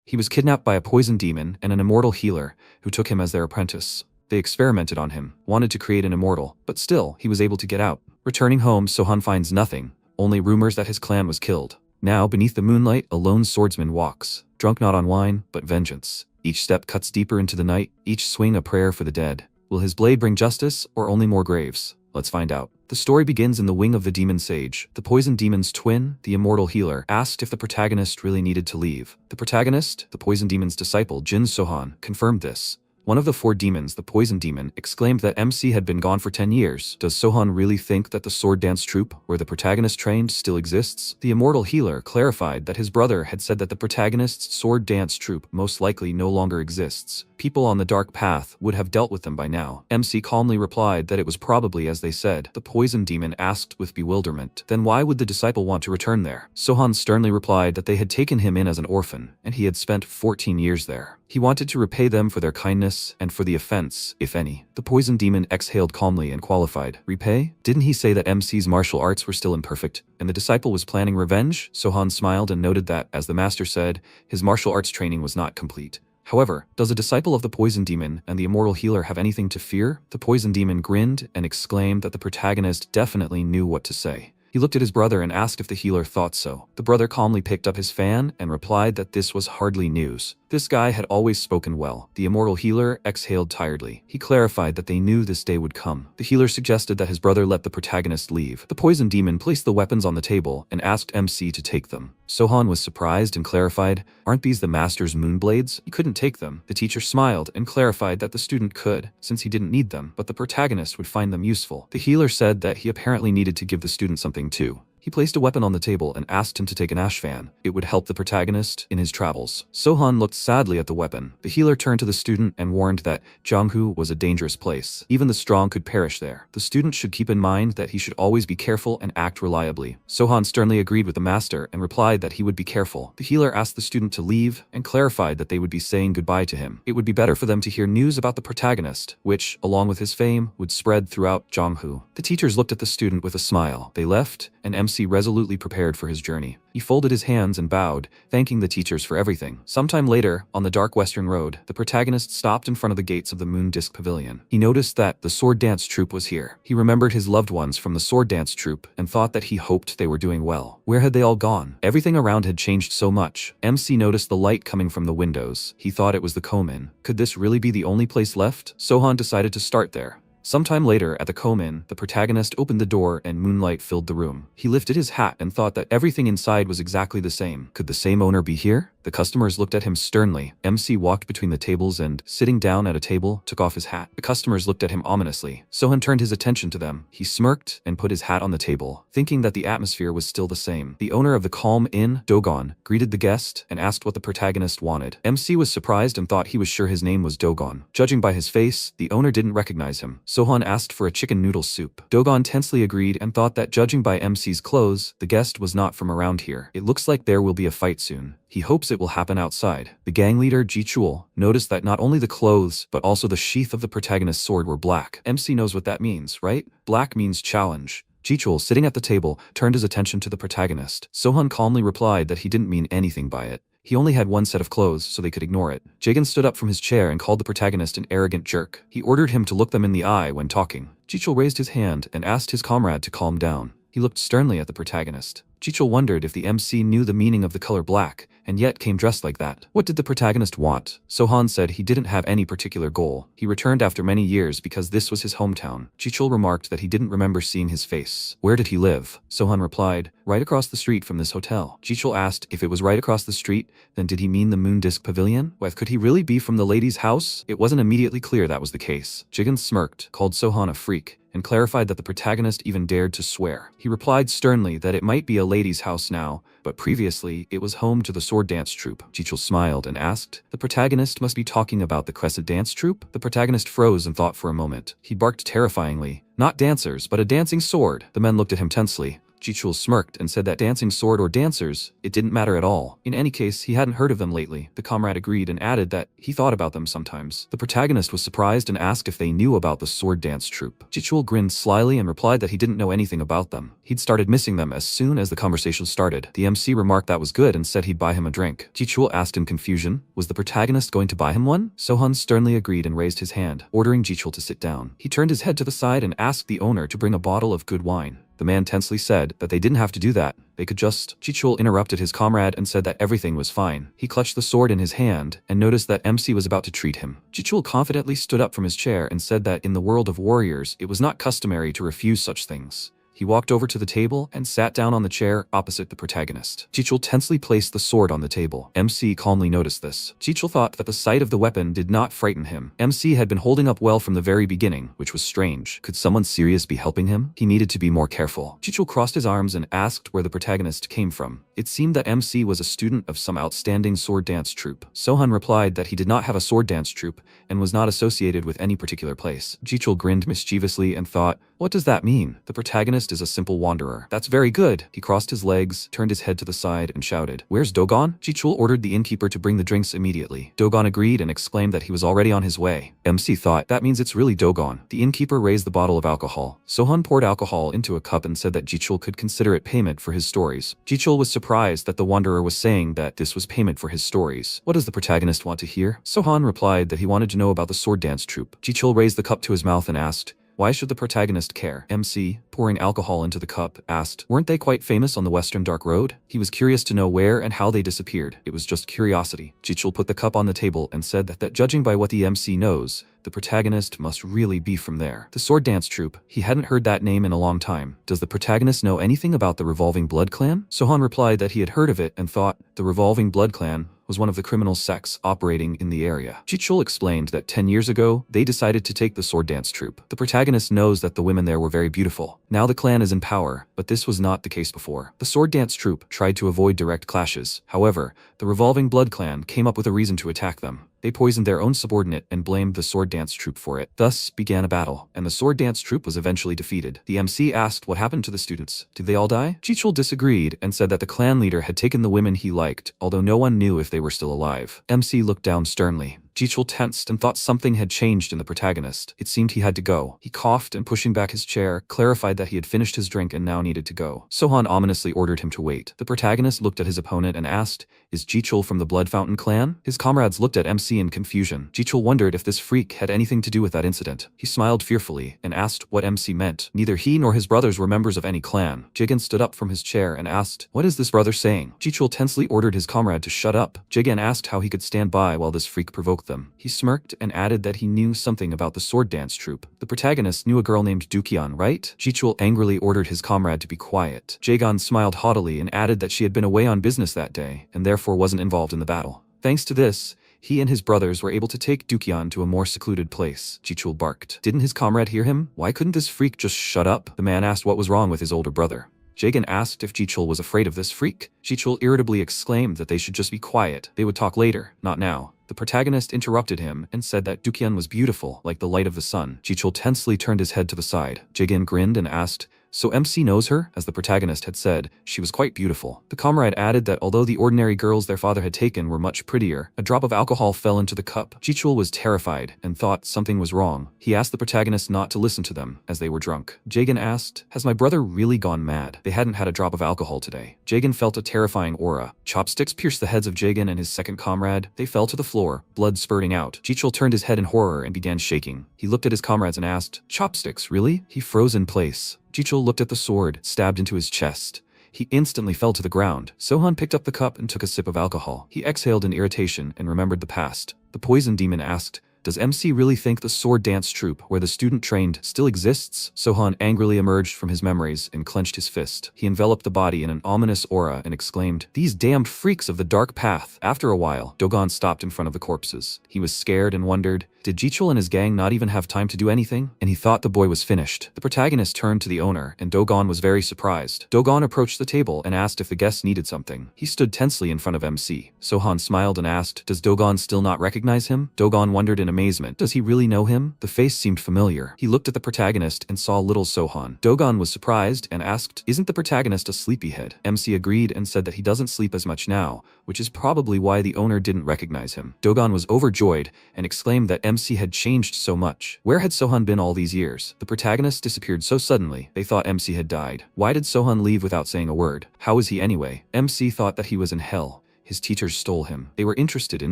He was kidnapped by a poison demon and an immortal healer who took him as their apprentice. They experimented on him, wanted to create an immortal, but still, he was able to get out. Returning home, Sohan finds nothing, only rumors that his clan was killed. Now, beneath the moonlight, a lone swordsman walks, drunk not on wine, but vengeance. Each step cuts deeper into the night, each swing a prayer for the dead. Will his blade bring justice, or only more graves? Let's find out. The story begins in the wing of the demon sage. The poison demon's twin, the immortal healer, asked if the protagonist really needed to leave. The protagonist, the poison demon's disciple Jin Sohan, confirmed this. One of the 4 demons, the poison demon, exclaimed that MC had been gone for 10 years. Does Sohan really think that the sword dance troupe, where the protagonist trained, still exists? The immortal healer clarified that his brother had said that the protagonist's sword dance troupe most likely no longer exists. People on the dark path would have dealt with them by now. MC calmly replied that it was probably as they said. The poison demon asked with bewilderment, then why would the disciple want to return there? Sohan sternly replied that they had taken him in as an orphan, and he had spent 14 years there. He wanted to repay them for their kindness and for the offense, if any. The poison demon exhaled calmly and qualified. Repay? Didn't he say that MC's martial arts were still imperfect, and the disciple was planning revenge? Sohan smiled and noted that, as the master said, his martial arts training was not complete. However, does a disciple of the poison demon and the immortal healer have anything to fear? The poison demon grinned and exclaimed that the protagonist definitely knew what to say. He looked at his brother and asked if the healer thought so. The brother calmly picked up his fan and replied that this was hardly news. This guy had always spoken well. The immortal healer exhaled tiredly. He clarified that they knew this day would come. The healer suggested that his brother let the protagonist leave. The poison demon placed the weapons on the table and asked MC to take them. Sohan was surprised and clarified, "Aren't these the master's moonblades? You couldn't take them." The teacher smiled and clarified that the student could, since he didn't need them, but the protagonist would find them useful. The healer said that he apparently needed to give the student something too. He placed a weapon on the table and asked him to take an ash fan. It would help the protagonist in his travels. Sohan looked sadly at the weapon. The healer turned to the student and warned that Jianghu was a dangerous place. Even the strong could perish there. The student should keep in mind that he should always be careful and act reliably. Sohan sternly agreed with the master and replied that he would be careful. The healer asked the student to leave and clarified that they would be saying goodbye to him. It would be better for them to hear news about the protagonist, which, along with his fame, would spread throughout Jianghu. The teachers looked at the student with a smile. They left, and MC resolutely prepared for his journey. He folded his hands and bowed, thanking the teachers for everything. Sometime later, on the dark western road, the protagonist stopped in front of the gates of the Moon Disc Pavilion. He noticed that the sword dance troupe was here. He remembered his loved ones from the sword dance troupe and thought that he hoped they were doing well. Where had they all gone? Everything around had changed so much. MC noticed the light coming from the windows. He thought it was the Komin. Could this really be the only place left? Sohan decided to start there. Sometime later, at the Komin, the protagonist opened the door and moonlight filled the room. He lifted his hat and thought that everything inside was exactly the same. Could the same owner be here? The customers looked at him sternly. MC walked between the tables and, sitting down at a table, took off his hat. The customers looked at him ominously. Sohan turned his attention to them. He smirked and put his hat on the table, thinking that the atmosphere was still the same. The owner of the Calm Inn, Dogon, greeted the guest and asked what the protagonist wanted. MC was surprised and thought he was sure his name was Dogon. Judging by his face, the owner didn't recognize him. Sohan asked for a chicken noodle soup. Dogon tensely agreed and thought that judging by MC's clothes, the guest was not from around here. It looks like there will be a fight soon. He hopes it will happen outside. The gang leader, Ji Chul, noticed that not only the clothes, but also the sheath of the protagonist's sword were black. MC knows what that means, right? Black means challenge. Ji Chul, sitting at the table, turned his attention to the protagonist. Sohan calmly replied that he didn't mean anything by it. He only had one set of clothes, so they could ignore it. Jagan stood up from his chair and called the protagonist an arrogant jerk. He ordered him to look them in the eye when talking. Ji Chul raised his hand and asked his comrade to calm down. He looked sternly at the protagonist. Ji Chul wondered if the MC knew the meaning of the color black, and yet came dressed like that. What did the protagonist want? Sohan said he didn't have any particular goal. He returned after many years because this was his hometown. Ji Chul remarked that he didn't remember seeing his face. Where did he live? Sohan replied, right across the street from this hotel. Ji Chul asked if it was right across the street, then did he mean the Moon Disc Pavilion? Well, could he really be from the lady's house? It wasn't immediately clear that was the case. Jigan smirked, called Sohan a freak, and clarified that the protagonist even dared to swear. He replied sternly that it might be a lady's house now, but previously it was home to the sword dance troupe. Ji Chul smiled and asked, the protagonist must be talking about the crescent dance troupe? The protagonist froze and thought for a moment. He barked terrifyingly. Not dancers, but a dancing sword. The men looked at him tensely. Jichul smirked and said that dancing sword or dancers, it didn't matter at all. In any case, he hadn't heard of them lately. The comrade agreed and added that he thought about them sometimes. The protagonist was surprised and asked if they knew about the sword dance troupe. Jichul grinned slyly and replied that he didn't know anything about them. He'd started missing them as soon as the conversation started. The MC remarked that was good and said he'd buy him a drink. Jichul asked in confusion, was the protagonist going to buy him one? Sohan sternly agreed and raised his hand, ordering Jichul to sit down. He turned his head to the side and asked the owner to bring a bottle of good wine. The man tensely said that they didn't have to do that. They could just. Jichul interrupted his comrade and said that everything was fine. He clutched the sword in his hand and noticed that MC was about to treat him. Jichul confidently stood up from his chair and said that in the world of warriors, it was not customary to refuse such things. He walked over to the table and sat down on the chair opposite the protagonist. Jichul tensely placed the sword on the table. MC calmly noticed this. Jichul thought that the sight of the weapon did not frighten him. MC had been holding up well from the very beginning, which was strange. Could someone serious be helping him? He needed to be more careful. Jichul crossed his arms and asked where the protagonist came from. It seemed that MC was a student of some outstanding sword dance troupe. Sohan replied that he did not have a sword dance troupe and was not associated with any particular place. Jichul grinned mischievously and thought, what does that mean? The protagonist is a simple wanderer. That's very good. He crossed his legs, turned his head to the side, and shouted, where's Dogon? Jichul ordered the innkeeper to bring the drinks immediately. Dogon agreed and exclaimed that he was already on his way. MC thought, that means it's really Dogon. The innkeeper raised the bottle of alcohol. Sohan poured alcohol into a cup and said that Jichul could consider it payment for his stories. Jichul was surprised that the wanderer was saying that this was payment for his stories. What does the protagonist want to hear? Sohan replied that he wanted to know about the sword dance troupe. Jichul raised the cup to his mouth and asked, why should the protagonist care? MC, pouring alcohol into the cup, asked, weren't they quite famous on the Western Dark Road? He was curious to know where and how they disappeared. It was just curiosity. Jichul put the cup on the table and said that judging by what the MC knows, the protagonist must really be from there. The sword dance troupe, he hadn't heard that name in a long time. Does the protagonist know anything about the Revolving Blood Clan? Sohan replied that he had heard of it and thought the Revolving Blood Clan was one of the criminal sects operating in the area. Jichul explained that 10 years ago, they decided to take the sword dance troupe. The protagonist knows that the women there were very beautiful. Now the clan is in power, but this was not the case before. The sword dance troupe tried to avoid direct clashes. However, the Revolving Blood Clan came up with a reason to attack them. They poisoned their own subordinate and blamed the sword dance troupe for it. Thus began a battle, and the sword dance troupe was eventually defeated. The MC asked what happened to the students. Did they all die? Jichul disagreed and said that the clan leader had taken the women he liked, although no one knew if they were still alive. MC looked down sternly. Jichul tensed and thought something had changed in the protagonist. It seemed he had to go. He coughed and, pushing back his chair, clarified that he had finished his drink and now needed to go. Sohan ominously ordered him to wait. The protagonist looked at his opponent and asked, is Jichul from the Blood Fountain clan? His comrades looked at MC in confusion. Jichul wondered if this freak had anything to do with that incident. He smiled fearfully and asked what MC meant. Neither he nor his brothers were members of any clan. Jigen stood up from his chair and asked, what is this brother saying? Jichul tensely ordered his comrade to shut up. Jigen asked how he could stand by while this freak provoked them. He smirked and added that he knew something about the sword dance troupe. The protagonist knew a girl named Dukian, right? Jichul angrily ordered his comrade to be quiet. Jagan smiled haughtily and added that she had been away on business that day and therefore wasn't involved in the battle. Thanks to this, he and his brothers were able to take Dukian to a more secluded place. Jichul barked. Didn't his comrade hear him? Why couldn't this freak just shut up? The man asked what was wrong with his older brother. Jagan asked if Jichul was afraid of this freak. Jichul irritably exclaimed that they should just be quiet. They would talk later, not now. The protagonist interrupted him and said that Dukian was beautiful, like the light of the sun. Jichul tensely turned his head to the side. Jigen grinned and asked, so MC knows her? As the protagonist had said, she was quite beautiful. The comrade added that although the ordinary girls their father had taken were much prettier, a drop of alcohol fell into the cup. Jichul was terrified and thought something was wrong. He asked the protagonist not to listen to them, as they were drunk. Jagan asked, has my brother really gone mad? They hadn't had a drop of alcohol today. Jagan felt a terrifying aura. Chopsticks pierced the heads of Jagan and his second comrade. They fell to the floor, blood spurting out. Jichul turned his head in horror and began shaking. He looked at his comrades and asked, chopsticks, really? He froze in place. Jichul looked at the sword, stabbed into his chest. He instantly fell to the ground. Sohan picked up the cup and took a sip of alcohol. He exhaled in irritation and remembered the past. The poison demon asked, does MC really think the sword dance troupe where the student trained still exists? Sohan angrily emerged from his memories and clenched his fist. He enveloped the body in an ominous aura and exclaimed, these damned freaks of the dark path. After a while, Dogon stopped in front of the corpses. He was scared and wondered, did Jichul and his gang not even have time to do anything? And he thought the boy was finished. The protagonist turned to the owner, and Dogon was very surprised. Dogon approached the table and asked if the guests needed something. He stood tensely in front of MC. Sohan smiled and asked, does Dogon still not recognize him? Dogon wondered in in amazement. Does he really know him? The face seemed familiar. He looked at the protagonist and saw little Sohan. Dogon was surprised and asked, "Isn't the protagonist a sleepyhead?" MC agreed and said that he doesn't sleep as much now, which is probably why the owner didn't recognize him. Dogon was overjoyed and exclaimed that MC had changed so much. Where had Sohan been all these years? The protagonist disappeared so suddenly, they thought MC had died. Why did Sohan leave without saying a word? How is he anyway? MC thought that he was in hell. His teachers stole him. They were interested in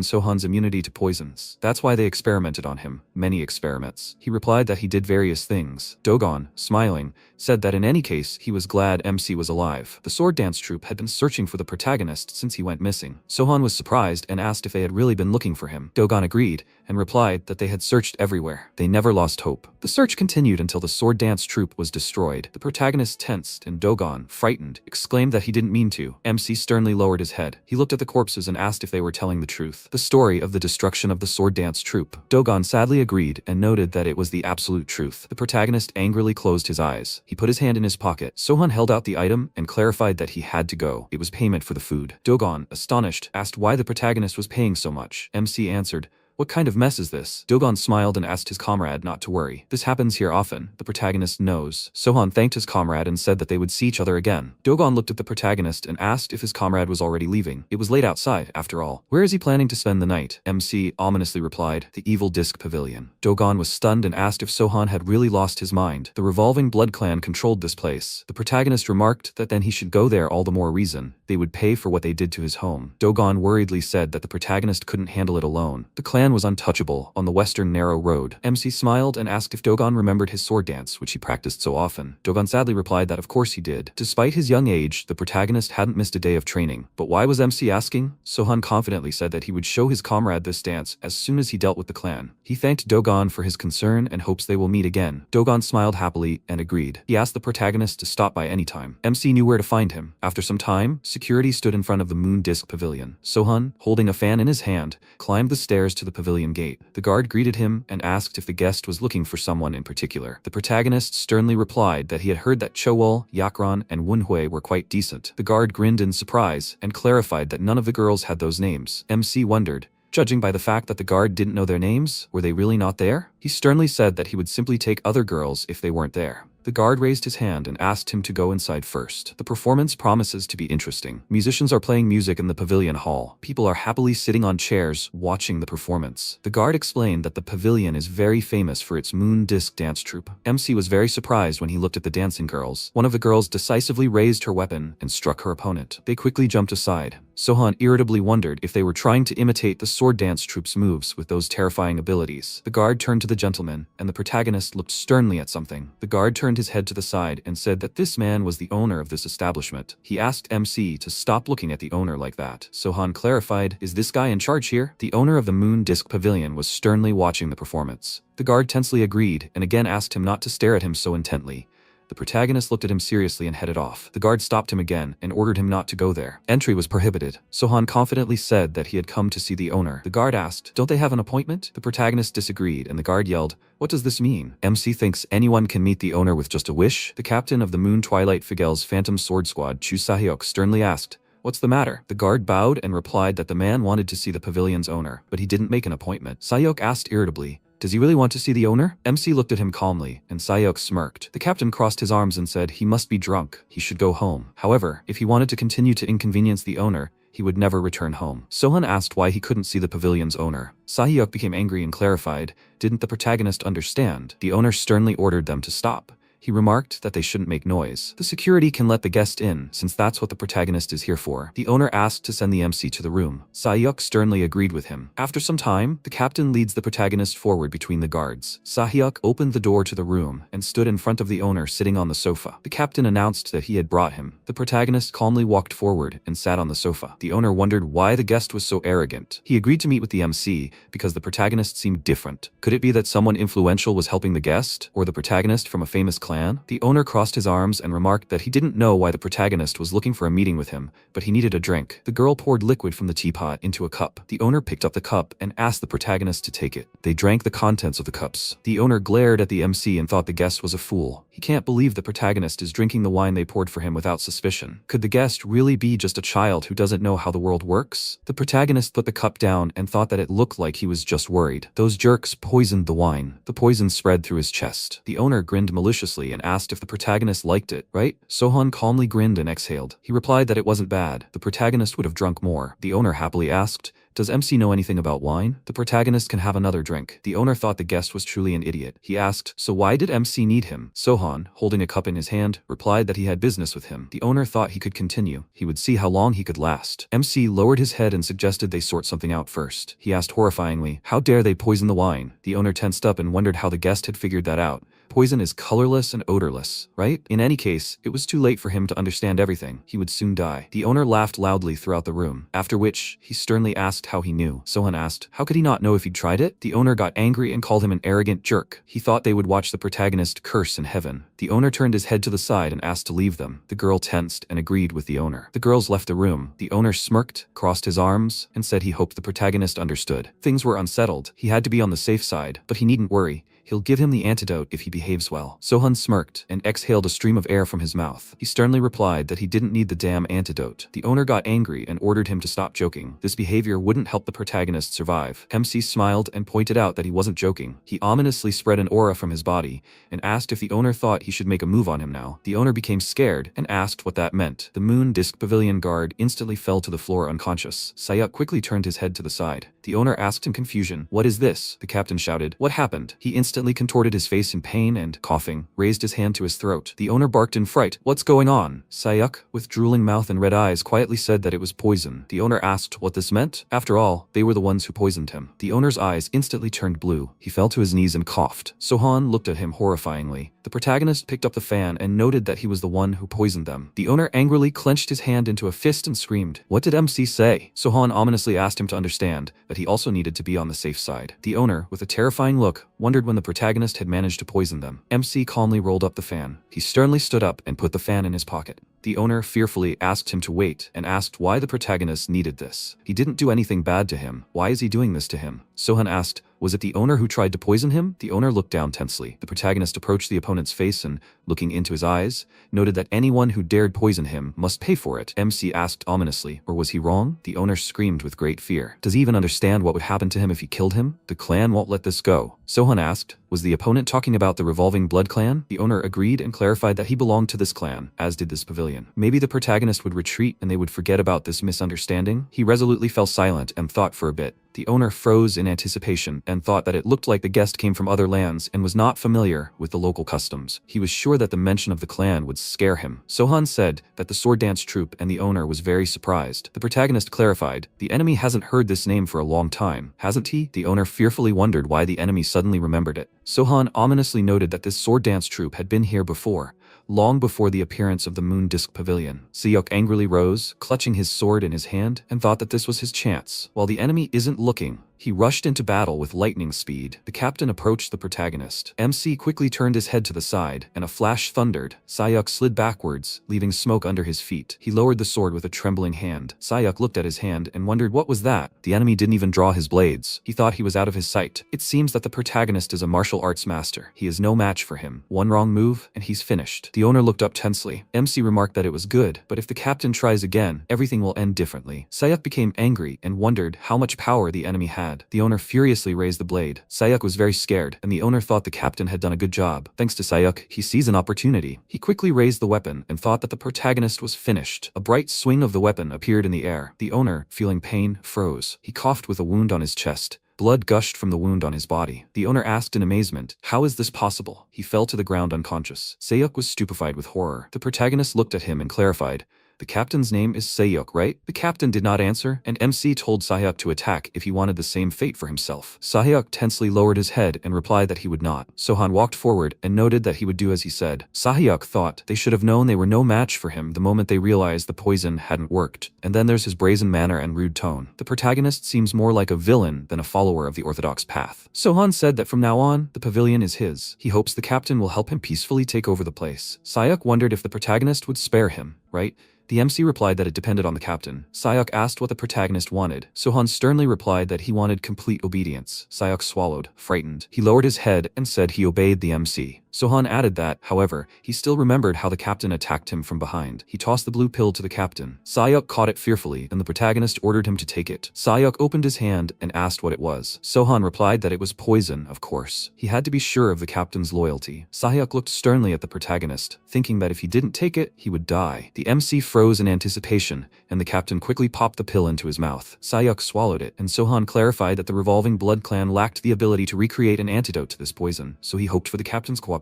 Sohan's immunity to poisons. That's why they experimented on him. Many experiments. He replied that he did various things. Dogon, smiling, said that in any case, he was glad MC was alive. The sword dance troupe had been searching for the protagonist since he went missing. Sohan was surprised and asked if they had really been looking for him. Dogon agreed and replied that they had searched everywhere. They never lost hope. The search continued until the sword dance troupe was destroyed. The protagonist tensed and Dogon, frightened, exclaimed that he didn't mean to. MC sternly lowered his head. He looked at the corpses and asked if they were telling the truth. The story of the destruction of the sword dance troupe. Dogon sadly agreed and noted that it was the absolute truth. The protagonist angrily closed his eyes. He put his hand in his pocket. Sohan held out the item and clarified that he had to go. It was payment for the food. Dogon, astonished, asked why the protagonist was paying so much. MC answered, "What kind of mess is this?" Dogon smiled and asked his comrade not to worry. "This happens here often. The protagonist knows." Sohan thanked his comrade and said that they would see each other again. Dogon looked at the protagonist and asked if his comrade was already leaving. It was late outside, after all. Where is he planning to spend the night? MC ominously replied, "The Evil Disc Pavilion." Dogon was stunned and asked if Sohan had really lost his mind. The revolving blood clan controlled this place. The protagonist remarked that then he should go there, all the more reason. They would pay for what they did to his home. Dogon worriedly said that the protagonist couldn't handle it alone. The clan was untouchable on the western narrow road. MC smiled and asked if Dogon remembered his sword dance, which he practiced so often. Dogon sadly replied that of course he did. Despite his young age, the protagonist hadn't missed a day of training. But why was MC asking? Sohan confidently said that he would show his comrade this dance as soon as he dealt with the clan. He thanked Dogon for his concern and hopes they will meet again. Dogon smiled happily and agreed. He asked the protagonist to stop by any time. MC knew where to find him. After some time, security stood in front of the Moon Disc Pavilion. Sohan, holding a fan in his hand, climbed the stairs to the pavilion gate. The guard greeted him and asked if the guest was looking for someone in particular. The protagonist sternly replied that he had heard that Chowol, Yakran, and Wunhui were quite decent. The guard grinned in surprise and clarified that none of the girls had those names. MC wondered, judging by the fact that the guard didn't know their names, were they really not there? He sternly said that he would simply take other girls if they weren't there. The guard raised his hand and asked him to go inside first. The performance promises to be interesting. Musicians are playing music in the pavilion hall. People are happily sitting on chairs watching the performance. The guard explained that the pavilion is very famous for its moon disc dance troupe. MC was very surprised when he looked at the dancing girls. One of the girls decisively raised her weapon and struck her opponent. They quickly jumped aside. Sohan irritably wondered if they were trying to imitate the sword dance troupe's moves with those terrifying abilities. The guard turned to the gentleman, and the protagonist looked sternly at something. The guard turned his head to the side and said that this man was the owner of this establishment. He asked MC to stop looking at the owner like that. Sohan clarified, "Is this guy in charge here?" The owner of the Moon Disc Pavilion was sternly watching the performance. The guard tensely agreed and again asked him not to stare at him so intently. The protagonist looked at him seriously and headed off. The guard stopped him again and ordered him not to go there. Entry was prohibited. Sohan confidently said that he had come to see the owner. The guard asked, "Don't they have an appointment?" The protagonist disagreed and the guard yelled, "What does this mean? MC thinks anyone can meet the owner with just a wish?" The captain of the Moon Twilight Figel's Phantom Sword Squad, Chu Sahyok, sternly asked, "What's the matter?" The guard bowed and replied that the man wanted to see the pavilion's owner, but he didn't make an appointment. Sahyok asked irritably, "Does he really want to see the owner?" MC looked at him calmly, and Sahyok smirked. The captain crossed his arms and said he must be drunk. He should go home. However, if he wanted to continue to inconvenience the owner, he would never return home. Sohan asked why he couldn't see the pavilion's owner. Sahyok became angry and clarified, didn't the protagonist understand? The owner sternly ordered them to stop. He remarked that they shouldn't make noise. The security can let the guest in, since that's what the protagonist is here for. The owner asked to send the MC to the room. Sahyok sternly agreed with him. After some time, the captain leads the protagonist forward between the guards. Sahyok opened the door to the room and stood in front of the owner sitting on the sofa. The captain announced that he had brought him. The protagonist calmly walked forward and sat on the sofa. The owner wondered why the guest was so arrogant. He agreed to meet with the MC because the protagonist seemed different. Could it be that someone influential was helping the guest, or the protagonist from a famous clan? The owner crossed his arms and remarked that he didn't know why the protagonist was looking for a meeting with him, but he needed a drink. The girl poured liquid from the teapot into a cup. The owner picked up the cup and asked the protagonist to take it. They drank the contents of the cups. The owner glared at the MC and thought the guest was a fool. He can't believe the protagonist is drinking the wine they poured for him without suspicion. Could the guest really be just a child who doesn't know how the world works? The protagonist put the cup down and thought that it looked like he was just worried. Those jerks poisoned the wine. The poison spread through his chest. The owner grinned maliciously and asked if the protagonist liked it, right? Sohan calmly grinned and exhaled. He replied that it wasn't bad. The protagonist would have drunk more. The owner happily asked, "Does MC know anything about wine? The protagonist can have another drink." The owner thought the guest was truly an idiot. He asked, "So why did MC need him?" Sohan, holding a cup in his hand, replied that he had business with him. The owner thought he could continue. He would see how long he could last. MC lowered his head and suggested they sort something out first. He asked horrifyingly, "How dare they poison the wine?" The owner tensed up and wondered how the guest had figured that out. Poison is colorless and odorless, right? In any case, it was too late for him to understand everything. He would soon die. The owner laughed loudly throughout the room, after which he sternly asked how he knew. Sohan asked, how could he not know if he'd tried it? The owner got angry and called him an arrogant jerk. He thought they would watch the protagonist curse in heaven. The owner turned his head to the side and asked to leave them. The girl tensed and agreed with the owner. The girls left the room. The owner smirked, crossed his arms, and said he hoped the protagonist understood. Things were unsettled. He had to be on the safe side, but he needn't worry. He'll give him the antidote if he behaves well. Sohan smirked and exhaled a stream of air from his mouth. He sternly replied that he didn't need the damn antidote. The owner got angry and ordered him to stop joking. This behavior wouldn't help the protagonist survive. MC smiled and pointed out that he wasn't joking. He ominously spread an aura from his body and asked if the owner thought he should make a move on him now. The owner became scared and asked what that meant. The Moon Disc Pavilion guard instantly fell to the floor unconscious. Sayuk quickly turned his head to the side. The owner asked in confusion, "What is this?" The captain shouted, "What happened?" He instantly contorted his face in pain and, coughing, raised his hand to his throat. The owner barked in fright, "What's going on?" Sayuk, with drooling mouth and red eyes, quietly said that it was poison. The owner asked what this meant. After all, they were the ones who poisoned him. The owner's eyes instantly turned blue. He fell to his knees and coughed. Sohan looked at him horrifyingly. The protagonist picked up the fan and noted that he was the one who poisoned them. The owner angrily clenched his hand into a fist and screamed, "What did MC say?" Sohan ominously asked him to understand that he also needed to be on the safe side. The owner, with a terrifying look, wondered when the protagonist had managed to poison them. MC calmly rolled up the fan. He sternly stood up and put the fan in his pocket. The owner fearfully asked him to wait and asked why the protagonist needed this. He didn't do anything bad to him. Why is he doing this to him? Sohan asked, was it the owner who tried to poison him? The owner looked down tensely. The protagonist approached the opponent's face and, looking into his eyes, noted that anyone who dared poison him must pay for it. MC asked ominously, or was he wrong? The owner screamed with great fear. Does he even understand what would happen to him if he killed him? The clan won't let this go. Sohan asked, was the opponent talking about the revolving blood clan? The owner agreed and clarified that he belonged to this clan, as did this pavilion. Maybe the protagonist would retreat and they would forget about this misunderstanding. He resolutely fell silent and thought for a bit. The owner froze in anticipation and thought that it looked like the guest came from other lands and was not familiar with the local customs. He was sure that the mention of the clan would scare him. Sohan said that the sword dance troupe and the owner was very surprised. The protagonist clarified, the enemy hasn't heard this name for a long time, hasn't he? The owner fearfully wondered why the enemy suddenly remembered it. Sohan ominously noted that this sword dance troupe had been here before, long before the appearance of the Moon Disc Pavilion. Sayuk angrily rose, clutching his sword in his hand, and thought that this was his chance. While the enemy isn't looking, he rushed into battle with lightning speed. The captain approached the protagonist. MC quickly turned his head to the side, and a flash thundered. Sayuk slid backwards, leaving smoke under his feet. He lowered the sword with a trembling hand. Sayuk looked at his hand and wondered what was that. The enemy didn't even draw his blades. He thought he was out of his sight. It seems that the protagonist is a martial arts master. He is no match for him. One wrong move, and he's finished. The owner looked up tensely. MC remarked that it was good, but if the captain tries again, everything will end differently. Sayuk became angry and wondered how much power the enemy had. The owner furiously raised the blade. Sayuk was very scared, and the owner thought the captain had done a good job. Thanks to Sayuk, he sees an opportunity. He quickly raised the weapon and thought that the protagonist was finished. A bright swing of the weapon appeared in the air. The owner, feeling pain, froze. He coughed with a wound on his chest. Blood gushed from the wound on his body. The owner asked in amazement, how is this possible? He fell to the ground unconscious. Sayuk was stupefied with horror. The protagonist looked at him and clarified, "The captain's name is Seok, right?" The captain did not answer, and MC told Seok to attack if he wanted the same fate for himself. Seok tensely lowered his head and replied that he would not. Sohan walked forward and noted that he would do as he said. Seok thought they should have known they were no match for him the moment they realized the poison hadn't worked. And then there's his brazen manner and rude tone. The protagonist seems more like a villain than a follower of the orthodox path. Sohan said that from now on, the pavilion is his. He hopes the captain will help him peacefully take over the place. Seok wondered if the protagonist would spare him, right? The MC replied that it depended on the captain. Seok asked what the protagonist wanted. Sohan sternly replied that he wanted complete obedience. Seok swallowed, frightened. He lowered his head and said he obeyed the MC. Sohan added that, however, he still remembered how the captain attacked him from behind. He tossed the blue pill to the captain. Seok caught it fearfully, and the protagonist ordered him to take it. Seok opened his hand and asked what it was. Sohan replied that it was poison, of course. He had to be sure of the captain's loyalty. Seok looked sternly at the protagonist, thinking that if he didn't take it, he would die. The MC froze in anticipation, and the captain quickly popped the pill into his mouth. Seok swallowed it, and Sohan clarified that the Revolving Blood Clan lacked the ability to recreate an antidote to this poison, so he hoped for the captain's cooperation.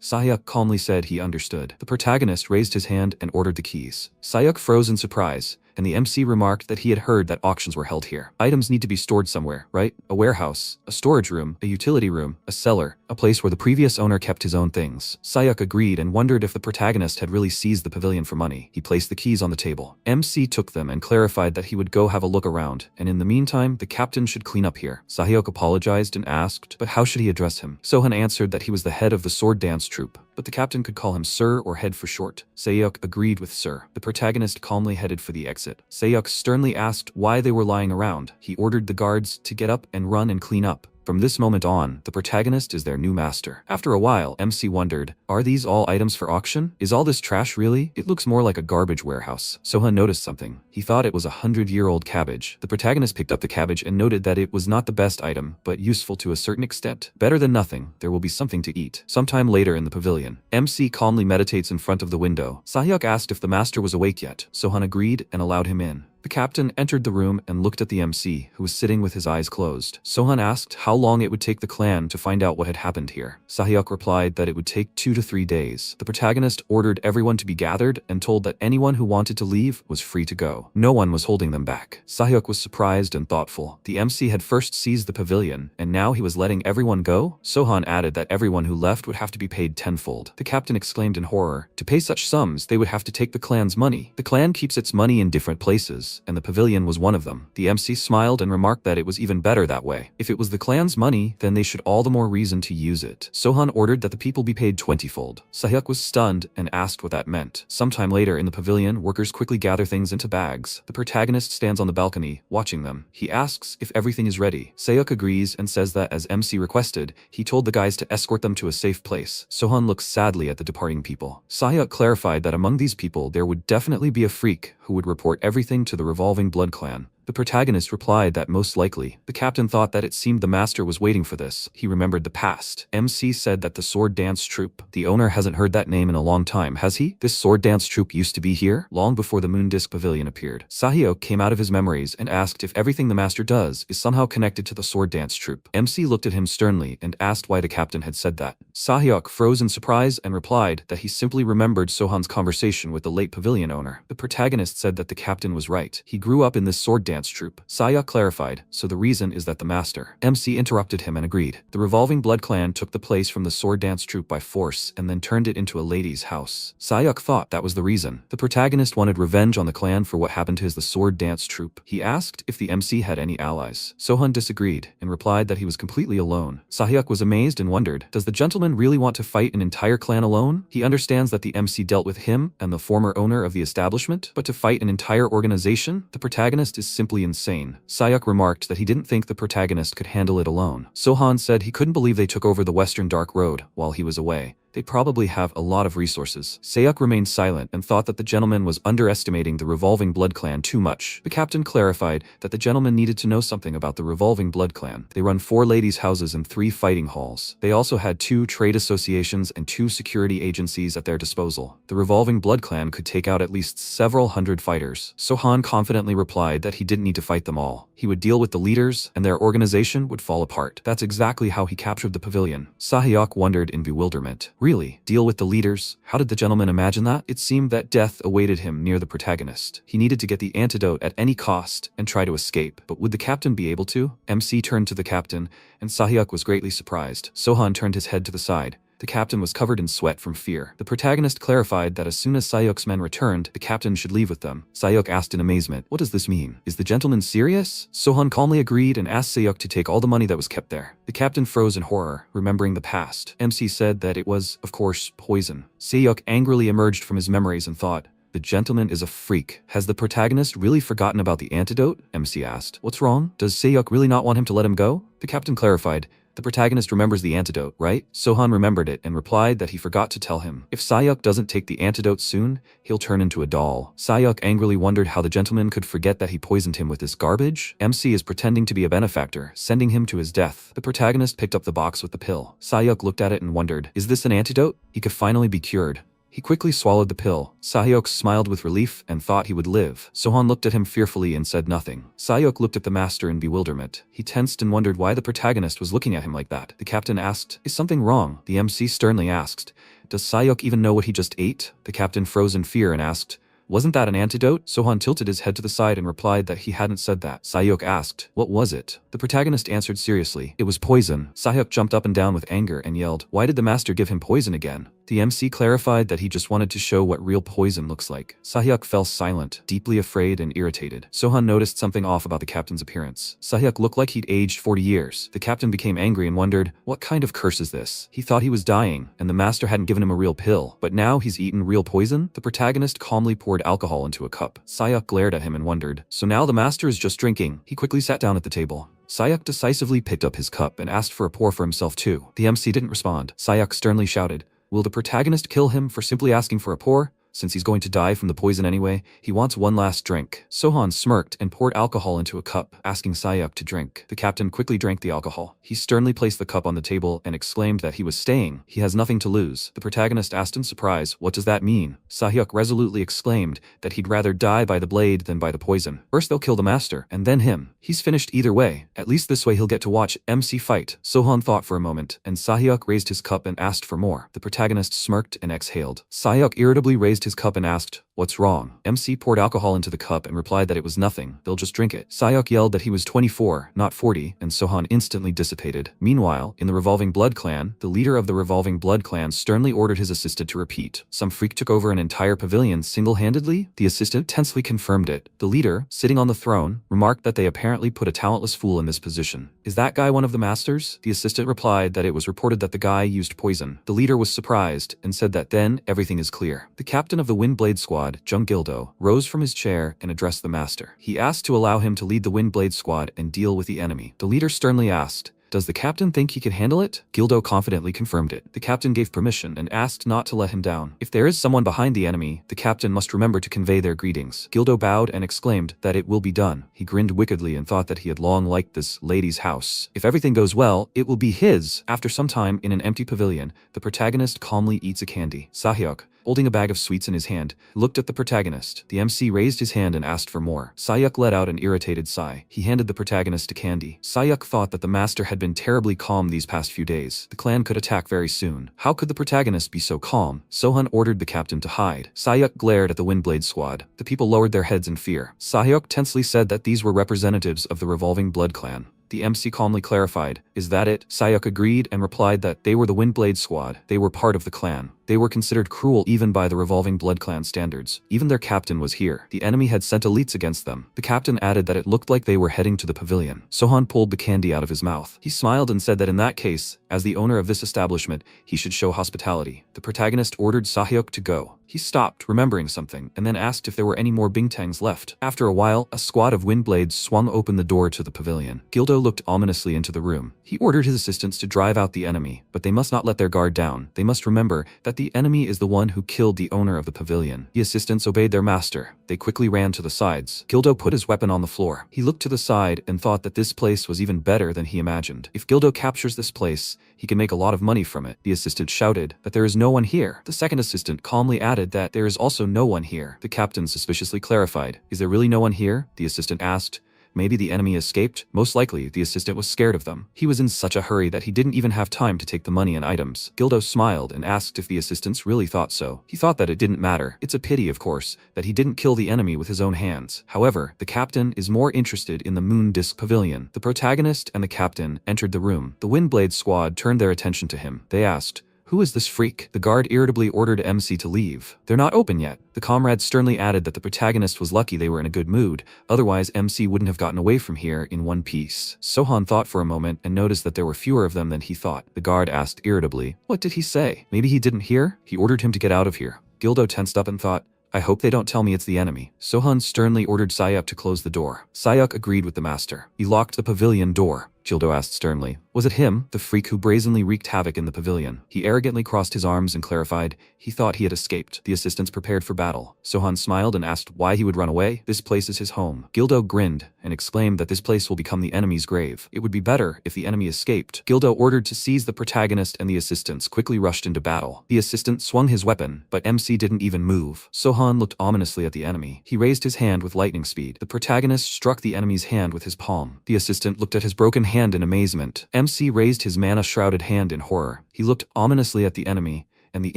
Seok calmly said he understood. The protagonist raised his hand and ordered the keys. Seok froze in surprise, and the MC remarked that he had heard that auctions were held here. Items need to be stored somewhere, right? A warehouse, a storage room, a utility room, a cellar, a place where the previous owner kept his own things. Seok agreed and wondered if the protagonist had really seized the pavilion for money. He placed the keys on the table. MC took them and clarified that he would go have a look around, and in the meantime, the captain should clean up here. Seok apologized and asked, but how should he address him? Sohan answered that he was the head of the sword dance troupe, but the captain could call him Sir or Head for short. Seok agreed with Sir. The protagonist calmly headed for the exit. Seok sternly asked why they were lying around. He ordered the guards to get up and run and clean up. From this moment on, the protagonist is their new master. After a while, MC wondered, are these all items for auction? Is all this trash really? It looks more like a garbage warehouse. Sohan noticed something. He thought it was a 100-year-old cabbage. The protagonist picked up the cabbage and noted that it was not the best item, but useful to a certain extent. Better than nothing, there will be something to eat. Sometime later in the pavilion, MC calmly meditates in front of the window. Seok asked if the master was awake yet. Sohan agreed and allowed him in. The captain entered the room and looked at the MC, who was sitting with his eyes closed. Sohan asked how long it would take the clan to find out what had happened here. Seok replied that it would take 2 to 3 days. The protagonist ordered everyone to be gathered and told that anyone who wanted to leave was free to go. No one was holding them back. Seok was surprised and thoughtful. The MC had first seized the pavilion, and now he was letting everyone go? Sohan added that everyone who left would have to be paid tenfold. The captain exclaimed in horror. To pay such sums, they would have to take the clan's money. The clan keeps its money in different places, and the pavilion was one of them. The MC smiled and remarked that it was even better that way. If it was the clan's money, then they should all the more reason to use it. Sohan ordered that the people be paid 20-fold. Seok was stunned and asked what that meant. Sometime later in the pavilion, workers quickly gather things into bags. The protagonist stands on the balcony, watching them. He asks if everything is ready. Seok agrees and says that as MC requested, he told the guys to escort them to a safe place. Sohan looks sadly at the departing people. Seok clarified that among these people there would definitely be a freak who would report everything to the Revolving Blood Clan. The protagonist replied that most likely. The captain thought that it seemed the master was waiting for this. He remembered the past. MC said that the sword dance troupe. The owner hasn't heard that name in a long time, has he? This sword dance troupe used to be here, long before the Moon Disc Pavilion appeared. Seok came out of his memories and asked if everything the master does is somehow connected to the sword dance troupe. MC looked at him sternly and asked why the captain had said that. Seok froze in surprise and replied that he simply remembered Sohan's conversation with the late pavilion owner. The protagonist said that the captain was right. He grew up in this sword dance troupe. Seok clarified, so the reason is that the master. MC interrupted him and agreed. The Revolving Blood Clan took the place from the sword dance troupe by force and then turned it into a ladies' house. Seok thought that was the reason. The protagonist wanted revenge on the clan for what happened to the sword dance troupe. He asked if the MC had any allies. Sohan disagreed and replied that he was completely alone. Seok was amazed and wondered, does the gentleman really want to fight an entire clan alone? He understands that the MC dealt with him and the former owner of the establishment, but to fight an entire organization? The protagonist is simply insane. Seok remarked that he didn't think the protagonist could handle it alone. Sohan said he couldn't believe they took over the Western Dark Road while he was away. They probably have a lot of resources. Seok remained silent and thought that the gentleman was underestimating the Revolving Blood Clan too much. The captain clarified that the gentleman needed to know something about the Revolving Blood Clan. They run 4 ladies' houses and 3 fighting halls. They also had 2 trade associations and 2 security agencies at their disposal. The Revolving Blood Clan could take out at least several hundred fighters. Sohan confidently replied that he didn't need to fight them all. He would deal with the leaders, and their organization would fall apart. That's exactly how he captured the pavilion. Seok wondered in bewilderment. Really? Deal with the leaders? How did the gentleman imagine that? It seemed that death awaited him near the protagonist. He needed to get the antidote at any cost and try to escape. But would the captain be able to? MC turned to the captain, and Sahyuk was greatly surprised. Sohan turned his head to the side. The captain was covered in sweat from fear. The protagonist clarified that as soon as Sahyuk's men returned, the captain should leave with them. Sahyuk asked in amazement, "What does this mean? Is the gentleman serious?" Sohan calmly agreed and asked Sahyuk to take all the money that was kept there. The captain froze in horror, remembering the past. MC said that it was, of course, poison. Sahyuk angrily emerged from his memories and thought, "The gentleman is a freak. Has the protagonist really forgotten about the antidote?" MC asked. "What's wrong? Does Sahyuk really not want him to let him go?" The captain clarified, "The protagonist remembers the antidote, right?" Sohan remembered it and replied that he forgot to tell him. If Sahyuk doesn't take the antidote soon, he'll turn into a doll. Sahyuk angrily wondered how the gentleman could forget that he poisoned him with this garbage. MC is pretending to be a benefactor, sending him to his death. The protagonist picked up the box with the pill. Sahyuk looked at it and wondered, is this an antidote? He could finally be cured. He quickly swallowed the pill. Sahyuk smiled with relief and thought he would live. Sohan looked at him fearfully and said nothing. Sahyuk looked at the master in bewilderment. He tensed and wondered why the protagonist was looking at him like that. The captain asked, "Is something wrong?" The MC sternly asked, "Does Sahyuk even know what he just ate?" The captain froze in fear and asked, "Wasn't that an antidote?" Sohan tilted his head to the side and replied that he hadn't said that. Sahyuk asked, "What was it?" The protagonist answered seriously, "It was poison." Sahyuk jumped up and down with anger and yelled, "Why did the master give him poison again?" The MC clarified that he just wanted to show what real poison looks like. Sahyuk fell silent, deeply afraid and irritated. Sohan noticed something off about the captain's appearance. Sahyuk looked like he'd aged 40 years. The captain became angry and wondered, what kind of curse is this? He thought he was dying, and the master hadn't given him a real pill. But now he's eaten real poison? The protagonist calmly poured alcohol into a cup. Sahyuk glared at him and wondered, so now the master is just drinking. He quickly sat down at the table. Sahyuk decisively picked up his cup and asked for a pour for himself too. The MC didn't respond. Sahyuk sternly shouted, "Will the protagonist kill him for simply asking for a pour? Since he's going to die from the poison anyway, he wants one last drink." Sohan smirked and poured alcohol into a cup, asking Sahyuk to drink. The captain quickly drank the alcohol. He sternly placed the cup on the table and exclaimed that he was staying. He has nothing to lose. The protagonist asked in surprise, "What does that mean?" Sahyuk resolutely exclaimed that he'd rather die by the blade than by the poison. First they'll kill the master, and then him. He's finished either way. At least this way he'll get to watch MC fight. Sohan thought for a moment, and Sahyuk raised his cup and asked for more. The protagonist smirked and exhaled. Sahyuk irritably raised his cup and asked, "What's wrong?" MC poured alcohol into the cup and replied that it was nothing. They'll just drink it. Sahyuk yelled that he was 24, not 40, and Sohan instantly dissipated. Meanwhile, in the Revolving Blood clan, the leader of the Revolving Blood clan sternly ordered his assistant to repeat. Some freak took over an entire pavilion single-handedly? The assistant tensely confirmed it. The leader, sitting on the throne, remarked that they apparently put a talentless fool in this position. "Is that guy one of the masters?" The assistant replied that it was reported that the guy used poison. The leader was surprised and said that then everything is clear. The captain of the Windblade squad, Jung Gildo, rose from his chair and addressed the master. He asked to allow him to lead the Windblade squad and deal with the enemy. The leader sternly asked, "Does the captain think he can handle it?" Gildo confidently confirmed it. The captain gave permission and asked not to let him down. If there is someone behind the enemy, the captain must remember to convey their greetings. Gildo bowed and exclaimed that it will be done. He grinned wickedly and thought that he had long liked this lady's house. If everything goes well, it will be his. After some time in an empty pavilion, the protagonist calmly eats a candy. Sahyuk, holding a bag of sweets in his hand, looked at the protagonist. The MC raised his hand and asked for more. Sahyuk let out an irritated sigh. He handed the protagonist a candy. Sahyuk thought that the master had been terribly calm these past few days. The clan could attack very soon. How could the protagonist be so calm? Sohan ordered the captain to hide. Sahyuk glared at the Windblade squad. The people lowered their heads in fear. Sahyuk tensely said that these were representatives of the Revolving Blood clan. The MC calmly clarified, "Is that it?" Sahyuk agreed and replied that they were the Windblade squad. They were part of the clan. They were considered cruel even by the Revolving Blood clan standards. Even their captain was here. The enemy had sent elites against them. The captain added that it looked like they were heading to the pavilion. Sohan pulled the candy out of his mouth. He smiled and said that in that case, as the owner of this establishment, he should show hospitality. The protagonist ordered Sahyuk to go. He stopped, remembering something, and then asked if there were any more bintangs left. After a while, a squad of Windblades swung open the door to the pavilion. Gildo looked ominously into the room. He ordered his assistants to drive out the enemy, but they must not let their guard down. They must remember that the enemy is the one who killed the owner of the pavilion. The assistants obeyed their master. They quickly ran to the sides. Gildo put his weapon on the floor. He looked to the side and thought that this place was even better than he imagined. If Gildo captures this place, he can make a lot of money from it. The assistant shouted that there is no one here. The second assistant calmly added that there is also no one here. The captain suspiciously clarified, "Is there really no one here?" The assistant asked, Maybe the enemy escaped? Most likely, the assistant was scared of them. He was in such a hurry that he didn't even have time to take the money and items. Gildo smiled and asked if the assistants really thought so. He thought that it didn't matter. It's a pity, of course, that he didn't kill the enemy with his own hands. However, the captain is more interested in the moon disc pavilion. The protagonist and the captain entered the room. The Windblade squad turned their attention to him. They asked, "Who is this freak?" The guard irritably ordered MC to leave. "They're not open yet." The comrade sternly added that the protagonist was lucky they were in a good mood, otherwise MC wouldn't have gotten away from here in one piece. Sohan thought for a moment and noticed that there were fewer of them than he thought. The guard asked irritably, "What did he say? Maybe he didn't hear?" He ordered him to get out of here. Gildo tensed up and thought, "I hope they don't tell me it's the enemy." Sohan sternly ordered Sayuk to close the door. Sayuk agreed with the master. He locked the pavilion door. Gildo asked sternly, "Was it him, the freak who brazenly wreaked havoc in the pavilion?" He arrogantly crossed his arms and clarified, he thought he had escaped. The assistants prepared for battle. Sohan smiled and asked why he would run away. "This place is his home." Gildo grinned and exclaimed that this place will become the enemy's grave. It would be better if the enemy escaped. Gildo ordered to seize the protagonist, and the assistants quickly rushed into battle. The assistant swung his weapon, but MC didn't even move. Sohan looked ominously at the enemy. He raised his hand with lightning speed. The protagonist struck the enemy's hand with his palm. The assistant looked at his broken hand in amazement. MC raised his mana-shrouded hand in horror. He looked ominously at the enemy, and the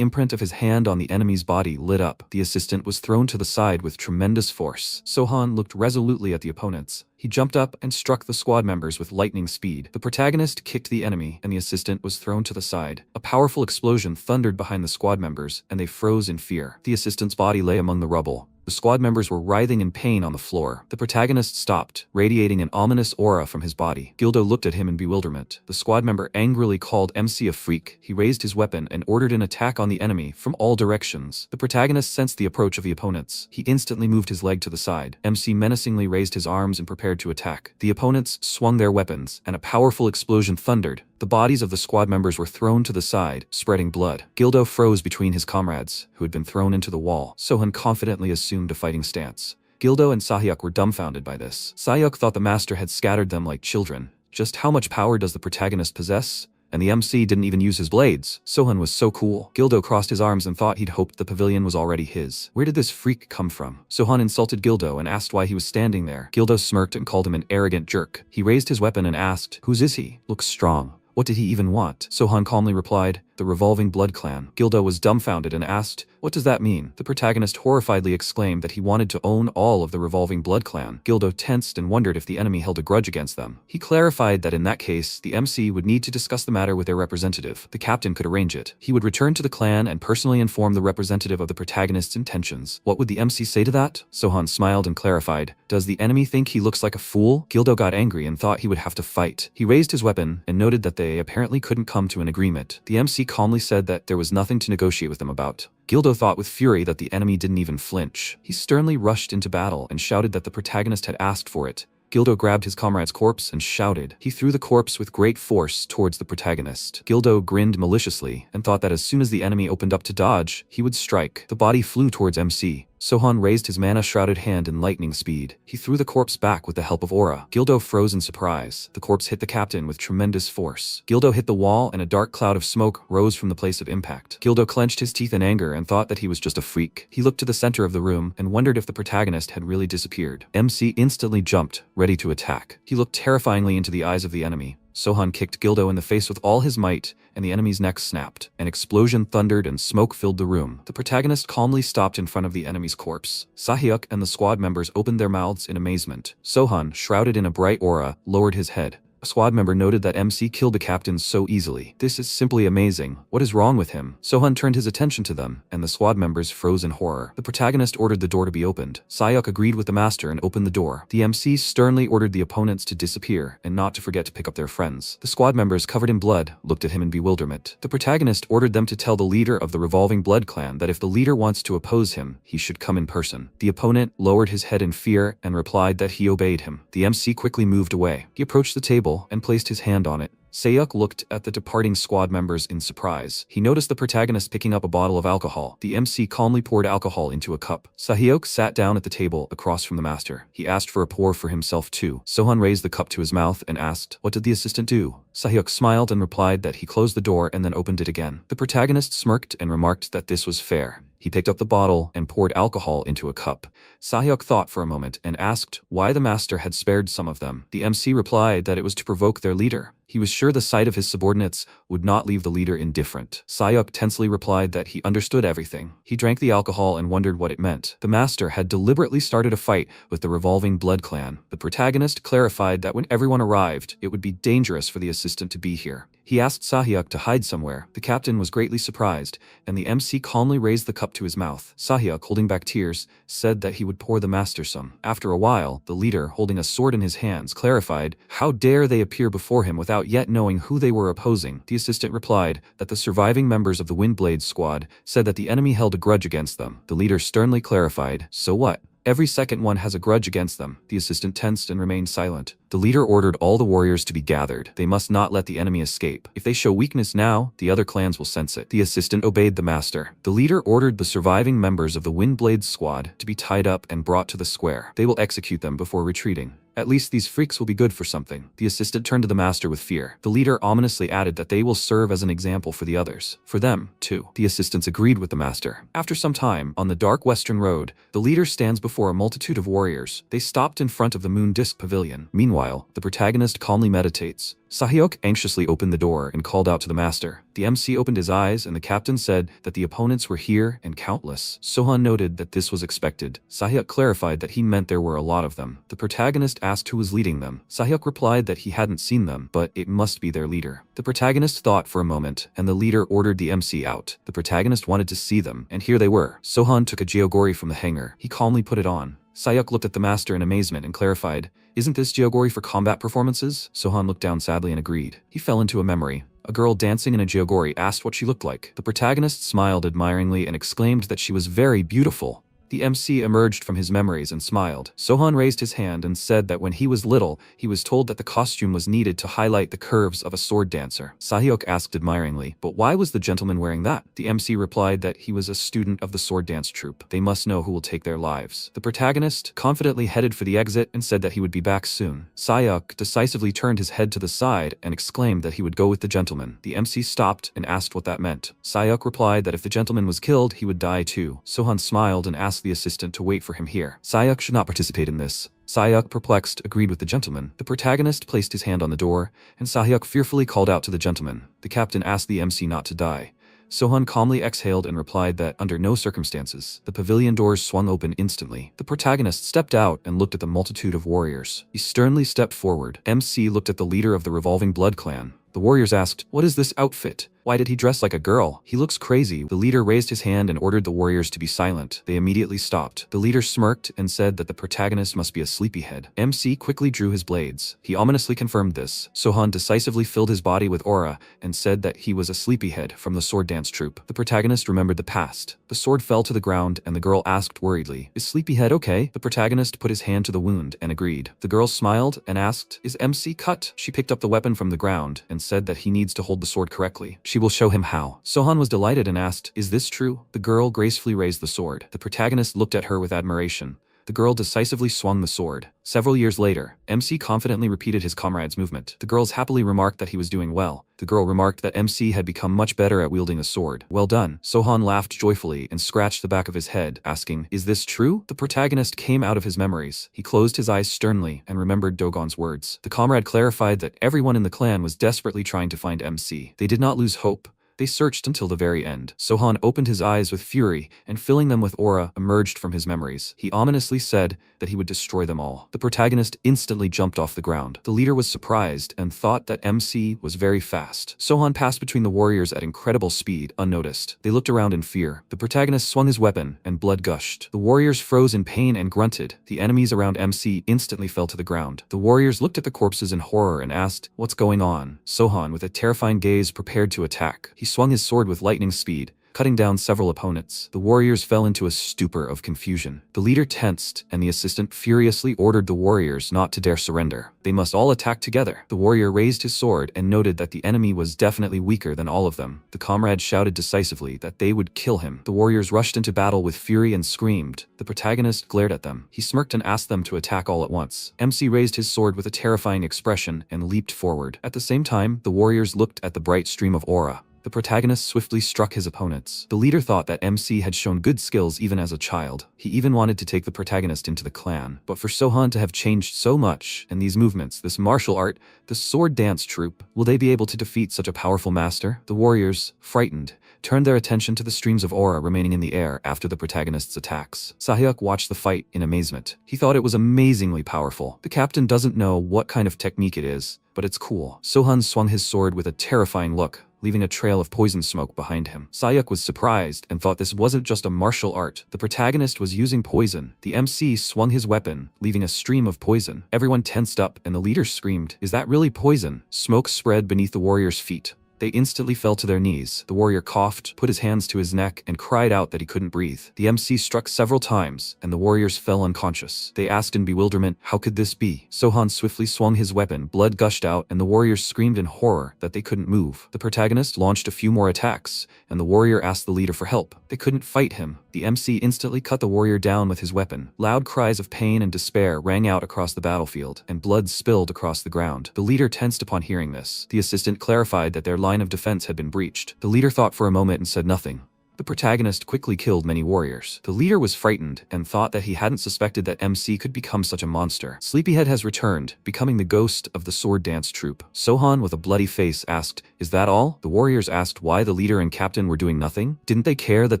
imprint of his hand on the enemy's body lit up. The assistant was thrown to the side with tremendous force. Sohan looked resolutely at the opponents. He jumped up and struck the squad members with lightning speed. The protagonist kicked the enemy, and the assistant was thrown to the side. A powerful explosion thundered behind the squad members, and they froze in fear. The assistant's body lay among the rubble. The squad members were writhing in pain on the floor. The protagonist stopped, radiating an ominous aura from his body. Gildo looked at him in bewilderment. The squad member angrily called MC a freak. He raised his weapon and ordered an attack on the enemy from all directions. The protagonist sensed the approach of the opponents. He instantly moved his leg to the side. MC menacingly raised his arms and prepared to attack. The opponents swung their weapons, and a powerful explosion thundered. The bodies of the squad members were thrown to the side, spreading blood. Gildo froze between his comrades, who had been thrown into the wall. Sohan confidently assumed a fighting stance. Gildo and Sayuk were dumbfounded by this. Sayuk thought the master had scattered them like children. Just how much power does the protagonist possess? And the MC didn't even use his blades. Sohan was so cool. Gildo crossed his arms and thought he'd hoped the pavilion was already his. Where did this freak come from? Sohan insulted Gildo and asked why he was standing there. Gildo smirked and called him an arrogant jerk. He raised his weapon and asked, "Whose is he? Looks strong. What did he even want?" Sohan calmly replied, "The Revolving Blood Clan." Gildo was dumbfounded and asked, "What does that mean?" The protagonist horrifiedly exclaimed that he wanted to own all of the Revolving Blood Clan. Gildo tensed and wondered if the enemy held a grudge against them. He clarified that in that case, the MC would need to discuss the matter with their representative. The captain could arrange it. He would return to the clan and personally inform the representative of the protagonist's intentions. What would the MC say to that? Sohan smiled and clarified, "Does the enemy think he looks like a fool?" Gildo got angry and thought he would have to fight. He raised his weapon and noted that they apparently couldn't come to an agreement. The MC calmly said that there was nothing to negotiate with them about. Gildo thought with fury that the enemy didn't even flinch. He sternly rushed into battle and shouted that the protagonist had asked for it. Gildo grabbed his comrade's corpse and shouted. He threw the corpse with great force towards the protagonist. Gildo grinned maliciously and thought that as soon as the enemy opened up to dodge, he would strike. The body flew towards MC. Sohan raised his mana-shrouded hand in lightning speed. He threw the corpse back with the help of aura. Gildo froze in surprise. The corpse hit the captain with tremendous force. Gildo hit the wall and a dark cloud of smoke rose from the place of impact. Gildo clenched his teeth in anger and thought that he was just a freak. He looked to the center of the room and wondered if the protagonist had really disappeared. MC instantly jumped, ready to attack. He looked terrifyingly into the eyes of the enemy. Sohan kicked Gildo in the face with all his might, and the enemy's neck snapped. An explosion thundered and smoke filled the room. The protagonist calmly stopped in front of the enemy's corpse. Sahyuk and the squad members opened their mouths in amazement. Sohan, shrouded in a bright aura, lowered his head. A squad member noted that MC killed the captain so easily. "This is simply amazing. What is wrong with him?" Sohan turned his attention to them, and the squad members froze in horror. The protagonist ordered the door to be opened. Sayuk agreed with the master and opened the door. The MC sternly ordered the opponents to disappear and not to forget to pick up their friends. The squad members, covered in blood, looked at him in bewilderment. The protagonist ordered them to tell the leader of the Revolving Blood Clan that if the leader wants to oppose him, he should come in person. The opponent lowered his head in fear and replied that he obeyed him. The MC quickly moved away. He approached the table and placed his hand on it. Sayuk looked at the departing squad members in surprise. He noticed the protagonist picking up a bottle of alcohol. The MC calmly poured alcohol into a cup. Sahyuk sat down at the table across from the master. He asked for a pour for himself too. Sohan raised the cup to his mouth and asked, "What did the assistant do?" Sahyuk smiled and replied that he closed the door and then opened it again. The protagonist smirked and remarked that this was fair. He picked up the bottle and poured alcohol into a cup. Sahyuk thought for a moment and asked why the master had spared some of them. The MC replied that it was to provoke their leader. He was sure the sight of his subordinates would not leave the leader indifferent. Sahyuk tensely replied that he understood everything. He drank the alcohol and wondered what it meant. The master had deliberately started a fight with the revolving blood clan. The protagonist clarified that when everyone arrived, it would be dangerous for the assistant to be here. He asked Sahyuk to hide somewhere. The captain was greatly surprised, and the MC calmly raised the cup to his mouth. Sahyuk, holding back tears, said that he would pour the master some. After a while, the leader, holding a sword in his hands, clarified, how dare they appear before him without yet knowing who they were opposing. The assistant replied that the surviving members of the Windblade squad said that the enemy held a grudge against them. The leader sternly clarified, so what? Every second one has a grudge against them. The assistant tensed and remained silent. The leader ordered all the warriors to be gathered. They must not let the enemy escape. If they show weakness now, the other clans will sense it. The assistant obeyed the master. The leader ordered the surviving members of the Windblade squad to be tied up and brought to the square. They will execute them before retreating. At least these freaks will be good for something. The assistant turned to the master with fear. The leader ominously added that they will serve as an example for the others. For them, too. The assistants agreed with the master. After some time, on the dark western road, the leader stands before a multitude of warriors. They stopped in front of the moon disk pavilion. Meanwhile, the protagonist calmly meditates. Sahyuk anxiously opened the door and called out to the master. The MC opened his eyes and the captain said that the opponents were here and countless. Sohan noted that this was expected. Sahyuk clarified that he meant there were a lot of them. The protagonist asked who was leading them. Sahyuk replied that he hadn't seen them, but it must be their leader. The protagonist thought for a moment, and the leader ordered the MC out. The protagonist wanted to see them, and here they were. Sohan took a Geogori from the hanger. He calmly put it on. Sahyuk looked at the master in amazement and clarified, isn't this Geogori for combat performances? Sohan looked down sadly and agreed. He fell into a memory. A girl dancing in a Geogori asked what she looked like. The protagonist smiled admiringly and exclaimed that she was very beautiful. The MC emerged from his memories and smiled. Sohan raised his hand and said that when he was little, he was told that the costume was needed to highlight the curves of a sword dancer. Sahyuk asked admiringly, but why was the gentleman wearing that? The MC replied that he was a student of the sword dance troupe. They must know who will take their lives. The protagonist confidently headed for the exit and said that he would be back soon. Sahyuk decisively turned his head to the side and exclaimed that he would go with the gentleman. The MC stopped and asked what that meant. Sahyuk replied that if the gentleman was killed, he would die too. Sohan smiled and asked the assistant to wait for him here. Sahyuk should not participate in this. Sahyuk, perplexed, agreed with the gentleman. The protagonist placed his hand on the door, and Sahyuk fearfully called out to the gentleman. The captain asked the MC not to die. Sohan calmly exhaled and replied that, under no circumstances. The pavilion doors swung open instantly. The protagonist stepped out and looked at the multitude of warriors. He sternly stepped forward. MC looked at the leader of the revolving blood clan. The warriors asked, what is this outfit? Why did he dress like a girl? He looks crazy. The leader raised his hand and ordered the warriors to be silent. They immediately stopped. The leader smirked and said that the protagonist must be a sleepyhead. MC quickly drew his blades. He ominously confirmed this. Sohan decisively filled his body with aura and said that he was a sleepyhead from the sword dance troupe. The protagonist remembered the past. The sword fell to the ground and the girl asked worriedly, is sleepyhead okay? The protagonist put his hand to the wound and agreed. The girl smiled and asked, is MC cut? She picked up the weapon from the ground and said that he needs to hold the sword correctly. She will show him how. Sohan was delighted and asked, is this true? The girl gracefully raised the sword. The protagonist looked at her with admiration. The girl decisively swung the sword. Several years later, MC confidently repeated his comrade's movement. The girls happily remarked that he was doing well. The girl remarked that MC had become much better at wielding a sword. Well done. Sohan laughed joyfully and scratched the back of his head, asking, is this true? The protagonist came out of his memories. He closed his eyes sternly and remembered Dogon's words. The comrade clarified that everyone in the clan was desperately trying to find MC. They did not lose hope. They searched until the very end. Sohan opened his eyes with fury and filling them with aura emerged from his memories. He ominously said that he would destroy them all. The protagonist instantly jumped off the ground. The leader was surprised and thought that MC was very fast. Sohan passed between the warriors at incredible speed, unnoticed. They looked around in fear. The protagonist swung his weapon and blood gushed. The warriors froze in pain and grunted. The enemies around MC instantly fell to the ground. The warriors looked at the corpses in horror and asked, what's going on? Sohan, with a terrifying gaze, prepared to attack. He swung his sword with lightning speed, cutting down several opponents. The warriors fell into a stupor of confusion. The leader tensed, and the assistant furiously ordered the warriors not to dare surrender. They must all attack together. The warrior raised his sword and noted that the enemy was definitely weaker than all of them. The comrade shouted decisively that they would kill him. The warriors rushed into battle with fury and screamed. The protagonist glared at them. He smirked and asked them to attack all at once. MC raised his sword with a terrifying expression and leaped forward. At the same time, the warriors looked at the bright stream of aura. The protagonist swiftly struck his opponents. The leader thought that MC had shown good skills even as a child. He even wanted to take the protagonist into the clan. But for Sohan to have changed so much, and these movements, this martial art, the sword dance troupe, will they be able to defeat such a powerful master? The warriors, frightened, turned their attention to the streams of aura remaining in the air after the protagonist's attacks. Sahyuk watched the fight in amazement. He thought it was amazingly powerful. The captain doesn't know what kind of technique it is, but it's cool. Sohan swung his sword with a terrifying look, leaving a trail of poison smoke behind him. Sahyuk was surprised and thought this wasn't just a martial art. The protagonist was using poison. The MC swung his weapon, leaving a stream of poison. Everyone tensed up and the leader screamed, "Is that really poison?" Smoke spread beneath the warrior's feet. They instantly fell to their knees. The warrior coughed, put his hands to his neck, and cried out that he couldn't breathe. The MC struck several times, and the warriors fell unconscious. They asked in bewilderment, how could this be? Sohan swiftly swung his weapon, blood gushed out, and the warriors screamed in horror that they couldn't move. The protagonist launched a few more attacks, and the warrior asked the leader for help. They couldn't fight him. The MC instantly cut the warrior down with his weapon. Loud cries of pain and despair rang out across the battlefield, and blood spilled across the ground. The leader tensed upon hearing this. The assistant clarified that their line of defense had been breached. The leader thought for a moment and said nothing. The protagonist quickly killed many warriors. The leader was frightened and thought that he hadn't suspected that MC could become such a monster. Sleepyhead has returned, becoming the ghost of the sword dance troupe. Sohan, with a bloody face, asked, "Is that all?" The warriors asked why the leader and captain were doing nothing. Didn't they care that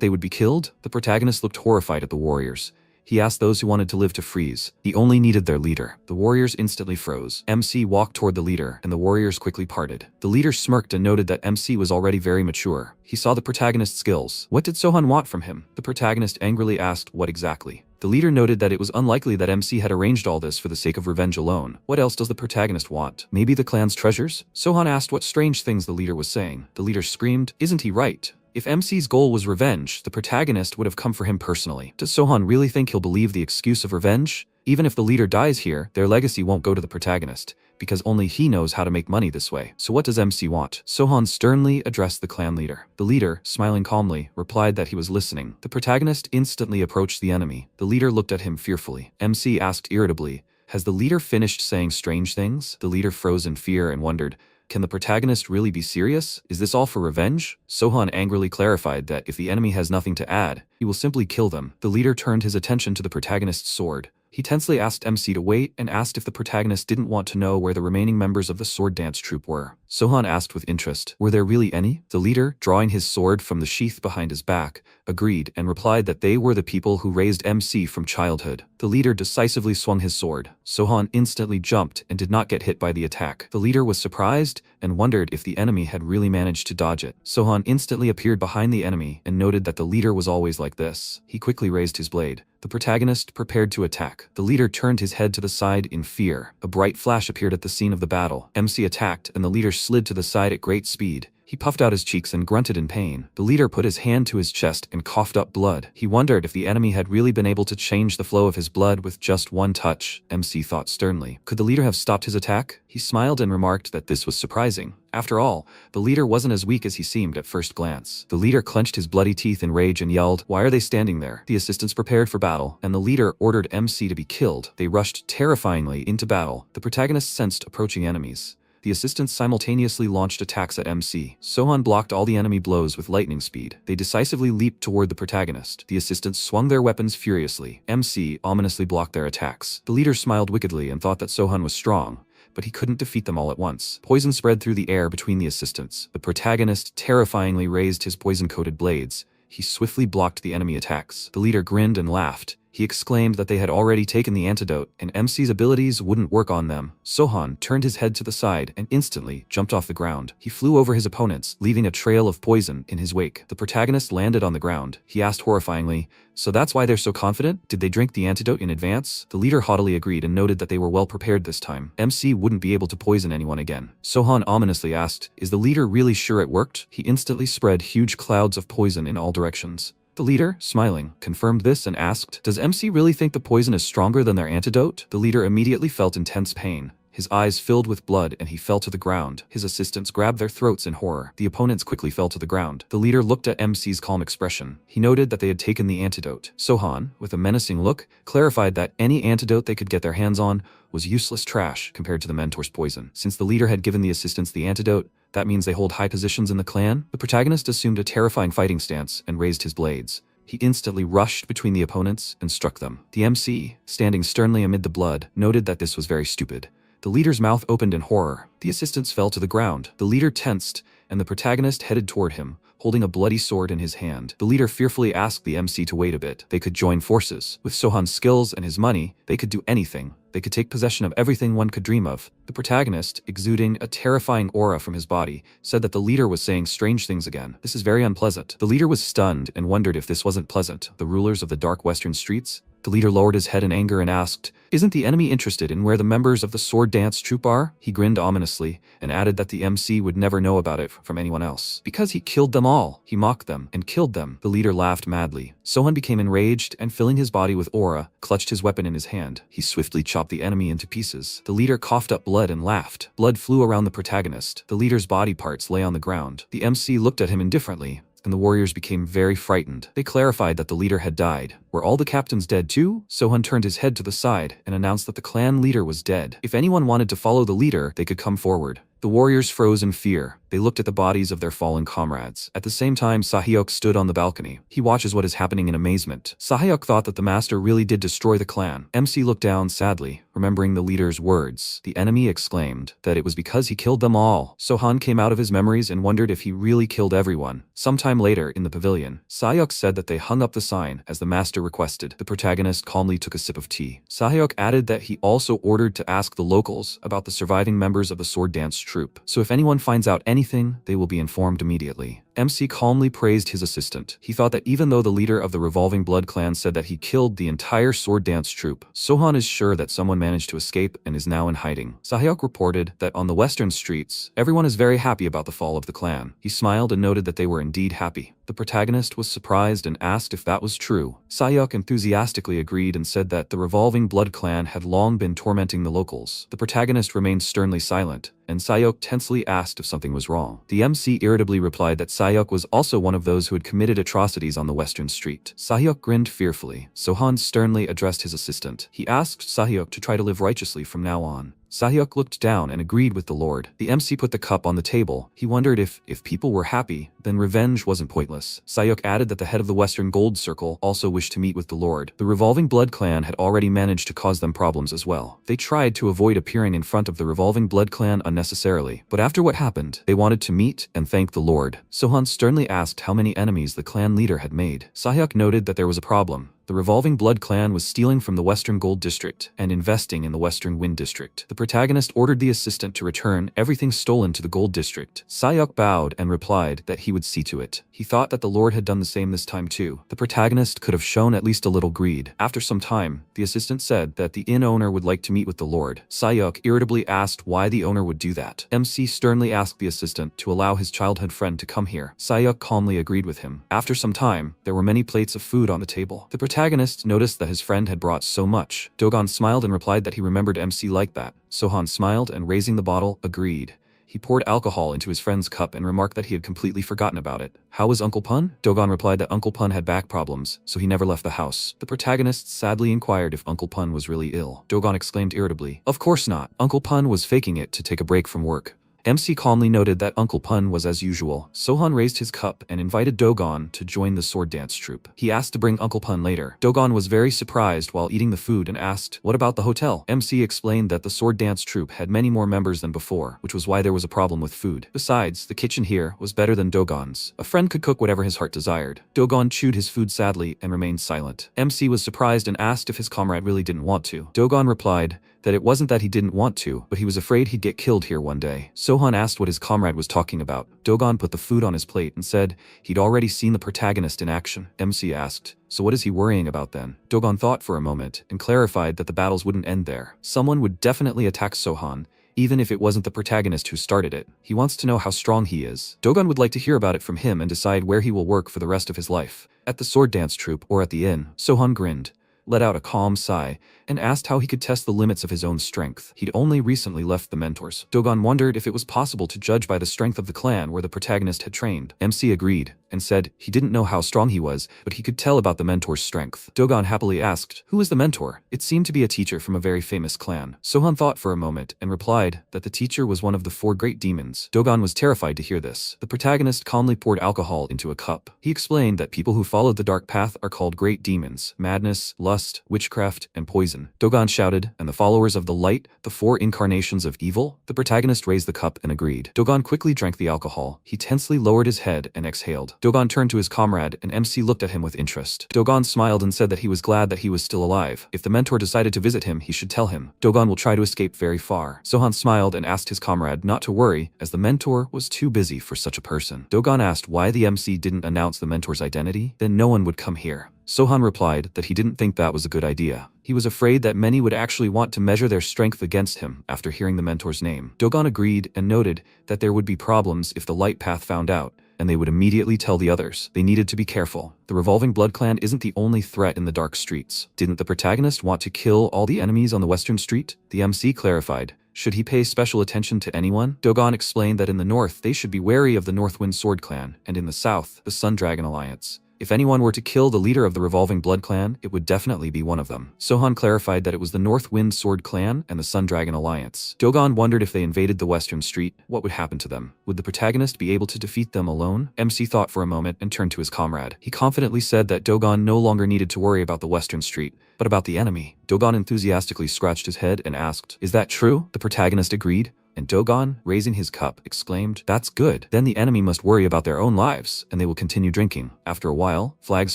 they would be killed? The protagonist looked horrified at the warriors. He asked those who wanted to live to freeze. He only needed their leader. The warriors instantly froze. MC walked toward the leader, and the warriors quickly parted. The leader smirked and noted that MC was already very mature. He saw the protagonist's skills. What did Sohan want from him? The protagonist angrily asked, what exactly? The leader noted that it was unlikely that MC had arranged all this for the sake of revenge alone. What else does the protagonist want? Maybe the clan's treasures? Sohan asked what strange things the leader was saying. The leader screamed, "Isn't he right? If MC's goal was revenge, the protagonist would have come for him personally." Does Sohan really think he'll believe the excuse of revenge? Even if the leader dies here, their legacy won't go to the protagonist, because only he knows how to make money this way. So what does MC want? Sohan sternly addressed the clan leader. The leader, smiling calmly, replied that he was listening. The protagonist instantly approached the enemy. The leader looked at him fearfully. MC asked irritably, "Has the leader finished saying strange things?" The leader froze in fear and wondered, can the protagonist really be serious? Is this all for revenge? Sohan angrily clarified that if the enemy has nothing to add, he will simply kill them. The leader turned his attention to the protagonist's sword. He tensely asked MC to wait and asked if the protagonist didn't want to know where the remaining members of the sword dance troupe were. Sohan asked with interest, were there really any? The leader, drawing his sword from the sheath behind his back, agreed and replied that they were the people who raised MC from childhood. The leader decisively swung his sword. Sohan instantly jumped and did not get hit by the attack. The leader was surprised and wondered if the enemy had really managed to dodge it. Sohan instantly appeared behind the enemy and noted that the leader was always like this. He quickly raised his blade. The protagonist prepared to attack. The leader turned his head to the side in fear. A bright flash appeared at the scene of the battle. MC attacked and the leader slid to the side at great speed. He puffed out his cheeks and grunted in pain. The leader put his hand to his chest and coughed up blood. He wondered if the enemy had really been able to change the flow of his blood with just one touch. MC thought sternly. Could the leader have stopped his attack? He smiled and remarked that this was surprising. After all, the leader wasn't as weak as he seemed at first glance. The leader clenched his bloody teeth in rage and yelled, "Why are they standing there?" The assistants prepared for battle, and the leader ordered MC to be killed. They rushed terrifyingly into battle. The protagonist sensed approaching enemies. The assistants simultaneously launched attacks at MC. Sohan blocked all the enemy blows with lightning speed. They decisively leaped toward the protagonist. The assistants swung their weapons furiously. MC ominously blocked their attacks. The leader smiled wickedly and thought that Sohan was strong, but he couldn't defeat them all at once. Poison spread through the air between the assistants. The protagonist terrifyingly raised his poison-coated blades. He swiftly blocked the enemy attacks. The leader grinned and laughed. He exclaimed that they had already taken the antidote, and MC's abilities wouldn't work on them. Sohan turned his head to the side and instantly jumped off the ground. He flew over his opponents, leaving a trail of poison in his wake. The protagonist landed on the ground. He asked horrifyingly, "So that's why they're so confident? Did they drink the antidote in advance?" The leader haughtily agreed and noted that they were well prepared this time. MC wouldn't be able to poison anyone again. Sohan ominously asked, "Is the leader really sure it worked?" He instantly spread huge clouds of poison in all directions. The leader, smiling, confirmed this and asked, "Does MC really think the poison is stronger than their antidote?" The leader immediately felt intense pain. His eyes filled with blood and he fell to the ground. His assistants grabbed their throats in horror. The opponents quickly fell to the ground. The leader looked at MC's calm expression. He noted that they had taken the antidote. Sohan, with a menacing look, clarified that any antidote they could get their hands on was useless trash compared to the mentor's poison. Since the leader had given the assistants the antidote, That means they hold high positions in the clan? The protagonist assumed a terrifying fighting stance and raised his blades. He instantly rushed between the opponents and struck them. The MC, standing sternly amid the blood, noted that this was very stupid. The leader's mouth opened in horror. The assistants fell to the ground. The leader tensed, and the protagonist headed toward him, holding a bloody sword in his hand. The leader fearfully asked the MC to wait a bit. They could join forces. With Sohan's skills and his money, they could do anything. They could take possession of everything one could dream of. The protagonist, exuding a terrifying aura from his body, said that the leader was saying strange things again. This is very unpleasant. The leader was stunned and wondered if this wasn't pleasant. The rulers of the dark western streets? The leader lowered his head in anger and asked, "Isn't the enemy interested in where the members of the sword dance troupe are?" He grinned ominously and added that the MC would never know about it from anyone else. Because he killed them all. He mocked them and killed them. The leader laughed madly. Sohan became enraged and, filling his body with aura, clutched his weapon in his hand. He swiftly chopped the enemy into pieces. The leader coughed up blood and laughed. Blood flew around the protagonist. The leader's body parts lay on the ground. The MC looked at him indifferently, and the warriors became very frightened. They clarified that the leader had died. Were all the captains dead too? Sohan turned his head to the side and announced that the clan leader was dead. If anyone wanted to follow the leader, they could come forward. The warriors froze in fear. They looked at the bodies of their fallen comrades. At the same time, Sahyok stood on the balcony. He watches what is happening in amazement. Sahyok thought that the master really did destroy the clan. MC looked down sadly, remembering the leader's words. The enemy exclaimed that it was because he killed them all. Sohan came out of his memories and wondered if he really killed everyone. Sometime later, in the pavilion, Sahyok said that they hung up the sign as the master requested. The protagonist calmly took a sip of tea. Sahyok added that he also ordered to ask the locals about the surviving members of the sword dance troupe. So if anyone finds out anything, they will be informed immediately. MC calmly praised his assistant. He thought that even though the leader of the Revolving Blood clan said that he killed the entire sword dance troupe, Sohan is sure that someone managed to escape and is now in hiding. Sahyok reported that on the western streets, everyone is very happy about the fall of the clan. He smiled and noted that they were indeed happy. The protagonist was surprised and asked if that was true. Sahyok enthusiastically agreed and said that the Revolving Blood clan had long been tormenting the locals. The protagonist remained sternly silent, and Sahyok tensely asked if something was wrong. The MC irritably replied that Sahyok was also one of those who had committed atrocities on the western street. Sahyok grinned fearfully. Sohan sternly addressed his assistant. He asked Sahyok to try to live righteously from now on. Sahyok looked down and agreed with the Lord. The MC put the cup on the table. He wondered if people were happy, then revenge wasn't pointless. Sahyok added that the head of the Western Gold Circle also wished to meet with the Lord. The Revolving Blood clan had already managed to cause them problems as well. They tried to avoid appearing in front of the Revolving Blood clan unnecessarily, but after what happened, they wanted to meet and thank the Lord. Sohan sternly asked how many enemies the clan leader had made. Sahyok noted that there was a problem. The Revolving Blood clan was stealing from the Western Gold District and investing in the Western Wind District. The protagonist ordered the assistant to return everything stolen to the Gold District. Sahyok bowed and replied that he would see to it. He thought that the Lord had done the same this time too. The protagonist could have shown at least a little greed. After some time, the assistant said that the inn owner would like to meet with the Lord. Sahyok irritably asked why the owner would do that. MC sternly asked the assistant to allow his childhood friend to come here. Sahyok calmly agreed with him. After some time, there were many plates of food on the table. The protagonist noticed that his friend had brought so much. Dogon smiled and replied that he remembered MC like that. Sohan smiled and, raising the bottle, agreed. He poured alcohol into his friend's cup and remarked that he had completely forgotten about it. How was Uncle Pun? Dogon replied that Uncle Pun had back problems, so he never left the house. The protagonist sadly inquired if Uncle Pun was really ill. Dogon exclaimed irritably, "Of course not. Uncle Pun was faking it to take a break from work." MC calmly noted that Uncle Pun was as usual. Sohan raised his cup and invited Dogon to join the sword dance troupe. He asked to bring Uncle Pun later. Dogon was very surprised while eating the food and asked, "What about the hotel?" MC explained that the sword dance troupe had many more members than before, which was why there was a problem with food. Besides, the kitchen here was better than Dogon's. A friend could cook whatever his heart desired. Dogon chewed his food sadly and remained silent. MC was surprised and asked if his comrade really didn't want to. Dogon replied that it wasn't that he didn't want to, but he was afraid he'd get killed here one day. Sohan asked what his comrade was talking about. Dogon put the food on his plate and said he'd already seen the protagonist in action. MC asked, "So what is he worrying about then?" Dogon thought for a moment and clarified that the battles wouldn't end there. Someone would definitely attack Sohan, even if it wasn't the protagonist who started it. He wants to know how strong he is. Dogon would like to hear about it from him and decide where he will work for the rest of his life. At the sword dance troupe or at the inn. Sohan grinned. let out a calm sigh, and asked how he could test the limits of his own strength. He'd only recently left the mentors. Dogon wondered if it was possible to judge by the strength of the clan where the protagonist had trained. MC agreed, and said he didn't know how strong he was, but he could tell about the mentor's strength. Dogon happily asked, "Who is the mentor?" It seemed to be a teacher from a very famous clan. Sohan thought for a moment and replied that the teacher was one of the 4 great demons. Dogon was terrified to hear this. The protagonist calmly poured alcohol into a cup. He explained that people who followed the dark path are called great demons: madness, lust, witchcraft, and poison. Dogon shouted, "And the followers of the light, the 4 incarnations of evil?" The protagonist raised the cup and agreed. Dogon quickly drank the alcohol. He tensely lowered his head and exhaled. Dogon turned to his comrade, and MC looked at him with interest. Dogon smiled and said that he was glad that he was still alive. If the mentor decided to visit him, he should tell him. Dogon will try to escape very far. Sohan smiled and asked his comrade not to worry, as the mentor was too busy for such a person. Dogon asked why the MC didn't announce the mentor's identity, then no one would come here. Sohan replied that he didn't think that was a good idea. He was afraid that many would actually want to measure their strength against him after hearing the mentor's name. Dogon agreed and noted that there would be problems if the light path found out, and they would immediately tell the others. They needed to be careful. The Revolving Blood Clan isn't the only threat in the dark streets. Didn't the protagonist want to kill all the enemies on the Western Street? The MC clarified. Should he pay special attention to anyone? Dogon explained that in the north they should be wary of the Northwind Sword Clan, and in the south, the Sun Dragon Alliance. If anyone were to kill the leader of the Revolving Blood Clan, it would definitely be one of them. Sohan clarified that it was the Northwind Sword Clan and the Sun Dragon Alliance. Dogon wondered if they invaded the Western Street, what would happen to them? Would the protagonist be able to defeat them alone? MC thought for a moment and turned to his comrade. He confidently said that Dogon no longer needed to worry about the Western Street, but about the enemy. Dogon enthusiastically scratched his head and asked, "Is that true?" The protagonist agreed. And Dogon, raising his cup, exclaimed, "That's good. Then the enemy must worry about their own lives, and they will continue drinking." After a while, flags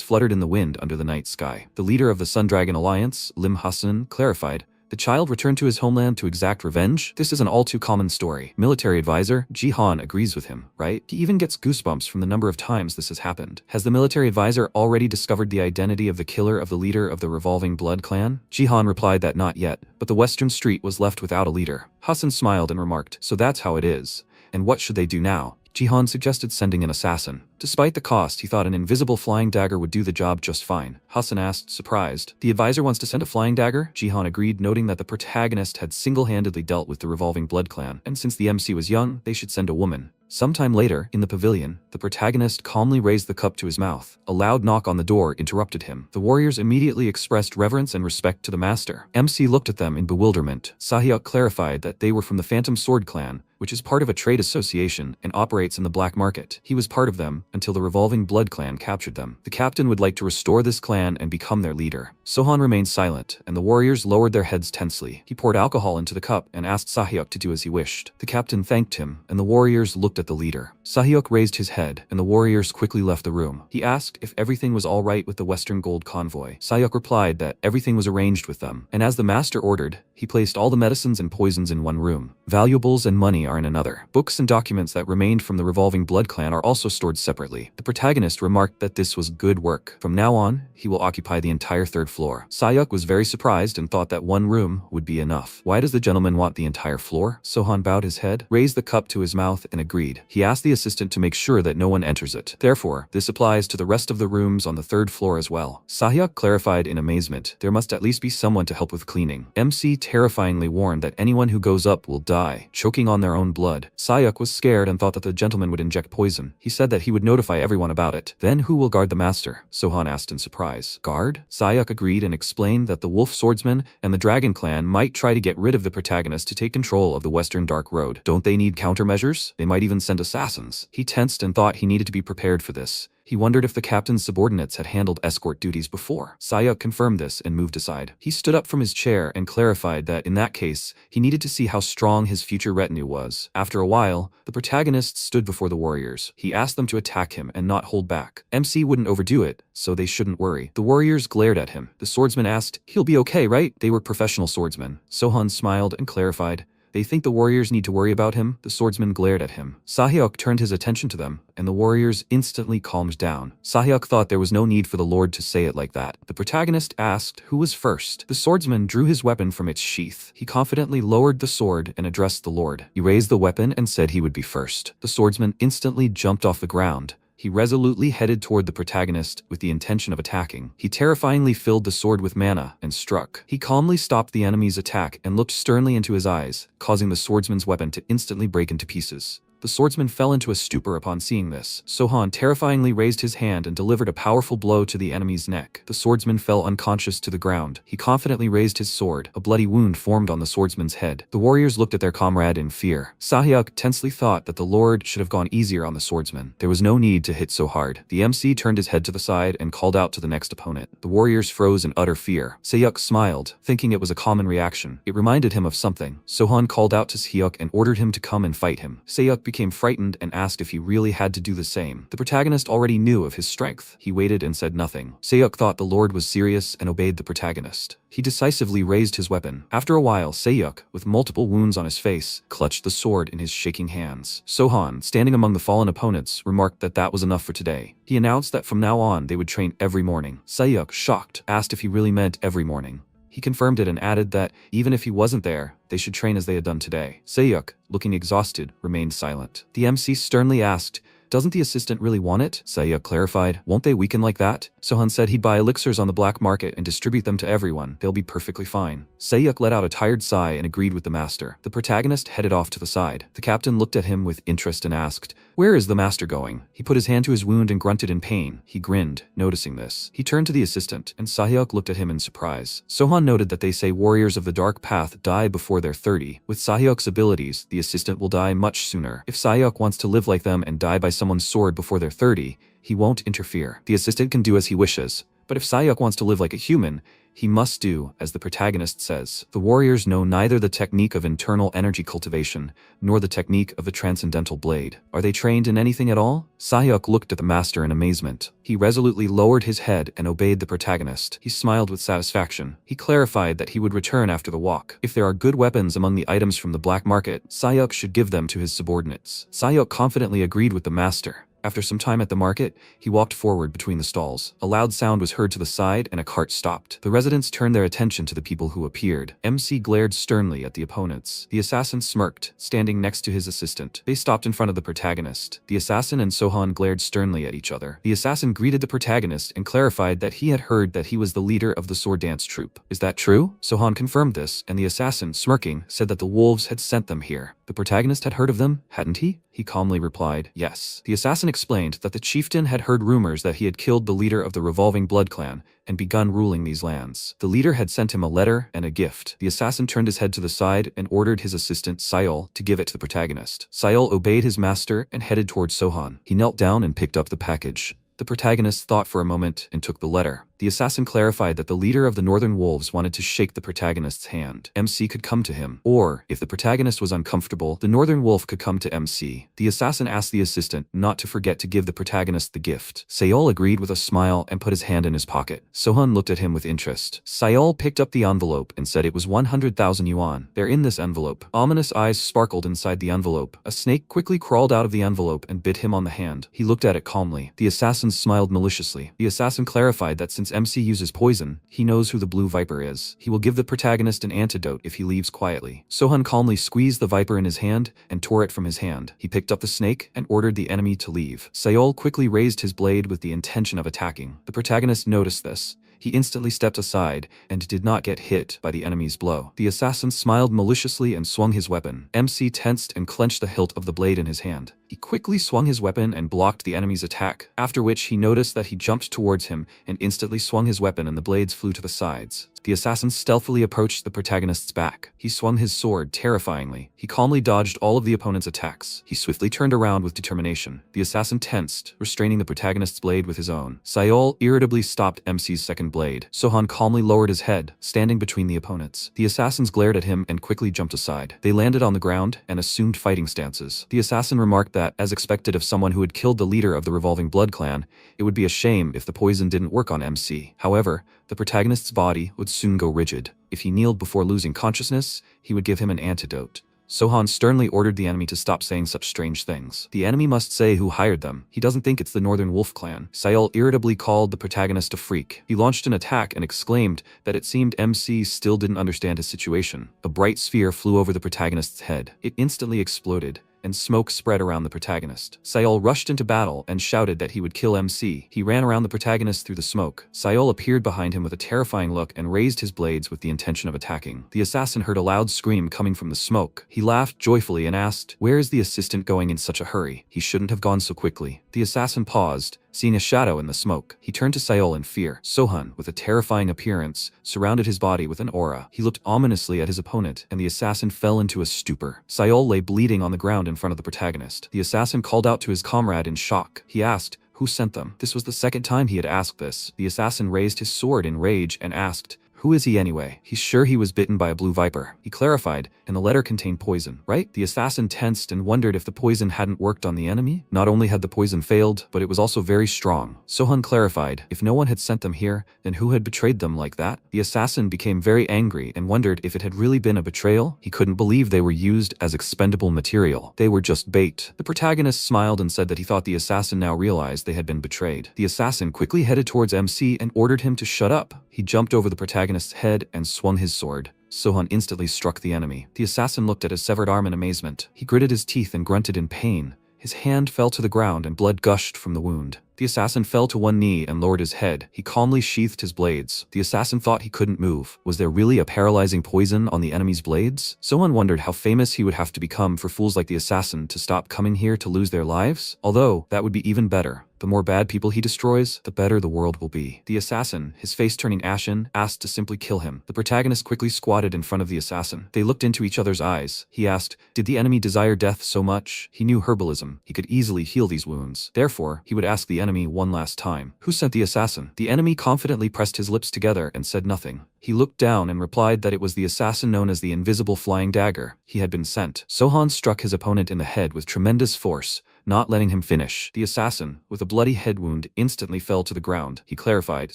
fluttered in the wind under the night sky. The leader of the Sun Dragon Alliance, Lim Hassan, clarified, "The child returned to his homeland to exact revenge? This is an all too common story." Military advisor, Jihan, agrees with him, right? He even gets goosebumps from the number of times this has happened. Has the military advisor already discovered the identity of the killer of the leader of the Revolving Blood Clan? Jihan replied that not yet, but the Western Street was left without a leader. Hassan smiled and remarked, "So that's how it is. And what should they do now?" Jihan suggested sending an assassin. Despite the cost, he thought an invisible flying dagger would do the job just fine. Hassan asked, surprised, "The advisor wants to send a flying dagger?" Jihan agreed, noting that the protagonist had single-handedly dealt with the Revolving Blood Clan, and since the MC was young, they should send a woman. Sometime later, in the pavilion, the protagonist calmly raised the cup to his mouth. A loud knock on the door interrupted him. The warriors immediately expressed reverence and respect to the master. MC looked at them in bewilderment. Sahyuk clarified that they were from the Phantom Sword Clan, which is part of a trade association and operates in the black market. He was part of them until the Revolving Blood Clan captured them. The captain would like to restore this clan and become their leader. Sohan remained silent, and the warriors lowered their heads tensely. He poured alcohol into the cup and asked Sahyuk to do as he wished. The captain thanked him, and the warriors looked at the leader. Sahyuk raised his head, and the warriors quickly left the room. He asked if everything was all right with the Western Gold Convoy. Sahyuk replied that everything was arranged with them, and as the master ordered, he placed all the medicines and poisons in one room. Valuables and money are in another. Books and documents that remained from the Revolving Blood Clan are also stored separately. The protagonist remarked that this was good work. From now on, he will occupy the entire third floor. Sahyuk was very surprised and thought that one room would be enough. Why does the gentleman want the entire floor? Sohan bowed his head, raised the cup to his mouth, and agreed. He asked the assistant to make sure that no one enters it. Therefore, this applies to the rest of the rooms on the third floor as well. Sahyuk clarified in amazement. There must at least be someone to help with cleaning. MC terrifyingly warned that anyone who goes up will die, choking on their own blood. Sahyuk was scared and thought that the gentleman would inject poison. He said that he would notify everyone about it. Then who will guard the master? Sohan asked in surprise. Guard? Sahyuk agreed and explained that the Wolf Swordsman and the Dragon Clan might try to get rid of the protagonist to take control of the Western Dark Road. Don't they need countermeasures? They might even send assassins. He tensed and thought he needed to be prepared for this. He wondered if the captain's subordinates had handled escort duties before. Sahyuk confirmed this and moved aside. He stood up from his chair and clarified that in that case, he needed to see how strong his future retinue was. After a while, the protagonist stood before the warriors. He asked them to attack him and not hold back. MC wouldn't overdo it, so they shouldn't worry. The warriors glared at him. The swordsman asked, "He'll be okay, right?" They were professional swordsmen. Sohan smiled and clarified, "They think the warriors need to worry about him?" The swordsman glared at him. Sahyuk turned his attention to them, and the warriors instantly calmed down. Sahyuk thought there was no need for the Lord to say it like that. The protagonist asked who was first. The swordsman drew his weapon from its sheath. He confidently lowered the sword and addressed the Lord. He raised the weapon and said he would be first. The swordsman instantly jumped off the ground. He resolutely headed toward the protagonist with the intention of attacking. He terrifyingly filled the sword with mana and struck. He calmly stopped the enemy's attack and looked sternly into his eyes, causing the swordsman's weapon to instantly break into pieces. The swordsman fell into a stupor upon seeing this. Sohan terrifyingly raised his hand and delivered a powerful blow to the enemy's neck. The swordsman fell unconscious to the ground. He confidently raised his sword. A bloody wound formed on the swordsman's head. The warriors looked at their comrade in fear. Sahyuk tensely thought that the lord should have gone easier on the swordsman. There was no need to hit so hard. The MC turned his head to the side and called out to the next opponent. The warriors froze in utter fear. Sahyuk smiled, thinking it was a common reaction. It reminded him of something. Sohan called out to Sahyuk and ordered him to come and fight him. Sahyuk became frightened and asked if he really had to do the same. The protagonist already knew of his strength. He waited and said nothing. Sahyuk thought the lord was serious and obeyed the protagonist. He decisively raised his weapon. After a while, Sahyuk, with multiple wounds on his face, clutched the sword in his shaking hands. Sohan, standing among the fallen opponents, remarked that that was enough for today. He announced that from now on they would train every morning. Sahyuk, shocked, asked if he really meant every morning. He confirmed it and added that, even if he wasn't there, they should train as they had done today. Sahyuk, looking exhausted, remained silent. The MC sternly asked, "Doesn't the assistant really want it?" Sahyuk clarified, "Won't they weaken like that?" Sohan said he'd buy elixirs on the black market and distribute them to everyone. They'll be perfectly fine. Sahyuk let out a tired sigh and agreed with the master. The protagonist headed off to the side. The captain looked at him with interest and asked, "Where is the master going?" He put his hand to his wound and grunted in pain. He grinned, noticing this. He turned to the assistant, and Sahyuk looked at him in surprise. Sohan noted that they say warriors of the dark path die before they're 30. With Sahyuk's abilities, the assistant will die much sooner. If Sahyuk wants to live like them and die by someone's sword before they're 30, he won't interfere. The assistant can do as he wishes. But if Sahyuk wants to live like a human, he must do as the protagonist says. The warriors know neither the technique of internal energy cultivation, nor the technique of the transcendental blade. Are they trained in anything at all? Sahyuk looked at the master in amazement. He resolutely lowered his head and obeyed the protagonist. He smiled with satisfaction. He clarified that he would return after the walk. If there are good weapons among the items from the black market, Sahyuk should give them to his subordinates. Sahyuk confidently agreed with the master. After some time at the market, he walked forward between the stalls. A loud sound was heard to the side and a cart stopped. The residents turned their attention to the people who appeared. MC glared sternly at the opponents. The assassin smirked, standing next to his assistant. They stopped in front of the protagonist. The assassin and Sohan glared sternly at each other. The assassin greeted the protagonist and clarified that he had heard that he was the leader of the sword dance troupe. "Is that true?" Sohan confirmed this, and the assassin, smirking, said that the wolves had sent them here. The protagonist had heard of them, hadn't he? He calmly replied, "Yes." The assassin explained that the chieftain had heard rumors that he had killed the leader of the revolving blood clan and begun ruling these lands. The leader had sent him a letter and a gift. The assassin turned his head to the side and ordered his assistant, Sayol, to give it to the protagonist. Sayol obeyed his master and headed towards Sohan. He knelt down and picked up the package. The protagonist thought for a moment and took the letter. The assassin clarified that the leader of the Northern Wolves wanted to shake the protagonist's hand. MC could come to him, or, if the protagonist was uncomfortable, the Northern Wolf could come to MC. The assassin asked the assistant not to forget to give the protagonist the gift. Sayol agreed with a smile and put his hand in his pocket. Sohan looked at him with interest. Sayol picked up the envelope and said it was 100,000 yuan. "They're in this envelope." Ominous eyes sparkled inside the envelope. A snake quickly crawled out of the envelope and bit him on the hand. He looked at it calmly. The assassin smiled maliciously. The assassin clarified that since MC uses poison, he knows who the blue viper is. He will give the protagonist an antidote if he leaves quietly. Sohan calmly squeezed the viper in his hand and tore it from his hand. He picked up the snake and ordered the enemy to leave. Sayol quickly raised his blade with the intention of attacking. The protagonist noticed this. He instantly stepped aside and did not get hit by the enemy's blow. The assassin smiled maliciously and swung his weapon. MC tensed and clenched the hilt of the blade in his hand. He quickly swung his weapon and blocked the enemy's attack, after which he noticed that he jumped towards him and instantly swung his weapon and the blades flew to the sides. The assassin stealthily approached the protagonist's back. He swung his sword terrifyingly. He calmly dodged all of the opponent's attacks. He swiftly turned around with determination. The assassin tensed, restraining the protagonist's blade with his own. Sayol irritably stopped MC's second blade. Sohan calmly lowered his head, standing between the opponents. The assassins glared at him and quickly jumped aside. They landed on the ground and assumed fighting stances. The assassin remarked that, as expected of someone who had killed the leader of the revolving blood clan, it would be a shame if the poison didn't work on MC. However, the protagonist's body would soon go rigid. If he kneeled before losing consciousness, he would give him an antidote. Sohan sternly ordered the enemy to stop saying such strange things. The enemy must say who hired them. He doesn't think it's the Northern Wolf clan. Sayol irritably called the protagonist a freak. He launched an attack and exclaimed that it seemed MC still didn't understand his situation. A bright sphere flew over the protagonist's head. It instantly exploded, and smoke spread around the protagonist. Sayol rushed into battle and shouted that he would kill MC. He ran around the protagonist through the smoke. Sayol appeared behind him with a terrifying look and raised his blades with the intention of attacking. The assassin heard a loud scream coming from the smoke. He laughed joyfully and asked, "Where is the assistant going in such a hurry? He shouldn't have gone so quickly." The assassin paused, seeing a shadow in the smoke. He turned to Sayol in fear. Sohan, with a terrifying appearance, surrounded his body with an aura. He looked ominously at his opponent, and the assassin fell into a stupor. Sayol lay bleeding on the ground in front of the protagonist. The assassin called out to his comrade in shock. He asked, "Who sent them?" This was the second time he had asked this. The assassin raised his sword in rage and asked, "Who is he anyway?" He's sure he was bitten by a blue viper. He clarified, and the letter contained poison, right? The assassin tensed and wondered if the poison hadn't worked on the enemy. Not only had the poison failed, but it was also very strong. Sohan clarified, if no one had sent them here, then who had betrayed them like that? The assassin became very angry and wondered if it had really been a betrayal. He couldn't believe they were used as expendable material. They were just bait. The protagonist smiled and said that he thought the assassin now realized they had been betrayed. The assassin quickly headed towards MC and ordered him to shut up. He jumped over the protagonist's head and swung his sword. Sohan instantly struck the enemy. The assassin looked at his severed arm in amazement. He gritted his teeth and grunted in pain. His hand fell to the ground and blood gushed from the wound. The assassin fell to one knee and lowered his head. He calmly sheathed his blades. The assassin thought he couldn't move. Was there really a paralyzing poison on the enemy's blades? Sohan wondered how famous he would have to become for fools like the assassin to stop coming here to lose their lives. Although, that would be even better. The more bad people he destroys, the better the world will be. The assassin, his face turning ashen, asked to simply kill him. The protagonist quickly squatted in front of the assassin. They looked into each other's eyes. He asked, did the enemy desire death so much? He knew herbalism. He could easily heal these wounds. Therefore, he would ask the enemy one last time. Who sent the assassin? The enemy confidently pressed his lips together and said nothing. He looked down and replied that it was the assassin known as the invisible flying dagger. He had been sent. Sohan struck his opponent in the head with tremendous force, not letting him finish. The assassin, with a bloody head wound, instantly fell to the ground. He clarified,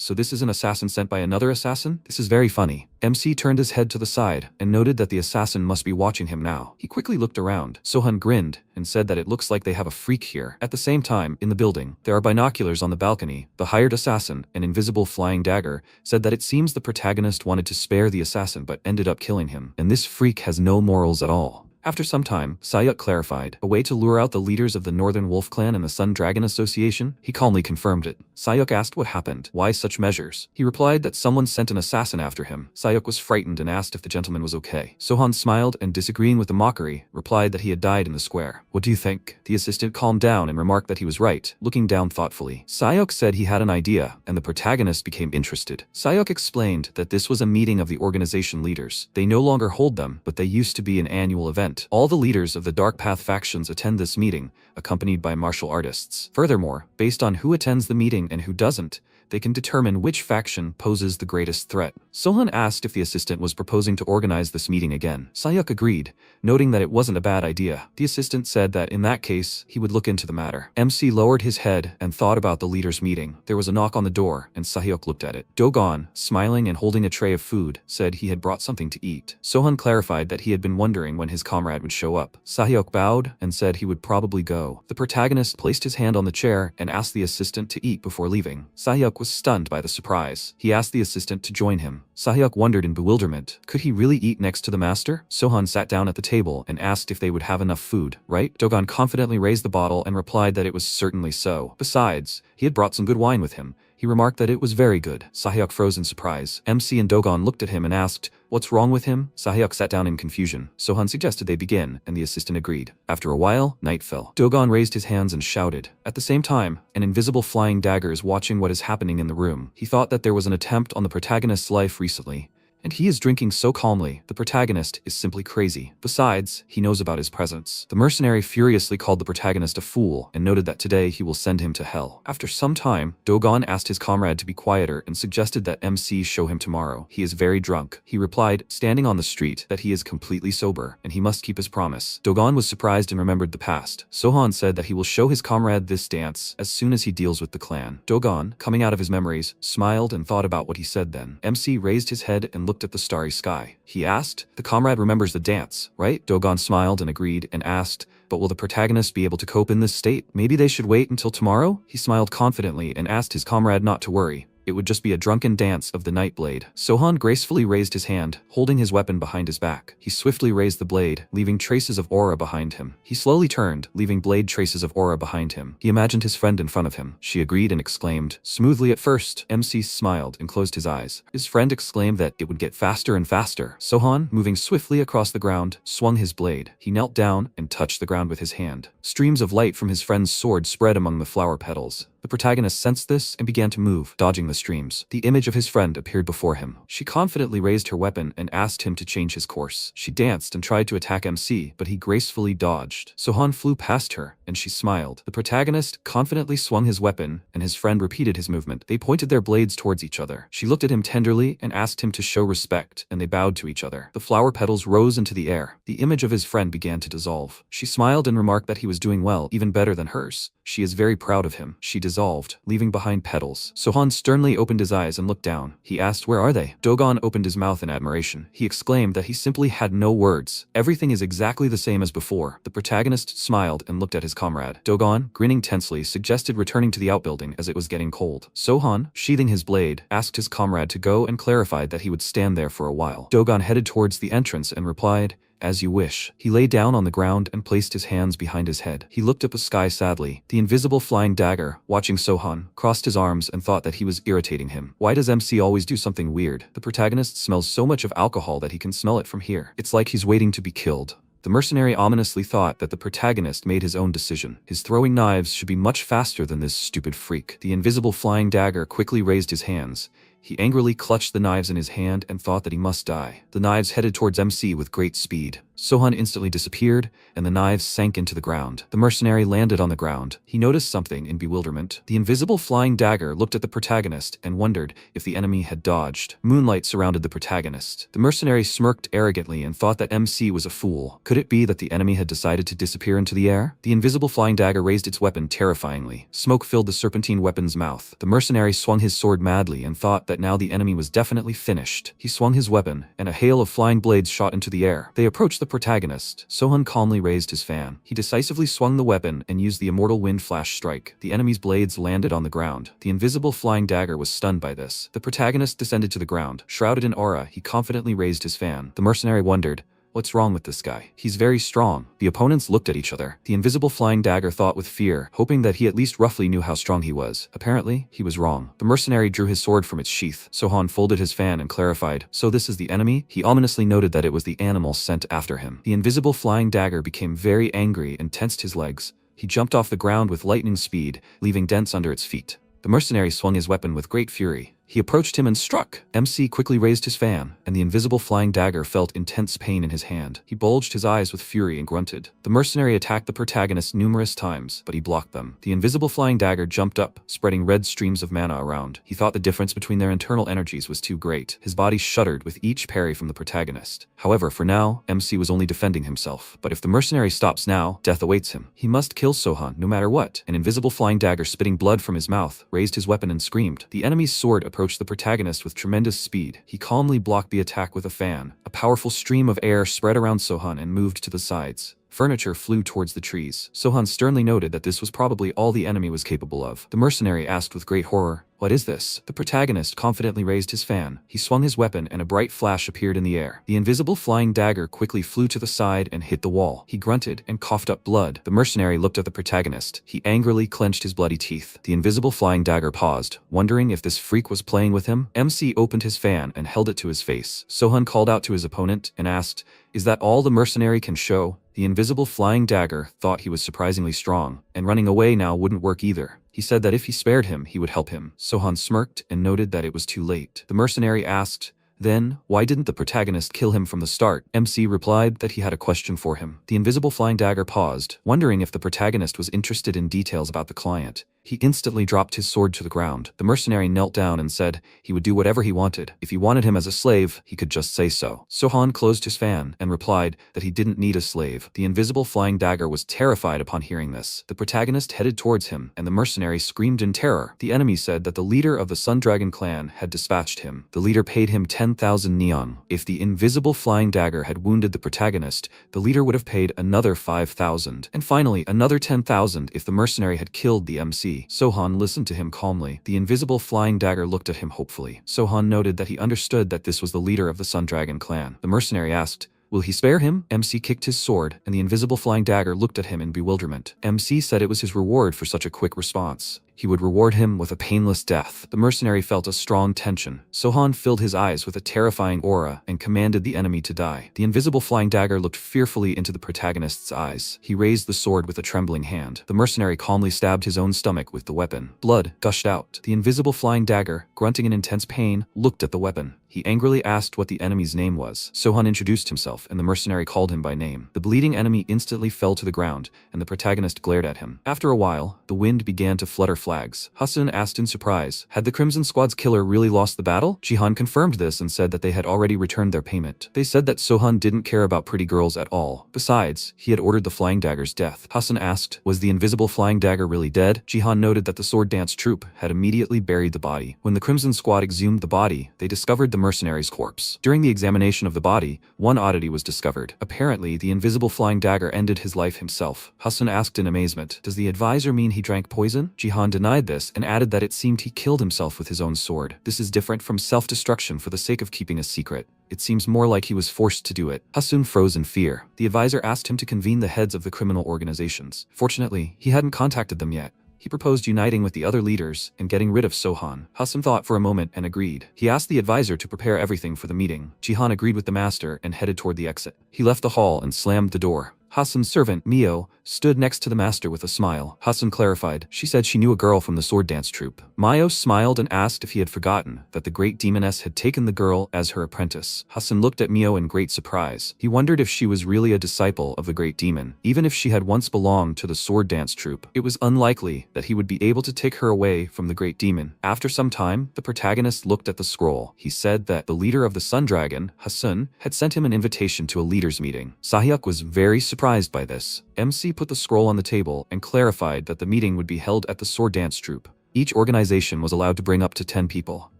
so this is an assassin sent by another assassin? This is very funny. MC turned his head to the side and noted that the assassin must be watching him now. He quickly looked around. Sohan grinned and said that it looks like they have a freak here. At the same time, in the building, there are binoculars on the balcony. The hired assassin, an invisible flying dagger, said that it seems the protagonist wanted to spare the assassin but ended up killing him. And this freak has no morals at all. After some time, Sayuk clarified, a way to lure out the leaders of the Northern Wolf Clan and the Sun Dragon Association? He calmly confirmed it. Sayuk asked what happened. Why such measures? He replied that someone sent an assassin after him. Sayuk was frightened and asked if the gentleman was okay. Sohan smiled and, disagreeing with the mockery, replied that he had died in the square. What do you think? The assistant calmed down and remarked that he was right, looking down thoughtfully. Sayuk said he had an idea, and the protagonist became interested. Sayuk explained that this was a meeting of the organization leaders. They no longer hold them, but they used to be an annual event. All the leaders of the Dark Path factions attend this meeting, accompanied by martial artists. Furthermore, based on who attends the meeting and who doesn't, they can determine which faction poses the greatest threat. Sohan asked if the assistant was proposing to organize this meeting again. Sayuk agreed, noting that it wasn't a bad idea. The assistant said that in that case, he would look into the matter. MC lowered his head and thought about the leaders' meeting. There was a knock on the door, and Sayuk looked at it. Dogon, smiling and holding a tray of food, said he had brought something to eat. Sohan clarified that he had been wondering when his comrade would show up. Sayuk bowed and said he would probably go. The protagonist placed his hand on the chair and asked the assistant to eat before leaving. Sayuk was stunned by the surprise. He asked the assistant to join him. Sahyuk wondered in bewilderment. Could he really eat next to the master? Sohan sat down at the table and asked if they would have enough food, right? Dogon confidently raised the bottle and replied that it was certainly so. Besides, he had brought some good wine with him. He remarked that it was very good. Sahyuk froze in surprise. MC and Dogon looked at him and asked, what's wrong with him? Sahyuk sat down in confusion. Sohan suggested they begin, and the assistant agreed. After a while, night fell. Dogon raised his hands and shouted. At the same time, an invisible flying dagger is watching what is happening in the room. He thought that there was an attempt on the protagonist's life recently, and he is drinking so calmly. The protagonist is simply crazy. Besides, he knows about his presence. The mercenary furiously called the protagonist a fool and noted that today he will send him to hell. After some time, Dogon asked his comrade to be quieter and suggested that MC show him tomorrow. He is very drunk. He replied, standing on the street, that he is completely sober and he must keep his promise. Dogon was surprised and remembered the past. Sohan said that he will show his comrade this dance as soon as he deals with the clan. Dogon, coming out of his memories, smiled and thought about what he said then. MC raised his head and looked at the starry sky. He asked, the comrade remembers the dance, right? Dogon smiled and agreed and asked, but will the protagonist be able to cope in this state? Maybe they should wait until tomorrow? He smiled confidently and asked his comrade not to worry. It would just be a drunken dance of the night blade. Sohan gracefully raised his hand, holding his weapon behind his back. He swiftly raised the blade, leaving traces of aura behind him. He slowly turned, leaving blade traces of aura behind him. He imagined his friend in front of him. She agreed and exclaimed, smoothly at first. MC smiled and closed his eyes. His friend exclaimed that it would get faster and faster. Sohan, moving swiftly across the ground, swung his blade. He knelt down and touched the ground with his hand. Streams of light from his friend's sword spread among the flower petals. The protagonist sensed this and began to move, dodging the streams. The image of his friend appeared before him. She confidently raised her weapon and asked him to change his course. She danced and tried to attack MC, but he gracefully dodged. Sohan flew past her, and she smiled. The protagonist confidently swung his weapon, and his friend repeated his movement. They pointed their blades towards each other. She looked at him tenderly and asked him to show respect, and they bowed to each other. The flower petals rose into the air. The image of his friend began to dissolve. She smiled and remarked that he was doing well, even better than hers. She is very proud of him. She dissolved, leaving behind petals. Sohan sternly opened his eyes and looked down. He asked, where are they? Dogon opened his mouth in admiration. He exclaimed that he simply had no words. Everything is exactly the same as before. The protagonist smiled and looked at his comrade. Dogon, grinning tensely, suggested returning to the outbuilding as it was getting cold. Sohan, sheathing his blade, asked his comrade to go and clarified that he would stand there for a while. Dogon headed towards the entrance and replied, as you wish. He lay down on the ground and placed his hands behind his head. He looked up at the sky sadly. The invisible flying dagger, watching Sohan, crossed his arms and thought that he was irritating him. Why does MC always do something weird? The protagonist smells so much of alcohol that he can smell it from here. It's like he's waiting to be killed. The mercenary ominously thought that the protagonist made his own decision. His throwing knives should be much faster than this stupid freak. The invisible flying dagger quickly raised his hands. He angrily clutched the knives in his hand and thought that he must die. The knives headed towards MC with great speed. Sohan instantly disappeared, and the knives sank into the ground. The mercenary landed on the ground. He noticed something in bewilderment. The invisible flying dagger looked at the protagonist and wondered if the enemy had dodged. Moonlight surrounded the protagonist. The mercenary smirked arrogantly and thought that MC was a fool. Could it be that the enemy had decided to disappear into the air? The invisible flying dagger raised its weapon terrifyingly. Smoke filled the serpentine weapon's mouth. The mercenary swung his sword madly and thought that now the enemy was definitely finished. He swung his weapon, and a hail of flying blades shot into the air. They approached the protagonist. Sohan calmly raised his fan. He decisively swung the weapon and used the immortal wind flash strike. The enemy's blades landed on the ground. The invisible flying dagger was stunned by this. The protagonist descended to the ground. Shrouded in aura, he confidently raised his fan. The mercenary wondered, what's wrong with this guy? He's very strong. The opponents looked at each other. The invisible flying dagger thought with fear, hoping that he at least roughly knew how strong he was. Apparently, he was wrong. The mercenary drew his sword from its sheath. Sohan folded his fan and clarified, so this is the enemy? He ominously noted that it was the animal sent after him. The invisible flying dagger became very angry and tensed his legs. He jumped off the ground with lightning speed, leaving dents under its feet. The mercenary swung his weapon with great fury. He approached him and struck. MC quickly raised his fan, and the invisible flying dagger felt intense pain in his hand. He bulged his eyes with fury and grunted. The mercenary attacked the protagonist numerous times, but he blocked them. The invisible flying dagger jumped up, spreading red streams of mana around. He thought the difference between their internal energies was too great. His body shuddered with each parry from the protagonist. However, for now, MC was only defending himself. But if the mercenary stops now, death awaits him. He must kill Sohan, no matter what. An invisible flying dagger spitting blood from his mouth raised his weapon and screamed. The enemy's sword approached the protagonist with tremendous speed. He calmly blocked the attack with a fan. A powerful stream of air spread around Sohan and moved to the sides. Furniture flew towards the trees. Sohan sternly noted that this was probably all the enemy was capable of. The mercenary asked with great horror, what is this? The protagonist confidently raised his fan. He swung his weapon and a bright flash appeared in the air. The invisible flying dagger quickly flew to the side and hit the wall. He grunted and coughed up blood. The mercenary looked at the protagonist. He angrily clenched his bloody teeth. The invisible flying dagger paused, wondering if this freak was playing with him. MC opened his fan and held it to his face. Sohan called out to his opponent and asked, is that all the mercenary can show? The invisible flying dagger thought he was surprisingly strong, and running away now wouldn't work either. He said that if he spared him, he would help him. Sohan smirked and noted that it was too late. The mercenary asked, then, why didn't the protagonist kill him from the start? MC replied that he had a question for him. The invisible flying dagger paused, wondering if the protagonist was interested in details about the client. He instantly dropped his sword to the ground. The mercenary knelt down and said he would do whatever he wanted. If he wanted him as a slave, he could just say so. Sohan closed his fan and replied that he didn't need a slave. The invisible flying dagger was terrified upon hearing this. The protagonist headed towards him, and the mercenary screamed in terror. The enemy said that the leader of the Sun Dragon clan had dispatched him. The leader paid him 10,000 neon. If the invisible flying dagger had wounded the protagonist, the leader would have paid another 5,000. And finally, another 10,000 if the mercenary had killed the MC MC. Sohan listened to him calmly. The invisible flying dagger looked at him hopefully. Sohan noted that he understood that this was the leader of the Sun Dragon clan. The mercenary asked, "Will he spare him?" MC kicked his sword, and the invisible flying dagger looked at him in bewilderment. MC said it was his reward for such a quick response. He would reward him with a painless death. The mercenary felt a strong tension. Sohan filled his eyes with a terrifying aura and commanded the enemy to die. The invisible flying dagger looked fearfully into the protagonist's eyes. He raised the sword with a trembling hand. The mercenary calmly stabbed his own stomach with the weapon. Blood gushed out. The invisible flying dagger, grunting in intense pain, looked at the weapon. He angrily asked what the enemy's name was. Sohan introduced himself, and the mercenary called him by name. The bleeding enemy instantly fell to the ground, and the protagonist glared at him. After a while, the wind began to flutter flags. Hassan asked in surprise, had the Crimson Squad's killer really lost the battle? Jihan confirmed this and said that they had already returned their payment. They said that Sohan didn't care about pretty girls at all. Besides, he had ordered the flying dagger's death. Hassan asked, was the invisible flying dagger really dead? Jihan noted that the sword dance troupe had immediately buried the body. When the Crimson Squad exhumed the body, they discovered the mercenary's corpse. During the examination of the body, one oddity was discovered. Apparently, the invisible flying dagger ended his life himself. Hassan asked in amazement, does the advisor mean he drank poison? Jihan denied this and added that it seemed he killed himself with his own sword. This is different from self-destruction for the sake of keeping a secret. It seems more like he was forced to do it. Hassan froze in fear. The advisor asked him to convene the heads of the criminal organizations. Fortunately, he hadn't contacted them yet. He proposed uniting with the other leaders and getting rid of Sohan. Hassan thought for a moment and agreed. He asked the advisor to prepare everything for the meeting. Jihan agreed with the master and headed toward the exit. He left the hall and slammed the door. Hassan's servant, Mio, stood next to the master with a smile. Hassan clarified. She said she knew a girl from the sword dance troupe. Mio smiled and asked if he had forgotten that the great demoness had taken the girl as her apprentice. Hassan looked at Mio in great surprise. He wondered if she was really a disciple of the great demon. Even if she had once belonged to the sword dance troupe, it was unlikely that he would be able to take her away from the great demon. After some time, the protagonist looked at the scroll. He said that the leader of the Sun Dragon, Hassan, had sent him an invitation to a leaders' meeting. Sahyuk was very surprised by this. MC put the scroll on the table and clarified that the meeting would be held at the sword dance troupe. Each organization was allowed to bring up to 10 people.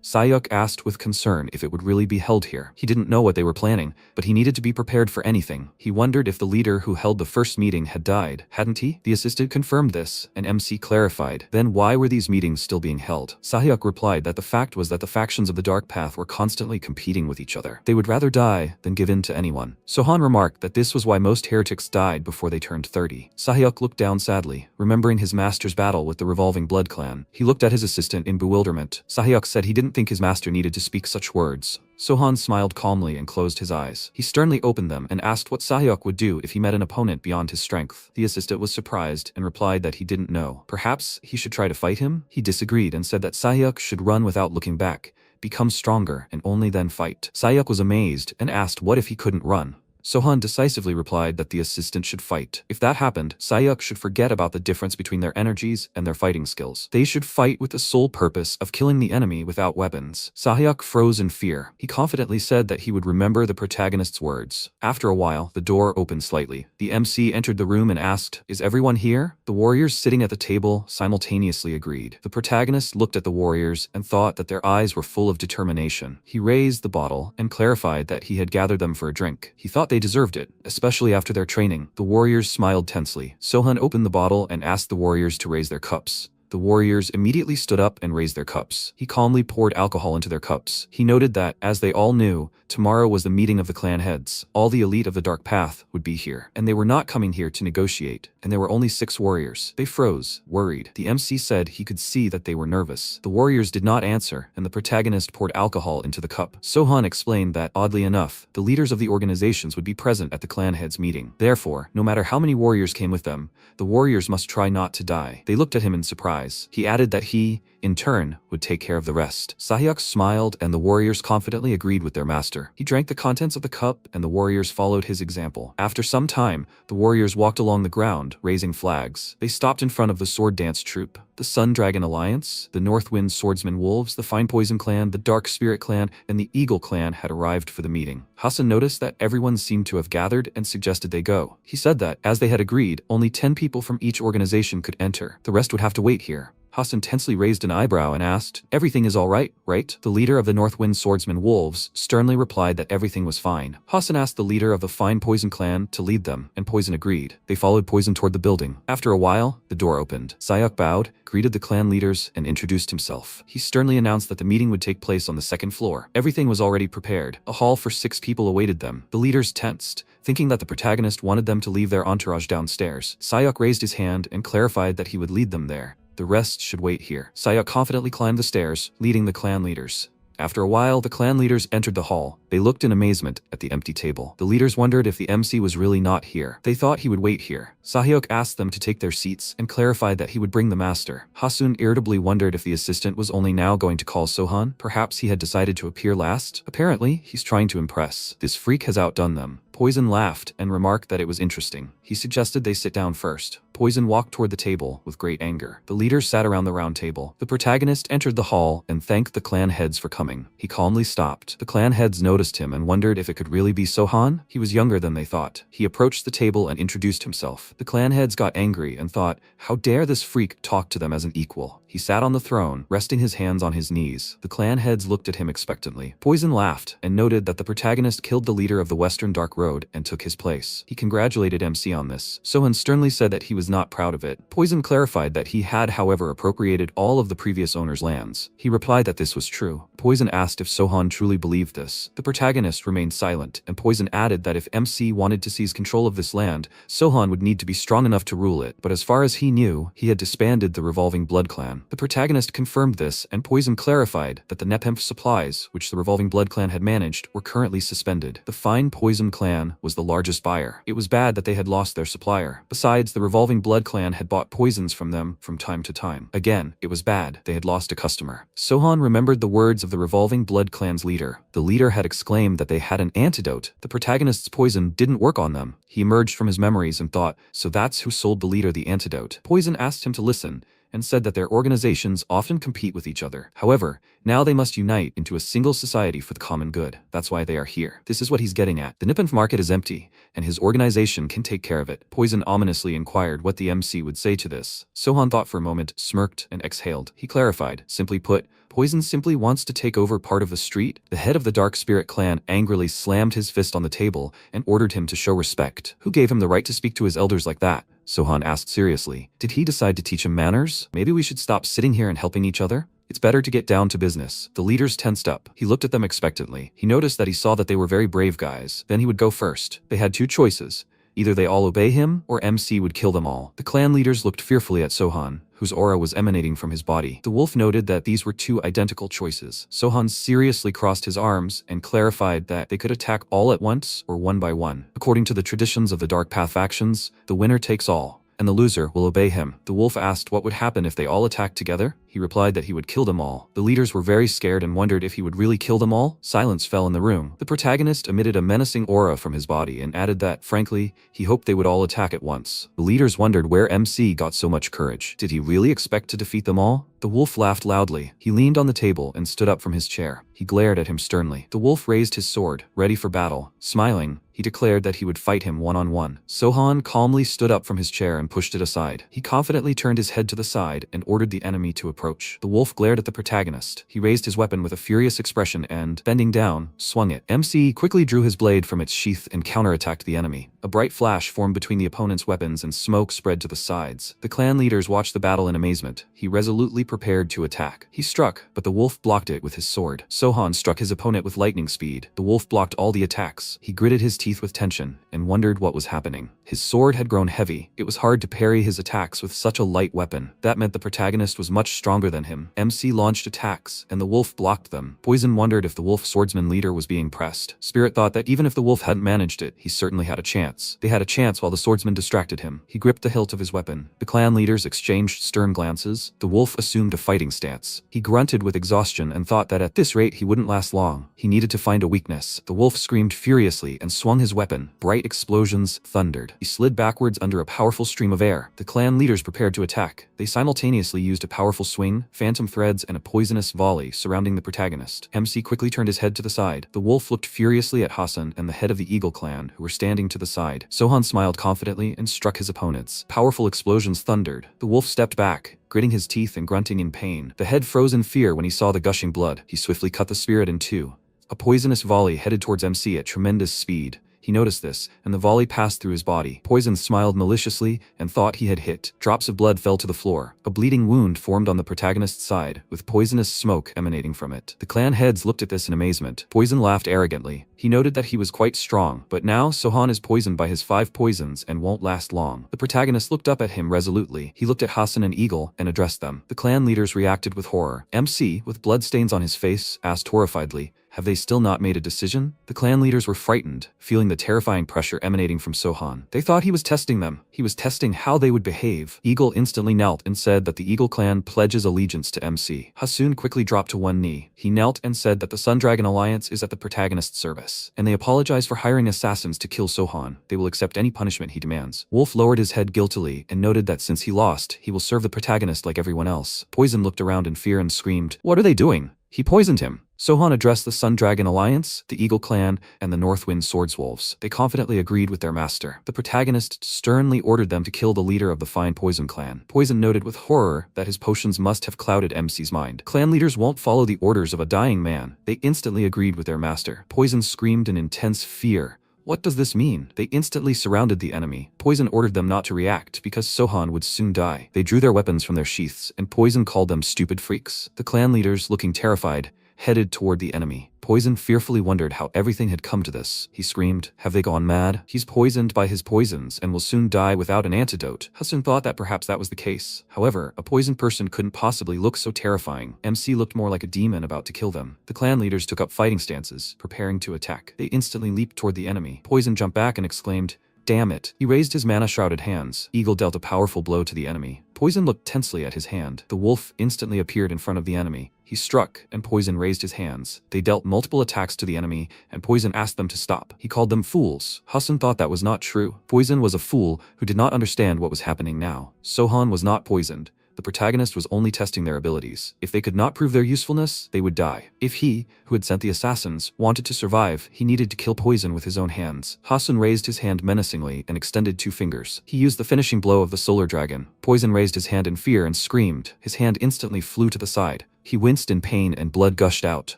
Sahyuk asked with concern if it would really be held here. He didn't know what they were planning, but he needed to be prepared for anything. He wondered if the leader who held the first meeting had died. Hadn't he? The assistant confirmed this, and MC clarified. Then why were these meetings still being held? Sahyuk replied that the fact was that the factions of the Dark Path were constantly competing with each other. They would rather die than give in to anyone. Sohan remarked that this was why most heretics died before they turned 30. Sahyuk looked down sadly, remembering his master's battle with the Revolving Blood clan. He looked at his assistant in bewilderment. Sahyuk said he didn't think his master needed to speak such words. Sohan smiled calmly and closed his eyes. He sternly opened them and asked what Sahyuk would do if he met an opponent beyond his strength. The assistant was surprised and replied that he didn't know. Perhaps he should try to fight him? He disagreed and said that Sahyuk should run without looking back, become stronger, and only then fight. Sahyuk was amazed and asked what if he couldn't run. Sohan decisively replied that the assistant should fight. If that happened, Sahyuk should forget about the difference between their energies and their fighting skills. They should fight with the sole purpose of killing the enemy without weapons. Sahyuk froze in fear. He confidently said that he would remember the protagonist's words. After a while, the door opened slightly. The MC entered the room and asked, "Is everyone here?" The warriors sitting at the table simultaneously agreed. The protagonist looked at the warriors and thought that their eyes were full of determination. He raised the bottle and clarified that he had gathered them for a drink. He thought they deserved it, especially after their training. The warriors smiled tensely. Sohan opened the bottle and asked the warriors to raise their cups. The warriors immediately stood up and raised their cups. He calmly poured alcohol into their cups. He noted that, as they all knew, tomorrow was the meeting of the clan heads. All the elite of the Dark Path would be here, and they were not coming here to negotiate, and there were only 6 warriors. They froze, worried. The MC said he could see that they were nervous. The warriors did not answer, and the protagonist poured alcohol into the cup. Sohan explained that, oddly enough, the leaders of the organizations would be present at the clan heads meeting. Therefore, no matter how many warriors came with them, the warriors must try not to die. They looked at him in surprise. He added that he, in turn, would take care of the rest. Sahyuk smiled and the warriors confidently agreed with their master. He drank the contents of the cup and the warriors followed his example. After some time, the warriors walked along the ground, raising flags. They stopped in front of the sword dance troupe, the Sun Dragon Alliance, the Northwind Swordsman Wolves, the Fine Poison Clan, the Dark Spirit Clan, and the Eagle Clan had arrived for the meeting. Hassan noticed that everyone seemed to have gathered and suggested they go. He said that, as they had agreed, only 10 people from each organization could enter. The rest would have to wait here. Hassan tensely raised an eyebrow and asked, "Everything is all right, right?" The leader of the Northwind Swordsman Wolves sternly replied that everything was fine. Hassan asked the leader of the Fine Poison clan to lead them, and Poison agreed. They followed Poison toward the building. After a while, the door opened. Sayuk bowed, greeted the clan leaders, and introduced himself. He sternly announced that the meeting would take place on the second floor. Everything was already prepared. A hall for 6 people awaited them. The leaders tensed, thinking that the protagonist wanted them to leave their entourage downstairs. Sayuk raised his hand and clarified that he would lead them there. The rest should wait here. Sayuk confidently climbed the stairs, leading the clan leaders. After a while, the clan leaders entered the hall. They looked in amazement at the empty table. The leaders wondered if the MC was really not here. They thought he would wait here. Sahyok asked them to take their seats and clarified that he would bring the master. Hasun irritably wondered if the assistant was only now going to call Sohan. Perhaps he had decided to appear last. Apparently, he's trying to impress. This freak has outdone them. Poison laughed and remarked that it was interesting. He suggested they sit down first. Poison walked toward the table with great anger. The leaders sat around the round table. The protagonist entered the hall and thanked the clan heads for coming. He calmly stopped. The clan heads noticed him and wondered if it could really be Sohan. He was younger than they thought. He approached the table and introduced himself. The clan heads got angry and thought, how dare this freak talk to them as an equal. He sat on the throne, resting his hands on his knees. The clan heads looked at him expectantly. Poison laughed and noted that the protagonist killed the leader of the Western Dark Road and took his place. He congratulated MC on this. Sohan sternly said that he was not proud of it. Poison clarified that he had, however, appropriated all of the previous owner's lands. He replied that this was true. Poison asked if Sohan truly believed this. The protagonist remained silent, and Poison added that if MC wanted to seize control of this land, Sohan would need to be strong enough to rule it. But as far as he knew, he had disbanded the Revolving Blood clan. The protagonist confirmed this, and Poison clarified that the Nepemp supplies, which the Revolving Blood clan had managed, were currently suspended. The Fine Poison clan was the largest buyer. It was bad that they had lost their supplier. Besides, the Revolving Blood clan had bought poisons from them from time to time. Again, it was bad. They had lost a customer. Sohan remembered the words of the Revolving Blood clan's leader. The leader had exclaimed that they had an antidote. The protagonist's poison didn't work on them. He emerged from his memories and thought, so that's who sold the leader the antidote. Poison asked him to listen, and said that their organizations often compete with each other. However, now they must unite into a single society for the common good. That's why they are here. This is what he's getting at. The Nippon market is empty, and his organization can take care of it. Poison ominously inquired what the MC would say to this. Sohan thought for a moment, smirked, and exhaled. He clarified, simply put, Poison simply wants to take over part of the street. The head of the Dark Spirit clan angrily slammed his fist on the table and ordered him to show respect. Who gave him the right to speak to his elders like that? Sohan asked seriously. Did he decide to teach him manners? Maybe we should stop sitting here and helping each other? It's better to get down to business. The leaders tensed up. He looked at them expectantly. He noticed that he saw that they were very brave guys. Then he would go first. They had 2 choices. Either they all obey him, or MC would kill them all. The clan leaders looked fearfully at Sohan, whose aura was emanating from his body. The wolf noted that these were 2 identical choices. Sohan seriously crossed his arms and clarified that they could attack all at once or one by one. According to the traditions of the Dark Path factions, the winner takes all, and the loser will obey him. The wolf asked what would happen if they all attacked together. He replied that he would kill them all. The leaders were very scared and wondered if he would really kill them all. Silence fell in the room. The protagonist emitted a menacing aura from his body and added that, frankly, he hoped they would all attack at once. The leaders wondered where MC got so much courage. Did he really expect to defeat them all? The wolf laughed loudly. He leaned on the table and stood up from his chair. He glared at him sternly. The wolf raised his sword, ready for battle. Smiling, he declared that he would fight him one-on-one. Sohan calmly stood up from his chair and pushed it aside. He confidently turned his head to the side and ordered the enemy to approach. The wolf glared at the protagonist. He raised his weapon with a furious expression and, bending down, swung it. MC quickly drew his blade from its sheath and counterattacked the enemy. A bright flash formed between the opponent's weapons and smoke spread to the sides. The clan leaders watched the battle in amazement. He resolutely prepared to attack. He struck, but the wolf blocked it with his sword. Sohan struck his opponent with lightning speed. The wolf blocked all the attacks. He gritted his teeth with tension and wondered what was happening. His sword had grown heavy. It was hard to parry his attacks with such a light weapon. That meant the protagonist was much stronger than him. MC launched attacks, and the wolf blocked them. Poison wondered if the wolf swordsman leader was being pressed. Spirit thought that even if the wolf hadn't managed it, he certainly had a chance. They had a chance while the swordsman distracted him. He gripped the hilt of his weapon. The clan leaders exchanged stern glances. The wolf assumed a fighting stance. He grunted with exhaustion and thought that at this rate he wouldn't last long. He needed to find a weakness. The wolf screamed furiously and swung his weapon. Bright explosions thundered. He slid backwards under a powerful stream of air. The clan leaders prepared to attack. They simultaneously used a powerful swing, phantom threads, and a poisonous volley surrounding the protagonist. MC quickly turned his head to the side. The wolf looked furiously at Hassan and the head of the Eagle clan, who were standing to the side. Sohan smiled confidently and struck his opponents. Powerful explosions thundered. The wolf stepped back, gritting his teeth and grunting in pain. The head froze in fear when he saw the gushing blood. He swiftly cut the spirit in two. A poisonous volley headed towards MC at tremendous speed. He noticed this, and the volley passed through his body. Poison smiled maliciously and thought he had hit. Drops of blood fell to the floor. A bleeding wound formed on the protagonist's side, with poisonous smoke emanating from it. The clan heads looked at this in amazement. Poison laughed arrogantly. He noted that he was quite strong, but now Sohan is poisoned by his 5 poisons and won't last long. The protagonist looked up at him resolutely. He looked at Hassan and Eagle and addressed them. The clan leaders reacted with horror. MC, with bloodstains on his face, asked horrifiedly, "Have they still not made a decision?" The clan leaders were frightened, feeling the terrifying pressure emanating from Sohan. They thought he was testing them. He was testing how they would behave. Eagle instantly knelt and said that the Eagle clan pledges allegiance to MC. Hassan quickly dropped to one knee. He knelt and said that the Sun Dragon Alliance is at the protagonist's service, and they apologize for hiring assassins to kill Sohan. They will accept any punishment he demands. Wolf lowered his head guiltily and noted that since he lost, he will serve the protagonist like everyone else. Poison looked around in fear and screamed, "What are they doing? He poisoned him." Sohan addressed the Sun Dragon Alliance, the Eagle Clan, and the Northwind Swordswolves. They confidently agreed with their master. The protagonist sternly ordered them to kill the leader of the Fine Poison Clan. Poison noted with horror that his potions must have clouded MC's mind. Clan leaders won't follow the orders of a dying man. They instantly agreed with their master. Poison screamed in intense fear. What does this mean? They instantly surrounded the enemy. Poison ordered them not to react because Sohan would soon die. They drew their weapons from their sheaths, and Poison called them stupid freaks. The clan leaders, looking terrified, headed toward the enemy. Poison fearfully wondered how everything had come to this. He screamed, "Have they gone mad? He's poisoned by his poisons and will soon die without an antidote." Hassan thought that perhaps that was the case. However, a poisoned person couldn't possibly look so terrifying. MC looked more like a demon about to kill them. The clan leaders took up fighting stances, preparing to attack. They instantly leaped toward the enemy. Poison jumped back and exclaimed, "Damn it." He raised his mana-shrouded hands. Eagle dealt a powerful blow to the enemy. Poison looked tensely at his hand. The wolf instantly appeared in front of the enemy. He struck, and Poison raised his hands. They dealt multiple attacks to the enemy, and Poison asked them to stop. He called them fools. Hassan thought that was not true. Poison was a fool who did not understand what was happening now. Sohan was not poisoned. The protagonist was only testing their abilities. If they could not prove their usefulness, they would die. If he, who had sent the assassins, wanted to survive, he needed to kill Poison with his own hands. Hassan raised his hand menacingly and extended 2 fingers. He used the finishing blow of the Solar Dragon. Poison raised his hand in fear and screamed. His hand instantly flew to the side. He winced in pain and blood gushed out.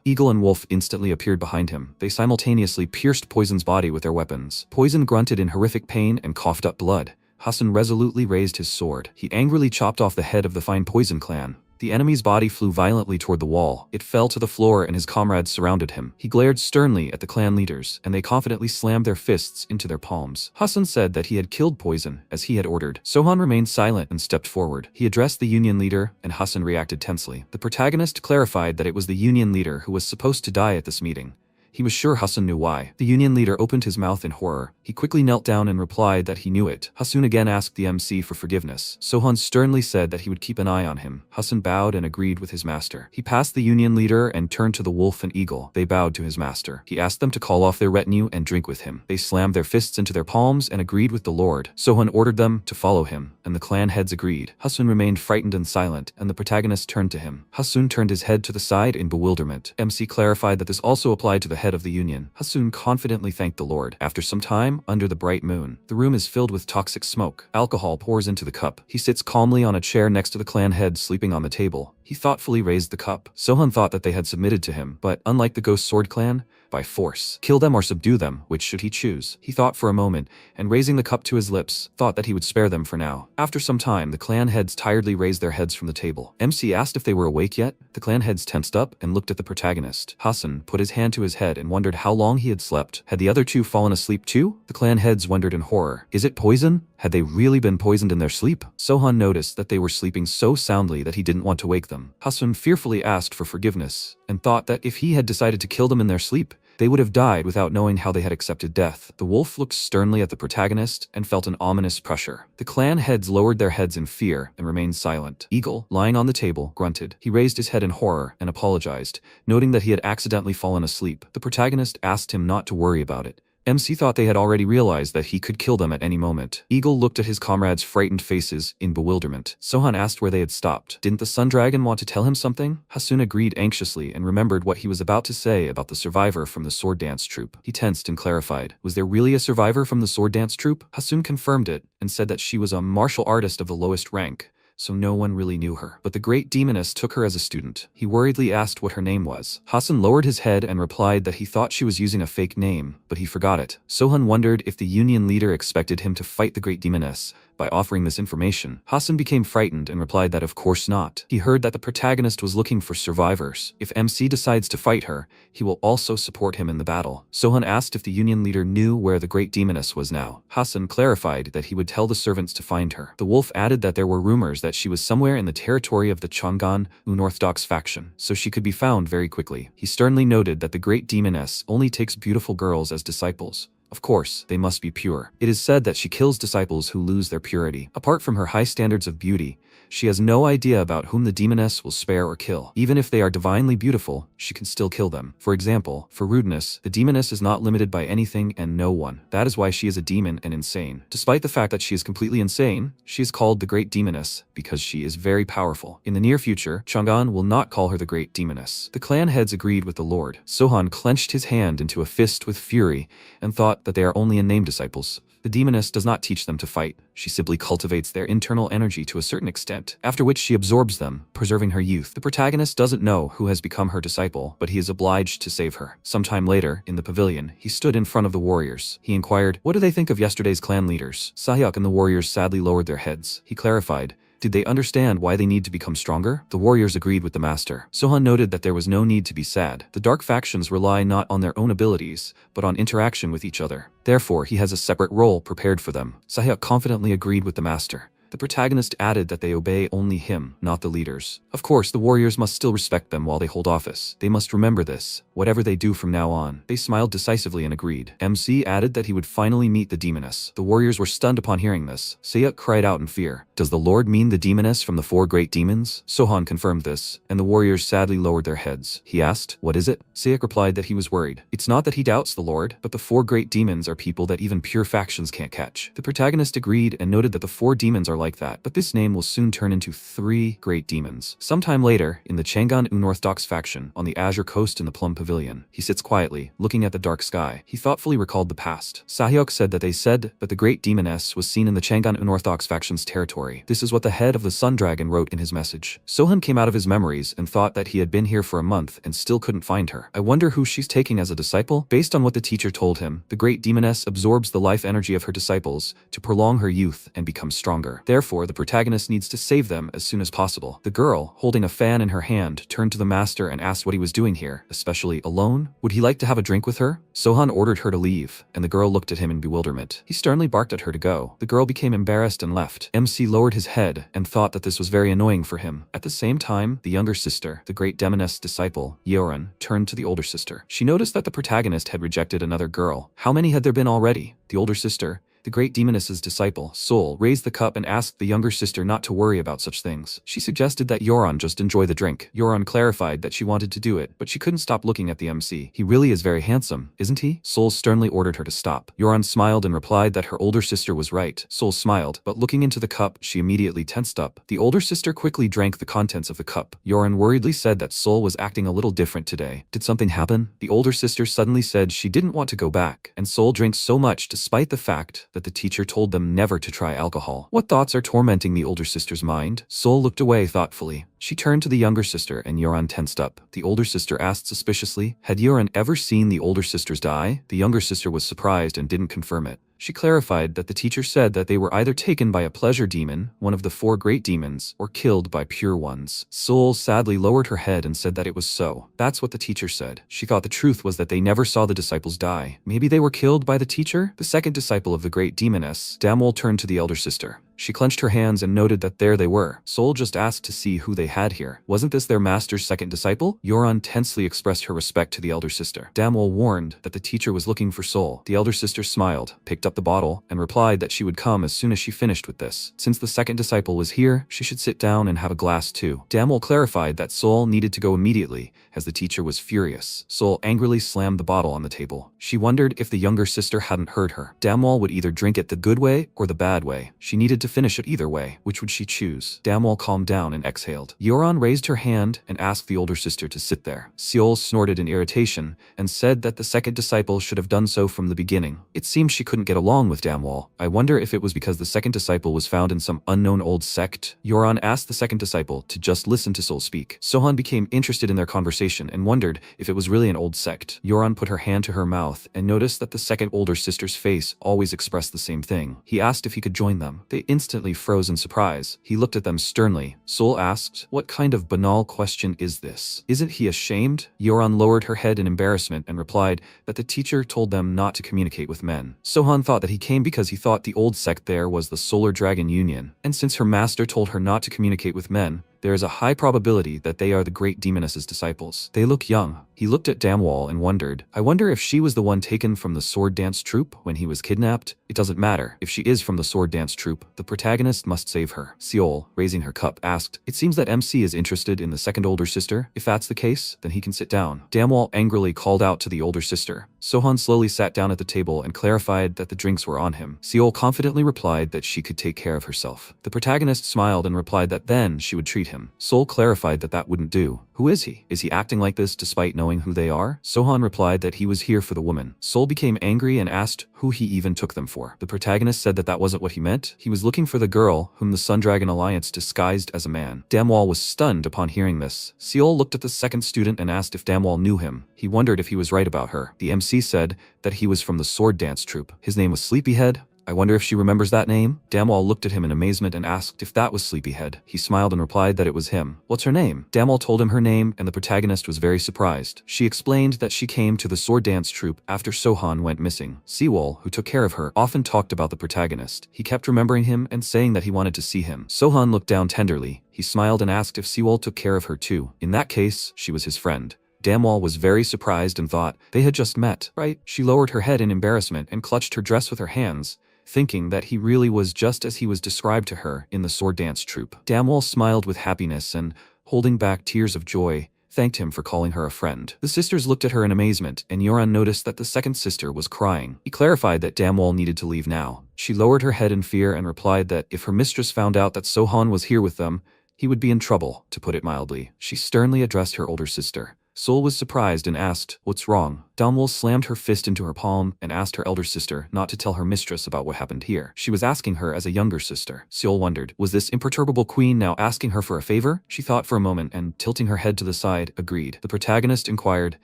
Eagle and Wolf instantly appeared behind him. They simultaneously pierced Poison's body with their weapons. Poison grunted in horrific pain and coughed up blood. Hassan resolutely raised his sword. He angrily chopped off the head of the Fine Poison Clan. The enemy's body flew violently toward the wall. It fell to the floor and his comrades surrounded him. He glared sternly at the clan leaders, and they confidently slammed their fists into their palms. Hassan said that he had killed Poison, as he had ordered. Sohan remained silent and stepped forward. He addressed the Union leader, and Hassan reacted tensely. The protagonist clarified that it was the Union leader who was supposed to die at this meeting. He was sure Hassan knew why. The Union leader opened his mouth in horror. He quickly knelt down and replied that he knew it. Hassan again asked the MC for forgiveness. Sohan sternly said that he would keep an eye on him. Hassan bowed and agreed with his master. He passed the Union leader and turned to the Wolf and Eagle. They bowed to his master. He asked them to call off their retinue and drink with him. They slammed their fists into their palms and agreed with the Lord. Sohan ordered them to follow him, and the clan heads agreed. Hassan remained frightened and silent, and the protagonist turned to him. Hassan turned his head to the side in bewilderment. MC clarified that this also applied to the head of the Union. Hassan confidently thanked the Lord. After some time, under the bright moon, the room is filled with toxic smoke. Alcohol pours into the cup. He sits calmly on a chair next to the clan head sleeping on the table. He thoughtfully raised the cup. Sohan thought that they had submitted to him, but unlike the Ghost Sword clan, by force. Kill them or subdue them, which should he choose? He thought for a moment, and raising the cup to his lips, thought that he would spare them for now. After some time, the clan heads tiredly raised their heads from the table. MC asked if they were awake yet. The clan heads tensed up and looked at the protagonist. Hassan put his hand to his head and wondered how long he had slept. Had the other two fallen asleep too? The clan heads wondered in horror. Is it poison? Had they really been poisoned in their sleep? Sohan noticed that they were sleeping so soundly that he didn't want to wake them. Hassan fearfully asked for forgiveness, and thought that if he had decided to kill them in their sleep, they would have died without knowing how they had accepted death. The wolf looked sternly at the protagonist and felt an ominous pressure. The clan heads lowered their heads in fear and remained silent. Eagle, lying on the table, grunted. He raised his head in horror and apologized, noting that he had accidentally fallen asleep. The protagonist asked him not to worry about it, MC thought they had already realized that he could kill them at any moment. Eagle looked at his comrades' frightened faces in bewilderment. Sohan asked where they had stopped. Didn't the Sun Dragon want to tell him something? Hasun agreed anxiously and remembered what he was about to say about the survivor from the sword dance troupe. He tensed and clarified. Was there really a survivor from the sword dance troupe? Hasun confirmed it and said that she was a martial artist of the lowest rank, so no one really knew her. But the great demoness took her as a student. He worriedly asked what her name was. Hasan lowered his head and replied that he thought she was using a fake name, but he forgot it. Sohan wondered if the union leader expected him to fight the great demoness by offering this information. Hasan became frightened and replied that of course not. He heard that the protagonist was looking for survivors. If MC decides to fight her, he will also support him in the battle. Sohan asked if the union leader knew where the great demoness was now. Hasan clarified that he would tell the servants to find her. The wolf added that there were rumors that she was somewhere in the territory of the Chang'an unorthodox faction, so she could be found very quickly. He sternly noted that the great demoness only takes beautiful girls as disciples. Of course, they must be pure. It is said that she kills disciples who lose their purity. Apart from her high standards of beauty, she has no idea about whom the demoness will spare or kill. Even if they are divinely beautiful, she can still kill them. For example, for rudeness, the demoness is not limited by anything and no one. That is why she is a demon and insane. Despite the fact that she is completely insane, she is called the Great Demoness because she is very powerful. In the near future, Chang'an will not call her the Great Demoness. The clan heads agreed with the Lord. Sohan clenched his hand into a fist with fury and thought that they are only in name disciples. The demoness does not teach them to fight. She simply cultivates their internal energy to a certain extent, after which she absorbs them, preserving her youth. The protagonist doesn't know who has become her disciple, but he is obliged to save her. Sometime later, in the pavilion, he stood in front of the warriors. He inquired, "What do they think of yesterday's clan leaders?" Sahyuk and the warriors sadly lowered their heads. He clarified, "Did they understand why they need to become stronger?" The warriors agreed with the master. Sohan noted that there was no need to be sad. The dark factions rely not on their own abilities, but on interaction with each other. Therefore, he has a separate role prepared for them. Sahyuk confidently agreed with the master. The protagonist added that they obey only him, not the leaders. Of course, the warriors must still respect them while they hold office. They must remember this, whatever they do from now on. They smiled decisively and agreed. MC added that he would finally meet the demoness. The warriors were stunned upon hearing this. Sahyuk cried out in fear. "Does the Lord mean the demoness from the 4 great demons?" Sohan confirmed this, and the warriors sadly lowered their heads. He asked, "What is it?" Sahyuk replied that he was worried. It's not that he doubts the Lord, but the 4 great demons are people that even pure factions can't catch. The protagonist agreed and noted that the 4 demons are like that, but this name will soon turn into 3 great demons. Sometime later, in the Chang'an unorthodox faction, on the Azure Coast in the Plum Pavilion, he sits quietly, looking at the dark sky. He thoughtfully recalled the past. Sahyuk said that they said that the great demoness was seen in the Chang'an unorthodox faction's territory. This is what the head of the Sun Dragon wrote in his message. Sohan came out of his memories and thought that he had been here for a month and still couldn't find her. I wonder who she's taking as a disciple? Based on what the teacher told him, the great demoness absorbs the life energy of her disciples to prolong her youth and become stronger. Therefore, the protagonist needs to save them as soon as possible. The girl, holding a fan in her hand, turned to the master and asked what he was doing here, especially alone. Would he like to have a drink with her? Sohan ordered her to leave, and the girl looked at him in bewilderment. He sternly barked at her to go. The girl became embarrassed and left. MC lowered his head and thought that this was very annoying for him. At the same time, the younger sister, the great demoness disciple, Yeoran, turned to the older sister. She noticed that the protagonist had rejected another girl. How many had there been already? The older sister, the great demoness's disciple, Sol, raised the cup and asked the younger sister not to worry about such things. She suggested that Yoran just enjoy the drink. Yoran clarified that she wanted to do it, but she couldn't stop looking at the MC. He really is very handsome, isn't he? Sol sternly ordered her to stop. Yoran smiled and replied that her older sister was right. Sol smiled, but looking into the cup, she immediately tensed up. The older sister quickly drank the contents of the cup. Yoran worriedly said that Sol was acting a little different today. Did something happen? The older sister suddenly said she didn't want to go back, and Sol drank so much despite the fact that the teacher told them never to try alcohol. What thoughts are tormenting the older sister's mind? Sol looked away thoughtfully. She turned to the younger sister and Yoran tensed up. The older sister asked suspiciously, had Yoran ever seen the older sisters die? The younger sister was surprised and didn't confirm it. She clarified that the teacher said that they were either taken by a pleasure demon, one of the 4 great demons, or killed by pure ones. Sol sadly lowered her head and said that it was so. That's what the teacher said. She thought the truth was that they never saw the disciples die. Maybe they were killed by the teacher? The second disciple of the great demoness, Damwol, turned to the elder sister. She clenched her hands and noted that there they were. Sol just asked to see who they had here. Wasn't this their master's second disciple? Yoran tensely expressed her respect to the elder sister. Damwol warned that the teacher was looking for Sol. The elder sister smiled, picked up the bottle, and replied that she would come as soon as she finished with this. Since the second disciple was here, she should sit down and have a glass too. Damwol clarified that Sol needed to go immediately, as the teacher was furious. Sol angrily slammed the bottle on the table. She wondered if the younger sister hadn't heard her. Damwol would either drink it the good way or the bad way. She needed to finish it either way. Which would she choose? Damwol calmed down and exhaled. Yoran raised her hand and asked the older sister to sit there. Seol snorted in irritation and said that the second disciple should have done so from the beginning. It seemed she couldn't get along with Damwol. I wonder if it was because the second disciple was found in some unknown old sect. Yoran asked the second disciple to just listen to Sol speak. Sohan became interested in their conversation and wondered if it was really an old sect. Yoran put her hand to her mouth and noticed that the second older sister's face always expressed the same thing. He asked if he could join them. They instantly froze in surprise. He looked at them sternly. Sol asked, "What kind of banal question is this? Isn't he ashamed?" Yoran lowered her head in embarrassment and replied that the teacher told them not to communicate with men. Sohan thought that he came because he thought the old sect there was the Solar Dragon Union, and since her master told her not to communicate with men, there is a high probability that they are the great demoness's disciples. They look young. He looked at Damwol and wondered, I wonder if she was the one taken from the sword dance troupe when he was kidnapped? It doesn't matter. If she is from the sword dance troupe, the protagonist must save her. Seol, raising her cup, asked, "It seems that MC is interested in the second older sister. If that's the case, then he can sit down." Damwol angrily called out to the older sister. Sohan slowly sat down at the table and clarified that the drinks were on him. Seol confidently replied that she could take care of herself. The protagonist smiled and replied that then she would treat him. Sol clarified that that wouldn't do. Who is he? Is he acting like this despite knowing who they are? Sohan replied that he was here for the woman. Sol became angry and asked who he even took them for. The protagonist said that that wasn't what he meant. He was looking for the girl whom the Sun Dragon Alliance disguised as a man. Damwol was stunned upon hearing this. Seol looked at the second student and asked if Damwol knew him. He wondered if he was right about her. The MC said that he was from the sword dance troupe. His name was Sleepyhead. I wonder if she remembers that name? Damwol looked at him in amazement and asked if that was Sleepyhead. He smiled and replied that it was him. What's her name? Damwol told him her name and the protagonist was very surprised. She explained that she came to the sword dance troupe after Sohan went missing. Seol, who took care of her, often talked about the protagonist. He kept remembering him and saying that he wanted to see him. Sohan looked down tenderly. He smiled and asked if Seol took care of her too. In that case, she was his friend. Damwol was very surprised and thought they had just met, right? She lowered her head in embarrassment and clutched her dress with her hands, thinking that he really was just as he was described to her in the sword dance troupe. Damwol smiled with happiness and, holding back tears of joy, thanked him for calling her a friend. The sisters looked at her in amazement, and Yoran noticed that the second sister was crying. He clarified that Damwol needed to leave now. She lowered her head in fear and replied that if her mistress found out that Sohan was here with them, he would be in trouble, to put it mildly. She sternly addressed her older sister. Sol was surprised and asked, "What's wrong?" Damwol slammed her fist into her palm and asked her elder sister not to tell her mistress about what happened here. She was asking her as a younger sister. Seol wondered, was this imperturbable queen now asking her for a favor? She thought for a moment and, tilting her head to the side, agreed. The protagonist inquired,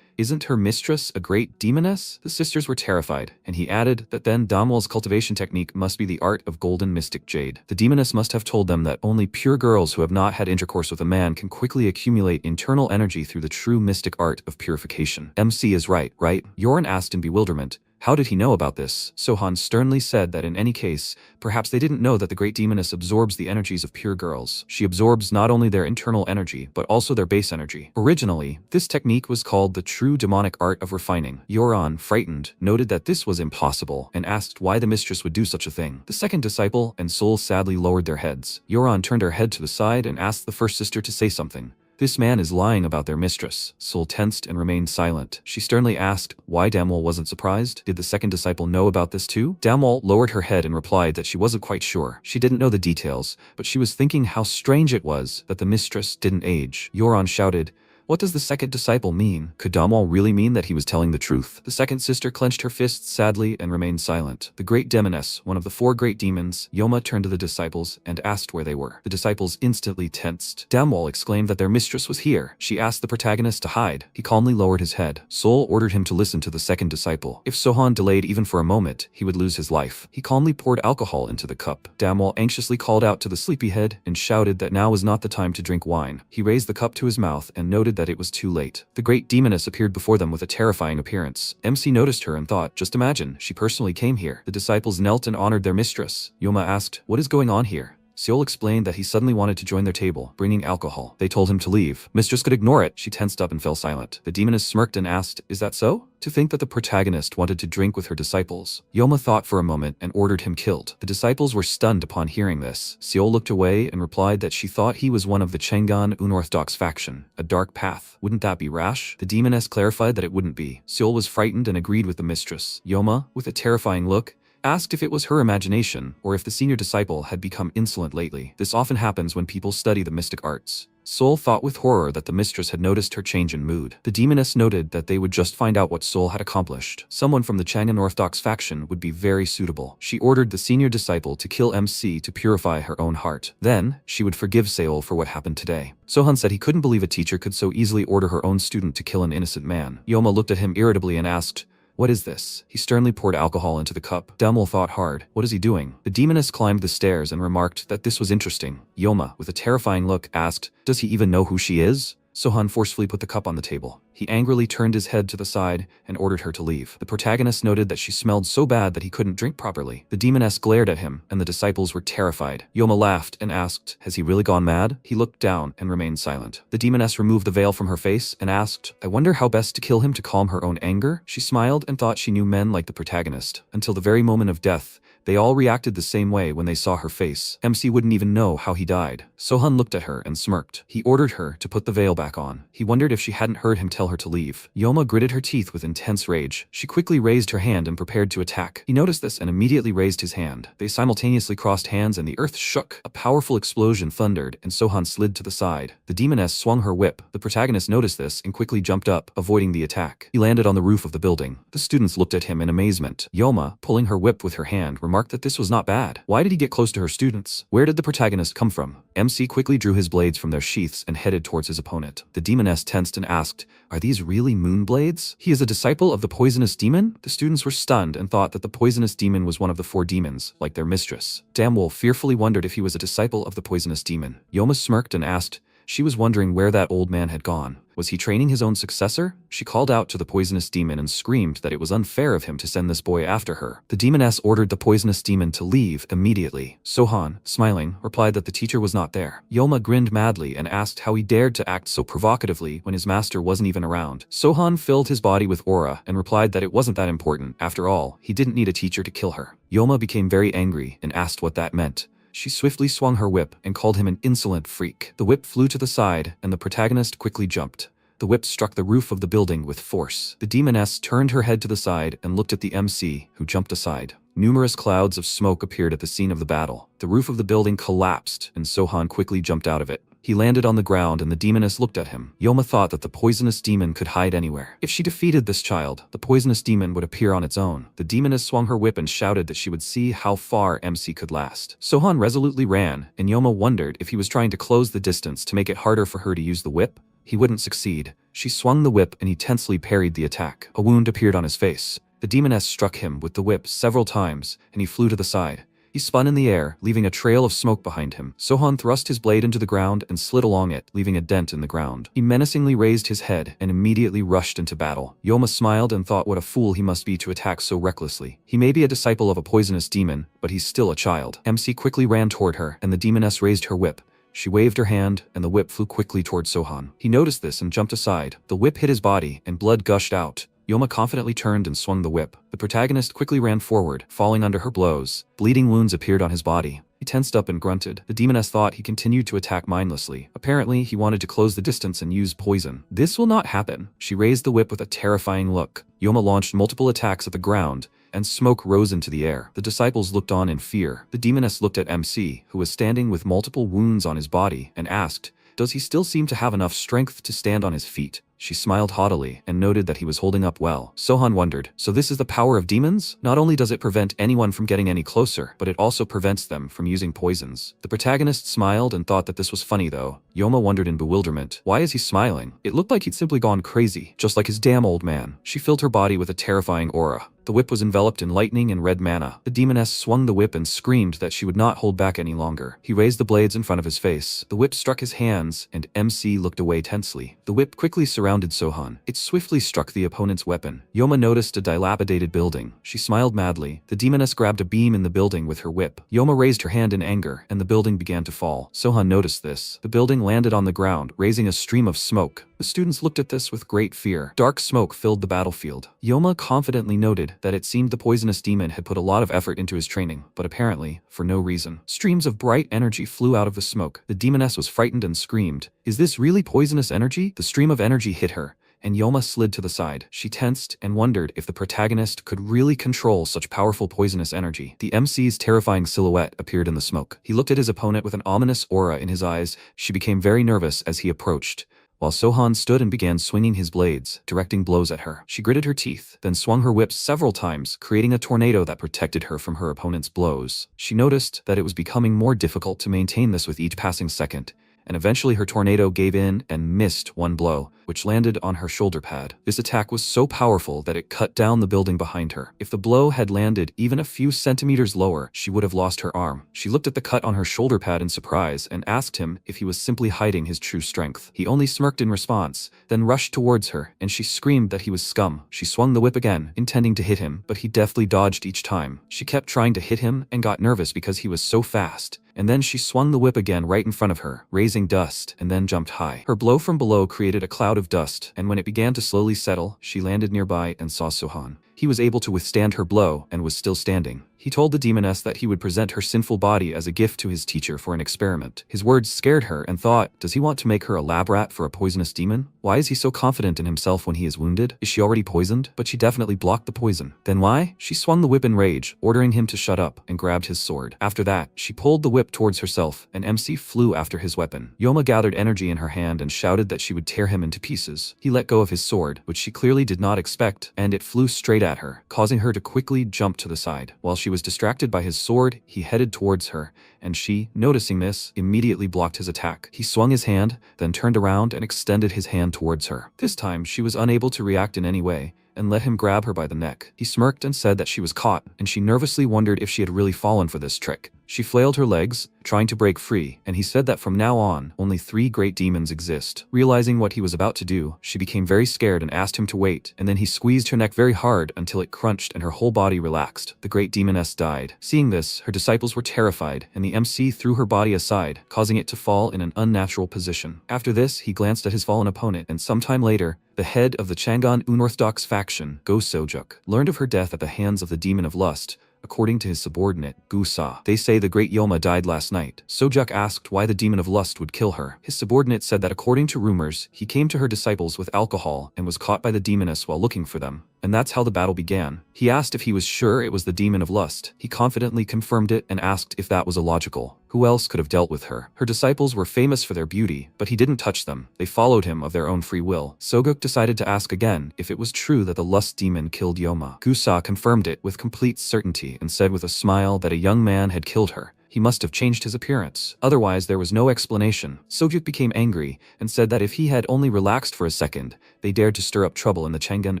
"Isn't her mistress a great demoness?" The sisters were terrified, and he added that then Damwol's cultivation technique must be the art of golden mystic jade. The demoness must have told them that only pure girls who have not had intercourse with a man can quickly accumulate internal energy through the true mystic art of purification. MC is right? Yoran asked in bewilderment. How did he know about this? Sohan sternly said that in any case, perhaps they didn't know that the great demoness absorbs the energies of pure girls. She absorbs not only their internal energy, but also their base energy. Originally, this technique was called the true demonic art of refining. Yoran, frightened, noted that this was impossible and asked why the mistress would do such a thing. The second disciple and Sol sadly lowered their heads. Yoran turned her head to the side and asked the first sister to say something. This man is lying about their mistress. Sol tensed and remained silent. She sternly asked why Damwol wasn't surprised. Did the second disciple know about this too? Damwol lowered her head and replied that she wasn't quite sure. She didn't know the details, but she was thinking how strange it was that the mistress didn't age. Yoran shouted, "What does the second disciple mean? Could Damwol really mean that he was telling the truth?" The second sister clenched her fists sadly and remained silent. The great demoness, one of the 4 great demons, Yoma, turned to the disciples and asked where they were. The disciples instantly tensed. Damwol exclaimed that their mistress was here. She asked the protagonist to hide. He calmly lowered his head. Sol ordered him to listen to the second disciple. If Sohan delayed even for a moment, he would lose his life. He calmly poured alcohol into the cup. Damwol anxiously called out to the sleepyhead and shouted that now was not the time to drink wine. He raised the cup to his mouth and noted that that it was too late. The great demoness appeared before them with a terrifying appearance. MC noticed her and thought, just imagine, she personally came here. The disciples knelt and honored their mistress. Yoma asked, what is going on here? Seol explained that he suddenly wanted to join their table, bringing alcohol. They told him to leave. Mistress could ignore it. She tensed up and fell silent. The demoness smirked and asked, is that so? To think that the protagonist wanted to drink with her disciples. Yoma thought for a moment and ordered him killed. The disciples were stunned upon hearing this. Seol looked away and replied that she thought he was one of the Chang'an unorthodox faction. A dark path. Wouldn't that be rash? The demoness clarified that it wouldn't be. Seol was frightened and agreed with the mistress. Yoma, with a terrifying look, asked if it was her imagination or if the senior disciple had become insolent lately. This often happens when people study the mystic arts. Seol thought with horror that the mistress had noticed her change in mood. The demoness noted that they would just find out what Seol had accomplished. Someone from the Chang'an Orthodox faction would be very suitable. She ordered the senior disciple to kill MC to purify her own heart. Then, she would forgive Seol for what happened today. Sohan said he couldn't believe a teacher could so easily order her own student to kill an innocent man. Yoma looked at him irritably and asked, what is this? He sternly poured alcohol into the cup. Demel thought hard. What is he doing? The demoness climbed the stairs and remarked that this was interesting. Yoma, with a terrifying look, asked, does he even know who she is? Sohan forcefully put the cup on the table. He angrily turned his head to the side and ordered her to leave. The protagonist noted that she smelled so bad that he couldn't drink properly. The demoness glared at him, and the disciples were terrified. Yoma laughed and asked, has he really gone mad? He looked down and remained silent. The demoness removed the veil from her face and asked, I wonder how best to kill him to calm her own anger? She smiled and thought she knew men like the protagonist. Until the very moment of death, they all reacted the same way when they saw her face. MC wouldn't even know how he died. Sohan looked at her and smirked. He ordered her to put the veil back on. He wondered if she hadn't heard him tell her to leave. Yoma gritted her teeth with intense rage. She quickly raised her hand and prepared to attack. He noticed this and immediately raised his hand. They simultaneously crossed hands and the earth shook. A powerful explosion thundered and Sohan slid to the side. The demoness swung her whip. The protagonist noticed this and quickly jumped up, avoiding the attack. He landed on the roof of the building. The students looked at him in amazement. Yoma, pulling her whip with her hand, remarked that this was not bad. Why did he get close to her students? Where did the protagonist come from? MC quickly drew his blades from their sheaths and headed towards his opponent. The demoness tensed and asked, are these really moon blades? He is a disciple of the poisonous demon? The students were stunned and thought that the poisonous demon was one of the 4 demons, like their mistress. Damwol fearfully wondered if he was a disciple of the poisonous demon. Yoma smirked and asked, she was wondering where that old man had gone. Was he training his own successor? She called out to the poisonous demon and screamed that it was unfair of him to send this boy after her. The demoness ordered the poisonous demon to leave immediately. Sohan, smiling, replied that the teacher was not there. Yoma grinned madly and asked how he dared to act so provocatively when his master wasn't even around. Sohan filled his body with aura and replied that it wasn't that important. After all, he didn't need a teacher to kill her. Yoma became very angry and asked what that meant. She swiftly swung her whip and called him an insolent freak. The whip flew to the side, and the protagonist quickly jumped. The whip struck the roof of the building with force. The demoness turned her head to the side and looked at the MC, who jumped aside. Numerous clouds of smoke appeared at the scene of the battle. The roof of the building collapsed, and Sohan quickly jumped out of it. He landed on the ground and the demoness looked at him. Yoma thought that the poisonous demon could hide anywhere. If she defeated this child, the poisonous demon would appear on its own. The demoness swung her whip and shouted that she would see how far MC could last. Sohan resolutely ran, and Yoma wondered if he was trying to close the distance to make it harder for her to use the whip. He wouldn't succeed. She swung the whip and he tensely parried the attack. A wound appeared on his face. The demoness struck him with the whip several times, and he flew to the side. He spun in the air, leaving a trail of smoke behind him. Sohan thrust his blade into the ground and slid along it, leaving a dent in the ground. He menacingly raised his head and immediately rushed into battle. Yoma smiled and thought what a fool he must be to attack so recklessly. He may be a disciple of a poisonous demon, but he's still a child. MC quickly ran toward her, and the demoness raised her whip. She waved her hand, and the whip flew quickly toward Sohan. He noticed this and jumped aside. The whip hit his body, and blood gushed out. Yoma confidently turned and swung the whip. The protagonist quickly ran forward, falling under her blows. Bleeding wounds appeared on his body. He tensed up and grunted. The demoness thought he continued to attack mindlessly. Apparently, he wanted to close the distance and use poison. This will not happen. She raised the whip with a terrifying look. Yoma launched multiple attacks at the ground, and smoke rose into the air. The disciples looked on in fear. The demoness looked at MC, who was standing with multiple wounds on his body, and asked, does he still seem to have enough strength to stand on his feet? She smiled haughtily and noted that he was holding up well. Sohan wondered, so this is the power of demons? Not only does it prevent anyone from getting any closer, but it also prevents them from using poisons. The protagonist smiled and thought that this was funny though. Yoma wondered in bewilderment, why is he smiling? It looked like he'd simply gone crazy, just like his damn old man. She filled her body with a terrifying aura. The whip was enveloped in lightning and red mana. The demoness swung the whip and screamed that she would not hold back any longer. He raised the blades in front of his face. The whip struck his hands, and MC looked away tensely. The whip quickly surrounded Sohan. It swiftly struck the opponent's weapon. Yoma noticed a dilapidated building. She smiled madly. The demoness grabbed a beam in the building with her whip. Yoma raised her hand in anger, and the building began to fall. Sohan noticed this. The building landed on the ground, raising a stream of smoke. The students looked at this with great fear. Dark smoke filled the battlefield. Yoma confidently noted that it seemed the poisonous demon had put a lot of effort into his training, but apparently, for no reason. Streams of bright energy flew out of the smoke. The demoness was frightened and screamed, "Is this really poisonous energy?" The stream of energy hit her, and Yoma slid to the side. She tensed and wondered if the protagonist could really control such powerful poisonous energy. The MC's terrifying silhouette appeared in the smoke. He looked at his opponent with an ominous aura in his eyes. She became very nervous as he approached, while Sohan stood and began swinging his blades, directing blows at her. She gritted her teeth, then swung her whip several times, creating a tornado that protected her from her opponent's blows. She noticed that it was becoming more difficult to maintain this with each passing second, and eventually her tornado gave in and missed one blow, which landed on her shoulder pad. This attack was so powerful that it cut down the building behind her. If the blow had landed even a few centimeters lower, she would have lost her arm. She looked at the cut on her shoulder pad in surprise and asked him if he was simply hiding his true strength. He only smirked in response, then rushed towards her, and she screamed that he was scum. She swung the whip again, intending to hit him, but he deftly dodged each time. She kept trying to hit him and got nervous because he was so fast. And then she swung the whip again right in front of her, raising dust, and then jumped high. Her blow from below created a cloud of dust, and when it began to slowly settle, she landed nearby and saw Sohan. He was able to withstand her blow and was still standing. He told the demoness that he would present her sinful body as a gift to his teacher for an experiment. His words scared her and thought, does he want to make her a lab rat for a poisonous demon? Why is he so confident in himself when he is wounded? Is she already poisoned? But she definitely blocked the poison. Then why? She swung the whip in rage, ordering him to shut up, and grabbed his sword. After that, she pulled the whip towards herself, and MC flew after his weapon. Yoma gathered energy in her hand and shouted that she would tear him into pieces. He let go of his sword, which she clearly did not expect, and it flew straight at her, causing her to quickly jump to the side. While she was distracted by his sword, he headed towards her, and she, noticing this, immediately blocked his attack. He swung his hand, then turned around and extended his hand towards her. This time, she was unable to react in any way, and let him grab her by the neck. He smirked and said that she was caught, and she nervously wondered if she had really fallen for this trick. She flailed her legs, trying to break free, and he said that from now on, only 3 great demons exist. Realizing what he was about to do, she became very scared and asked him to wait, and then he squeezed her neck very hard until it crunched and her whole body relaxed. The great demoness died. Seeing this, her disciples were terrified, and the MC threw her body aside, causing it to fall in an unnatural position. After this, he glanced at his fallen opponent, and sometime later, the head of the Changan unorthodox faction, Go Sojuk, learned of her death at the hands of the demon of lust. According to his subordinate, Gusa, they say the great Yoma died last night. Sojuk asked why the demon of lust would kill her. His subordinate said that according to rumors, he came to her disciples with alcohol and was caught by the demoness while looking for them. And that's how the battle began. He asked if he was sure it was the demon of lust. He confidently confirmed it and asked if that was illogical. Who else could have dealt with her? Her disciples were famous for their beauty, but he didn't touch them. They followed him of their own free will. Soguk decided to ask again if it was true that the lust demon killed Yoma. Gusa confirmed it with complete certainty and said with a smile that a young man had killed her. He must have changed his appearance. Otherwise, there was no explanation. Sojuk became angry and said that if he had only relaxed for a second, they dared to stir up trouble in the Changan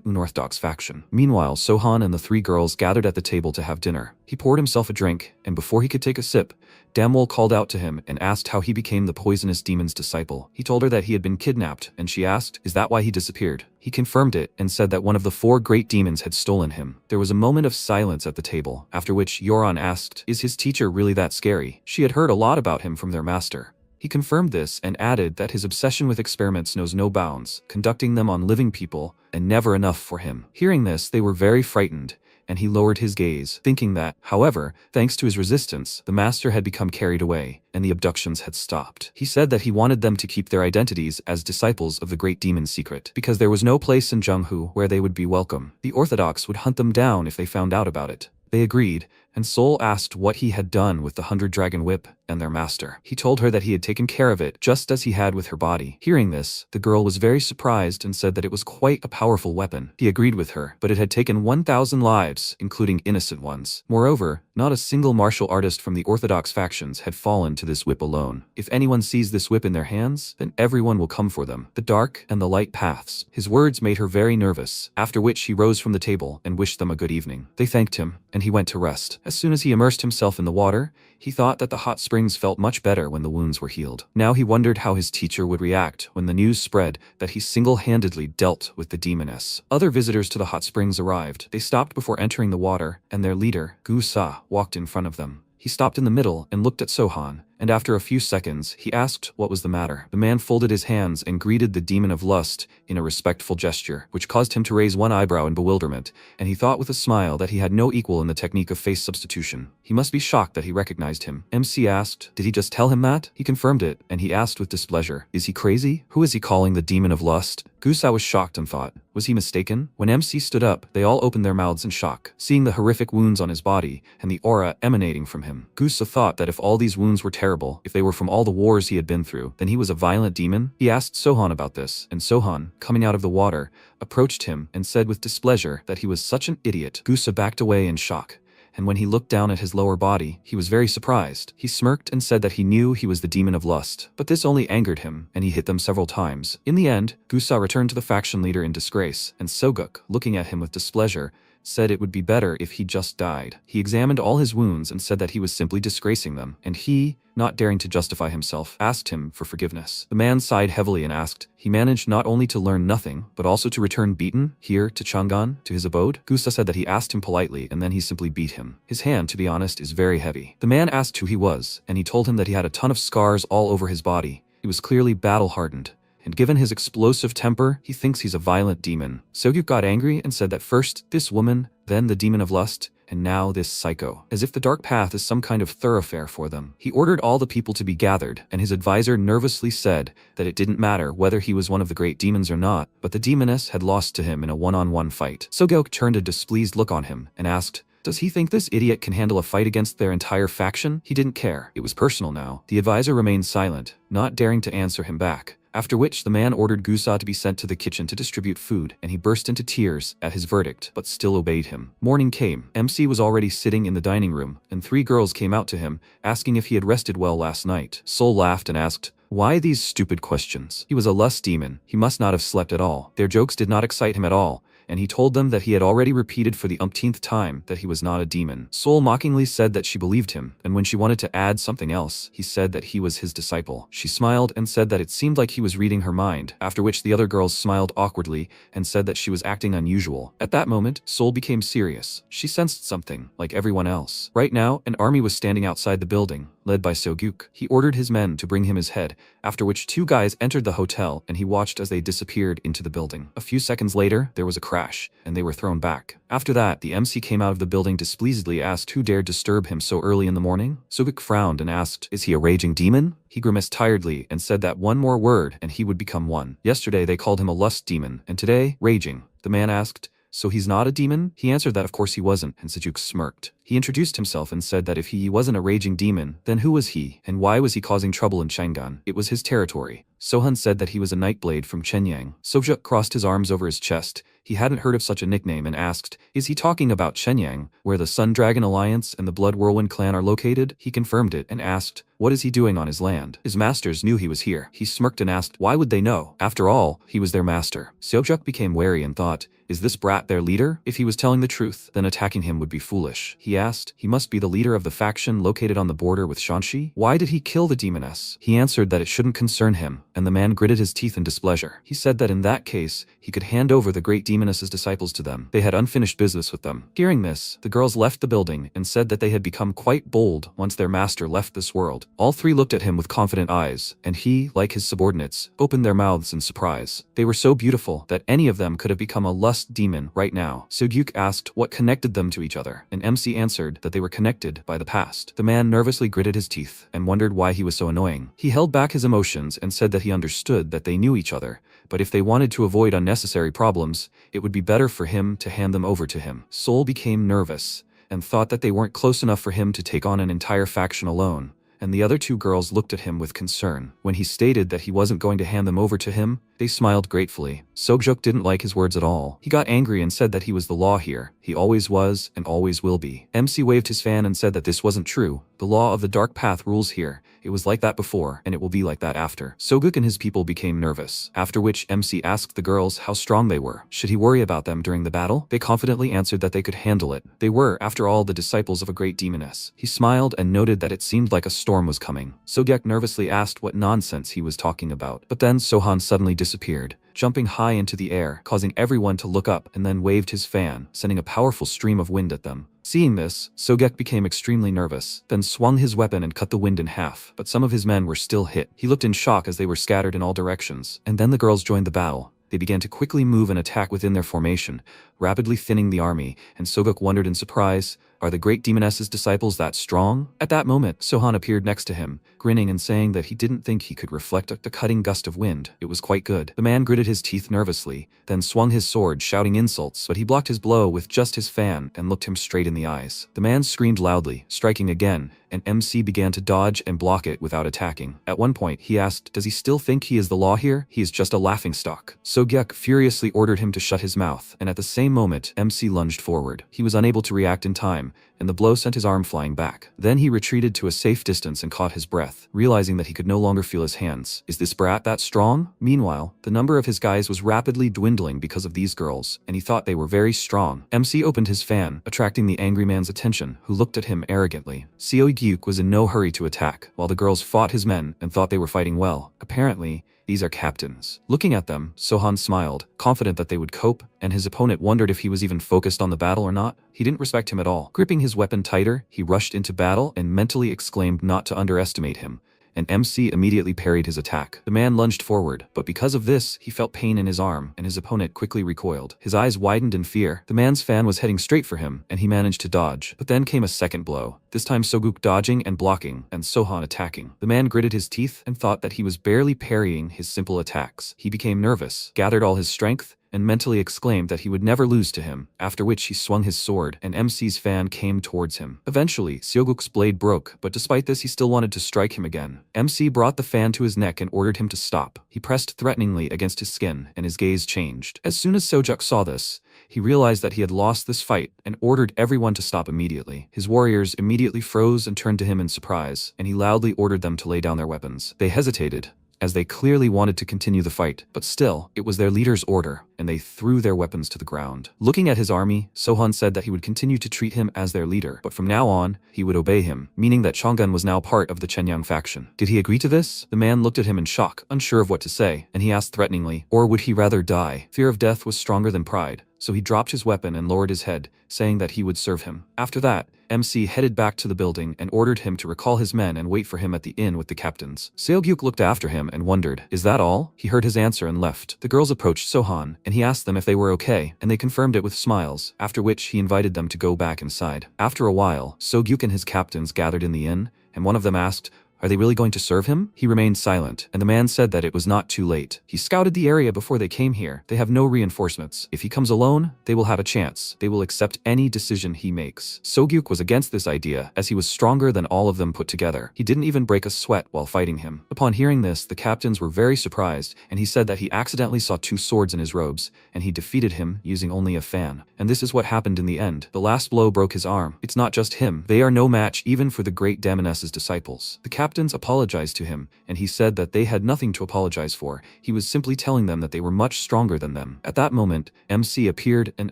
unorthodox faction. Meanwhile, Sohan and the 3 girls gathered at the table to have dinner. He poured himself a drink, and before he could take a sip, Damwol called out to him and asked how he became the poisonous demon's disciple. He told her that he had been kidnapped, and she asked, is that why he disappeared? He confirmed it and said that one of the 4 great demons had stolen him. There was a moment of silence at the table, after which Yoron asked, is his teacher really that scary? She had heard a lot about him from their master. He confirmed this and added that his obsession with experiments knows no bounds, conducting them on living people, and never enough for him. Hearing this, they were very frightened, and he lowered his gaze, thinking that, however, thanks to his resistance, the master had become carried away, and the abductions had stopped. He said that he wanted them to keep their identities as disciples of the great demon secret, because there was no place in Zhenghu where they would be welcome. The Orthodox would hunt them down if they found out about it. They agreed, and Sol asked what he had done with the 100-dragon whip and their master. He told her that he had taken care of it just as he had with her body. Hearing this, the girl was very surprised and said that it was quite a powerful weapon. He agreed with her, but it had taken 1,000 lives, including innocent ones. Moreover, not a single martial artist from the orthodox factions had fallen to this whip alone. If anyone sees this whip in their hands, then everyone will come for them. The dark and the light paths. His words made her very nervous, after which he rose from the table and wished them a good evening. They thanked him, and he went to rest. As soon as he immersed himself in the water, he thought that the hot springs felt much better when the wounds were healed. Now he wondered how his teacher would react when the news spread that he single-handedly dealt with the demoness. Other visitors to the hot springs arrived. They stopped before entering the water, and their leader, Gu-sa, walked in front of them. He stopped in the middle and looked at Sohan, and after a few seconds, he asked what was the matter. The man folded his hands and greeted the demon of lust in a respectful gesture, which caused him to raise one eyebrow in bewilderment, and he thought with a smile that he had no equal in the technique of face substitution. He must be shocked that he recognized him. MC asked, "Did he just tell him that?" He confirmed it, and he asked with displeasure, "Is he crazy? Who is he calling the demon of lust?" Gusa was shocked and thought, was he mistaken? When MC stood up, they all opened their mouths in shock, seeing the horrific wounds on his body and the aura emanating from him. Gusa thought that if all these wounds were terrible, if they were from all the wars he had been through, then he was a violent demon. He asked Sohan about this, and Sohan, coming out of the water, approached him and said with displeasure that he was such an idiot. Gusa backed away in shock, and when he looked down at his lower body, he was very surprised. He smirked and said that he knew he was the demon of lust, but this only angered him, and he hit them several times. In the end, Gusa returned to the faction leader in disgrace, and Soguk, looking at him with displeasure, said it would be better if he just died. He examined all his wounds and said that he was simply disgracing them, and he, not daring to justify himself, asked him for forgiveness. The man sighed heavily and asked, he managed not only to learn nothing, but also to return beaten, here, to Chang'an, to his abode? Gusa said that he asked him politely and then he simply beat him. His hand, to be honest, is very heavy. The man asked who he was, and he told him that he had a ton of scars all over his body. He was clearly battle-hardened, and given his explosive temper, he thinks he's a violent demon. Sogyuk got angry and said that first this woman, then the demon of lust, and now this psycho. As if the dark path is some kind of thoroughfare for them. He ordered all the people to be gathered, and his advisor nervously said that it didn't matter whether he was one of the great demons or not, but the demoness had lost to him in a one-on-one fight. Sogyuk turned a displeased look on him and asked, does he think this idiot can handle a fight against their entire faction? He didn't care. It was personal now. The advisor remained silent, not daring to answer him back. After which the man ordered Gusa to be sent to the kitchen to distribute food, and he burst into tears at his verdict, but still obeyed him. Morning came. MC was already sitting in the dining room, and 3 girls came out to him, asking if he had rested well last night. Sol laughed and asked, why these stupid questions? He was a lust demon. He must not have slept at all. Their jokes did not excite him at all, and he told them that he had already repeated for the umpteenth time that he was not a demon. Sol mockingly said that she believed him, and when she wanted to add something else, he said that he was his disciple. She smiled and said that it seemed like he was reading her mind, after which the other girls smiled awkwardly and said that she was acting unusual. At that moment, Sol became serious. She sensed something, like everyone else. Right now, an army was standing outside the building, led by Sogyuk. He ordered his men to bring him his head, after which 2 guys entered the hotel and he watched as they disappeared into the building. A few seconds later, there was a crash, and they were thrown back. After that, the MC came out of the building displeasedly asked who dared disturb him so early in the morning. Sogyuk frowned and asked, is he a raging demon? He grimaced tiredly and said that one more word and he would become one. Yesterday they called him a lust demon, and today, raging. The man asked, so he's not a demon? He answered that of course he wasn't, and Sogyuk smirked. He introduced himself and said that if he wasn't a raging demon, then who was he, and why was he causing trouble in Chang'an? It was his territory. Sohan said that he was a Nightblade from Chenyang. Sogyuk crossed his arms over his chest. He hadn't heard of such a nickname and asked, is he talking about Chenyang, where the Sun Dragon Alliance and the Blood Whirlwind clan are located? He confirmed it and asked, what is he doing on his land? His masters knew he was here. He smirked and asked, why would they know? After all, he was their master. Sogyuk became wary and thought, is this brat their leader? If he was telling the truth, then attacking him would be foolish. He asked, he must be the leader of the faction located on the border with Shanxi? Why did he kill the demoness? He answered that it shouldn't concern him, and the man gritted his teeth in displeasure. He said that in that case, he could hand over the great demoness's disciples to them. They had unfinished business with them. Hearing this, the girls left the building and said that they had become quite bold once their master left this world. All 3 looked at him with confident eyes, and he, like his subordinates, opened their mouths in surprise. They were so beautiful that any of them could have become a lust demon right now. Sogyuk asked what connected them to each other, and MC answered that they were connected by the past. The man nervously gritted his teeth and wondered why he was so annoying. He held back his emotions and said that he understood that they knew each other, but if they wanted to avoid unnecessary problems, it would be better for him to hand them over to him. Sol became nervous and thought that they weren't close enough for him to take on an entire faction alone. And the other two girls looked at him with concern. When he stated that he wasn't going to hand them over to him, they smiled gratefully. Sogjuk didn't like his words at all. He got angry and said that he was the law here. He always was and always will be. MC waved his fan and said that this wasn't true. The law of the dark path rules here. It was like that before, and it will be like that after. Soguk and his people became nervous, after which MC asked the girls how strong they were. Should he worry about them during the battle? They confidently answered that they could handle it. They were, after all, the disciples of a great demoness. He smiled and noted that it seemed like a storm was coming. Sogek nervously asked what nonsense he was talking about. But then Sohan suddenly disappeared, jumping high into the air, causing everyone to look up, and then waved his fan, sending a powerful stream of wind at them. Seeing this, Sogek became extremely nervous, then swung his weapon and cut the wind in half, but some of his men were still hit. He looked in shock as they were scattered in all directions, and then the girls joined the battle. They began to quickly move and attack within their formation, rapidly thinning the army, and Soguk wondered in surprise, are the great demoness's disciples that strong? At that moment, Sohan appeared next to him, grinning and saying that he didn't think he could reflect the cutting gust of wind. It was quite good. The man gritted his teeth nervously, then swung his sword, shouting insults, but he blocked his blow with just his fan and looked him straight in the eyes. The man screamed loudly, striking again, and MC began to dodge and block it without attacking. At one point, he asked, does he still think he is the law here? He is just a laughingstock. Sogek furiously ordered him to shut his mouth, and at the same moment, MC lunged forward. He was unable to react in time, and the blow sent his arm flying back. Then he retreated to a safe distance and caught his breath, realizing that he could no longer feel his hands. Is this brat that strong? Meanwhile, the number of his guys was rapidly dwindling because of these girls, and he thought they were very strong. MC opened his fan, attracting the angry man's attention, who looked at him arrogantly. Seo Gyuk was in no hurry to attack, while the girls fought his men and thought they were fighting well. Apparently, these are captains. Looking at them, Sohan smiled, confident that they would cope, and his opponent wondered if he was even focused on the battle or not. He didn't respect him at all. Gripping his weapon tighter, he rushed into battle and mentally exclaimed not to underestimate him, and MC immediately parried his attack. The man lunged forward, but because of this, he felt pain in his arm, and his opponent quickly recoiled. His eyes widened in fear. The man's fan was heading straight for him, and he managed to dodge. But then came a second blow, this time Soguk dodging and blocking, and Sohan attacking. The man gritted his teeth and thought that he was barely parrying his simple attacks. He became nervous, gathered all his strength, and mentally exclaimed that he would never lose to him, after which he swung his sword, and MC's fan came towards him. Eventually, Seoguk's blade broke, but despite this he still wanted to strike him again. MC brought the fan to his neck and ordered him to stop. He pressed threateningly against his skin, and his gaze changed. As soon as Sojuk saw this, he realized that he had lost this fight and ordered everyone to stop immediately. His warriors immediately froze and turned to him in surprise, and he loudly ordered them to lay down their weapons. They hesitated, as they clearly wanted to continue the fight, but still, it was their leader's order, and they threw their weapons to the ground. Looking at his army, Sohan said that he would continue to treat him as their leader, but from now on, he would obey him, meaning that Chang'an was now part of the Chenyang faction. Did he agree to this? The man looked at him in shock, unsure of what to say, and he asked threateningly, or would he rather die? Fear of death was stronger than pride, so he dropped his weapon and lowered his head, saying that he would serve him. After that, MC headed back to the building and ordered him to recall his men and wait for him at the inn with the captains. Seogyuk looked after him and wondered, is that all? He heard his answer and left. The girls approached Sohan, and he asked them if they were okay, and they confirmed it with smiles, after which he invited them to go back inside. After a while, Seogyuk and his captains gathered in the inn, and one of them asked, are they really going to serve him? He remained silent, and the man said that it was not too late. He scouted the area before they came here. They have no reinforcements. If he comes alone, they will have a chance. They will accept any decision he makes. Sogyuk was against this idea, as he was stronger than all of them put together. He didn't even break a sweat while fighting him. Upon hearing this, the captains were very surprised, and he said that he accidentally saw two swords in his robes, and he defeated him using only a fan. And this is what happened in the end. The last blow broke his arm. It's not just him. They are no match even for the great Damoness's disciples. The captains apologized to him, and he said that they had nothing to apologize for. He was simply telling them that they were much stronger than them. At that moment, MC appeared and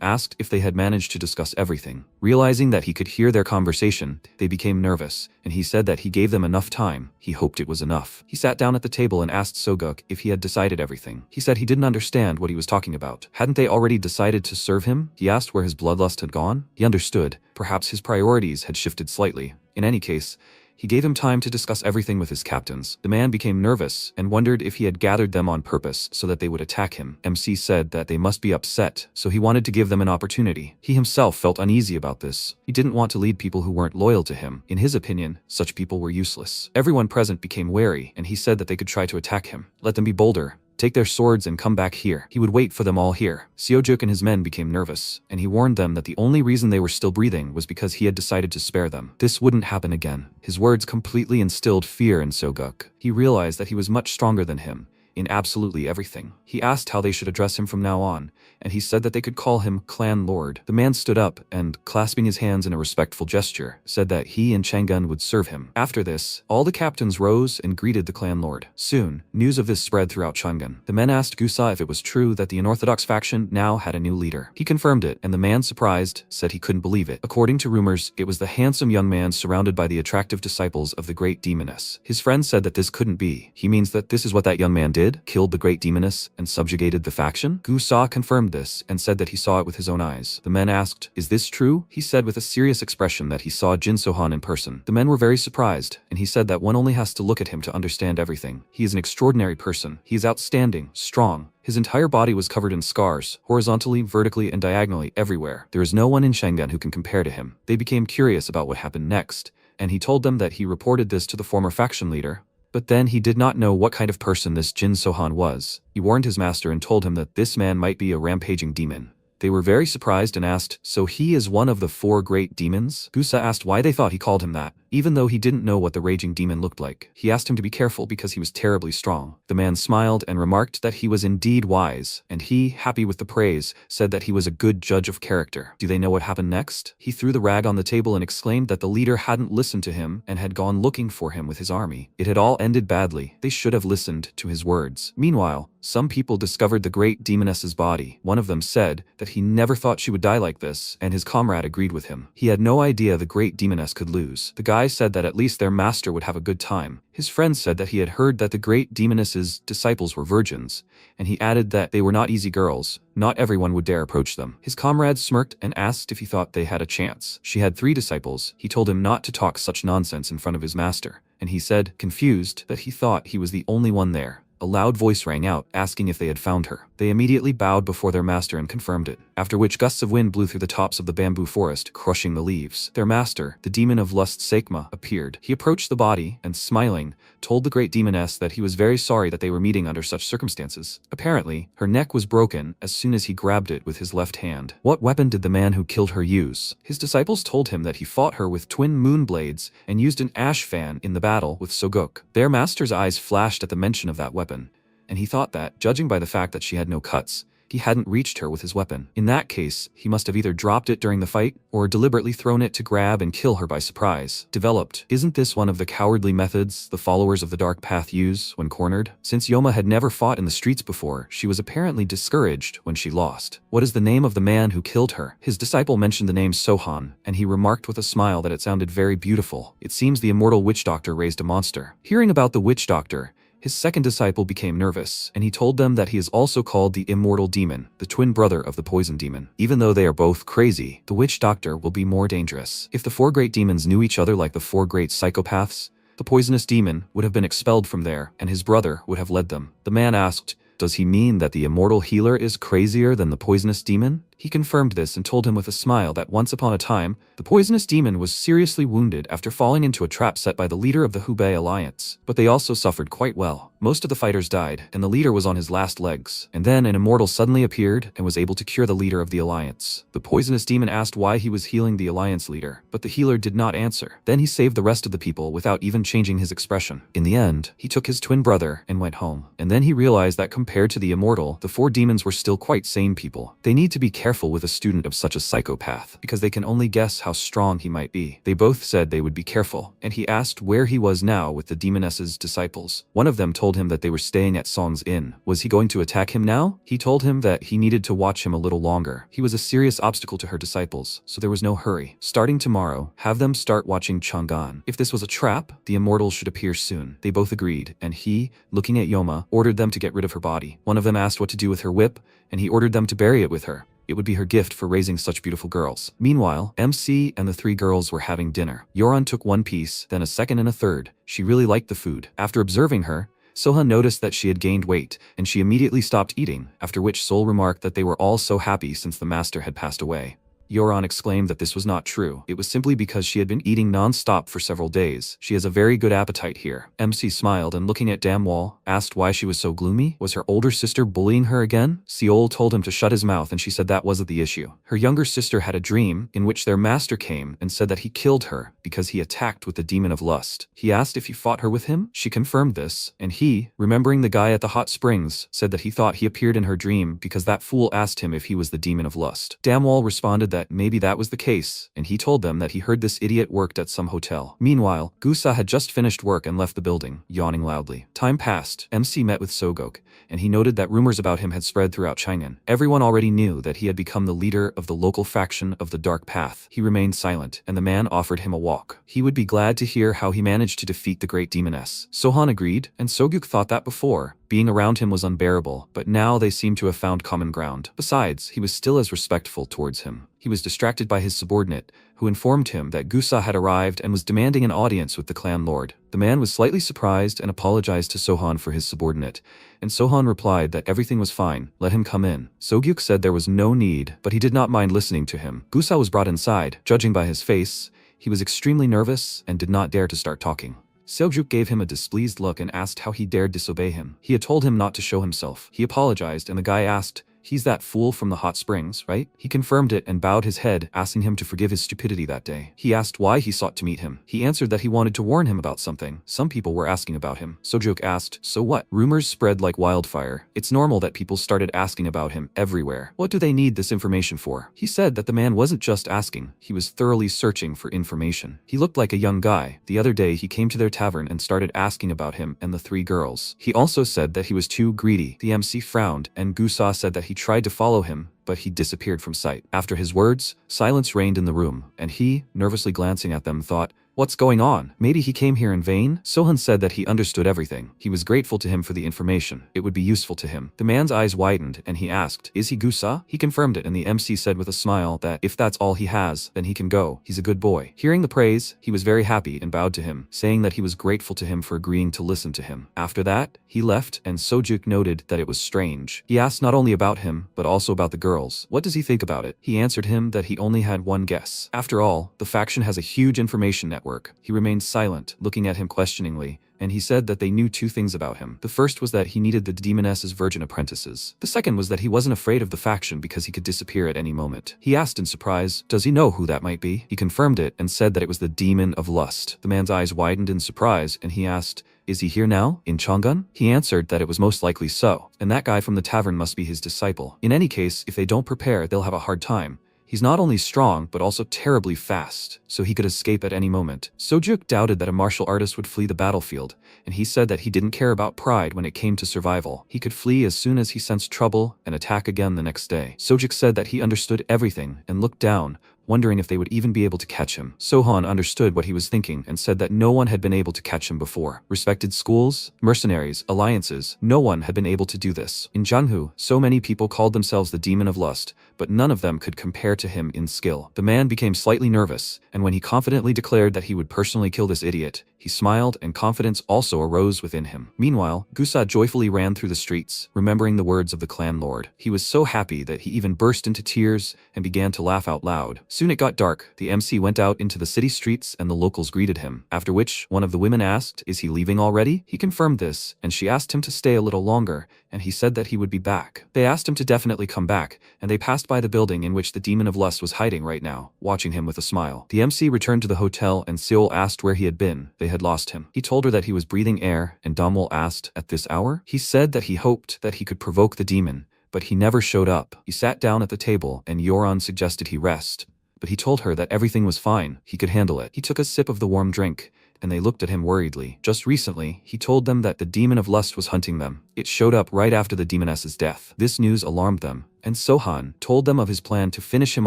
asked if they had managed to discuss everything. Realizing that he could hear their conversation, they became nervous, and he said that he gave them enough time. He hoped it was enough. He sat down at the table and asked Soguk if he had decided everything. He said he didn't understand what he was talking about. Hadn't they already decided to serve him? He asked where his bloodlust had gone. He understood. Perhaps his priorities had shifted slightly. In any case, he gave him time to discuss everything with his captains. The man became nervous and wondered if he had gathered them on purpose so that they would attack him. MC said that they must be upset, so he wanted to give them an opportunity. He himself felt uneasy about this. He didn't want to lead people who weren't loyal to him. In his opinion, such people were useless. Everyone present became wary, and he said that they could try to attack him. Let them be bolder. "Take their swords and come back here." He would wait for them all here. Seojuk and his men became nervous, and he warned them that the only reason they were still breathing was because he had decided to spare them. This wouldn't happen again. His words completely instilled fear in Seoguk. He realized that he was much stronger than him in absolutely everything. He asked how they should address him from now on, and he said that they could call him Clan Lord. The man stood up and, clasping his hands in a respectful gesture, said that he and Chang'un would serve him. After this, all the captains rose and greeted the Clan Lord. Soon, news of this spread throughout Chang'un. The men asked Gusa if it was true that the unorthodox faction now had a new leader. He confirmed it, and the man, surprised, said he couldn't believe it. According to rumors, it was the handsome young man surrounded by the attractive disciples of the great demoness. His friend said that this couldn't be. He means that this is what that young man did? Killed the great demoness and subjugated the faction? Gusa confirmed this and said that he saw it with his own eyes. The men asked, "Is this true?" He said with a serious expression that he saw Jin Sohan in person. The men were very surprised, and he said that one only has to look at him to understand everything. He is an extraordinary person. He is outstanding, strong. His entire body was covered in scars, horizontally, vertically, and diagonally everywhere. There is no one in Chang'un who can compare to him. They became curious about what happened next, and he told them that he reported this to the former faction leader. But then he did not know what kind of person this Jin Sohan was. He warned his master and told him that this man might be a rampaging demon. They were very surprised and asked, "So he is one of the 4 great demons?" Gusa asked why they thought he called him that, even though he didn't know what the raging demon looked like. He asked him to be careful because he was terribly strong. The man smiled and remarked that he was indeed wise, and he, happy with the praise, said that he was a good judge of character. Do they know what happened next? He threw the rag on the table and exclaimed that the leader hadn't listened to him and had gone looking for him with his army. It had all ended badly. They should have listened to his words. Meanwhile, some people discovered the great demoness's body. One of them said that he never thought she would die like this, and his comrade agreed with him. He had no idea the great demoness could lose. The guy said that at least their master would have a good time. His friend said that he had heard that the great demoness's disciples were virgins, and he added that they were not easy girls. Not everyone would dare approach them. His comrade smirked and asked if he thought they had a chance. She had 3 disciples. He told him not to talk such nonsense in front of his master, and he said, confused, that he thought he was the only one there. A loud voice rang out, asking if they had found her. They immediately bowed before their master and confirmed it, after which gusts of wind blew through the tops of the bamboo forest, crushing the leaves. Their master, the demon of lust Sakma, appeared. He approached the body, and smiling, told the great demoness that he was very sorry that they were meeting under such circumstances. Apparently, her neck was broken as soon as he grabbed it with his left hand. What weapon did the man who killed her use? His disciples told him that he fought her with twin moon blades and used an ash fan in the battle with Seoguk. Their master's eyes flashed at the mention of that weapon, and he thought that, judging by the fact that she had no cuts, he hadn't reached her with his weapon. In that case, he must have either dropped it during the fight, or deliberately thrown it to grab and kill her by surprise. Developed. Isn't this one of the cowardly methods the followers of the Dark Path use when cornered? Since Yoma had never fought in the streets before, she was apparently discouraged when she lost. What is the name of the man who killed her? His disciple mentioned the name Sohan, and he remarked with a smile that it sounded very beautiful. It seems the immortal witch doctor raised a monster. Hearing about the witch doctor, his second disciple became nervous, and he told them that he is also called the Immortal Demon, the twin brother of the Poison Demon. Even though they are both crazy, the Witch Doctor will be more dangerous. If the 4 great demons knew each other like the 4 great psychopaths, the Poisonous Demon would have been expelled from there, and his brother would have led them. The man asked, "Does he mean that the Immortal Healer is crazier than the Poisonous Demon?" He confirmed this and told him with a smile that once upon a time, the Poisonous Demon was seriously wounded after falling into a trap set by the leader of the Hubei Alliance. But they also suffered quite well. Most of the fighters died, and the leader was on his last legs. And then an immortal suddenly appeared and was able to cure the leader of the Alliance. The Poisonous Demon asked why he was healing the Alliance leader, but the healer did not answer. Then he saved the rest of the people without even changing his expression. In the end, he took his twin brother and went home. And then he realized that compared to the immortal, the 4 demons were still quite sane people. They need to be careful with a student of such a psychopath, because they can only guess how strong he might be. They both said they would be careful, and he asked where he was now with the demoness's disciples. One of them told him that they were staying at Song's Inn. Was he going to attack him now? He told him that he needed to watch him a little longer. He was a serious obstacle to her disciples, so there was no hurry. Starting tomorrow, have them start watching Chang'an. If this was a trap, the immortal should appear soon. They both agreed, and he, looking at Yoma, ordered them to get rid of her body. One of them asked what to do with her whip, and he ordered them to bury it with her. It would be her gift for raising such beautiful girls. Meanwhile, MC and the 3 girls were having dinner. Yoran took 1 piece, then a second and a third. She really liked the food. After observing her, Soha noticed that she had gained weight, and she immediately stopped eating, after which Sol remarked that they were all so happy since the master had passed away. Yoran exclaimed that this was not true. It was simply because she had been eating non-stop for several days. She has a very good appetite here. MC smiled and looking at Damwall, asked why she was so gloomy. Was her older sister bullying her again? Seol told him to shut his mouth and she said that wasn't the issue. Her younger sister had a dream in which their master came and said that he killed her because he attacked with the demon of lust. He asked if he fought her with him. She confirmed this, and he, remembering the guy at the hot springs, said that he thought he appeared in her dream because that fool asked him if he was the demon of lust. Damwall responded that maybe that was the case, and he told them that he heard this idiot worked at some hotel. Meanwhile, Gusa had just finished work and left the building, yawning loudly. Time passed. MC met with Sogok, and he noted that rumors about him had spread throughout Chang'an. Everyone already knew that he had become the leader of the local faction of the Dark Path. He remained silent, and the man offered him a walk. He would be glad to hear how he managed to defeat the great demoness. Sohan agreed, and Soguk thought that before. Being around him was unbearable, but now they seemed to have found common ground. Besides, he was still as respectful towards him. He was distracted by his subordinate, who informed him that Gusa had arrived and was demanding an audience with the clan lord. The man was slightly surprised and apologized to Sohan for his subordinate, and Sohan replied that everything was fine, let him come in. Sogyuk said there was no need, but he did not mind listening to him. Gusa was brought inside. Judging by his face, he was extremely nervous and did not dare to start talking. Seljuk gave him a displeased look and asked how he dared disobey him. He had told him not to show himself. He apologized and the guy asked, "He's that fool from the hot springs, right?" He confirmed it and bowed his head, asking him to forgive his stupidity that day. He asked why he sought to meet him. He answered that he wanted to warn him about something. Some people were asking about him. Sojuk asked, "So what?" Rumors spread like wildfire. It's normal that people started asking about him everywhere. What do they need this information for? He said that the man wasn't just asking, he was thoroughly searching for information. He looked like a young guy. The other day he came to their tavern and started asking about him and the three girls. He also said that he was too greedy. The MC frowned, and Gusa said that he tried to follow him, but he disappeared from sight. After his words, silence reigned in the room, and he, nervously glancing at them, thought, "What's going on? Maybe he came here in vain?" Sohan said that he understood everything. He was grateful to him for the information. It would be useful to him. The man's eyes widened, and he asked, "Is he Gusa?" He confirmed it, and the MC said with a smile that if that's all he has, then he can go. He's a good boy. Hearing the praise, he was very happy and bowed to him, saying that he was grateful to him for agreeing to listen to him. After that, he left, and Sojuk noted that it was strange. He asked not only about him, but also about the girls. What does he think about it? He answered him that he only had one guess. After all, the faction has a huge information network. He remained silent, looking at him questioningly, and he said that they knew two things about him. The first was that he needed the demoness's virgin apprentices. The second was that he wasn't afraid of the faction because he could disappear at any moment. He asked in surprise, "Does he know who that might be?" He confirmed it and said that it was the demon of lust. The man's eyes widened in surprise, and he asked, "Is he here now, in Chang'an?" He answered that it was most likely so, and that guy from the tavern must be his disciple. In any case, if they don't prepare, they'll have a hard time. He's not only strong, but also terribly fast, so he could escape at any moment. Sojuk doubted that a martial artist would flee the battlefield, and he said that he didn't care about pride when it came to survival. He could flee as soon as he sensed trouble and attack again the next day. Sojuk said that he understood everything and looked down, wondering if they would even be able to catch him. Sohan understood what he was thinking and said that no one had been able to catch him before. Respected schools, mercenaries, alliances, no one had been able to do this. In Jianghu, so many people called themselves the demon of lust, but none of them could compare to him in skill. The man became slightly nervous, and when he confidently declared that he would personally kill this idiot, he smiled and confidence also arose within him. Meanwhile, Gusa joyfully ran through the streets, remembering the words of the clan lord. He was so happy that he even burst into tears and began to laugh out loud. Soon it got dark. The MC went out into the city streets and the locals greeted him, after which one of the women asked, "Is he leaving already?" He confirmed this, and she asked him to stay a little longer, and he said that he would be back. They asked him to definitely come back, and they passed by the building in which the demon of lust was hiding right now, watching him with a smile. The MC returned to the hotel and Seol asked where he had been. They had lost him. He told her that he was breathing air, and Damwol asked, "At this hour?" He said that he hoped that he could provoke the demon, but he never showed up. He sat down at the table and Yoran suggested he rest, but he told her that everything was fine, he could handle it. He took a sip of the warm drink, and they looked at him worriedly. Just recently, he told them that the demon of lust was hunting them. It showed up right after the demoness's death. This news alarmed them, and Sohan told them of his plan to finish him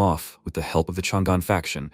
off with the help of the Chang'an faction,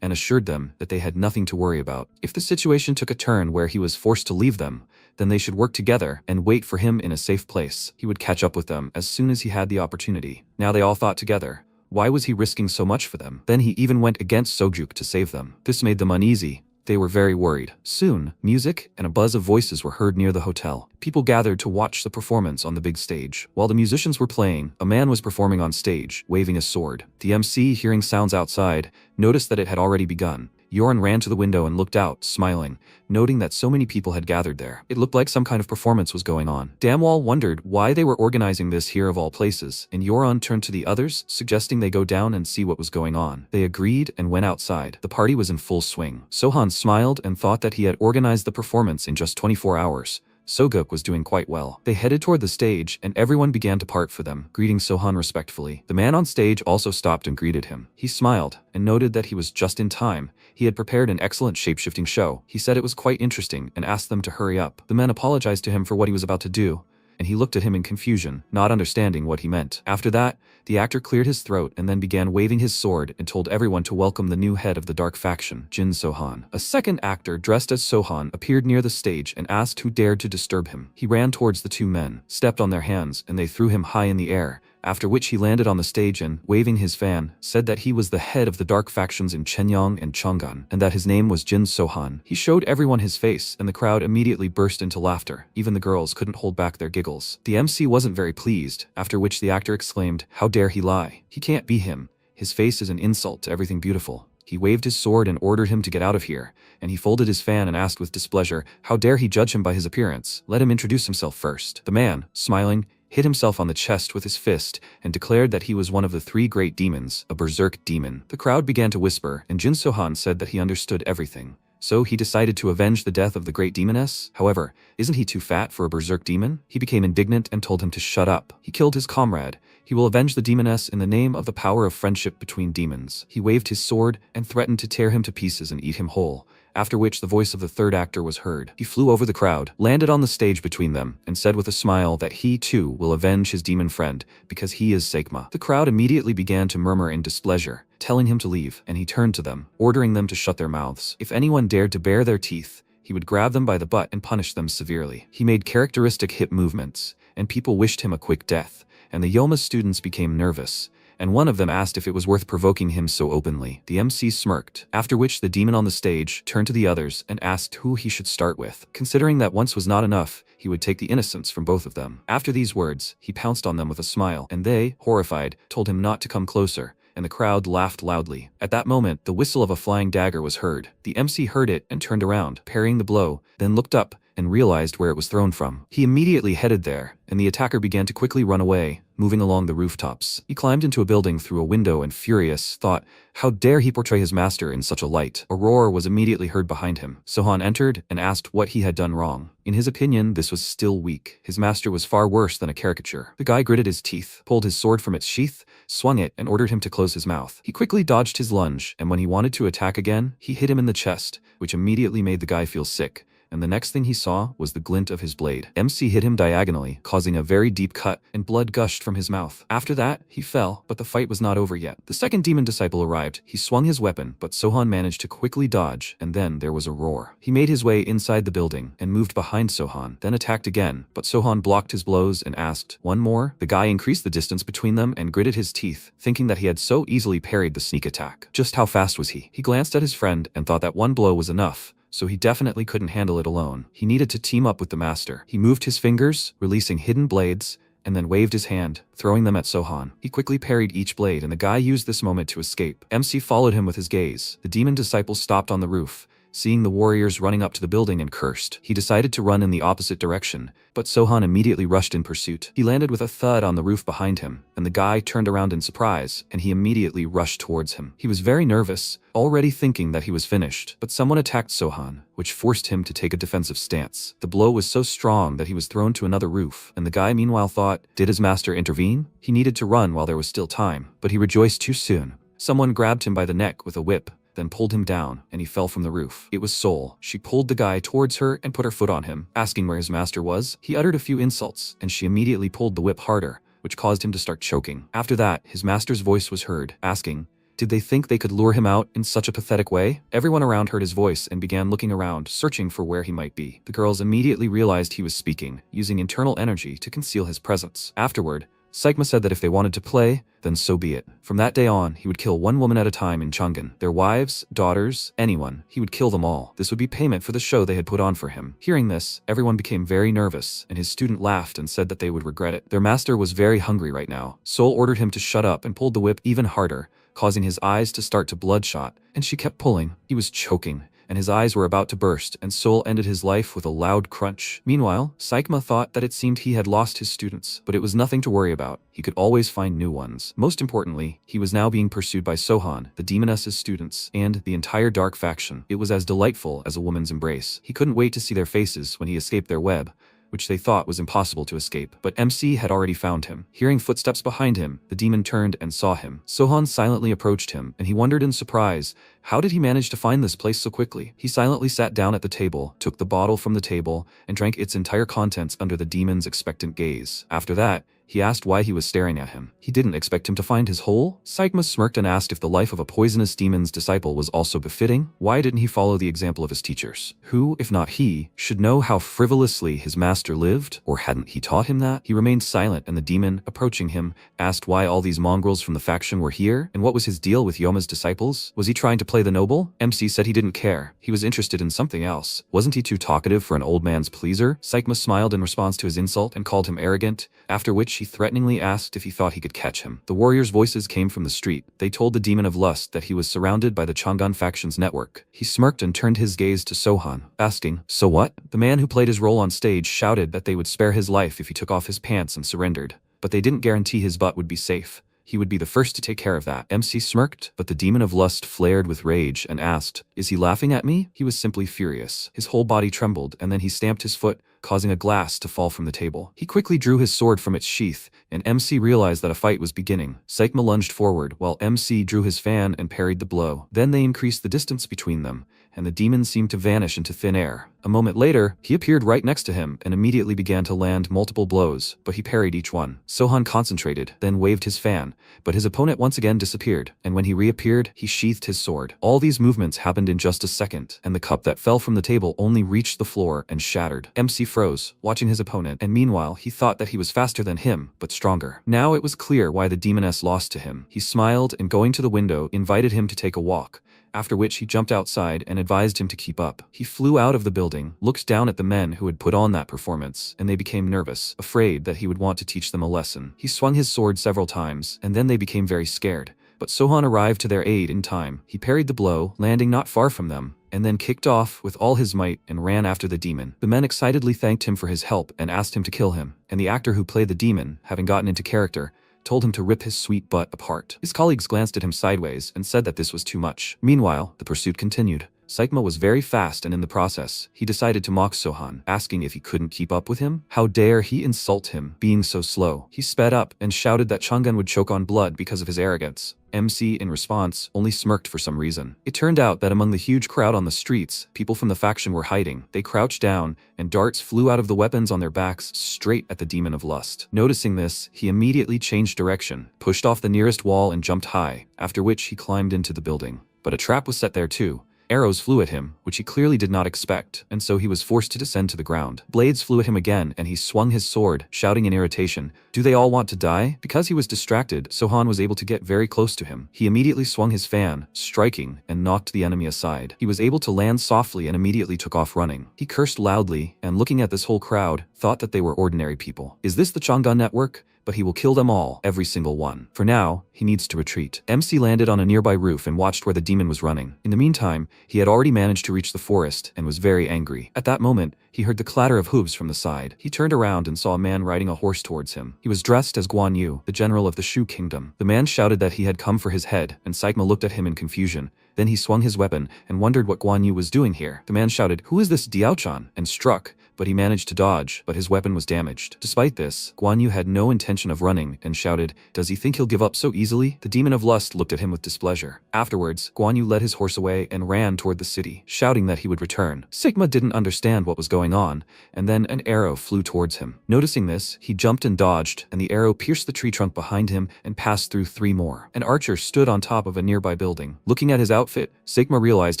and assured them that they had nothing to worry about. If the situation took a turn where he was forced to leave them, then they should work together and wait for him in a safe place. He would catch up with them as soon as he had the opportunity. Now they all thought together, why was he risking so much for them? Then he even went against Sojuk to save them. This made them uneasy, They were very worried. Soon, music and a buzz of voices were heard near the hotel. People gathered to watch the performance on the big stage. While the musicians were playing, a man was performing on stage, waving a sword. The MC, hearing sounds outside, noticed that it had already begun. Yoren ran to the window and looked out, smiling, noting that so many people had gathered there. It looked like some kind of performance was going on. Damwall wondered why they were organizing this here of all places, and Yoren turned to the others, suggesting they go down and see what was going on. They agreed and went outside. The party was in full swing. Sohan smiled and thought that he had organized the performance in just 24 hours. Soguk was doing quite well. They headed toward the stage, and everyone began to part for them, greeting Sohan respectfully. The man on stage also stopped and greeted him. He smiled, and noted that he was just in time. He had prepared an excellent shape-shifting show. He said it was quite interesting, and asked them to hurry up. The men apologized to him for what he was about to do, and he looked at him in confusion, not understanding what he meant. After that, the actor cleared his throat and then began waving his sword and told everyone to welcome the new head of the dark faction, Jin Sohan. A second actor dressed as Sohan appeared near the stage and asked who dared to disturb him. He ran towards the two men, stepped on their hands, and they threw him high in the air, after which he landed on the stage and, waving his fan, said that he was the head of the dark factions in Chenyang and Chang'an, and that his name was Jin Sohan. He showed everyone his face, and the crowd immediately burst into laughter. Even the girls couldn't hold back their giggles. The MC wasn't very pleased, after which the actor exclaimed, "How dare he lie? He can't be him. His face is an insult to everything beautiful." He waved his sword and ordered him to get out of here, and he folded his fan and asked with displeasure, how dare he judge him by his appearance? Let him introduce himself first. The man, smiling, hit himself on the chest with his fist and declared that he was one of the three great demons, a berserk demon. The crowd began to whisper, and Jin Sohan said that he understood everything. So he decided to avenge the death of the great demoness. However, isn't he too fat for a berserk demon? He became indignant and told him to shut up. He killed his comrade. He will avenge the demoness in the name of the power of friendship between demons. He waved his sword and threatened to tear him to pieces and eat him whole, after which the voice of the third actor was heard. He flew over the crowd, landed on the stage between them, and said with a smile that he too will avenge his demon friend, because he is Sekma. The crowd immediately began to murmur in displeasure, telling him to leave, and he turned to them, ordering them to shut their mouths. If anyone dared to bare their teeth, he would grab them by the butt and punish them severely. He made characteristic hip movements, and people wished him a quick death, and the Yoma's students became nervous, and one of them asked if it was worth provoking him so openly. The MC smirked, after which the demon on the stage turned to the others and asked who he should start with. Considering that once was not enough, he would take the innocence from both of them. After these words, he pounced on them with a smile, and they, horrified, told him not to come closer, and the crowd laughed loudly. At that moment, the whistle of a flying dagger was heard. The MC heard it and turned around, parrying the blow, then looked up and realized where it was thrown from. He immediately headed there, and the attacker began to quickly run away, moving along the rooftops. He climbed into a building through a window and, furious, thought, how dare he portray his master in such a light? A roar was immediately heard behind him. Sohan entered and asked what he had done wrong. In his opinion, this was still weak. His master was far worse than a caricature. The guy gritted his teeth, pulled his sword from its sheath, swung it, and ordered him to close his mouth. He quickly dodged his lunge, and when he wanted to attack again, he hit him in the chest, which immediately made the guy feel sick. And the next thing he saw was the glint of his blade. MC hit him diagonally, causing a very deep cut, and blood gushed from his mouth. After that, he fell, but the fight was not over yet. The second demon disciple arrived. He swung his weapon, but Sohan managed to quickly dodge, and then there was a roar. He made his way inside the building, and moved behind Sohan, then attacked again, but Sohan blocked his blows and asked, "One more?" The guy increased the distance between them and gritted his teeth, thinking that he had so easily parried the sneak attack. Just how fast was he? He glanced at his friend and thought that one blow was enough, so he definitely couldn't handle it alone. He needed to team up with the master. He moved his fingers, releasing hidden blades, and then waved his hand, throwing them at Sohan. He quickly parried each blade, and the guy used this moment to escape. MC followed him with his gaze. The demon disciple stopped on the roof, seeing the warriors running up to the building, and cursed. He decided to run in the opposite direction, but Sohan immediately rushed in pursuit. He landed with a thud on the roof behind him, and the guy turned around in surprise, and he immediately rushed towards him. He was very nervous, already thinking that he was finished, but someone attacked Sohan, which forced him to take a defensive stance. The blow was so strong that he was thrown to another roof, and the guy meanwhile thought, did his master intervene? He needed to run while there was still time, but he rejoiced too soon. Someone grabbed him by the neck with a whip, then pulled him down, and he fell from the roof. It was Sol. She pulled the guy towards her and put her foot on him, asking where his master was. He uttered a few insults, and she immediately pulled the whip harder, which caused him to start choking. After that, his master's voice was heard, asking, did they think they could lure him out in such a pathetic way? Everyone around heard his voice and began looking around, searching for where he might be. The girls immediately realized he was speaking, using internal energy to conceal his presence. Afterward, Sigma said that if they wanted to play, then so be it. From that day on, he would kill one woman at a time in Chang'an. Their wives, daughters, anyone. He would kill them all. This would be payment for the show they had put on for him. Hearing this, everyone became very nervous, and his student laughed and said that they would regret it. Their master was very hungry right now. Sol ordered him to shut up and pulled the whip even harder, causing his eyes to start to bloodshot, and she kept pulling. He was choking, and his eyes were about to burst, and Sol ended his life with a loud crunch. Meanwhile, Sigma thought that it seemed he had lost his students, but it was nothing to worry about. He could always find new ones. Most importantly, he was now being pursued by Sohan, the demoness's students, and the entire dark faction. It was as delightful as a woman's embrace. He couldn't wait to see their faces when he escaped their web, which they thought was impossible to escape. But MC had already found him. Hearing footsteps behind him, the demon turned and saw him. Sohan silently approached him, and he wondered in surprise, how did he manage to find this place so quickly? He silently sat down at the table, took the bottle from the table, and drank its entire contents under the demon's expectant gaze. After that, he asked why he was staring at him. He didn't expect him to find his hole. Sigma smirked and asked if the life of a poisonous demon's disciple was also befitting. Why didn't he follow the example of his teachers? Who, if not he, should know how frivolously his master lived? Or hadn't he taught him that? He remained silent, and the demon, approaching him, asked why all these mongrels from the faction were here, and what was his deal with Yoma's disciples? Was he trying to play the noble? MC said he didn't care. He was interested in something else. Wasn't he too talkative for an old man's pleaser? Sigma smiled in response to his insult and called him arrogant, after which he threateningly asked if he thought he could catch him. The warriors' voices came from the street. They told the demon of lust that he was surrounded by the Chang'an faction's network. He smirked and turned his gaze to Sohan, asking, "So what?" The man who played his role on stage shouted that they would spare his life if he took off his pants and surrendered, but they didn't guarantee his butt would be safe. He would be the first to take care of that. MC smirked, but the demon of lust flared with rage and asked, "Is he laughing at me?" He was simply furious. His whole body trembled, and then he stamped his foot, causing a glass to fall from the table. He quickly drew his sword from its sheath, and MC realized that a fight was beginning. Sigma lunged forward, while MC drew his fan and parried the blow. Then they increased the distance between them, and the demon seemed to vanish into thin air. A moment later, he appeared right next to him and immediately began to land multiple blows, but he parried each one. Sohan concentrated, then waved his fan, but his opponent once again disappeared, and when he reappeared, he sheathed his sword. All these movements happened in just a second, and the cup that fell from the table only reached the floor and shattered. MC froze, watching his opponent, and meanwhile he thought that he was faster than him, but stronger. Now it was clear why the demoness lost to him. He smiled and, going to the window, invited him to take a walk, after which he jumped outside and advised him to keep up. He flew out of the building, looked down at the men who had put on that performance, and they became nervous, afraid that he would want to teach them a lesson. He swung his sword several times, and then they became very scared. But Sohan arrived to their aid in time. He parried the blow, landing not far from them, and then kicked off with all his might and ran after the demon. The men excitedly thanked him for his help and asked him to kill him, and the actor who played the demon, having gotten into character, told him to rip his sweet butt apart. His colleagues glanced at him sideways and said that this was too much. Meanwhile, the pursuit continued. Sigma was very fast, and in the process, he decided to mock Sohan, asking if he couldn't keep up with him. How dare he insult him, being so slow. He sped up and shouted that Chang'an would choke on blood because of his arrogance. MC, in response, only smirked for some reason. It turned out that among the huge crowd on the streets, people from the faction were hiding. They crouched down, and darts flew out of the weapons on their backs straight at the demon of lust. Noticing this, he immediately changed direction, pushed off the nearest wall and jumped high, after which he climbed into the building. But a trap was set there too. Arrows flew at him, which he clearly did not expect, and so he was forced to descend to the ground. Blades flew at him again, and he swung his sword, shouting in irritation, "Do they all want to die?" Because he was distracted, Sohan was able to get very close to him. He immediately swung his fan, striking, and knocked the enemy aside. He was able to land softly and immediately took off running. He cursed loudly, and looking at this whole crowd, thought that they were ordinary people. Is this the Chang'an network? But he will kill them all, every single one. For now, he needs to retreat. MC landed on a nearby roof and watched where the demon was running. In the meantime, he had already managed to reach the forest and was very angry. At that moment, he heard the clatter of hooves from the side. He turned around and saw a man riding a horse towards him. He was dressed as Guan Yu, the general of the Shu kingdom. The man shouted that he had come for his head, and Sigma looked at him in confusion. Then he swung his weapon and wondered what Guan Yu was doing here. The man shouted, "Who is this Diao-chan?" and struck, but he managed to dodge, but his weapon was damaged. Despite this, Guan Yu had no intention of running and shouted, "Does he think he'll give up so easily?" The demon of lust looked at him with displeasure. Afterwards, Guan Yu led his horse away and ran toward the city, shouting that he would return. Sigma didn't understand what was going on, and then an arrow flew towards him. Noticing this, he jumped and dodged, and the arrow pierced the tree trunk behind him and passed through 3 more. An archer stood on top of a nearby building. Looking at his outfit, Sigma realized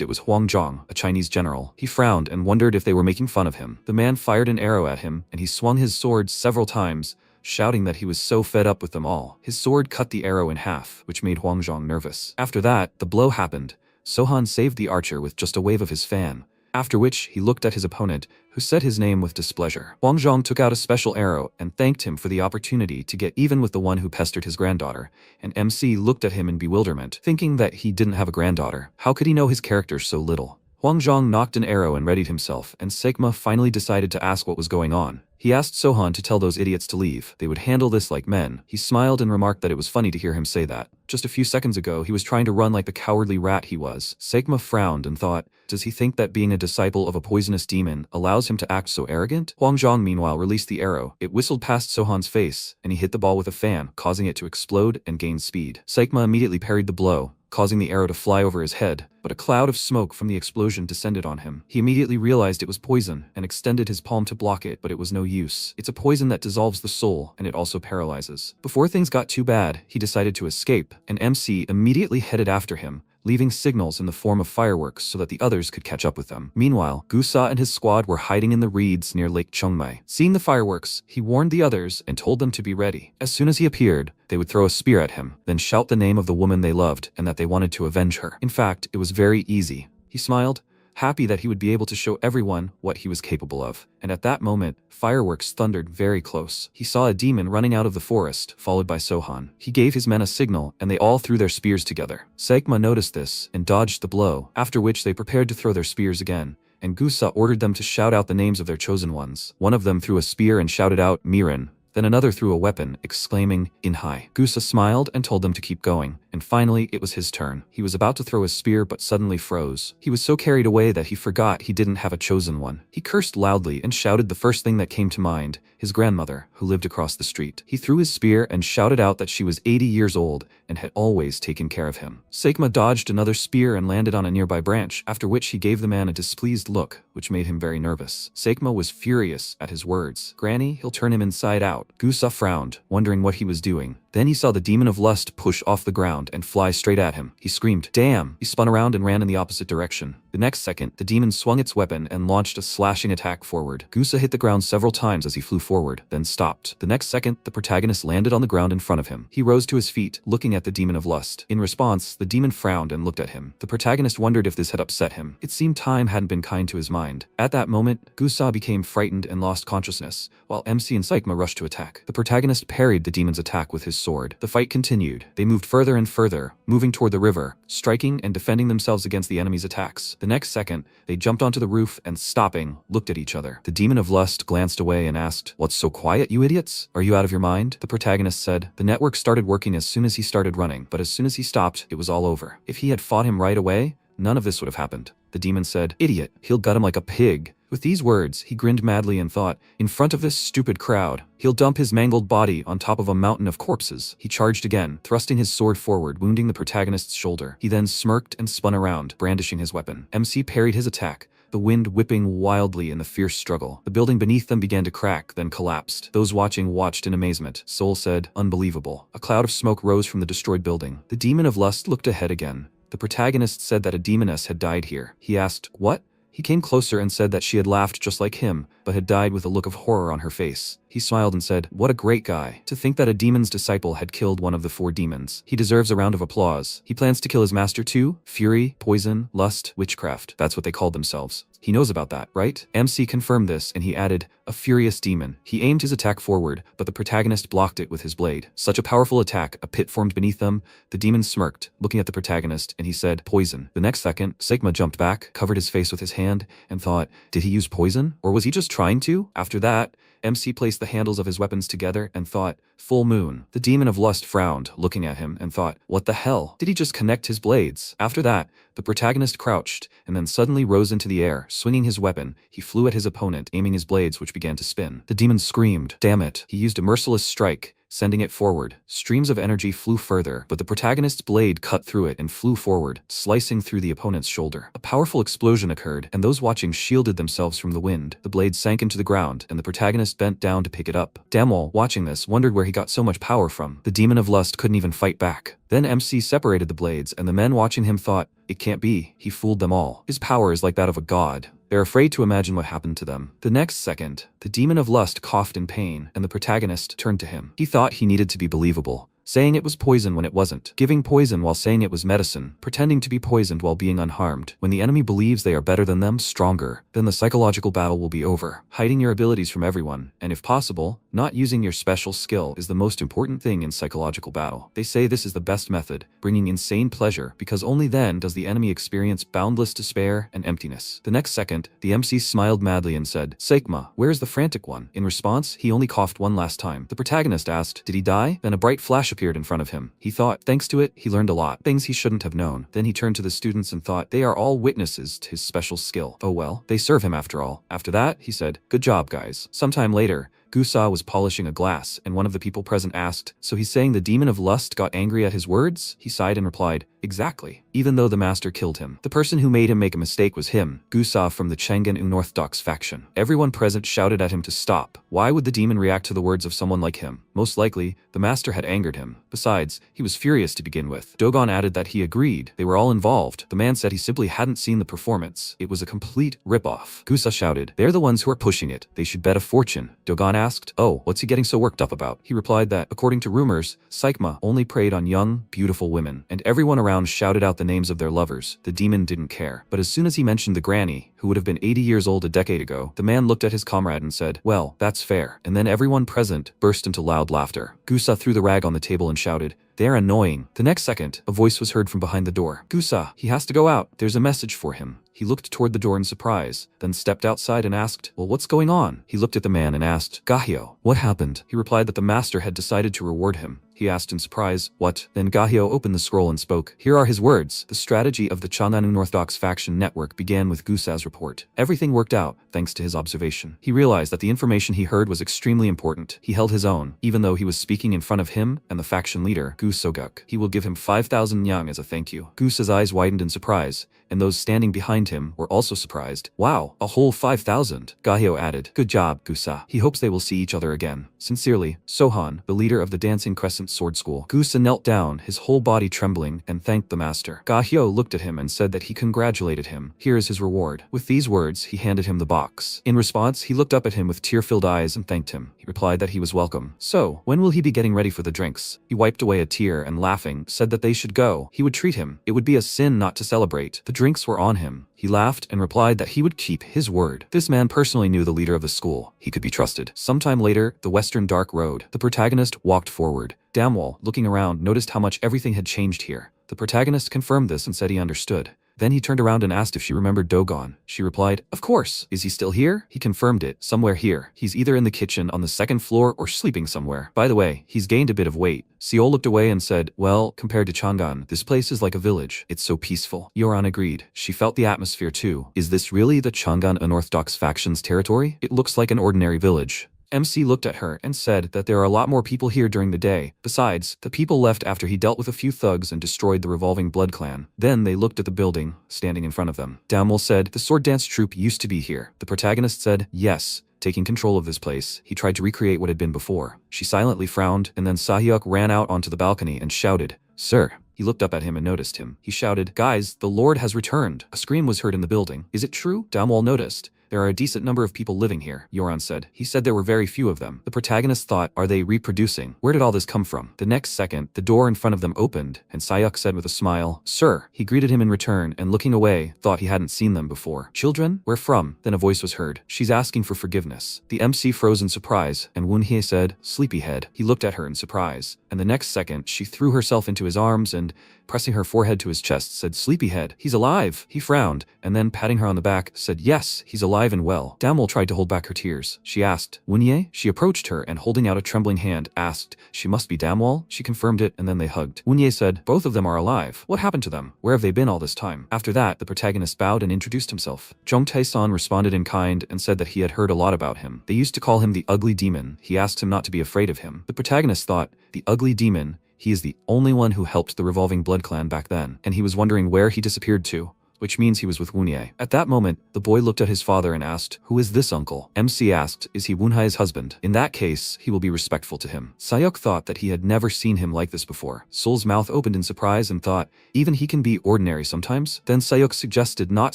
it was Huang Zhang, a Chinese general. He frowned and wondered if they were making fun of him. The man fired an arrow at him, and he swung his sword several times, shouting that he was so fed up with them all. His sword cut the arrow in half, which made Huangzhong nervous. After that, the blow happened. Sohan saved the archer with just a wave of his fan, after which he looked at his opponent, who said his name with displeasure. Huangzhong took out a special arrow and thanked him for the opportunity to get even with the one who pestered his granddaughter, and MC looked at him in bewilderment, thinking that he didn't have a granddaughter. How could he know his character so little? Huangzhong knocked an arrow and readied himself, and Sigma finally decided to ask what was going on. He asked Sohan to tell those idiots to leave. They would handle this like men. He smiled and remarked that it was funny to hear him say that. Just a few seconds ago, he was trying to run like the cowardly rat he was. Sigma frowned and thought, does he think that being a disciple of a poisonous demon allows him to act so arrogant? Huangzhong meanwhile released the arrow. It whistled past Sohan's face, and he hit the ball with a fan, causing it to explode and gain speed. Sigma immediately parried the blow, causing the arrow to fly over his head, but a cloud of smoke from the explosion descended on him. He immediately realized it was poison and extended his palm to block it, but it was no use. It's a poison that dissolves the soul, and it also paralyzes. Before things got too bad, he decided to escape, and MC immediately headed after him, leaving signals in the form of fireworks so that the others could catch up with them. Meanwhile, Gusa and his squad were hiding in the reeds near Lake Chongmei. Seeing the fireworks, he warned the others and told them to be ready. As soon as he appeared, they would throw a spear at him, then shout the name of the woman they loved and that they wanted to avenge her. In fact, it was very easy. He smiled, happy that he would be able to show everyone what he was capable of. And at that moment, fireworks thundered very close. He saw a demon running out of the forest, followed by Sohan. He gave his men a signal, and they all threw their spears together. Sigma noticed this and dodged the blow, after which they prepared to throw their spears again, and Gusa ordered them to shout out the names of their chosen ones. One of them threw a spear and shouted out, Mirin. Then another threw a weapon, exclaiming, Inhai. Gusa smiled and told them to keep going, and finally it was his turn. He was about to throw his spear but suddenly froze. He was so carried away that he forgot he didn't have a chosen one. He cursed loudly and shouted the first thing that came to mind, his grandmother, who lived across the street. He threw his spear and shouted out that she was 80 years old and had always taken care of him. Sigma dodged another spear and landed on a nearby branch, after which he gave the man a displeased look, which made him very nervous. Sigma was furious at his words. Granny, he'll turn him inside out. Gusa frowned, wondering what he was doing. Then he saw the demon of lust push off the ground and fly straight at him. He screamed, damn! He spun around and ran in the opposite direction. The next second, the demon swung its weapon and launched a slashing attack forward. Gusa hit the ground several times as he flew forward, then stopped. The next second, the protagonist landed on the ground in front of him. He rose to his feet, looking at the demon of lust. In response, the demon frowned and looked at him. The protagonist wondered if this had upset him. It seemed time hadn't been kind to his mind. At that moment, Gusa became frightened and lost consciousness, while MC and Sigma rushed to attack. The protagonist parried the demon's attack with his sword. The fight continued. They moved further and further, moving toward the river, striking and defending themselves against the enemy's attacks. The next second, they jumped onto the roof and, stopping, looked at each other. The demon of lust glanced away and asked, "What's so quiet, you idiots? Are you out of your mind?" The protagonist said, "The network started working as soon as he started running, but as soon as he stopped, it was all over. If he had fought him right away, none of this would have happened." The demon said, "Idiot, he'll gut him like a pig." With these words, he grinned madly and thought, in front of this stupid crowd, he'll dump his mangled body on top of a mountain of corpses. He charged again, thrusting his sword forward, wounding the protagonist's shoulder. He then smirked and spun around, brandishing his weapon. MC parried his attack, the wind whipping wildly in the fierce struggle. The building beneath them began to crack, then collapsed. Those watching watched in amazement. Soul said, "Unbelievable." A cloud of smoke rose from the destroyed building. The demon of lust looked ahead again. The protagonist said that a demoness had died here. He asked, "What?" He came closer and said that she had laughed just like him, but had died with a look of horror on her face. He smiled and said, "What a great guy. To think that a demon's disciple had killed one of the 4 demons. He deserves a round of applause. He plans to kill his master too? Fury, poison, lust, witchcraft. That's what they called themselves. He knows about that, right?" MC confirmed this, and he added, "A furious demon." He aimed his attack forward, but the protagonist blocked it with his blade. Such a powerful attack, a pit formed beneath them. The demon smirked, looking at the protagonist, and he said, "Poison." The next second, Sigma jumped back, covered his face with his hand, and thought, did he use poison? Or was he just trying to? After that, MC placed the handles of his weapons together and thought, "Full moon." The demon of lust frowned, looking at him, and thought, what the hell? Did he just connect his blades? After that, the protagonist crouched, and then suddenly rose into the air. Swinging his weapon, he flew at his opponent, aiming his blades, which began to spin. The demon screamed, "Damn it." He used a merciless strike, sending it forward. Streams of energy flew further, but the protagonist's blade cut through it and flew forward, slicing through the opponent's shoulder. A powerful explosion occurred, and those watching shielded themselves from the wind. The blade sank into the ground, and the protagonist bent down to pick it up. Damwol, watching this, wondered where he got so much power from. The demon of lust couldn't even fight back. Then MC separated the blades, and the men watching him thought, it can't be. He fooled them all. His power is like that of a god. They're afraid to imagine what happened to them. The next second, the demon of lust coughed in pain, and the protagonist turned to him. He thought he needed to be believable, saying it was poison when it wasn't, giving poison while saying it was medicine, pretending to be poisoned while being unharmed. When the enemy believes they are better than them, stronger, then the psychological battle will be over. Hiding your abilities from everyone, and if possible, not using your special skill is the most important thing in psychological battle. They say this is the best method, bringing insane pleasure, because only then does the enemy experience boundless despair and emptiness. The next second, the MC smiled madly and said, "Seikma, where's the frantic one?" In response, he only coughed one last time. The protagonist asked, "Did he die?" Then a bright flash appeared in front of him. He thought, thanks to it, he learned a lot, things he shouldn't have known. Then he turned to the students and thought, they are all witnesses to his special skill. Oh well, they serve him after all. After that, he said, "Good job, guys." Sometime later, Gusa was polishing a glass, and one of the people present asked, "So he's saying the demon of lust got angry at his words?" He sighed and replied, "Exactly. Even though the master killed him. The person who made him make a mistake was him, Gusa from the Chengen Unorthodox faction." Everyone present shouted at him to stop. Why would the demon react to the words of someone like him? Most likely, the master had angered him. Besides, he was furious to begin with. Dogon added that he agreed. They were all involved. The man said he simply hadn't seen the performance. It was a complete ripoff. Gusa shouted, "They're the ones who are pushing it. They should bet a fortune." Dogon asked, "Oh, what's he getting so worked up about?" He replied that, according to rumors, Seikma only preyed on young, beautiful women, and everyone around shouted out the names of their lovers. The demon didn't care. But as soon as he mentioned the granny, who would have been 80 years old a decade ago, the man looked at his comrade and said, "Well, that's fair." And then everyone present burst into loud laughter. Gusa threw the rag on the table and shouted, "They're annoying." The next second, a voice was heard from behind the door. "Gusa, he has to go out. There's a message for him." He looked toward the door in surprise, then stepped outside and asked, "Well, what's going on?" He looked at the man and asked, "Gahyo, what happened?" He replied that the master had decided to reward him. He asked in surprise, "What?" Then Gahyo opened the scroll and spoke. Here are his words. The strategy of the Changan Unorthodox faction network began with Gusa's report. Everything worked out, thanks to his observation. He realized that the information he heard was extremely important. He held his own, even though he was speaking in front of him and the faction leader, Gu Soguk. He will give him 5,000 yang as a thank you. Gusa's eyes widened in surprise, and those standing behind him were also surprised. "Wow, a whole 5,000. Gahyo added, "Good job, Gusa." He hopes they will see each other again. Sincerely, Sohan, the leader of the Dancing Crescent Sword School. Gusa knelt down, his whole body trembling, and thanked the master. Gahyo looked at him and said that he congratulated him. Here is his reward. With these words, he handed him the box. In response, he looked up at him with tear-filled eyes and thanked him. He replied that he was welcome. "So, when will he be getting ready for the drinks?" He wiped away a tear and, laughing, said that they should go. He would treat him. It would be a sin not to celebrate. The drinks were on him. He laughed and replied that he would keep his word. This man personally knew the leader of the school. He could be trusted. Sometime later, the Western Dark Road. The protagonist walked forward. Damwall, looking around, noticed how much everything had changed here. The protagonist confirmed this and said he understood. Then he turned around and asked if she remembered Dogon. She replied, "Of course. Is he still here?" He confirmed it. "Somewhere here. He's either in the kitchen on the second floor or sleeping somewhere. By the way, he's gained a bit of weight." Seol looked away and said, "Well, compared to Chang'an, this place is like a village. It's so peaceful." Yoran agreed. She felt the atmosphere too. Is this really the Chang'an Unorthodox faction's territory? It looks like an ordinary village. MC looked at her and said that there are a lot more people here during the day. Besides, the people left after he dealt with a few thugs and destroyed the revolving blood clan. Then they looked at the building, standing in front of them. Damwol said, "The sword dance troupe used to be here." The protagonist said, "Yes." Taking control of this place, he tried to recreate what had been before. She silently frowned, and then Sahyuk ran out onto the balcony and shouted, "Sir." He looked up at him and noticed him. He shouted, "Guys, the Lord has returned." A scream was heard in the building. "Is it true?" Damwol noticed. "There are a decent number of people living here," Yoran said. He said there were very few of them. The protagonist thought, are they reproducing? Where did all this come from? The next second, the door in front of them opened, and Sayuk said with a smile, "Sir." He greeted him in return, and looking away, thought he hadn't seen them before. "Children? Where from?" Then a voice was heard. "She's asking for forgiveness." The MC froze in surprise, and Woonhye said, "Sleepyhead." He looked at her in surprise, and the next second, she threw herself into his arms and, pressing her forehead to his chest, said, "Sleepyhead, he's alive." He frowned, and then patting her on the back, said, "Yes, he's alive and well." Damwol tried to hold back her tears. She asked, "Woonhye?" She approached her and, holding out a trembling hand, asked, "She must be Damwol?" She confirmed it, and then they hugged. Woonhye said, "Both of them are alive. What happened to them? Where have they been all this time?" After that, the protagonist bowed and introduced himself. Jung Tae-san responded in kind and said that he had heard a lot about him. They used to call him the Ugly Demon. He asked him not to be afraid of him. The protagonist thought, the Ugly Demon, he is the only one who helped the revolving blood clan back then, and he was wondering where he disappeared to. which means he was with Wunye. At that moment, the boy looked at his father and asked, "Who is this uncle?" MC asked, "Is he Wunhe's husband? In that case, he will be respectful to him." Sayok thought that he had never seen him like this before. Sol's mouth opened in surprise and thought, even he can be ordinary sometimes? Then Sayok suggested not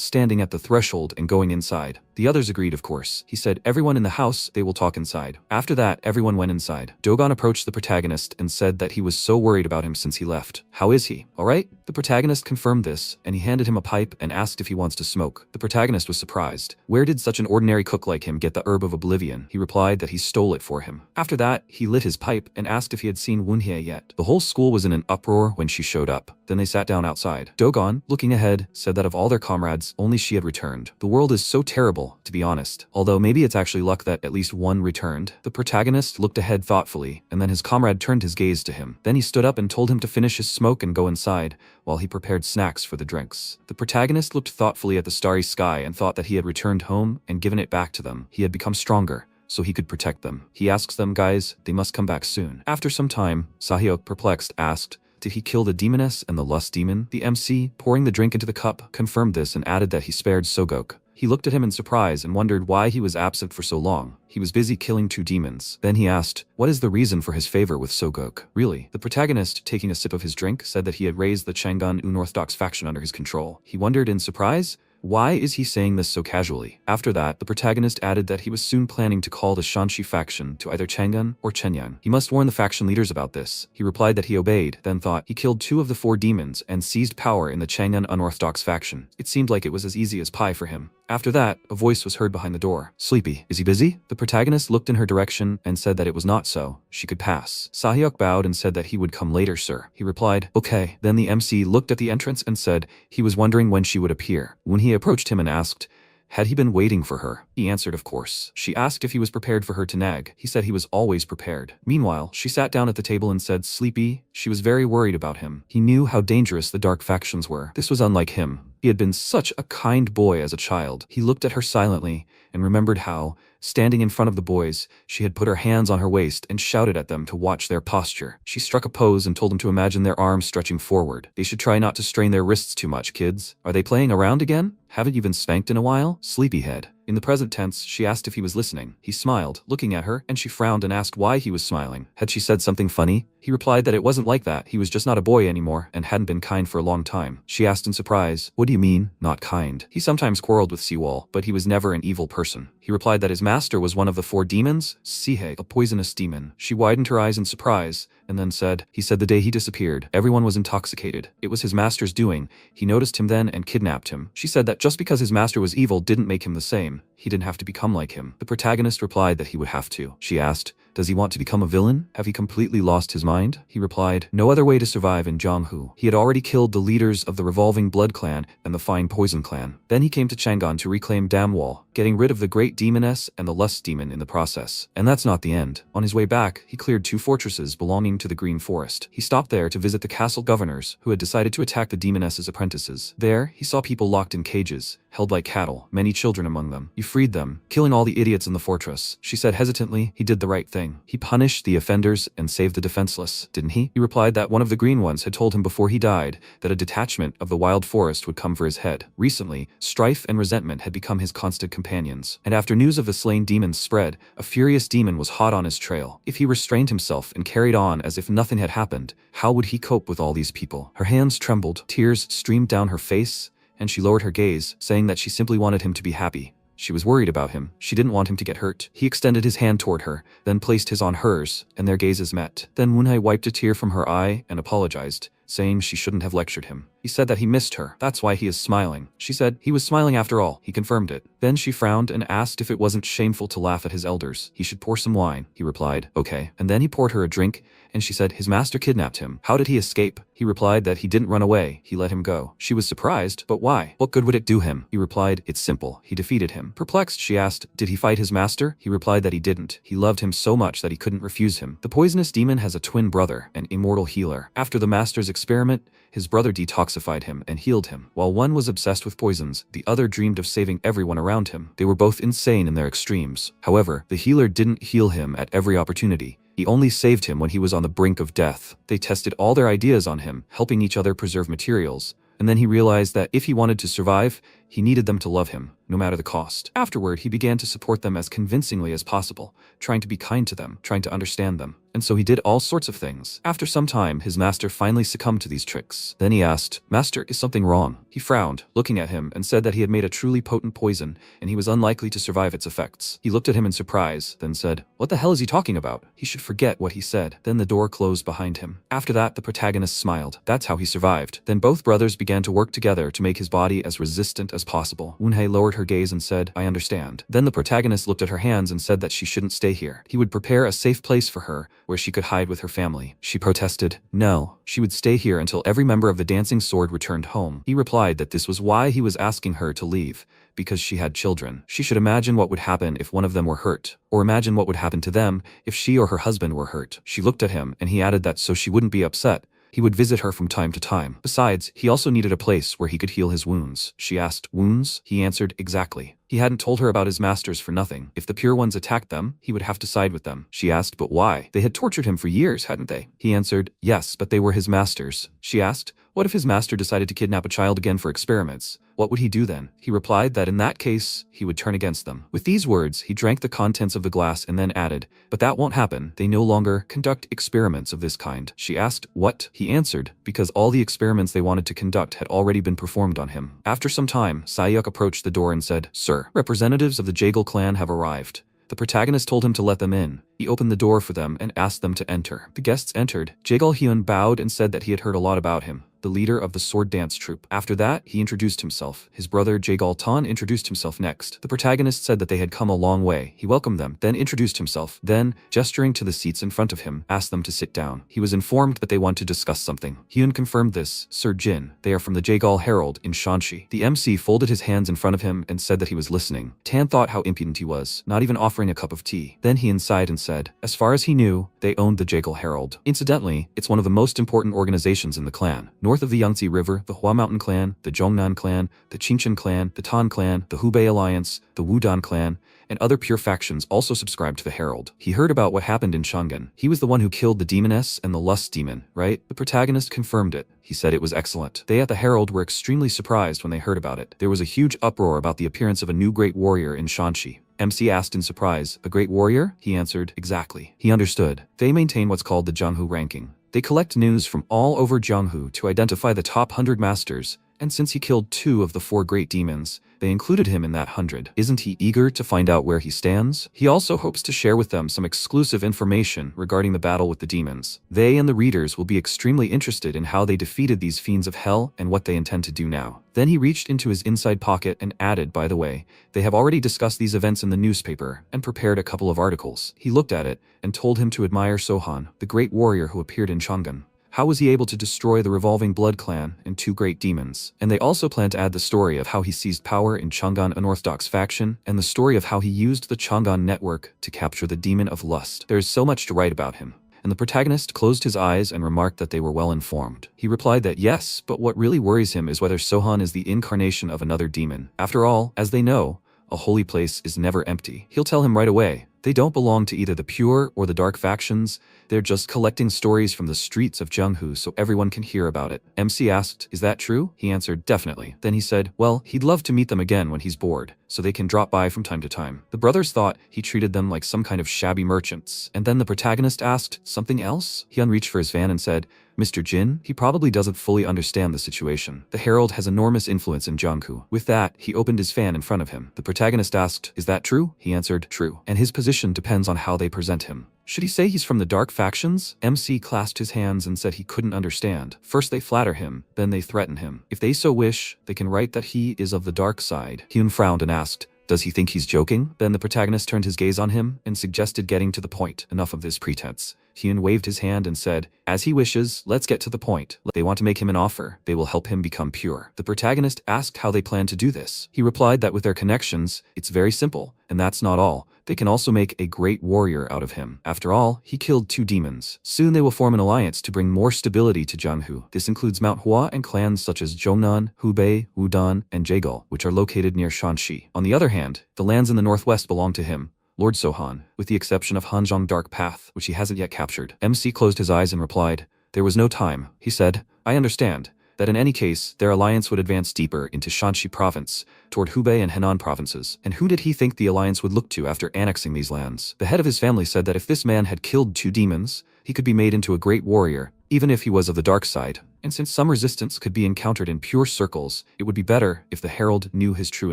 standing at the threshold and going inside. The others agreed, of course. He said, "Everyone in the house, they will talk inside." After that, everyone went inside. Dogon approached the protagonist and said that he was so worried about him since he left. "How is he? Alright?" The protagonist confirmed this, and he handed him a pipe and asked if he wants to smoke. The protagonist was surprised. Where did such an ordinary cook like him get the herb of oblivion? He replied that he stole it for him. After that, he lit his pipe and asked if he had seen Wunhye yet. The whole school was in an uproar when she showed up. Then they sat down outside. Dogon, looking ahead, said that of all their comrades, only she had returned. The world is so terrible, to be honest. Although maybe it's actually luck that at least one returned. The protagonist looked ahead thoughtfully, and then his comrade turned his gaze to him. Then he stood up and told him to finish his smoke and go inside, while he prepared snacks for the drinks. The protagonist looked thoughtfully at the starry sky and thought that he had returned home and given it back to them. He had become stronger, so he could protect them. He asks them, "Guys, they must come back soon." After some time, Sahyok, perplexed, asked, "Did he kill the demoness and the lust demon?" The MC, pouring the drink into the cup, confirmed this and added that he spared Sogok. He looked at him in surprise and wondered why he was absent for so long. He was busy killing 2 demons. Then he asked, what is the reason for his favor with Sogok? Really? The protagonist, taking a sip of his drink, said that he had raised the Chang'an unorthodox faction under his control. He wondered in surprise, why is he saying this so casually? After that, the protagonist added that he was soon planning to call the Shanxi faction to either Chang'an or Chenyang. He must warn the faction leaders about this. He replied that he obeyed, then thought he killed 2 of the 4 demons and seized power in the Chang'an unorthodox faction. It seemed like it was as easy as pie for him. After that, a voice was heard behind the door. "Sleepy, is he busy?" The protagonist looked in her direction and said that it was not so. She could pass. Sahyok bowed and said that he would come later, sir. He replied, "Okay." Then the MC looked at the entrance and said he was wondering when she would appear. When he approached him and asked, had he been waiting for her? He answered, of course. She asked if he was prepared for her to nag. He said he was always prepared. Meanwhile, she sat down at the table and said, "Sleepy." She was very worried about him. He knew how dangerous the dark factions were. This was unlike him. He had been such a kind boy as a child. He looked at her silently and remembered how, standing in front of the boys, she had put her hands on her waist and shouted at them to watch their posture. She struck a pose and told them to imagine their arms stretching forward. They should try not to strain their wrists too much, kids. Are they playing around again? Haven't you been spanked in a while? Sleepyhead. In the present tense, she asked if he was listening. He smiled, looking at her, and she frowned and asked why he was smiling. Had she said something funny? He replied that it wasn't like that. He was just not a boy anymore and hadn't been kind for a long time. She asked in surprise, "What do you mean, not kind?" He sometimes quarreled with Seawall, but he was never an evil person. He replied that his master was one of the 4 demons, Sihe, a poisonous demon. She widened her eyes in surprise and then said, "He said the day he disappeared, everyone was intoxicated. It was his master's doing. He noticed him then and kidnapped him." She said that just because his master was evil didn't make him the same. He didn't have to become like him. The protagonist replied that he would have to. She asked, "Does he want to become a villain? Have he completely lost his mind?" He replied, "No other way to survive in Jianghu. He had already killed the leaders of the Revolving Blood Clan and the Fine Poison Clan. Then he came to Chang'an to reclaim Damwall, getting rid of the Great Demoness and the Lust Demon in the process. And that's not the end. On his way back, he cleared 2 fortresses belonging to the Green Forest. He stopped there to visit the castle governors, who had decided to attack the Demoness's apprentices. There, he saw people locked in cages, held like cattle, many children among them. He freed them, killing all the idiots in the fortress." She said hesitantly, "He did the right thing. He punished the offenders and saved the defenseless, didn't he?" He replied that one of the green ones had told him before he died that a detachment of the wild forest would come for his head. Recently, strife and resentment had become his constant companions. And after news of the slain demons spread, a furious demon was hot on his trail. If he restrained himself and carried on as if nothing had happened, how would he cope with all these people? Her hands trembled, tears streamed down her face, and she lowered her gaze, saying that she simply wanted him to be happy. She was worried about him. She didn't want him to get hurt. He extended his hand toward her, then placed his on hers, and their gazes met. Then Moonhye wiped a tear from her eye and apologized, saying she shouldn't have lectured him. He said that he missed her. That's why he is smiling. She said he was smiling after all. He confirmed it. Then she frowned and asked if it wasn't shameful to laugh at his elders. He should pour some wine. He replied, "Okay." And then he poured her a drink, and she said his master kidnapped him. How did he escape? He replied that he didn't run away. He let him go. She was surprised, but why? What good would it do him? He replied, "It's simple. He defeated him." Perplexed, she asked, "Did he fight his master?" He replied that he didn't. He loved him so much that he couldn't refuse him. The poisonous demon has a twin brother, an immortal healer. After the master's experiment, his brother detoxified him and healed him. While one was obsessed with poisons, the other dreamed of saving everyone around him. They were both insane in their extremes. However, the healer didn't heal him at every opportunity. He only saved him when he was on the brink of death. They tested all their ideas on him, helping each other preserve materials, and then he realized that if he wanted to survive, he needed them to love him, no matter the cost. Afterward, he began to support them as convincingly as possible, trying to be kind to them, trying to understand them. And so he did all sorts of things. After some time, his master finally succumbed to these tricks. Then he asked, "Master, is something wrong?" He frowned, looking at him, and said that he had made a truly potent poison, and he was unlikely to survive its effects. He looked at him in surprise, then said, "What the hell is he talking about?" He should forget what he said. Then the door closed behind him. After that, the protagonist smiled. That's how he survived. Then both brothers began to work together to make his body as resistant as possible. Woonhae lowered her gaze and said, "I understand." Then the protagonist looked at her hands and said that she shouldn't stay here. He would prepare a safe place for her, where she could hide with her family. She protested. No, she would stay here until every member of the Dancing Sword returned home. He replied that this was why he was asking her to leave, because she had children. She should imagine what would happen if one of them were hurt, or imagine what would happen to them if she or her husband were hurt. She looked at him, and he added that so she wouldn't be upset, he would visit her from time to time. Besides, he also needed a place where he could heal his wounds. She asked, "Wounds?" He answered, "Exactly." He hadn't told her about his masters for nothing. If the pure ones attacked them, he would have to side with them. She asked, "But why? They had tortured him for years, hadn't they?" He answered, "Yes, but they were his masters." She asked, "What if his master decided to kidnap a child again for experiments? What would he do then?" He replied that in that case, he would turn against them. With these words, he drank the contents of the glass and then added, "But that won't happen. They no longer conduct experiments of this kind." She asked, "What?" He answered, because all the experiments they wanted to conduct had already been performed on him. After some time, Sayuk approached the door and said, "Sir, representatives of the Jaegal clan have arrived." The protagonist told him to let them in. He opened the door for them and asked them to enter. The guests entered. Jaegal Hyun bowed and said that he had heard a lot about him, the leader of the sword dance troupe. After that, he introduced himself. His brother Jaegal Tan introduced himself next. The protagonist said that they had come a long way. He welcomed them, then introduced himself, then, gesturing to the seats in front of him, asked them to sit down. He was informed that they want to discuss something. Hyun confirmed this. "Sir Jin, they are from the Jaegal Herald in Shanxi." The MC folded his hands in front of him and said that he was listening. Tan thought how impudent he was, not even offering a cup of tea. Then he sighed and said, as far as he knew, they owned the Jaegal Herald. Incidentally, it's one of the most important organizations in the clan. North of the Yangtze River, the Hua Mountain clan, the Zhongnan clan, the Qingchen clan, the Tan clan, the Hubei alliance, the Wudan clan, and other pure factions also subscribed to the Herald. He heard about what happened in Chang'an. He was the one who killed the demoness and the lust demon, right? The protagonist confirmed it. He said it was excellent. They at the Herald were extremely surprised when they heard about it. There was a huge uproar about the appearance of a new great warrior in Shanxi. MC asked in surprise, "A great warrior?" He answered, "Exactly." He understood. They maintain what's called the Jianghu ranking. They collect news from all over Jianghu to identify the top 100 masters, and since he killed 2 of the 4 great demons, they included him in that 100. Isn't he eager to find out where he stands? He also hopes to share with them some exclusive information regarding the battle with the demons. They and the readers will be extremely interested in how they defeated these fiends of hell and what they intend to do now. Then he reached into his inside pocket and added, by the way, they have already discussed these events in the newspaper and prepared a couple of articles. He looked at it and told him to admire Sohan, the great warrior who appeared in Chang'an. How was he able to destroy the revolving blood clan and 2 great demons? And they also plan to add the story of how he seized power in Chang'an Unorthodox faction, and the story of how he used the Chang'an network to capture the demon of lust. There is so much to write about him. And the protagonist closed his eyes and remarked that they were well informed. He replied that yes, but what really worries him is whether Sohan is the incarnation of another demon. After all, as they know, a holy place is never empty. He'll tell him right away. They don't belong to either the pure or the dark factions. They're just collecting stories from the streets of Jianghu so everyone can hear about it. MC asked, "Is that true?" He answered, "Definitely." Then he said, well, he'd love to meet them again when he's bored, so they can drop by from time to time. The brothers thought he treated them like some kind of shabby merchants. And then the protagonist asked, "Something else?" Hyun reached for his fan and said, "Mr. Jin, he probably doesn't fully understand the situation. The Herald has enormous influence in Jianghu." With that, he opened his fan in front of him. The protagonist asked, "Is that true?" He answered, "True." And his position depends on how they present him. Should he say he's from the dark factions? MC clasped his hands and said he couldn't understand. First they flatter him, then they threaten him. If they so wish, they can write that he is of the dark side. Hyun frowned and asked, "Does he think he's joking?" Then the protagonist turned his gaze on him and suggested getting to the point. Enough of this pretense. Hyun waved his hand and said, "As he wishes, let's get to the point. They want to make him an offer. They will help him become pure." The protagonist asked how they plan to do this. He replied that with their connections, it's very simple, and that's not all. They can also make a great warrior out of him. After all, he killed 2 demons. Soon they will form an alliance to bring more stability to Jianghu. This includes Manhwa and clans such as Zhongnan, Hubei, Wudan, and Jaegal, which are located near Shanxi. On the other hand, the lands in the northwest belong to him, Lord Sohan, with the exception of Hanzhong Dark Path, which he hasn't yet captured. MC closed his eyes and replied, "There was no time." He said, "I understand. that in any case, their alliance would advance deeper into Shanxi province, toward Hubei and Henan provinces. And who did he think the alliance would look to after annexing these lands? The head of his family said that if this man had killed 2 demons, he could be made into a great warrior, even if he was of the dark side. And since some resistance could be encountered in pure circles, it would be better if the herald knew his true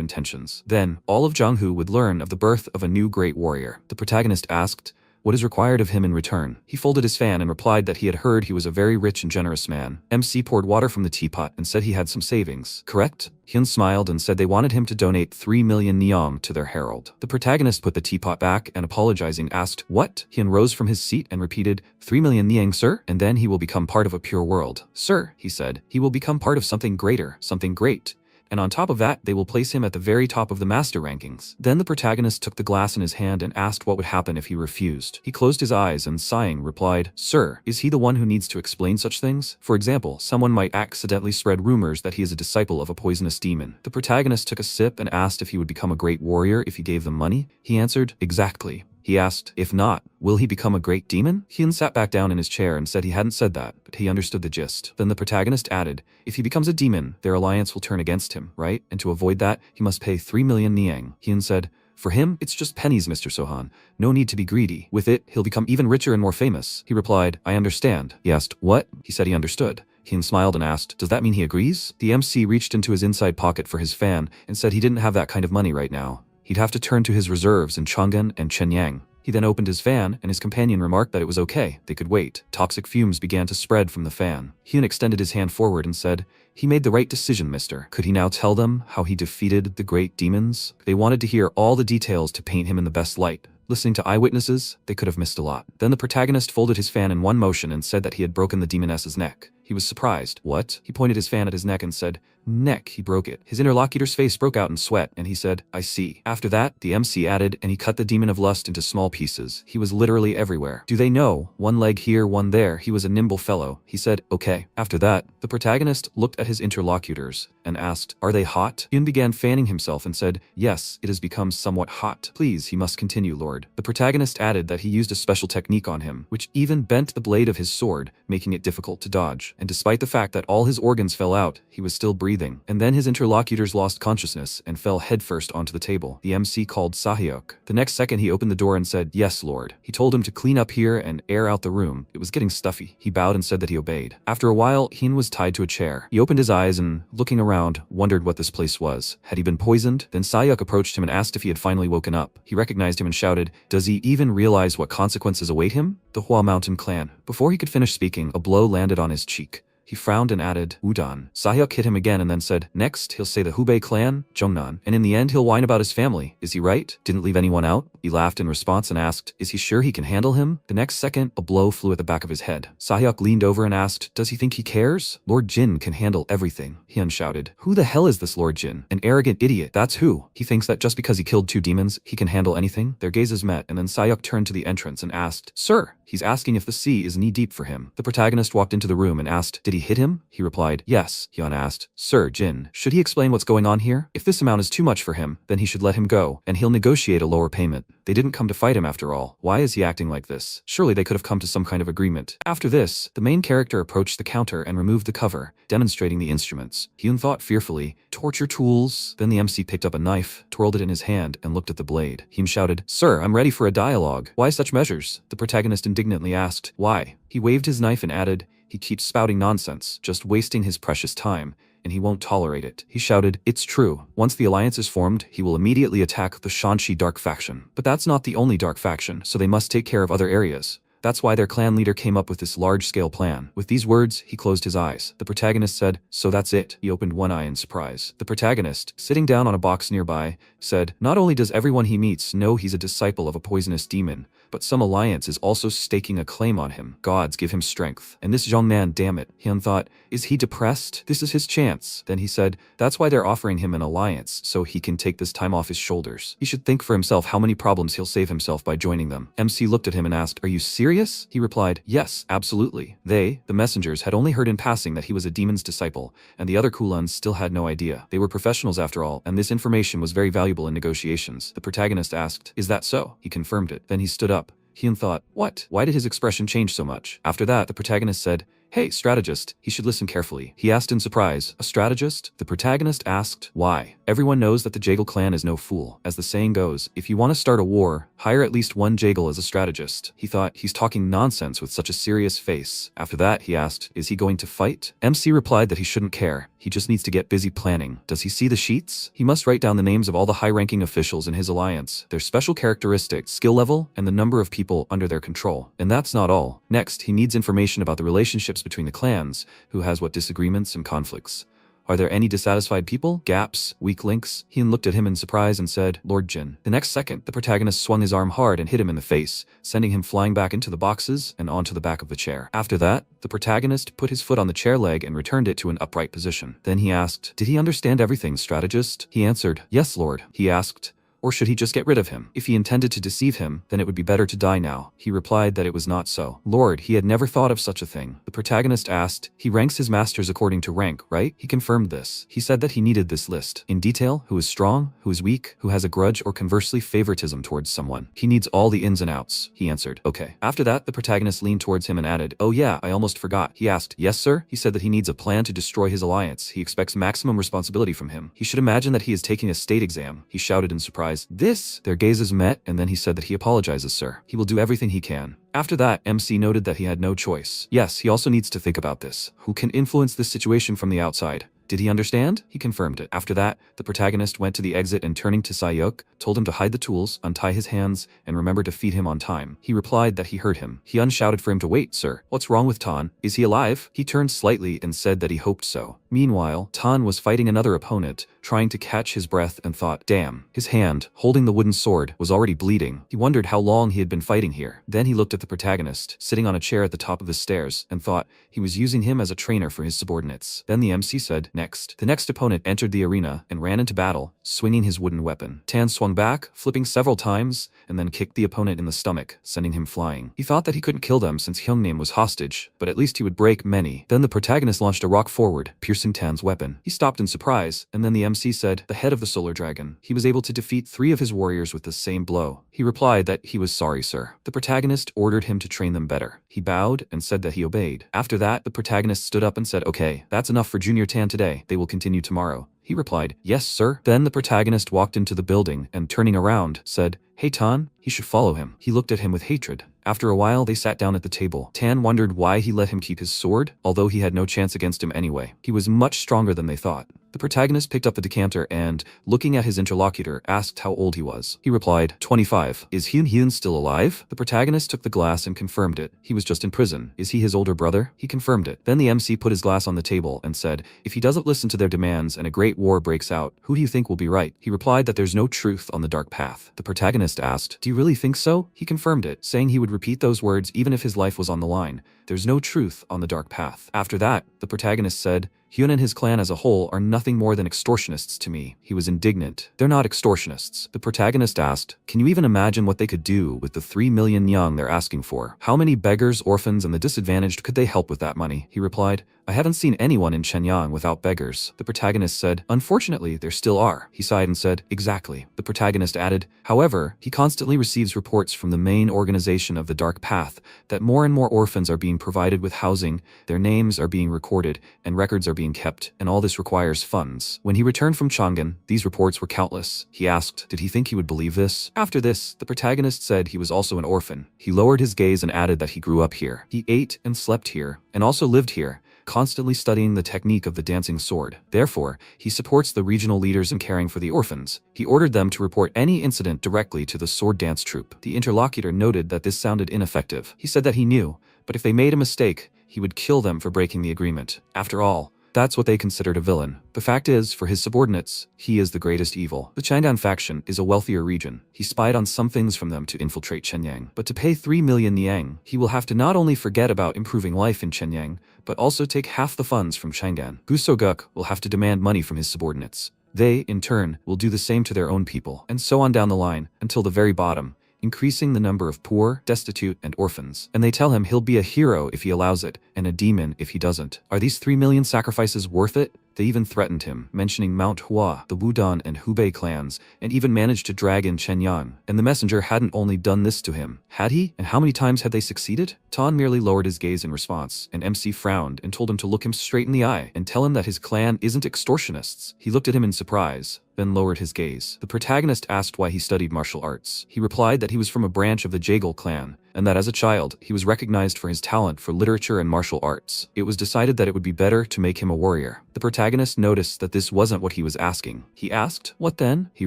intentions. Then, all of Jianghu would learn of the birth of a new great warrior. The protagonist asked, what is required of him in return? He folded his fan and replied that he had heard he was a very rich and generous man. MC poured water from the teapot and said he had some savings. Correct? Hyun smiled and said they wanted him to donate 3 million nyong to their herald. The protagonist put the teapot back and apologizing asked, what? Hyun rose from his seat and repeated, 3 million nyang, sir? And then he will become part of a pure world. Sir, he said, he will become part of something greater, something great. And on top of that, they will place him at the very top of the master rankings. Then the protagonist took the glass in his hand and asked what would happen if he refused. He closed his eyes and sighing replied, sir, is he the one who needs to explain such things? For example, someone might accidentally spread rumors that he is a disciple of a poisonous demon. The protagonist took a sip and asked if he would become a great warrior if he gave them money. He answered, exactly. He asked, if not, will he become a great demon? Hyun sat back down in his chair and said he hadn't said that, but he understood the gist. Then the protagonist added, if he becomes a demon, their alliance will turn against him, right? And to avoid that, he must pay 3 million nyang. Hyun said, for him, it's just pennies, Mr. Sohan. No need to be greedy. With it, he'll become even richer and more famous. He replied, I understand. He asked, what? He said he understood. Hyun smiled and asked, does that mean he agrees? The MC reached into his inside pocket for his fan and said he didn't have that kind of money right now. He'd have to turn to his reserves in Chang'an and Shenyang. He then opened his fan, and his companion remarked that it was okay, they could wait. Toxic fumes began to spread from the fan. Hyun extended his hand forward and said, he made the right decision, mister. Could he now tell them how he defeated the great demons? They wanted to hear all the details to paint him in the best light. Listening to eyewitnesses, they could have missed a lot. Then the protagonist folded his fan in one motion and said that he had broken the demoness's neck. He was surprised. What? He pointed his fan at his neck and said, neck, he broke it. His interlocutor's face broke out in sweat, and he said, I see. After that, the MC added, and he cut the demon of lust into small pieces. He was literally everywhere. Do they know? One leg here, one there. He was a nimble fellow. He said, okay. After that, the protagonist looked at his interlocutors and asked, are they hot? Hyun began fanning himself and said, yes, it has become somewhat hot. Please, he must continue, Lord. The protagonist added that he used a special technique on him, which even bent the blade of his sword, making it difficult to dodge. And despite the fact that all his organs fell out, he was still breathing. And then his interlocutors lost consciousness and fell headfirst onto the table. The MC called Sahyok. The next second he opened the door and said, yes, Lord. He told him to clean up here and air out the room. It was getting stuffy. He bowed and said that he obeyed. After a while, Hyun was tied to a chair. He opened his eyes and, looking around, wondered what this place was. Had he been poisoned? Then Sahyok approached him and asked if he had finally woken up. He recognized him and shouted, does he even realize what consequences await him? The Hua Mountain clan. Before he could finish speaking, a blow landed on his cheek. He frowned and added, Udon. Sahyok hit him again and then said, next, he'll say the Hubei clan, Zhongnan, and in the end he'll whine about his family. Is he right? Didn't leave anyone out? He laughed in response and asked, is he sure he can handle him? The next second, a blow flew at the back of his head. Sahyok leaned over and asked, does he think he cares? Lord Jin can handle everything. Hyun shouted, who the hell is this Lord Jin? An arrogant idiot, that's who. He thinks that just because he killed 2 demons, he can handle anything? Their gazes met, and then Sahyok turned to the entrance and asked, sir, he's asking if the sea is knee-deep for him. The protagonist walked into the room and asked, did he hit him? He replied, yes. Hyun asked, sir, Jin, should he explain what's going on here? If this amount is too much for him, then he should let him go, and he'll negotiate a lower payment. They didn't come to fight him after all. Why is he acting like this? Surely they could have come to some kind of agreement. After this, the main character approached the counter and removed the cover, demonstrating the instruments. Hyun thought fearfully, torture tools. Then the MC picked up a knife, twirled it in his hand, and looked at the blade. Hyun shouted, sir, I'm ready for a dialogue. Why such measures? The protagonist indignantly asked, why? He waved his knife and added, he keeps spouting nonsense, just wasting his precious time, and he won't tolerate it. He shouted, it's true. Once the alliance is formed, he will immediately attack the Shanxi dark faction. But that's not the only dark faction, so they must take care of other areas. That's why their clan leader came up with this large-scale plan. With these words, he closed his eyes. The protagonist said, so that's it. He opened one eye in surprise. The protagonist, sitting down on a box nearby, said, not only does everyone he meets know he's a disciple of a poisonous demon, but some alliance is also staking a claim on him. Gods give him strength. And this young man, damn it. Hyun thought, is he depressed? This is his chance. Then he said, that's why they're offering him an alliance, so he can take this time off his shoulders. He should think for himself how many problems he'll save himself by joining them. MC looked at him and asked, are you serious? He replied, yes, absolutely. They, the messengers, had only heard in passing that he was a demon's disciple, and the other Kulans still had no idea. They were professionals after all, and this information was very valuable in negotiations. The protagonist asked, is that so? He confirmed it. Then he stood up. Hyun thought, what? Why did his expression change so much? After that, the protagonist said, "Hey, strategist," he should listen carefully. He asked in surprise, "A strategist?" The protagonist asked, "Why?" Everyone knows that the Jaegle clan is no fool. As the saying goes, if you want to start a war, hire at least one Jaegle as a strategist. He thought, he's talking nonsense with such a serious face. After that, he asked, "Is he going to fight?" MC replied that he shouldn't care. He just needs to get busy planning. Does he see the sheets? He must write down the names of all the high-ranking officials in his alliance, their special characteristics, skill level, and the number of people under their control. And that's not all. Next, he needs information about the relationships between the clans, who has what disagreements and conflicts. Are there any dissatisfied people, gaps, weak links? Hyun looked at him in surprise and said, "Lord Jin." The next second, the protagonist swung his arm hard and hit him in the face, sending him flying back into the boxes and onto the back of the chair. After that, the protagonist put his foot on the chair leg and returned it to an upright position. Then he asked, "Did he understand everything, strategist?" He answered, "Yes, Lord." He asked, "Or should he just get rid of him? If he intended to deceive him, then it would be better to die now." He replied that it was not so. Lord, he had never thought of such a thing. The protagonist asked, "He ranks his masters according to rank, right?" He confirmed this. He said that he needed this list. In detail, who is strong, who is weak, who has a grudge or conversely favoritism towards someone. He needs all the ins and outs. He answered, "Okay." After that, the protagonist leaned towards him and added, "Oh yeah, I almost forgot." He asked, "Yes, sir?" He said that he needs a plan to destroy his alliance. He expects maximum responsibility from him. He should imagine that he is taking a state exam. He shouted in surprise, "This?" Their gazes met, and then he said that he apologizes, sir. He will do everything he can. After that, MC noted that he had no choice. Yes, he also needs to think about this. Who can influence this situation from the outside? Did he understand? He confirmed it. After that, the protagonist went to the exit and turning to Sayuk, told him to hide the tools, untie his hands, and remember to feed him on time. He replied that he heard him. Hyun shouted for him to wait, "Sir, what's wrong with Tan? Is he alive?" He turned slightly and said that he hoped so. Meanwhile, Tan was fighting another opponent, trying to catch his breath and thought, damn. His hand, holding the wooden sword, was already bleeding. He wondered how long he had been fighting here. Then he looked at the protagonist, sitting on a chair at the top of the stairs, and thought he was using him as a trainer for his subordinates. Then the MC said, "Next." The next opponent entered the arena and ran into battle, swinging his wooden weapon. Tan swung back, flipping several times, and then kicked the opponent in the stomach, sending him flying. He thought that he couldn't kill them since Hyungnam was hostage, but at least he would break many. Then the protagonist launched a rock forward, piercing Tan's weapon. He stopped in surprise, and then the MC said, "The head of the solar dragon." He was able to defeat 3 of his warriors with the same blow. He replied that he was sorry, sir. The protagonist ordered him to train them better. He bowed and said that he obeyed. After that, the protagonist stood up and said, "Okay, that's enough for Junior Tan today. They will continue tomorrow." He replied, "Yes, sir." Then the protagonist walked into the building and, turning around, said, "Hey, Tan." He should follow him. He looked at him with hatred. After a while, they sat down at the table. Tan wondered why he let him keep his sword, although he had no chance against him anyway. He was much stronger than they thought. The protagonist picked up the decanter and, looking at his interlocutor, asked how old he was. He replied, 25. "Is Hyun still alive?" The protagonist took the glass and confirmed it. He was just in prison. Is he his older brother? He confirmed it. Then the MC put his glass on the table and said, "If he doesn't listen to their demands and a great war breaks out, who do you think will be right?" He replied that there's no truth on the dark path. The protagonist asked, "Do you really think so?" He confirmed it, saying he would repeat those words even if his life was on the line. There's no truth on the dark path. After that, the protagonist said, "Hyun and his clan as a whole are nothing more than extortionists to me." He was indignant. "They're not extortionists." The protagonist asked, "Can you even imagine what they could do with the 3 million young they're asking for? How many beggars, orphans, and the disadvantaged could they help with that money?" He replied, "I haven't seen anyone in Shenyang without beggars." The protagonist said, "Unfortunately, there still are." He sighed and said, "Exactly." The protagonist added, "However, he constantly receives reports from the main organization of the Dark Path that more and more orphans are being provided with housing, their names are being recorded, and records are being kept, and all this requires funds." When he returned from Chang'an, these reports were countless. He asked, did he think he would believe this? After this, the protagonist said he was also an orphan. He lowered his gaze and added that he grew up here. He ate and slept here, and also lived here, constantly studying the technique of the dancing sword. Therefore, he supports the regional leaders in caring for the orphans. He ordered them to report any incident directly to the sword dance troupe. The interlocutor noted that this sounded ineffective. He said that he knew, but if they made a mistake, he would kill them for breaking the agreement. After all, that's what they considered a villain. The fact is, for his subordinates, he is the greatest evil. The Chang'an faction is a wealthier region. He spied on some things from them to infiltrate Shenyang. But to pay 3 million yang, he will have to not only forget about improving life in Shenyang, but also take half the funds from Chang'an. Gu Soguk will have to demand money from his subordinates. They, in turn, will do the same to their own people, and so on down the line, until the very bottom, increasing the number of poor, destitute, and orphans. And they tell him he'll be a hero if he allows it, and a demon if he doesn't. Are these 3 million sacrifices worth it? They even threatened him, mentioning Mount Hua, the Wudong and Hubei clans, and even managed to drag in Chen Yang. And the messenger hadn't only done this to him, had he? And how many times had they succeeded? Tan merely lowered his gaze in response, and MC frowned and told him to look him straight in the eye and tell him that his clan isn't extortionists. He looked at him in surprise, then lowered his gaze. The protagonist asked why he studied martial arts. He replied that he was from a branch of the Jaegal clan, and that as a child, he was recognized for his talent for literature and martial arts. It was decided that it would be better to make him a warrior. The protagonist noticed that this wasn't what he was asking. He asked, "What then?" He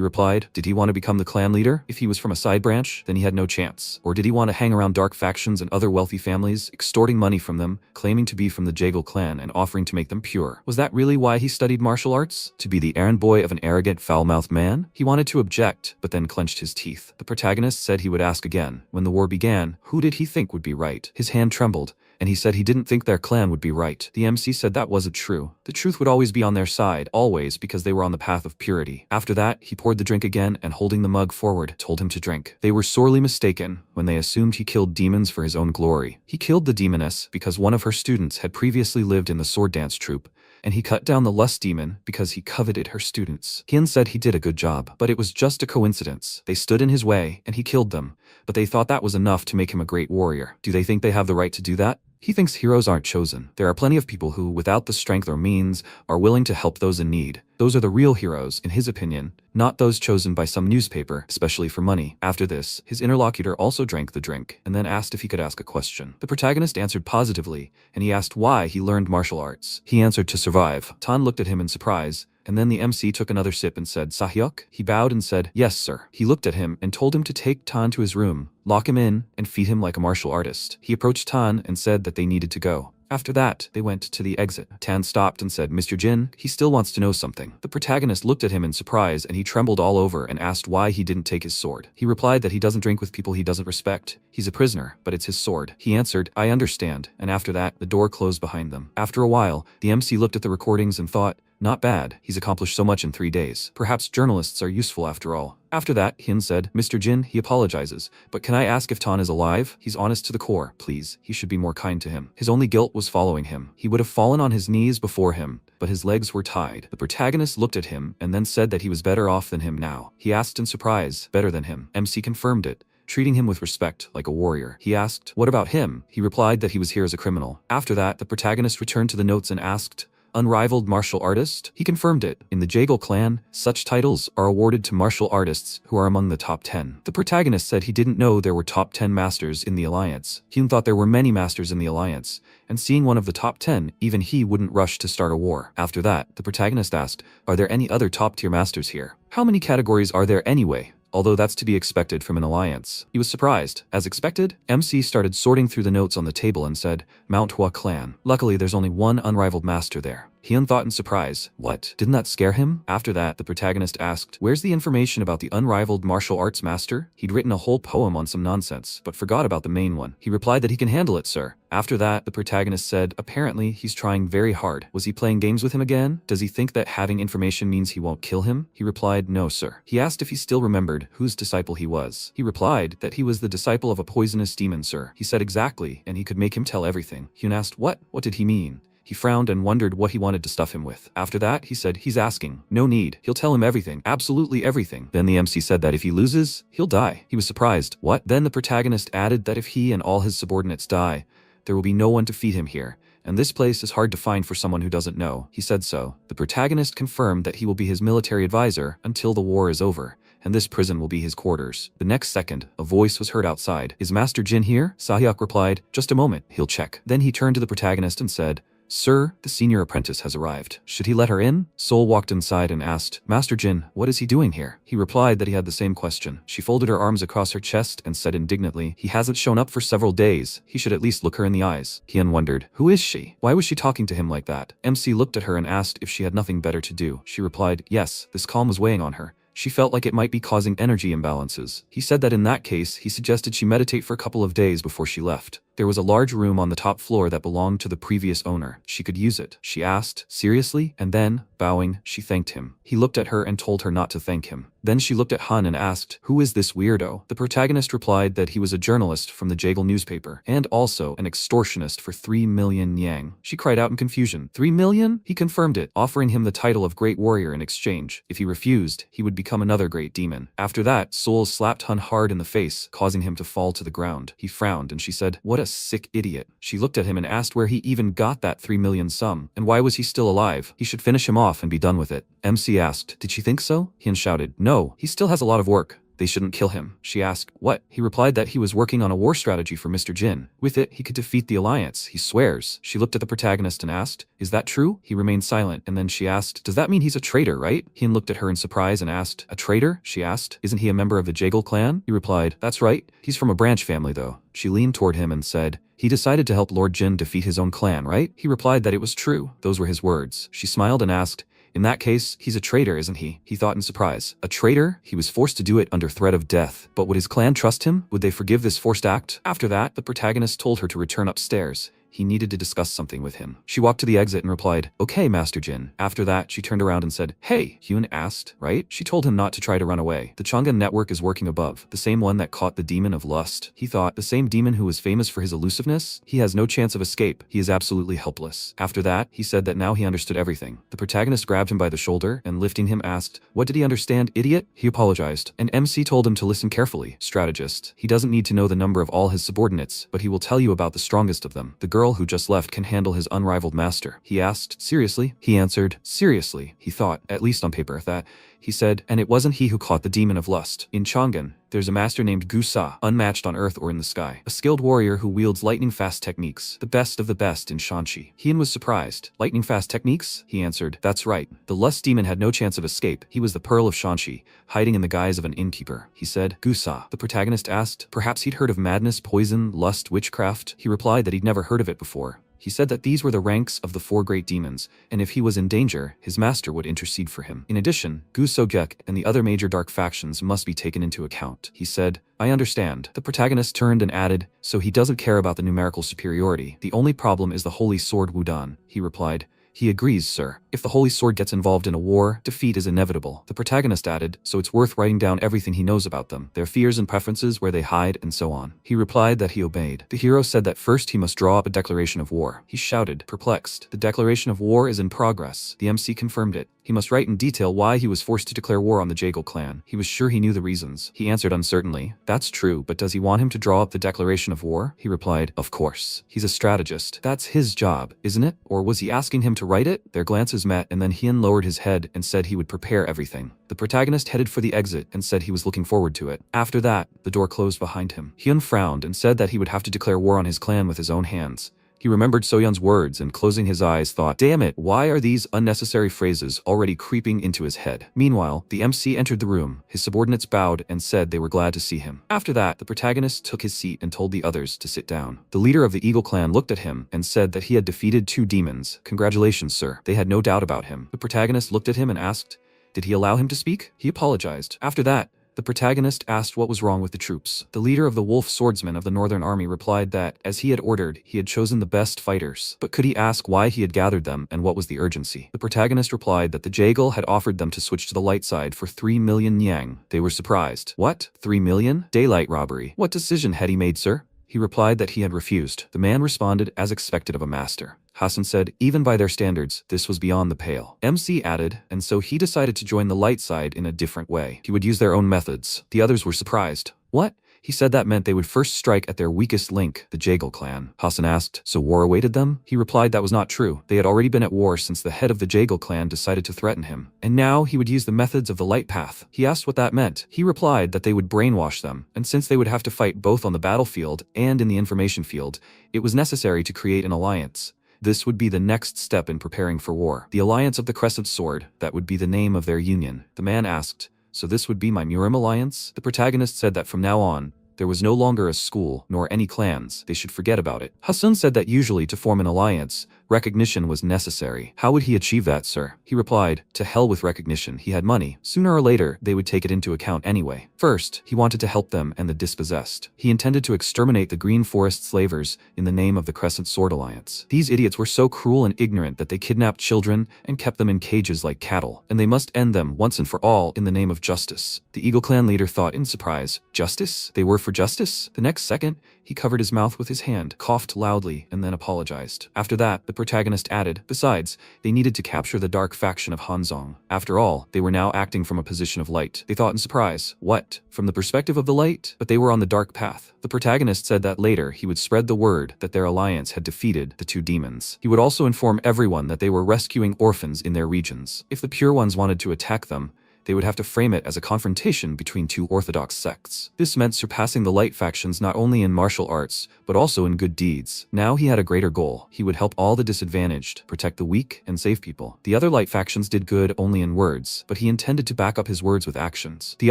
replied, did he want to become the clan leader? If he was from a side branch, then he had no chance. Or did he want to hang around dark factions and other wealthy families, extorting money from them, claiming to be from the Jaegal clan and offering to make them pure? Was that really why he studied martial arts? To be the errand boy of an arrogant, foul-mouthed man? He wanted to object, but then clenched his teeth. The protagonist said he would ask again. When the war began, who did he think would be right? His hand trembled, and he said he didn't think their clan would be right. The MC said that wasn't true. The truth would always be on their side, always, because they were on the path of purity. After that, he poured the drink again and holding the mug forward, told him to drink. They were sorely mistaken when they assumed he killed demons for his own glory. He killed the demoness because one of her students had previously lived in the sword dance troupe, and he cut down the lust demon because he coveted her students. Hyun said he did a good job, but it was just a coincidence. They stood in his way, and he killed them, but they thought that was enough to make him a great warrior. Do they think they have the right to do that? He thinks heroes aren't chosen. There are plenty of people who, without the strength or means, are willing to help those in need. Those are the real heroes, in his opinion, not those chosen by some newspaper, especially for money. After this, his interlocutor also drank the drink, and then asked if he could ask a question. The protagonist answered positively, and he asked why he learned martial arts. He answered to survive. Tan looked at him in surprise, and then the MC took another sip and said, "Sahyuk?" He bowed and said, "Yes, sir." He looked at him and told him to take Tan to his room, lock him in, and feed him like a martial artist. He approached Tan and said that they needed to go. After that, they went to the exit. Tan stopped and said, "Mr. Jin, he still wants to know something." The protagonist looked at him in surprise and he trembled all over and asked why he didn't take his sword. He replied that he doesn't drink with people he doesn't respect. He's a prisoner, but it's his sword. He answered, "I understand," and after that, the door closed behind them. After a while, the MC looked at the recordings and thought, not bad, he's accomplished so much in 3 days. Perhaps journalists are useful after all. After that, Hyun said, "Mr. Jin, he apologizes, but can I ask if Tan is alive? He's honest to the core. Please, he should be more kind to him. His only guilt was following him. He would have fallen on his knees before him, but his legs were tied." The protagonist looked at him and then said that he was better off than him now. He asked in surprise, better than him. MC confirmed it, treating him with respect, like a warrior. He asked, "What about him?" He replied that he was here as a criminal. After that, the protagonist returned to the notes and asked, "Unrivaled martial artist?" He confirmed it. In the Jaegal clan, such titles are awarded to martial artists who are among the top 10. The protagonist said he didn't know there were top 10 masters in the alliance. Hyun thought there were many masters in the alliance, and seeing one of the top 10, even he wouldn't rush to start a war. After that, the protagonist asked, "Are there any other top-tier masters here? How many categories are there anyway?" Although that's to be expected from an alliance. He was surprised. As expected, MC started sorting through the notes on the table and said, "Mount Hua clan. Luckily, there's only one unrivaled master there." Hyun thought in surprise, what? Didn't that scare him? After that, the protagonist asked, "Where's the information about the unrivaled martial arts master?" He'd written a whole poem on some nonsense, but forgot about the main one. He replied that he can handle it, sir. After that, the protagonist said, apparently, he's trying very hard. Was he playing games with him again? Does he think that having information means he won't kill him? He replied, no, sir. He asked if he still remembered whose disciple he was. He replied that he was the disciple of a poisonous demon, sir. He said exactly, and he could make him tell everything. Hyun asked, what? What did he mean? He frowned and wondered what he wanted to stuff him with. After that, he said, he's asking. No need. He'll tell him everything. Absolutely everything. Then the MC said that if he loses, he'll die. He was surprised. What? Then the protagonist added that if he and all his subordinates die, there will be no one to feed him here. And this place is hard to find for someone who doesn't know. He said so. The protagonist confirmed that he will be his military advisor until the war is over, and this prison will be his quarters. The next second, a voice was heard outside. Is Master Jin here? Sahyuk replied, just a moment, he'll check. Then he turned to the protagonist and said, Sir, the senior apprentice has arrived. Should he let her in? Sol walked inside and asked, Master Jin, what is he doing here? He replied that he had the same question. She folded her arms across her chest and said indignantly, he hasn't shown up for several days. He should at least look her in the eyes. Hyun wondered, who is she? Why was she talking to him like that? MC looked at her and asked if she had nothing better to do. She replied, yes, this calm was weighing on her. She felt like it might be causing energy imbalances. He said that in that case, he suggested she meditate for a couple of days before she left. There was a large room on the top floor that belonged to the previous owner. She could use it, she asked, seriously, and then, bowing, she thanked him. He looked at her and told her not to thank him. Then she looked at Han and asked, "Who is this weirdo?" The protagonist replied that he was a journalist from the Jaegle newspaper, and also an extortionist for 3 million yang. She cried out in confusion. 3 million? He confirmed it, offering him the title of Great Warrior in exchange. If he refused, he would become another great demon. After that, Soul slapped Han hard in the face, causing him to fall to the ground. He frowned and she said, "What a sick idiot." She looked at him and asked where he even got that 3 million sum, and why was he still alive? He should finish him off and be done with it. MC asked, "Did she think so?" Hyun shouted, "No, he still has a lot of work. They shouldn't kill him." She asked, "What?" He replied that he was working on a war strategy for Mr. Jin. With it, he could defeat the alliance, he swears. She looked at the protagonist and asked, "Is that true?" He remained silent, and then she asked, "Does that mean he's a traitor, right?" Hyun looked at her in surprise and asked, "A traitor?" She asked, "Isn't he a member of the Jaegle clan?" He replied, "That's right. He's from a branch family though." She leaned toward him and said, "He decided to help Lord Jin defeat his own clan, right?" He replied that it was true. Those were his words. She smiled and asked, "In that case, he's a traitor, isn't he?" He thought in surprise. A traitor? He was forced to do it under threat of death. But would his clan trust him? Would they forgive this forced act? After that, the protagonist told her to return upstairs. He needed to discuss something with him. She walked to the exit and replied, "Okay, Master Jin." After that, she turned around and said, "Hey," Hyun asked, "right?" She told him not to try to run away. The Chang'an network is working above, the same one that caught the demon of lust. He thought, the same demon who was famous for his elusiveness? He has no chance of escape. He is absolutely helpless. After that, he said that now he understood everything. The protagonist grabbed him by the shoulder and lifting him asked, "What did he understand, idiot?" He apologized. And MC told him to listen carefully. Strategist. He doesn't need to know the number of all his subordinates, but he will tell you about the strongest of them. The girl who just left can handle his unrivaled master. He asked, "Seriously?" He answered, "Seriously." He thought, at least on paper, that. He said, "And it wasn't he who caught the demon of lust. In Chang'an, there's a master named Gusa, unmatched on earth or in the sky. A skilled warrior who wields lightning-fast techniques. The best of the best in Shanxi." Hyun was surprised. "Lightning-fast techniques?" He answered, "That's right. The lust demon had no chance of escape. He was the pearl of Shanxi, hiding in the guise of an innkeeper." He said, "Gusa." The protagonist asked, perhaps he'd heard of madness, poison, lust, witchcraft. He replied that he'd never heard of it before. He said that these were the ranks of the 4 great demons, and if he was in danger, his master would intercede for him. In addition, Gu Sogek and the other major dark factions must be taken into account. He said, "I understand." The protagonist turned and added, "So he doesn't care about the numerical superiority. The only problem is the Holy Sword Wudan." He replied, "He agrees, sir. If the Holy Sword gets involved in a war, defeat is inevitable." The protagonist added, "So it's worth writing down everything he knows about them, their fears and preferences, where they hide, and so on." He replied that he obeyed. The hero said that first he must draw up a declaration of war. He shouted, perplexed, "The declaration of war is in progress." The MC confirmed it. He must write in detail why he was forced to declare war on the Jaegle clan. He was sure he knew the reasons. He answered uncertainly, "That's true, but does he want him to draw up the declaration of war?" He replied, "Of course. He's a strategist. That's his job, isn't it? Or was he asking him to write it?" Their glances met, and then Hyun lowered his head and said he would prepare everything. The protagonist headed for the exit and said he was looking forward to it. After that, the door closed behind him. Hyun frowned and said that he would have to declare war on his clan with his own hands. He remembered Soyeon's words and closing his eyes thought, "Damn it, why are these unnecessary phrases already creeping into his head?" Meanwhile, the MC entered the room. His subordinates bowed and said they were glad to see him. After that, the protagonist took his seat and told the others to sit down. The leader of the Eagle clan looked at him and said that he had defeated 2 demons. "Congratulations, sir." They had no doubt about him. The protagonist looked at him and asked, "Did he allow him to speak?" He apologized. After that, the protagonist asked what was wrong with the troops. The leader of the Wolf Swordsmen of the Northern Army replied that, as he had ordered, he had chosen the best fighters. But could he ask why he had gathered them and what was the urgency? The protagonist replied that the Jaegle had offered them to switch to the light side for 3 million yang. They were surprised. "What? 3 million? Daylight robbery. What decision had he made, sir?" He replied that he had refused. The man responded as expected of a master. Hassan said, even by their standards, this was beyond the pale. MC added, and so he decided to join the light side in a different way. He would use their own methods. The others were surprised. "What?" He said that meant they would first strike at their weakest link, the Jaegle clan. Hassan asked, "So war awaited them?" He replied that was not true. They had already been at war since the head of the Jaegle clan decided to threaten him. And now he would use the methods of the light path. He asked what that meant. He replied that they would brainwash them, and since they would have to fight both on the battlefield and in the information field, it was necessary to create an alliance. This would be the next step in preparing for war. The Alliance of the Crescent Sword, that would be the name of their union. The man asked, "So this would be my Murim alliance?" The protagonist said that from now on, there was no longer a school, nor any clans. They should forget about it. Hassan said that usually to form an alliance, recognition was necessary. How would he achieve that, sir? He replied, to hell with recognition, he had money. Sooner or later, they would take it into account anyway. First, he wanted to help them and the dispossessed. He intended to exterminate the Green Forest slavers in the name of the Crescent Sword Alliance. These idiots were so cruel and ignorant that they kidnapped children and kept them in cages like cattle, and they must end them once and for all in the name of justice. The Eagle Clan leader thought in surprise, justice? They were for justice? The next second, he covered his mouth with his hand, coughed loudly, and then apologized. After that, the protagonist added, besides, they needed to capture the dark faction of Hanzong. After all, they were now acting from a position of light. They thought in surprise, what? From the perspective of the light? But they were on the dark path. The protagonist said that later he would spread the word that their alliance had defeated the two demons. He would also inform everyone that they were rescuing orphans in their regions. If the pure ones wanted to attack them, they would have to frame it as a confrontation between two orthodox sects. This meant surpassing the light factions not only in martial arts, but also in good deeds. Now he had a greater goal. He would help all the disadvantaged, protect the weak, and save people. The other light factions did good only in words, but he intended to back up his words with actions. The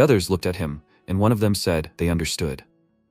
others looked at him, and one of them said they understood.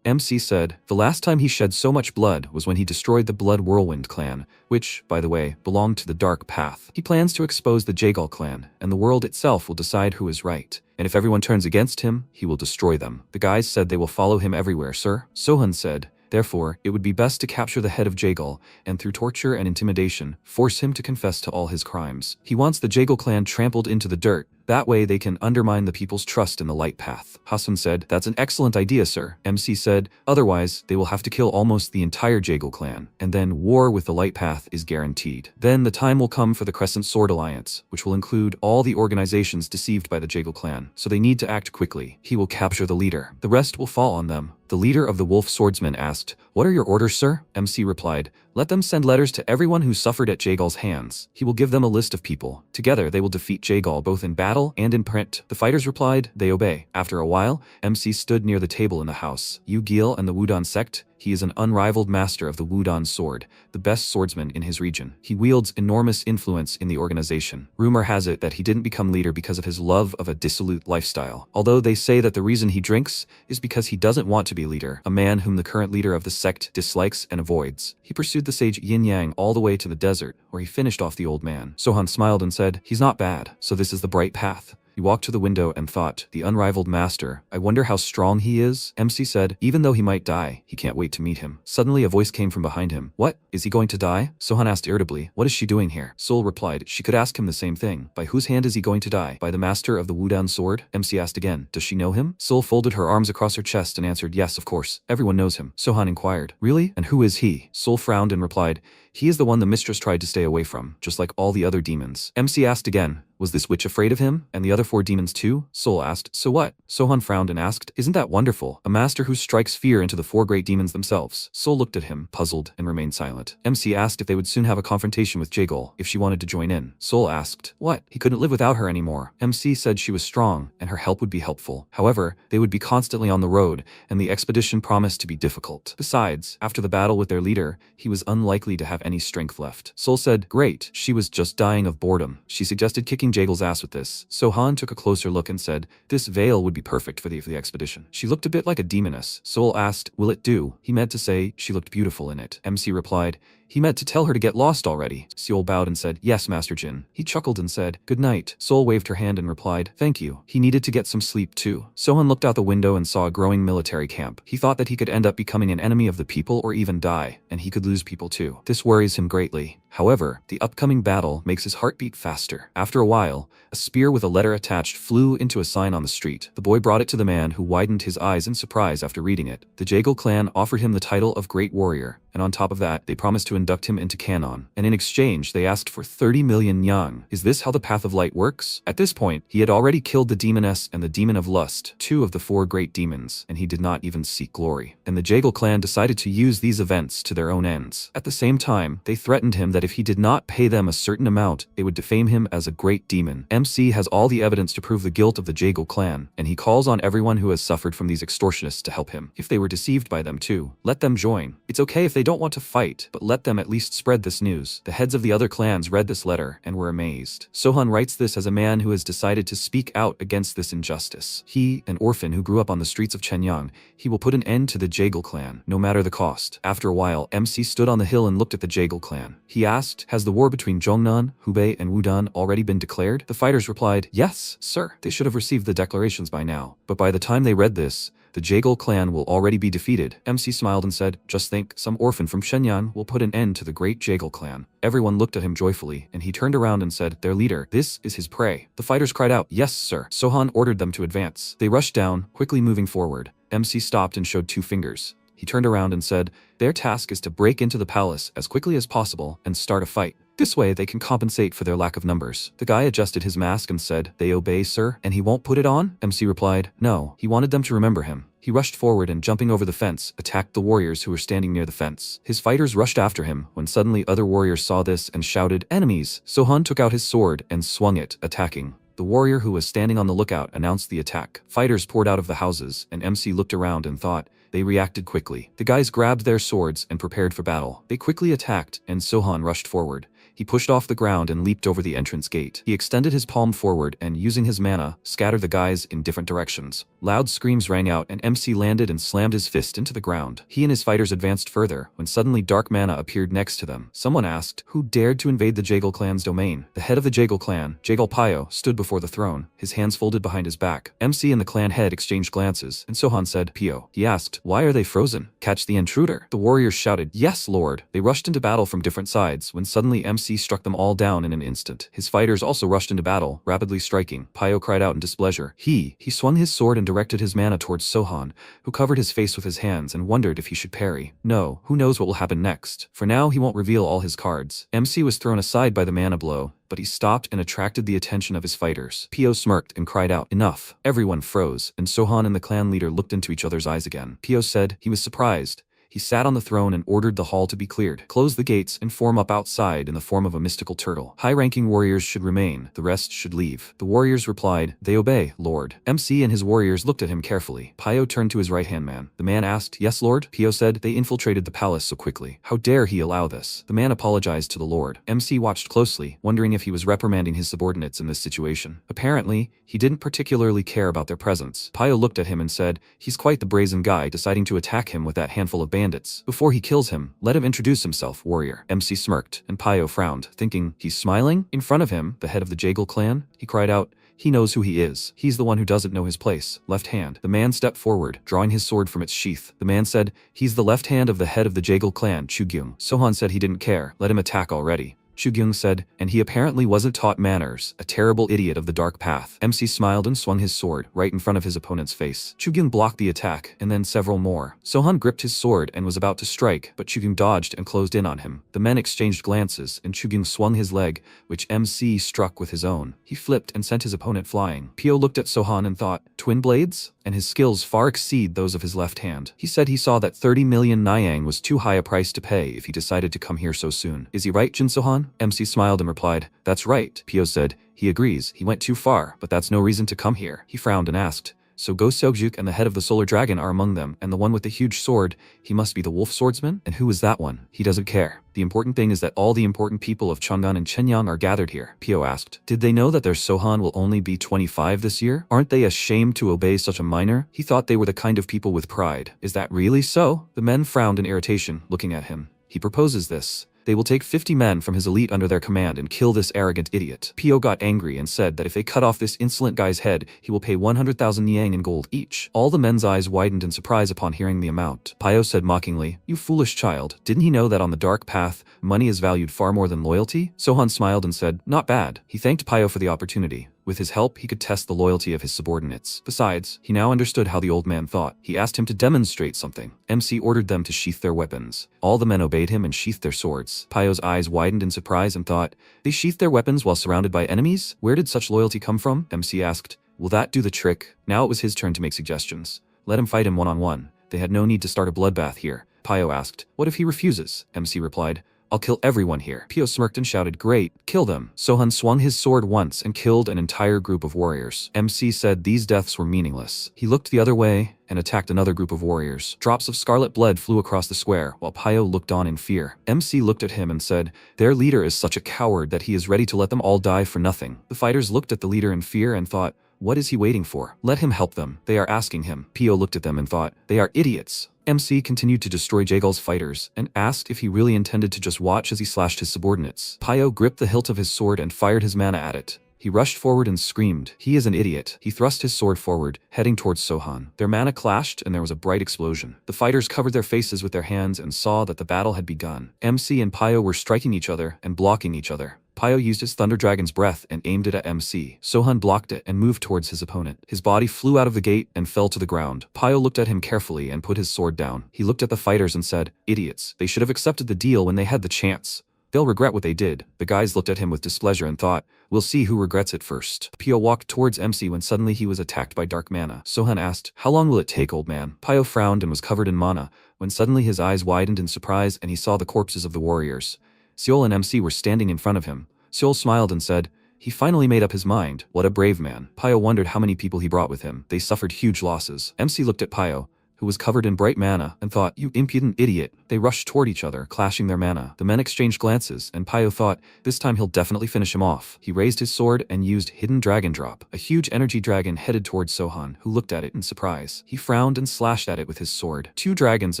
MC said, the last time he shed so much blood was when he destroyed the Blood Whirlwind clan, which, by the way, belonged to the Dark Path. He plans to expose the Jagal clan, and the world itself will decide who is right. And if everyone turns against him, he will destroy them. The guys said they will follow him everywhere, sir. Sohan said, therefore, it would be best to capture the head of Jagal, and through torture and intimidation, force him to confess to all his crimes. He wants the Jagal clan trampled into the dirt. That way they can undermine the people's trust in the light path. Hassan said, that's an excellent idea, sir. MC said, otherwise, they will have to kill almost the entire Jagal clan, and then war with the light path is guaranteed. Then the time will come for the Crescent Sword Alliance, which will include all the organizations deceived by the Jagal clan, so they need to act quickly. He will capture the leader. The rest will fall on them. The leader of the Wolf Swordsmen asked, what are your orders, sir? MC replied, let them send letters to everyone who suffered at Jagal's hands. He will give them a list of people. Together they will defeat Jagal both in battle and in print. The fighters replied, they obey. After a while, MC stood near the table in the house. Yu Gil and the Wudon sect. He is an unrivaled master of the Wudon sword, the best swordsman in his region. He wields enormous influence in the organization. Rumor has it that he didn't become leader because of his love of a dissolute lifestyle. Although they say that the reason he drinks is because he doesn't want to be leader, a man whom the current leader of the sect dislikes and avoids. He pursued the sage Yin Yang all the way to the desert, where he finished off the old man. Sohan smiled and said, he's not bad, so this is the bright path. He walked to the window and thought, the unrivaled master, I wonder how strong he is? MC said, even though he might die, he can't wait to meet him. Suddenly a voice came from behind him. What? Is he going to die? Sohan asked irritably, what is she doing here? Sol replied, she could ask him the same thing. By whose hand is he going to die? By the master of the Wudon sword? MC asked again, does she know him? Sol folded her arms across her chest and answered, yes, of course. Everyone knows him. Sohan inquired, really? And who is he? Sol frowned and replied, he is the one the mistress tried to stay away from, just like all the other demons. MC asked again, was this witch afraid of him? And the other 4 demons too? Sol asked, so what? Sohan frowned and asked, isn't that wonderful? A master who strikes fear into the 4 great demons themselves. Sol looked at him, puzzled, and remained silent. MC asked if they would soon have a confrontation with Jagal, if she wanted to join in. Sol asked, what? He couldn't live without her anymore. MC said she was strong, and her help would be helpful. However, they would be constantly on the road, and the expedition promised to be difficult. Besides, after the battle with their leader, he was unlikely to have any strength left. Sol said, great, she was just dying of boredom. She suggested kicking Jagal's ass with this. Sohan took a closer look and said, this veil would be perfect for the expedition. She looked a bit like a demoness. Sol asked, will it do? He meant to say, she looked beautiful in it. MC replied, he meant to tell her to get lost already. Seol bowed and said, yes, Master Jin. He chuckled and said, good night. Sol waved her hand and replied, thank you. He needed to get some sleep too. Sohan looked out the window and saw a growing military camp. He thought that he could end up becoming an enemy of the people or even die, and he could lose people too. This worries him greatly. However, the upcoming battle makes his heart beat faster. After a while, a spear with a letter attached flew into a sign on the street. The boy brought it to the man, who widened his eyes in surprise after reading it. The Jagal clan offered him the title of Great Warrior, and on top of that, they promised to induct him into canon. And in exchange, they asked for 30 million yang. Is this how the Path of Light works? At this point, he had already killed the Demoness and the Demon of Lust, 2 of the 4 great demons, and he did not even seek glory. And the Jagal clan decided to use these events to their own ends. At the same time, they threatened him that if he did not pay them a certain amount, they would defame him as a great demon. MC has all the evidence to prove the guilt of the Jagal clan, and he calls on everyone who has suffered from these extortionists to help him. If they were deceived by them too, let them join. It's okay if they don't want to fight, but let them at least spread this news. The heads of the other clans read this letter and were amazed. Sohan writes this as a man who has decided to speak out against this injustice. He, an orphan who grew up on the streets of Chenyang, he will put an end to the Jagal clan, no matter the cost. After a while, MC stood on the hill and looked at the Jagal clan. He asked, has the war between Zhongnan, Hubei, and Wudun already been declared? The fighters replied, yes, sir. They should have received the declarations by now. But by the time they read this, the Jaegel clan will already be defeated. MC smiled and said, just think, some orphan from Shenyang will put an end to the great Jaegel clan. Everyone looked at him joyfully, and he turned around and said, their leader, this is his prey. The fighters cried out, yes, sir. Sohan ordered them to advance. They rushed down, quickly moving forward. MC stopped and showed 2 fingers. He turned around and said, their task is to break into the palace as quickly as possible and start a fight. This way they can compensate for their lack of numbers. The guy adjusted his mask and said, they obey, sir, and he won't put it on? MC replied, no, he wanted them to remember him. He rushed forward and jumping over the fence, attacked the warriors who were standing near the fence. His fighters rushed after him, when suddenly other warriors saw this and shouted, enemies! Sohan took out his sword and swung it, attacking. The warrior who was standing on the lookout announced the attack. Fighters poured out of the houses, and MC looked around and thought, they reacted quickly. The guys grabbed their swords and prepared for battle. They quickly attacked, and Sohan rushed forward. He pushed off the ground and leaped over the entrance gate. He extended his palm forward and, using his mana, scattered the guys in different directions. Loud screams rang out and MC landed and slammed his fist into the ground. He and his fighters advanced further, when suddenly dark mana appeared next to them. Someone asked, who dared to invade the Jaegel clan's domain? The head of the Jaegel clan, Jaegel Payo, stood before the throne, his hands folded behind his back. MC and the clan head exchanged glances, and Sohan said, Pio. He asked, why are they frozen? Catch the intruder. The warriors shouted, yes, lord. They rushed into battle from different sides, when suddenly MC struck them all down in an instant. His fighters also rushed into battle, rapidly striking. Payo cried out in displeasure. He swung his sword and directed his mana towards Sohan, who covered his face with his hands and wondered if he should parry. No, who knows what will happen next. For now, he won't reveal all his cards. MC was thrown aside by the mana blow, but he stopped and attracted the attention of his fighters. Pio smirked and cried out, enough. Everyone froze, and Sohan and the clan leader looked into each other's eyes again. Pio said he was surprised. He sat on the throne and ordered the hall to be cleared. Close the gates and form up outside in the form of a mystical turtle. High-ranking warriors should remain, the rest should leave. The warriors replied, they obey, lord. MC and his warriors looked at him carefully. Pio turned to his right-hand man. The man asked, yes, lord? Pio said, they infiltrated the palace so quickly. How dare he allow this? The man apologized to the lord. MC watched closely, wondering if he was reprimanding his subordinates in this situation. Apparently, he didn't particularly care about their presence. Pio looked at him and said, he's quite the brazen guy, deciding to attack him with that handful of bandits. Before he kills him, let him introduce himself, warrior. MC smirked, and Pio frowned, thinking, he's smiling? In front of him, the head of the Jaegel clan, he cried out, he knows who he is. He's the one who doesn't know his place. Left hand. The man stepped forward, drawing his sword from its sheath. The man said, he's the left hand of the head of the Jaegel clan, Chugyung. Sohan said he didn't care. Let him attack already. Chugyung said, and he apparently wasn't taught manners, a terrible idiot of the dark path. MC smiled and swung his sword right in front of his opponent's face. Chugyung blocked the attack, and then several more. Sohan gripped his sword and was about to strike, but Chugyung dodged and closed in on him. The men exchanged glances, and Chugyung swung his leg, which MC struck with his own. He flipped and sent his opponent flying. Pio looked at Sohan and thought, twin blades? And his skills far exceed those of his left hand. He said he saw that 30 million Nyang was too high a price to pay if he decided to come here so soon. Is he right, Jin Sohan? MC smiled and replied, that's right. Pio said, he agrees, he went too far, but that's no reason to come here. He frowned and asked, so Go Seokjuk and the head of the solar dragon are among them, and the one with the huge sword, he must be the wolf swordsman? And who is that one? He doesn't care. The important thing is that all the important people of Chang'an and Shenyang are gathered here. Pio asked, did they know that their Sohan will only be 25 this year? Aren't they ashamed to obey such a minor? He thought they were the kind of people with pride. Is that really so? The men frowned in irritation, looking at him. He proposes this. They will take 50 men from his elite under their command and kill this arrogant idiot. Pio got angry and said that if they cut off this insolent guy's head, he will pay 100,000 Niang in gold each. All the men's eyes widened in surprise upon hearing the amount. Pio said mockingly, you foolish child, didn't he know that on the dark path, money is valued far more than loyalty? Sohan smiled and said, not bad. He thanked Pio for the opportunity. With his help, he could test the loyalty of his subordinates. Besides, he now understood how the old man thought. He asked him to demonstrate something. MC ordered them to sheath their weapons. All the men obeyed him and sheathed their swords. Pio's eyes widened in surprise and thought, they sheathed their weapons while surrounded by enemies? Where did such loyalty come from? MC asked, will that do the trick? Now it was his turn to make suggestions. Let him fight him one-on-one. They had no need to start a bloodbath here. Pio asked, what if he refuses? MC replied, I'll kill everyone here. Pio smirked and shouted, great, kill them. Sohan swung his sword once and killed an entire group of warriors. MC said these deaths were meaningless. He looked the other way and attacked another group of warriors. Drops of scarlet blood flew across the square, while Pio looked on in fear. MC looked at him and said, their leader is such a coward that he is ready to let them all die for nothing. The fighters looked at the leader in fear and thought, What is he waiting for? Let him help them. They are asking him. Pio looked at them and thought, they are idiots. MC continued to destroy Jaegal's fighters and asked if he really intended to just watch as he slashed his subordinates. Pio gripped the hilt of his sword and fired his mana at it. He rushed forward and screamed, he is an idiot. He thrust his sword forward, heading towards Sohan. Their mana clashed and there was a bright explosion. The fighters covered their faces with their hands and saw that the battle had begun. MC and Pio were striking each other and blocking each other. Pio used his Thunder Dragon's breath and aimed it at MC. Sohan blocked it and moved towards his opponent. His body flew out of the gate and fell to the ground. Pio looked at him carefully and put his sword down. He looked at the fighters and said, idiots, they should have accepted the deal when they had the chance. They'll regret what they did. The guys looked at him with displeasure and thought, we'll see who regrets it first. Pio walked towards MC when suddenly he was attacked by dark mana. Sohan asked, how long will it take, old man? Pio frowned and was covered in mana, when suddenly his eyes widened in surprise and he saw the corpses of the warriors. Seol and MC were standing in front of him. Seol smiled and said, he finally made up his mind. What a brave man. Pio wondered how many people he brought with him. They suffered huge losses. MC looked at Pio, who was covered in bright mana, and thought, you impudent idiot. They rushed toward each other, clashing their mana. The men exchanged glances, and Pio thought, this time he'll definitely finish him off. He raised his sword and used Hidden Dragon Drop. A huge energy dragon headed towards Sohan, who looked at it in surprise. He frowned and slashed at it with his sword. 2 dragons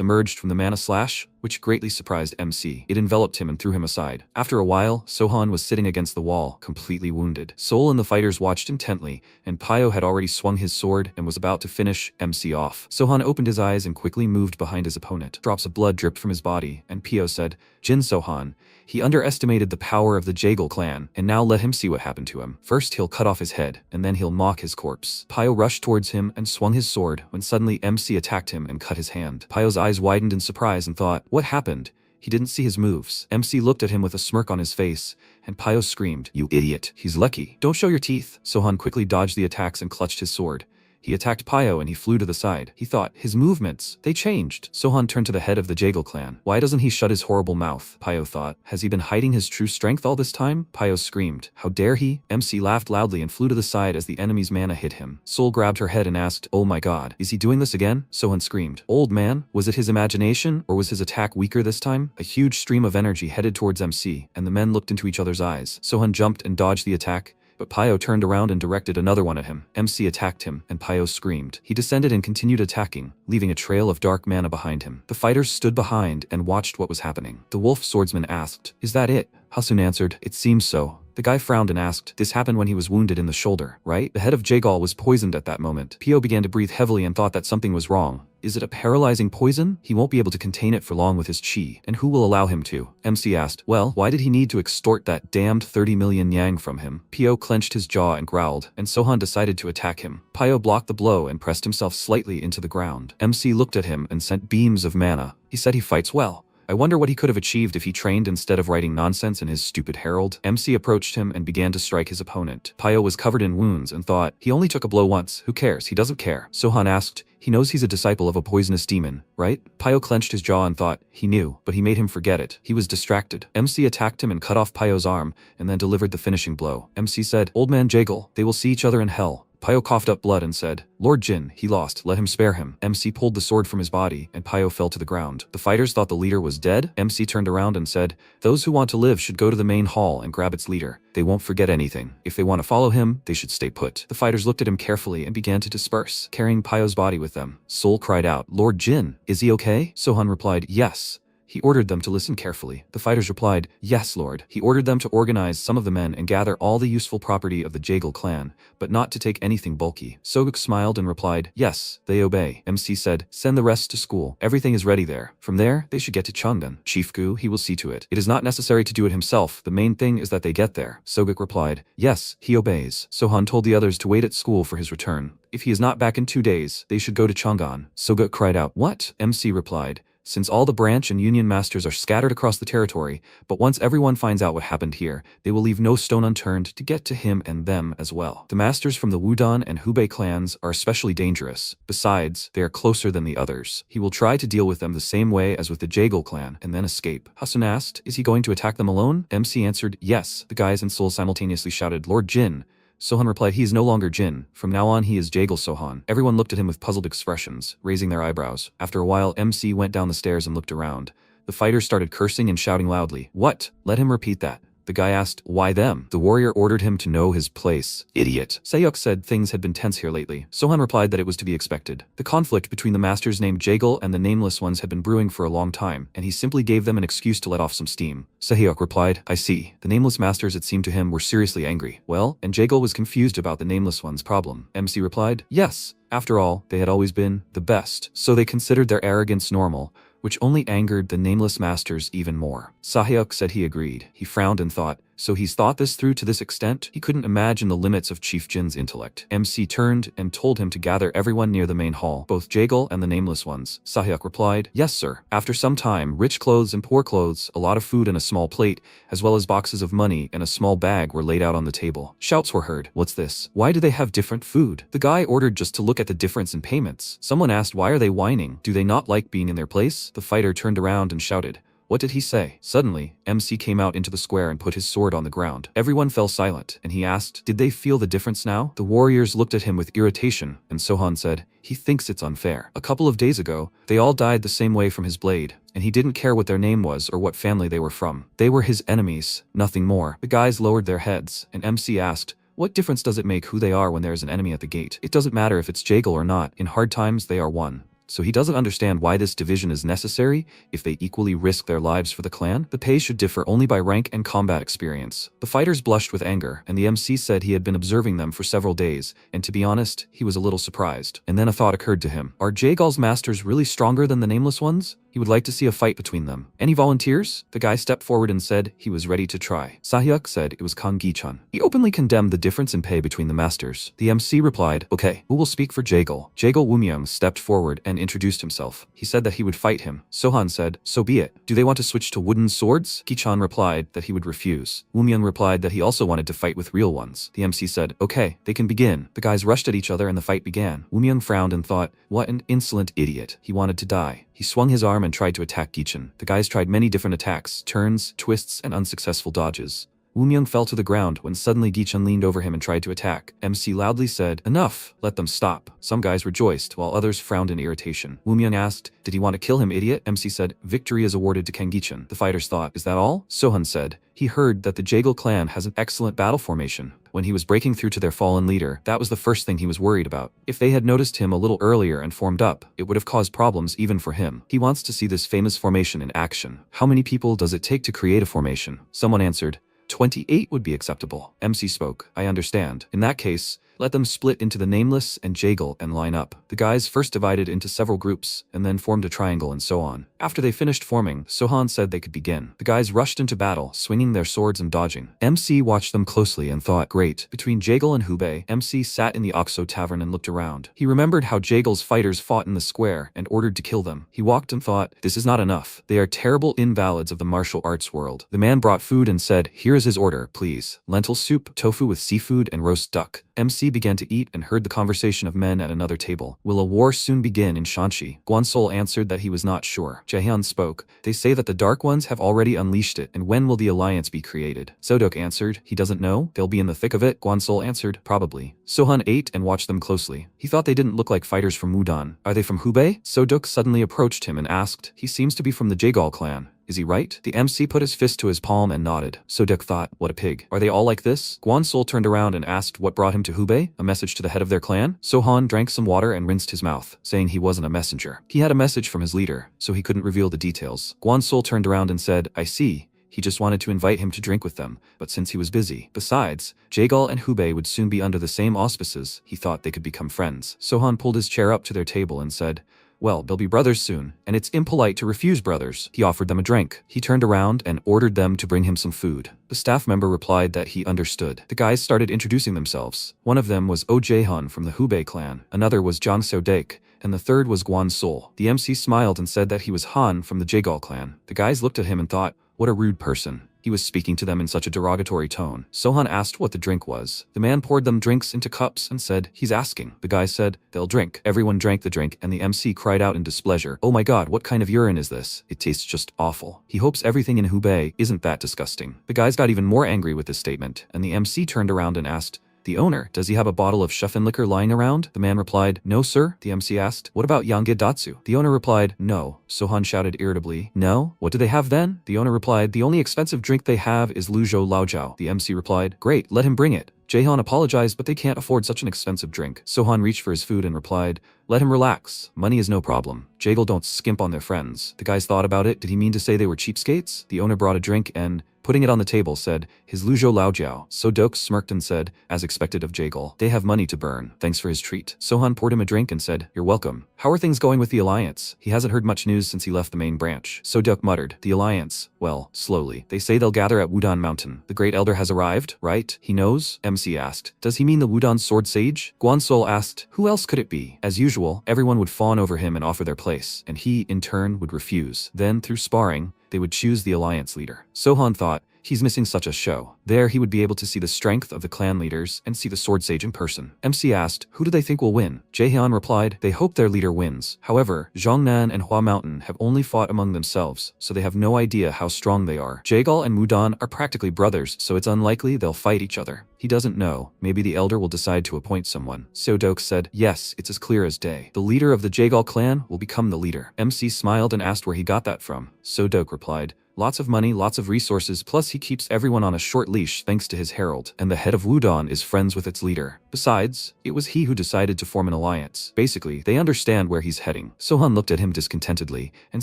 emerged from the mana slash, which greatly surprised MC. It enveloped him and threw him aside. After a while, Sohan was sitting against the wall, completely wounded. Sol and the fighters watched intently, and Pio had already swung his sword and was about to finish MC off. Sohan opened his eyes and quickly moved behind his opponent. Drops of blood dripped from his body, and Pio said, Jin Sohan. He underestimated the power of the Jaegal clan, and now let him see what happened to him. First he'll cut off his head, and then he'll mock his corpse. Pio rushed towards him and swung his sword, when suddenly MC attacked him and cut his hand. Pio's eyes widened in surprise and thought, what happened? He didn't see his moves. MC looked at him with a smirk on his face, and Pio screamed, you idiot. He's lucky. Don't show your teeth. Sohan quickly dodged the attacks and clutched his sword. He attacked Pio and he flew to the side. He thought, his movements, they changed. Sohan turned to the head of the Jaegal clan. Why doesn't he shut his horrible mouth? Pio thought. Has he been hiding his true strength all this time? Pio screamed. How dare he? MC laughed loudly and flew to the side as the enemy's mana hit him. Sol grabbed her head and asked, oh my god, is he doing this again? Sohan screamed. Old man, was it his imagination or was his attack weaker this time? A huge stream of energy headed towards MC, and the men looked into each other's eyes. Sohan jumped and dodged the attack, but Pio turned around and directed another one at him. MC attacked him, and Pio screamed. He descended and continued attacking, leaving a trail of dark mana behind him. The fighters stood behind and watched what was happening. The wolf swordsman asked, is that it? Hasun answered, it seems so. The guy frowned and asked, this happened when he was wounded in the shoulder, right? The head of Jaegal was poisoned at that moment. Pio began to breathe heavily and thought that something was wrong. Is it a paralyzing poison? He won't be able to contain it for long with his chi, and who will allow him to? MC asked, well, why did he need to extort that damned 30 million yang from him? Pio clenched his jaw and growled, and Sohan decided to attack him. Pio blocked the blow and pressed himself slightly into the ground. MC looked at him and sent beams of mana. He said he fights well. I wonder what he could have achieved if he trained instead of writing nonsense in his stupid herald. MC approached him and began to strike his opponent. Pio was covered in wounds and thought, he only took a blow once, who cares, he doesn't care. Sohan asked, he knows he's a disciple of a poisonous demon, right? Pio clenched his jaw and thought, he knew, but he made him forget it. He was distracted. MC attacked him and cut off Pio's arm, and then delivered the finishing blow. MC said, old man Jaegal, they will see each other in hell. Pio coughed up blood and said, Lord Jin, he lost, let him spare him. MC pulled the sword from his body, and Pio fell to the ground. The fighters thought the leader was dead. MC turned around and said, those who want to live should go to the main hall and grab its leader. They won't forget anything. If they want to follow him, they should stay put. The fighters looked at him carefully and began to disperse, carrying Pio's body with them. Sol cried out, Lord Jin, is he okay? Sohan replied, yes. He ordered them to listen carefully. The fighters replied, yes, Lord. He ordered them to organize some of the men and gather all the useful property of the Jaegal clan, but not to take anything bulky. Soguk smiled and replied, yes, they obey. MC said, send the rest to school. Everything is ready there. From there, they should get to Changdan. Chief Gu, he will see to it. It is not necessary to do it himself. The main thing is that they get there. Soguk replied, yes, he obeys. Sohan told the others to wait at school for his return. If he is not back in 2 days, they should go to Chang'an. Soguk cried out, what? MC replied, since all the branch and union masters are scattered across the territory, but once everyone finds out what happened here, they will leave no stone unturned to get to him and them as well. The masters from the Wudon and Hubei clans are especially dangerous. Besides, they are closer than the others. He will try to deal with them the same way as with the Jaegal clan, and then escape. Hasun asked, is he going to attack them alone? MC answered, yes. The guys and Sol simultaneously shouted, Lord Jin. Sohan replied, he is no longer Jin. From now on he is Jaegal Sohan. Everyone looked at him with puzzled expressions, raising their eyebrows. After a while, MC went down the stairs and looked around. The fighters started cursing and shouting loudly. What? Let him repeat that. The guy asked, why them? The warrior ordered him to know his place. Idiot. Sayuk said things had been tense here lately. Sohan replied that it was to be expected. The conflict between the masters named Jagal and the nameless ones had been brewing for a long time, and he simply gave them an excuse to let off some steam. Sayuk replied, I see. The nameless masters, it seemed to him, were seriously angry. Well, and Jagal was confused about the nameless one's problem. MC replied, yes. After all, they had always been the best, so they considered their arrogance normal, which only angered the nameless masters even more. Sahyuk said he agreed. He frowned and thought, so he's thought this through to this extent? He couldn't imagine the limits of Chief Jin's intellect. MC turned and told him to gather everyone near the main hall, both Jagal and the nameless ones. Sahyuk replied, yes sir. After some time, rich clothes and poor clothes, a lot of food and a small plate, as well as boxes of money and a small bag were laid out on the table. Shouts were heard. What's this? Why do they have different food? The guy ordered just to look at the difference in payments. Someone asked, why are they whining? Do they not like being in their place? The fighter turned around and shouted, what did he say? Suddenly, MC came out into the square and put his sword on the ground. Everyone fell silent, and he asked, did they feel the difference now? The warriors looked at him with irritation, and Sohan said, he thinks it's unfair. A couple of days ago, they all died the same way from his blade, and he didn't care what their name was or what family they were from. They were his enemies, nothing more. The guys lowered their heads, and MC asked, what difference does it make who they are when there is an enemy at the gate? It doesn't matter if it's Jagal or not. In hard times, they are one. So he doesn't understand why this division is necessary if they equally risk their lives for the clan. The pay should differ only by rank and combat experience. The fighters blushed with anger, and the MC said he had been observing them for several days, and to be honest, he was a little surprised. And then a thought occurred to him. Are Jagal's masters really stronger than the nameless ones? He would like to see a fight between them. Any volunteers? The guy stepped forward and said he was ready to try. Sahyuk said it was Kang Gi-chan. He openly condemned the difference in pay between the masters. The MC replied, okay, who will speak for Jagal? Jagal Wumyung stepped forward and introduced himself. He said that he would fight him. Sohan said, so be it. Do they want to switch to wooden swords? Gi-chan replied that he would refuse. Wumyung replied that he also wanted to fight with real ones. The MC said, okay, they can begin. The guys rushed at each other and the fight began. Wumyung frowned and thought, what an insolent idiot. He wanted to die. He swung his arm and tried to attack Gi-chan. The guys tried many different attacks, turns, twists, and unsuccessful dodges. Wumyung fell to the ground when suddenly Gi-chan leaned over him and tried to attack. MC loudly said, enough, let them stop. Some guys rejoiced, while others frowned in irritation. Wumyung asked, did he want to kill him, idiot? MC said, victory is awarded to Kang Gi-chan. The fighters thought, is that all? Sohan said, he heard that the Jagal clan has an excellent battle formation. When he was breaking through to their fallen leader, that was the first thing he was worried about. If they had noticed him a little earlier and formed up, it would have caused problems even for him. He wants to see this famous formation in action. How many people does it take to create a formation? Someone answered, 28 would be acceptable. MC spoke, I understand. In that case, let them split into the nameless and Jagal and line up. The guys first divided into several groups and then formed a triangle and so on. After they finished forming, Sohan said they could begin. The guys rushed into battle, swinging their swords and dodging. MC watched them closely and thought, great. Between Jagal and Hubei, MC sat in the Oxo tavern and looked around. He remembered how Jagal's fighters fought in the square and ordered to kill them. He walked and thought, this is not enough. They are terrible invalids of the martial arts world. The man brought food and said, here is his order, please. Lentil soup, tofu with seafood, and roast duck. MC began to eat and heard the conversation of men at another table. Will a war soon begin in Shanxi? Guansol answered that he was not sure. Jaehyun spoke. They say that the Dark Ones have already unleashed it, and when will the alliance be created? Sodok answered, he doesn't know. They'll be in the thick of it. Guansol answered, probably. Sohan ate and watched them closely. He thought they didn't look like fighters from Mudan. Are they from Hubei? Sodok suddenly approached him and asked, he seems to be from the Jagal clan. Is he right? The MC put his fist to his palm and nodded. Sodok thought, what a pig. Are they all like this? Guansol turned around and asked what brought him to Hubei, a message to the head of their clan? Sohan drank some water and rinsed his mouth, saying he wasn't a messenger. He had a message from his leader, so he couldn't reveal the details. Guansol turned around and said, I see. He just wanted to invite him to drink with them, but since he was busy. Besides, Jagal and Hubei would soon be under the same auspices. He thought they could become friends. Sohan pulled his chair up to their table and said, well, they'll be brothers soon, and it's impolite to refuse brothers. He offered them a drink. He turned around and ordered them to bring him some food. The staff member replied that he understood. The guys started introducing themselves. One of them was Oh Jae-hun from the Hubei clan, another was Jang Seo-daek, and the third was Guan Sol. The MC smiled and said that he was Han from the Jagal clan. The guys looked at him and thought, what a rude person. He was speaking to them in such a derogatory tone. Sohan asked what the drink was. The man poured them drinks into cups and said, he's asking. The guy said, they'll drink. Everyone drank the drink and the MC cried out in displeasure, oh my god, what kind of urine is this? It tastes just awful. He hopes everything in Hubei isn't that disgusting. The guys got even more angry with this statement, and the MC turned around and asked, The owner, does he have a bottle of Shuffen liquor lying around? The man replied, no sir. The MC asked, what about Yangedatsu? The owner replied, no. Sohan shouted irritably, no? What do they have then? The owner replied, the only expensive drink they have is Luzhou Laojiao. The MC replied, great, let him bring it. Jaehan apologized, but they can't afford such an expensive drink. Sohan reached for his food and replied, let him relax. Money is no problem. Jaegal don't skimp on their friends. The guys thought about it. Did he mean to say they were cheapskates? The owner brought a drink and, putting it on the table, said, his Luzhou Laojiao. So-dok smirked and said, as expected of Jaegal, they have money to burn. Thanks for his treat. Sohan poured him a drink and said, you're welcome. How are things going with the Alliance? He hasn't heard much news since he left the main branch. So-dok muttered, the Alliance? Well, slowly. They say they'll gather at Wudon Mountain. The Great Elder has arrived, right? He knows? MC asked. Does he mean the Wudon Sword Sage? Guansol asked. Who else could it be? As usual, everyone would fawn over him and offer their place, and he, in turn, would refuse. Then, through sparring, they would choose the Alliance leader. Sohan thought, he's missing such a show. There he would be able to see the strength of the clan leaders and see the sword sage in person. MC asked, who do they think will win? Jaehyun replied, they hope their leader wins. However, Zhongnan and Hua Mountain have only fought among themselves, so they have no idea how strong they are. Jaegal and Mudon are practically brothers, so it's unlikely they'll fight each other. He doesn't know. Maybe the elder will decide to appoint someone. So-dok said, yes, it's as clear as day. The leader of the Jaegal clan will become the leader. MC smiled and asked where he got that from. So-dok replied, lots of money, lots of resources, plus he keeps everyone on a short leash thanks to his herald, and the head of Wudon is friends with its leader. Besides, it was he who decided to form an alliance. Basically, they understand where he's heading. Sohan looked at him discontentedly, and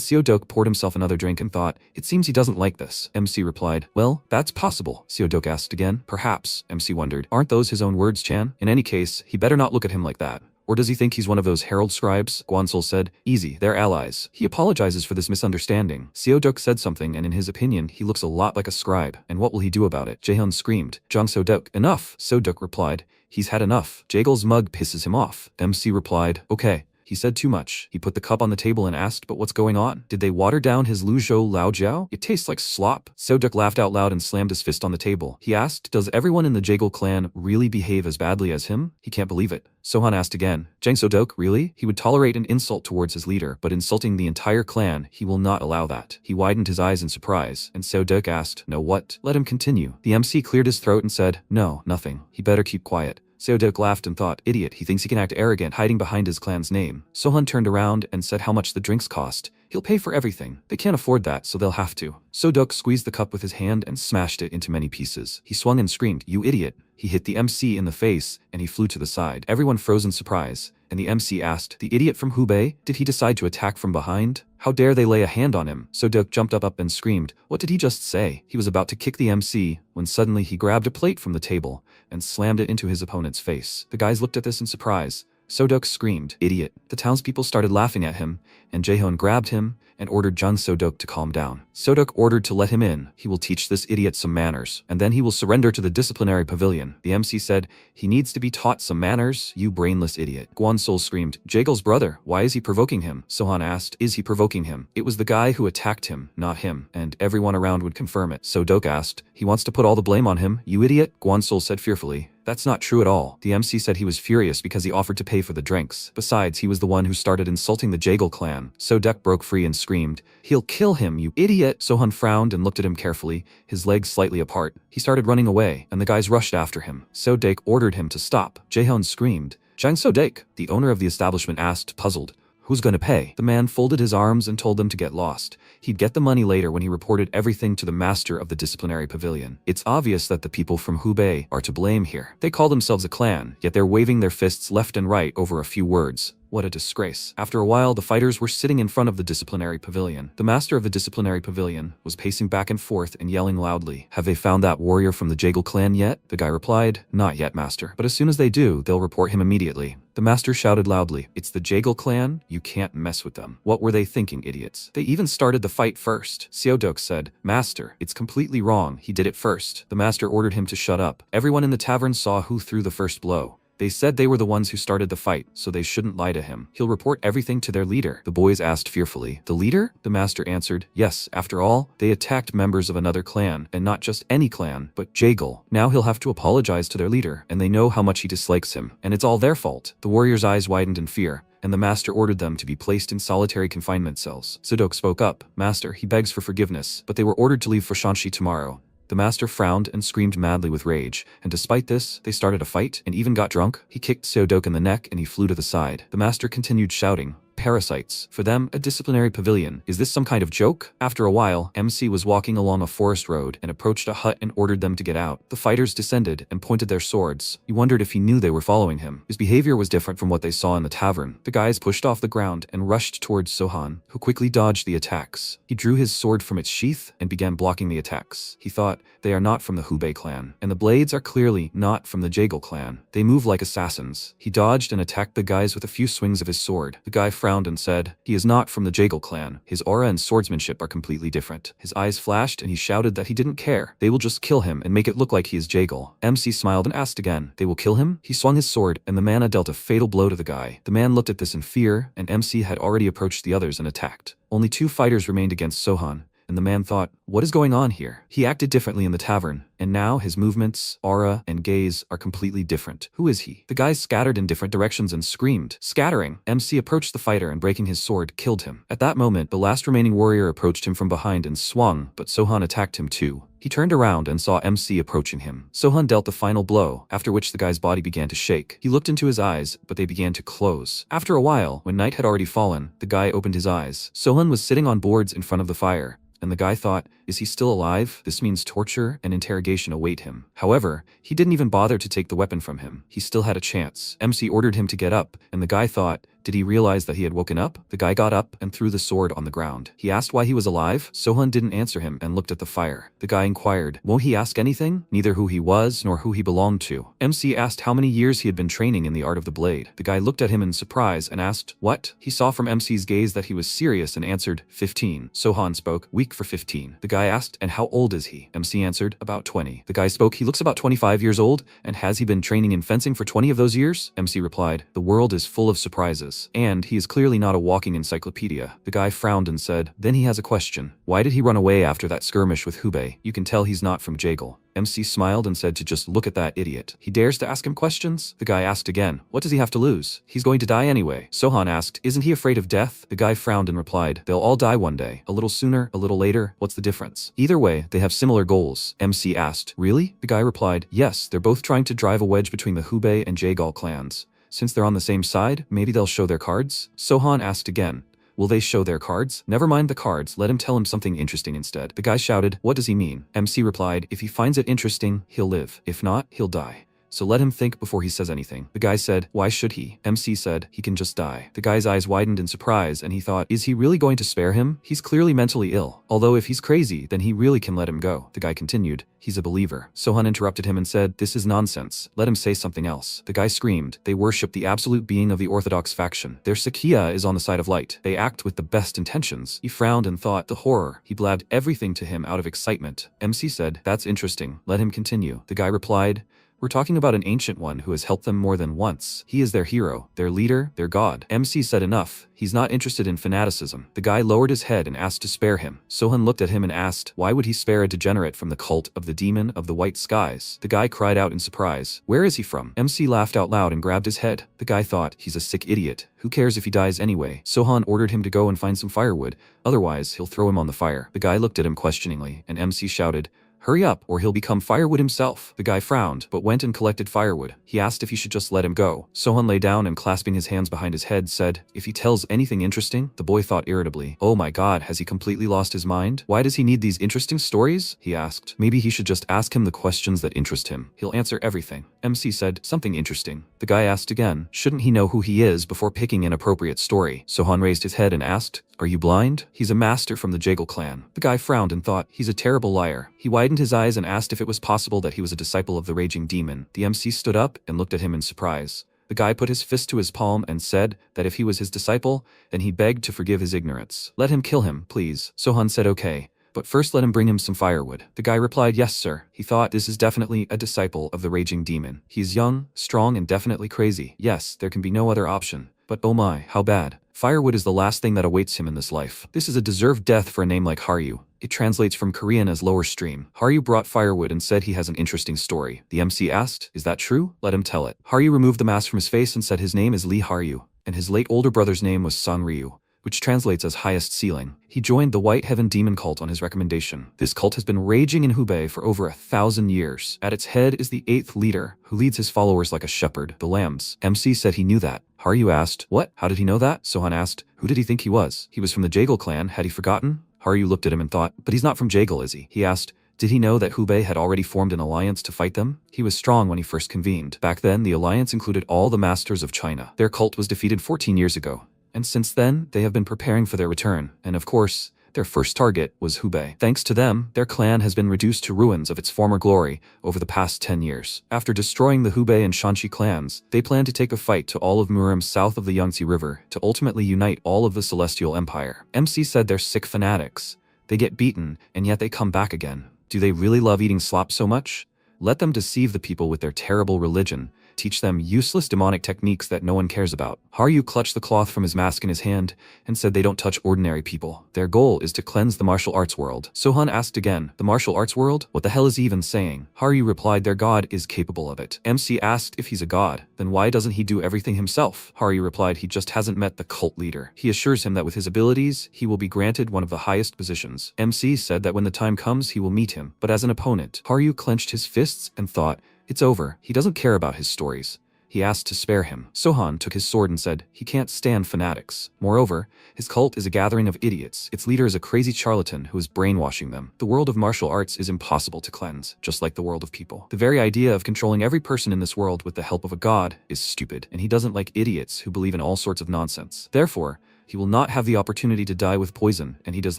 Seo-dok poured himself another drink and thought, it seems he doesn't like this. MC replied, well, that's possible. Seo-dok asked again. Perhaps, MC wondered. Aren't those his own words, Chan? In any case, he better not look at him like that. Or does he think he's one of those herald scribes? Guansol said, easy, they're allies. He apologizes for this misunderstanding. Seo-dok said something, and in his opinion, he looks a lot like a scribe. And what will he do about it? Jaehyun screamed, Jang So-dok, enough. So-dok replied, he's had enough. Jaegal's mug pisses him off. MC replied, okay. He said too much. He put the cup on the table and asked, but what's going on? Did they water down his Luzhou Laojiao? It tastes like slop. So-dok laughed out loud and slammed his fist on the table. He asked, does everyone in the Jaegal clan really behave as badly as him? He can't believe it. Sohan asked again, Jang So-dok, really? He would tolerate an insult towards his leader, but insulting the entire clan, he will not allow that. He widened his eyes in surprise, and So-dok asked, no what? Let him continue. The MC cleared his throat and said, no, nothing. He better keep quiet. Seo-dok laughed and thought, idiot, he thinks he can act arrogant hiding behind his clan's name. Sohan turned around and said how much the drinks cost. He'll pay for everything. They can't afford that, so they'll have to. So-dok squeezed the cup with his hand and smashed it into many pieces. He swung and screamed, you idiot. He hit the MC in the face, and he flew to the side. Everyone froze in surprise, and the MC asked, the idiot from Hubei? Did he decide to attack from behind? How dare they lay a hand on him? So-dok jumped up and screamed, what did he just say? He was about to kick the MC, when suddenly he grabbed a plate from the table, and slammed it into his opponent's face. The guys looked at this in surprise. So-dok screamed, idiot. The townspeople started laughing at him, and Jaehyun grabbed him and ordered Jang So-dok to calm down. So-dok ordered to let him in. He will teach this idiot some manners, and then he will surrender to the disciplinary pavilion. The MC said, he needs to be taught some manners, you brainless idiot. Guansol screamed, Jaegal's brother, why is he provoking him? Sohan asked, is he provoking him? It was the guy who attacked him, not him, and everyone around would confirm it. So-dok asked, he wants to put all the blame on him, you idiot? Guansol said fearfully, that's not true at all. The MC said he was furious because he offered to pay for the drinks. Besides, he was the one who started insulting the Jaegal clan. So-dok broke free and screamed, he'll kill him, you idiot! Sohan frowned and looked at him carefully, his legs slightly apart. He started running away, and the guys rushed after him. So-dok ordered him to stop. Jaehyun screamed, Jang So-dok! The owner of the establishment asked, puzzled, who's gonna pay? The man folded his arms and told them to get lost. He'd get the money later when he reported everything to the master of the disciplinary pavilion. It's obvious that the people from Hubei are to blame here. They call themselves a clan, yet they're waving their fists left and right over a few words. What a disgrace. After a while, the fighters were sitting in front of the disciplinary pavilion. The master of the disciplinary pavilion was pacing back and forth and yelling loudly, have they found that warrior from the Jaegal clan yet? The guy replied, not yet, master. But as soon as they do, they'll report him immediately. The master shouted loudly, it's the Jaegal clan? You can't mess with them. What were they thinking, idiots? They even started the fight first. Seo-dok said, master, it's completely wrong. He did it first. The master ordered him to shut up. Everyone in the tavern saw who threw the first blow. They said they were the ones who started the fight, so they shouldn't lie to him. He'll report everything to their leader. The boys asked fearfully, the leader? The master answered, yes, after all, they attacked members of another clan, and not just any clan, but Jaegal. Now he'll have to apologize to their leader, and they know how much he dislikes him, and it's all their fault. The warrior's eyes widened in fear, and the master ordered them to be placed in solitary confinement cells. So-dok spoke up, master, he begs for forgiveness, but they were ordered to leave for Shanxi tomorrow. The master frowned and screamed madly with rage, and despite this, they started a fight and even got drunk. He kicked Seodok in the neck and he flew to the side. The master continued shouting, "Parasites. For them, a disciplinary pavilion. Is this some kind of joke?" After a while, MC was walking along a forest road and approached a hut and ordered them to get out. The fighters descended and pointed their swords. He wondered if he knew they were following him. His behavior was different from what they saw in the tavern. The guys pushed off the ground and rushed towards Sohan, who quickly dodged the attacks. He drew his sword from its sheath and began blocking the attacks. He thought, they are not from the Hubei clan, and the blades are clearly not from the Jaegal clan. They move like assassins. He dodged and attacked the guys with a few swings of his sword. The guy frowned and said, he is not from the Jaegal clan. His aura and swordsmanship are completely different. His eyes flashed and he shouted that he didn't care. They will just kill him and make it look like he is Jaegal. MC smiled and asked again, they will kill him? He swung his sword and the mana dealt a fatal blow to the guy. The man looked at this in fear, and MC had already approached the others and attacked. Only 2 fighters remained against Sohan, and the man thought, what is going on here? He acted differently in the tavern, and now his movements, aura, and gaze are completely different. Who is he? The guys scattered in different directions and screamed. Scattering, MC approached the fighter and breaking his sword, killed him. At that moment, the last remaining warrior approached him from behind and swung, but Sohan attacked him too. He turned around and saw MC approaching him. Sohan dealt the final blow, after which the guy's body began to shake. He looked into his eyes, but they began to close. After a while, when night had already fallen, the guy opened his eyes. Sohan was sitting on boards in front of the fire, and the guy thought, is he still alive? This means torture and interrogation await him. However, he didn't even bother to take the weapon from him. He still had a chance. MC ordered him to get up, and the guy thought, did he realize that he had woken up? The guy got up and threw the sword on the ground. He asked why he was alive. Sohan didn't answer him and looked at the fire. The guy inquired, won't he ask anything? Neither who he was nor who he belonged to. MC asked how many years he had been training in the art of the blade. The guy looked at him in surprise and asked, what? He saw from MC's gaze that he was serious and answered, 15. Sohan spoke, weak for 15. The guy asked, and how old is he? MC answered, about 20. The guy spoke, he looks about 25 years old, and has he been training in fencing for 20 of those years? MC replied, the world is full of surprises. And he is clearly not a walking encyclopedia. The guy frowned and said, then he has a question. Why did he run away after that skirmish with Hubei? You can tell he's not from Jaegal. MC smiled and said to just look at that idiot. He dares to ask him questions? The guy asked again, what does he have to lose? He's going to die anyway. Sohan asked, isn't he afraid of death? The guy frowned and replied, they'll all die one day. A little sooner, a little later, what's the difference? Either way, they have similar goals. MC asked, really? The guy replied, yes, they're both trying to drive a wedge between the Hubei and Jaegal clans. Since they're on the same side, maybe they'll show their cards? Sohan asked again, will they show their cards? Never mind the cards, let him tell him something interesting instead. The guy shouted, what does he mean? MC replied, if he finds it interesting, he'll live. If not, he'll die. So let him think before he says anything. The guy said, why should he? MC said, he can just die. The guy's eyes widened in surprise and he thought, is he really going to spare him? He's clearly mentally ill. Although if he's crazy, then he really can let him go. The guy continued, he's a believer. Sohan interrupted him and said, this is nonsense. Let him say something else. The guy screamed, they worship the absolute being of the Orthodox faction. Their Sakya is on the side of light. They act with the best intentions. He frowned and thought, the horror. He blabbed everything to him out of excitement. MC said, that's interesting. Let him continue. The guy replied, we're talking about an ancient one who has helped them more than once. He is their hero, their leader, their god. MC said enough. He's not interested in fanaticism. The guy lowered his head and asked to spare him. Sohan looked at him and asked, why would he spare a degenerate from the cult of the demon of the white skies? The guy cried out in surprise, where is he from? MC laughed out loud and grabbed his head. The guy thought, he's a sick idiot. Who cares if he dies anyway? Sohan ordered him to go and find some firewood. Otherwise, he'll throw him on the fire. The guy looked at him questioningly, and MC shouted, hurry up, or he'll become firewood himself. The guy frowned, but went and collected firewood. He asked if he should just let him go. Sohan lay down and clasping his hands behind his head said, if he tells anything interesting? The boy thought irritably, oh my god, has he completely lost his mind? Why does he need these interesting stories? He asked. Maybe he should just ask him the questions that interest him. He'll answer everything. MC said, something interesting. The guy asked again, shouldn't he know who he is before picking an appropriate story? Sohan raised his head and asked, are you blind? He's a master from the Jaegal clan. The guy frowned and thought, he's a terrible liar. He widened his eyes and asked if it was possible that he was a disciple of the raging demon. The MC stood up and looked at him in surprise. The guy put his fist to his palm and said that if he was his disciple, then he begged to forgive his ignorance. Let him kill him, please. Sohan said okay, but first let him bring him some firewood. The guy replied, yes sir. He thought, this is definitely a disciple of the raging demon. He's young, strong, and definitely crazy. Yes, there can be no other option. But oh my, how bad. Firewood is the last thing that awaits him in this life. This is a deserved death for a name like Haryu. It translates from Korean as lower stream. Haryu brought firewood and said he has an interesting story. The MC asked, is that true? Let him tell it. Haryu removed the mask from his face and said his name is Lee Haryu, and his late older brother's name was Sang Ryu. which translates as highest ceiling. He joined the White Heaven Demon cult on his recommendation. This cult has been raging in Hubei for over 1,000 years. At its head is the 8th leader, who leads his followers like a shepherd, the lambs. MC said he knew that. Haru asked, "What? How did he know that?" Sohan asked, "Who did he think he was? He was from the Jagal clan, had he forgotten?" Haru looked at him and thought, "But he's not from Jagal, is he?" He asked, "Did he know that Hubei had already formed an alliance to fight them?" He was strong when he first convened. Back then, the alliance included all the masters of China. Their cult was defeated 14 years ago, and since then, they have been preparing for their return, and of course, their first target was Hubei. Thanks to them, their clan has been reduced to ruins of its former glory over the past 10 years. After destroying the Hubei and Shanxi clans, they plan to take a fight to all of Murim south of the Yangtze River to ultimately unite all of the Celestial Empire. MC said they're sick fanatics. They get beaten, and yet they come back again. Do they really love eating slop so much? Let them deceive the people with their terrible religion. Teach them useless demonic techniques that no one cares about. Haru clutched the cloth from his mask in his hand and said they don't touch ordinary people. Their goal is to cleanse the martial arts world. Sohan asked again, "The martial arts world? What the hell is he even saying?" Haru replied their god is capable of it. MC asked if he's a god, then why doesn't he do everything himself? Haru replied he just hasn't met the cult leader. He assures him that with his abilities, he will be granted one of the highest positions. MC said that when the time comes, he will meet him, but as an opponent. Haru clenched his fists and thought, it's over. He doesn't care about his stories. He asked to spare him. Sohan took his sword and said, he can't stand fanatics. Moreover, his cult is a gathering of idiots. Its leader is a crazy charlatan who is brainwashing them. The world of martial arts is impossible to cleanse, just like the world of people. The very idea of controlling every person in this world with the help of a god is stupid, and he doesn't like idiots who believe in all sorts of nonsense. Therefore, he will not have the opportunity to die with poison, and he does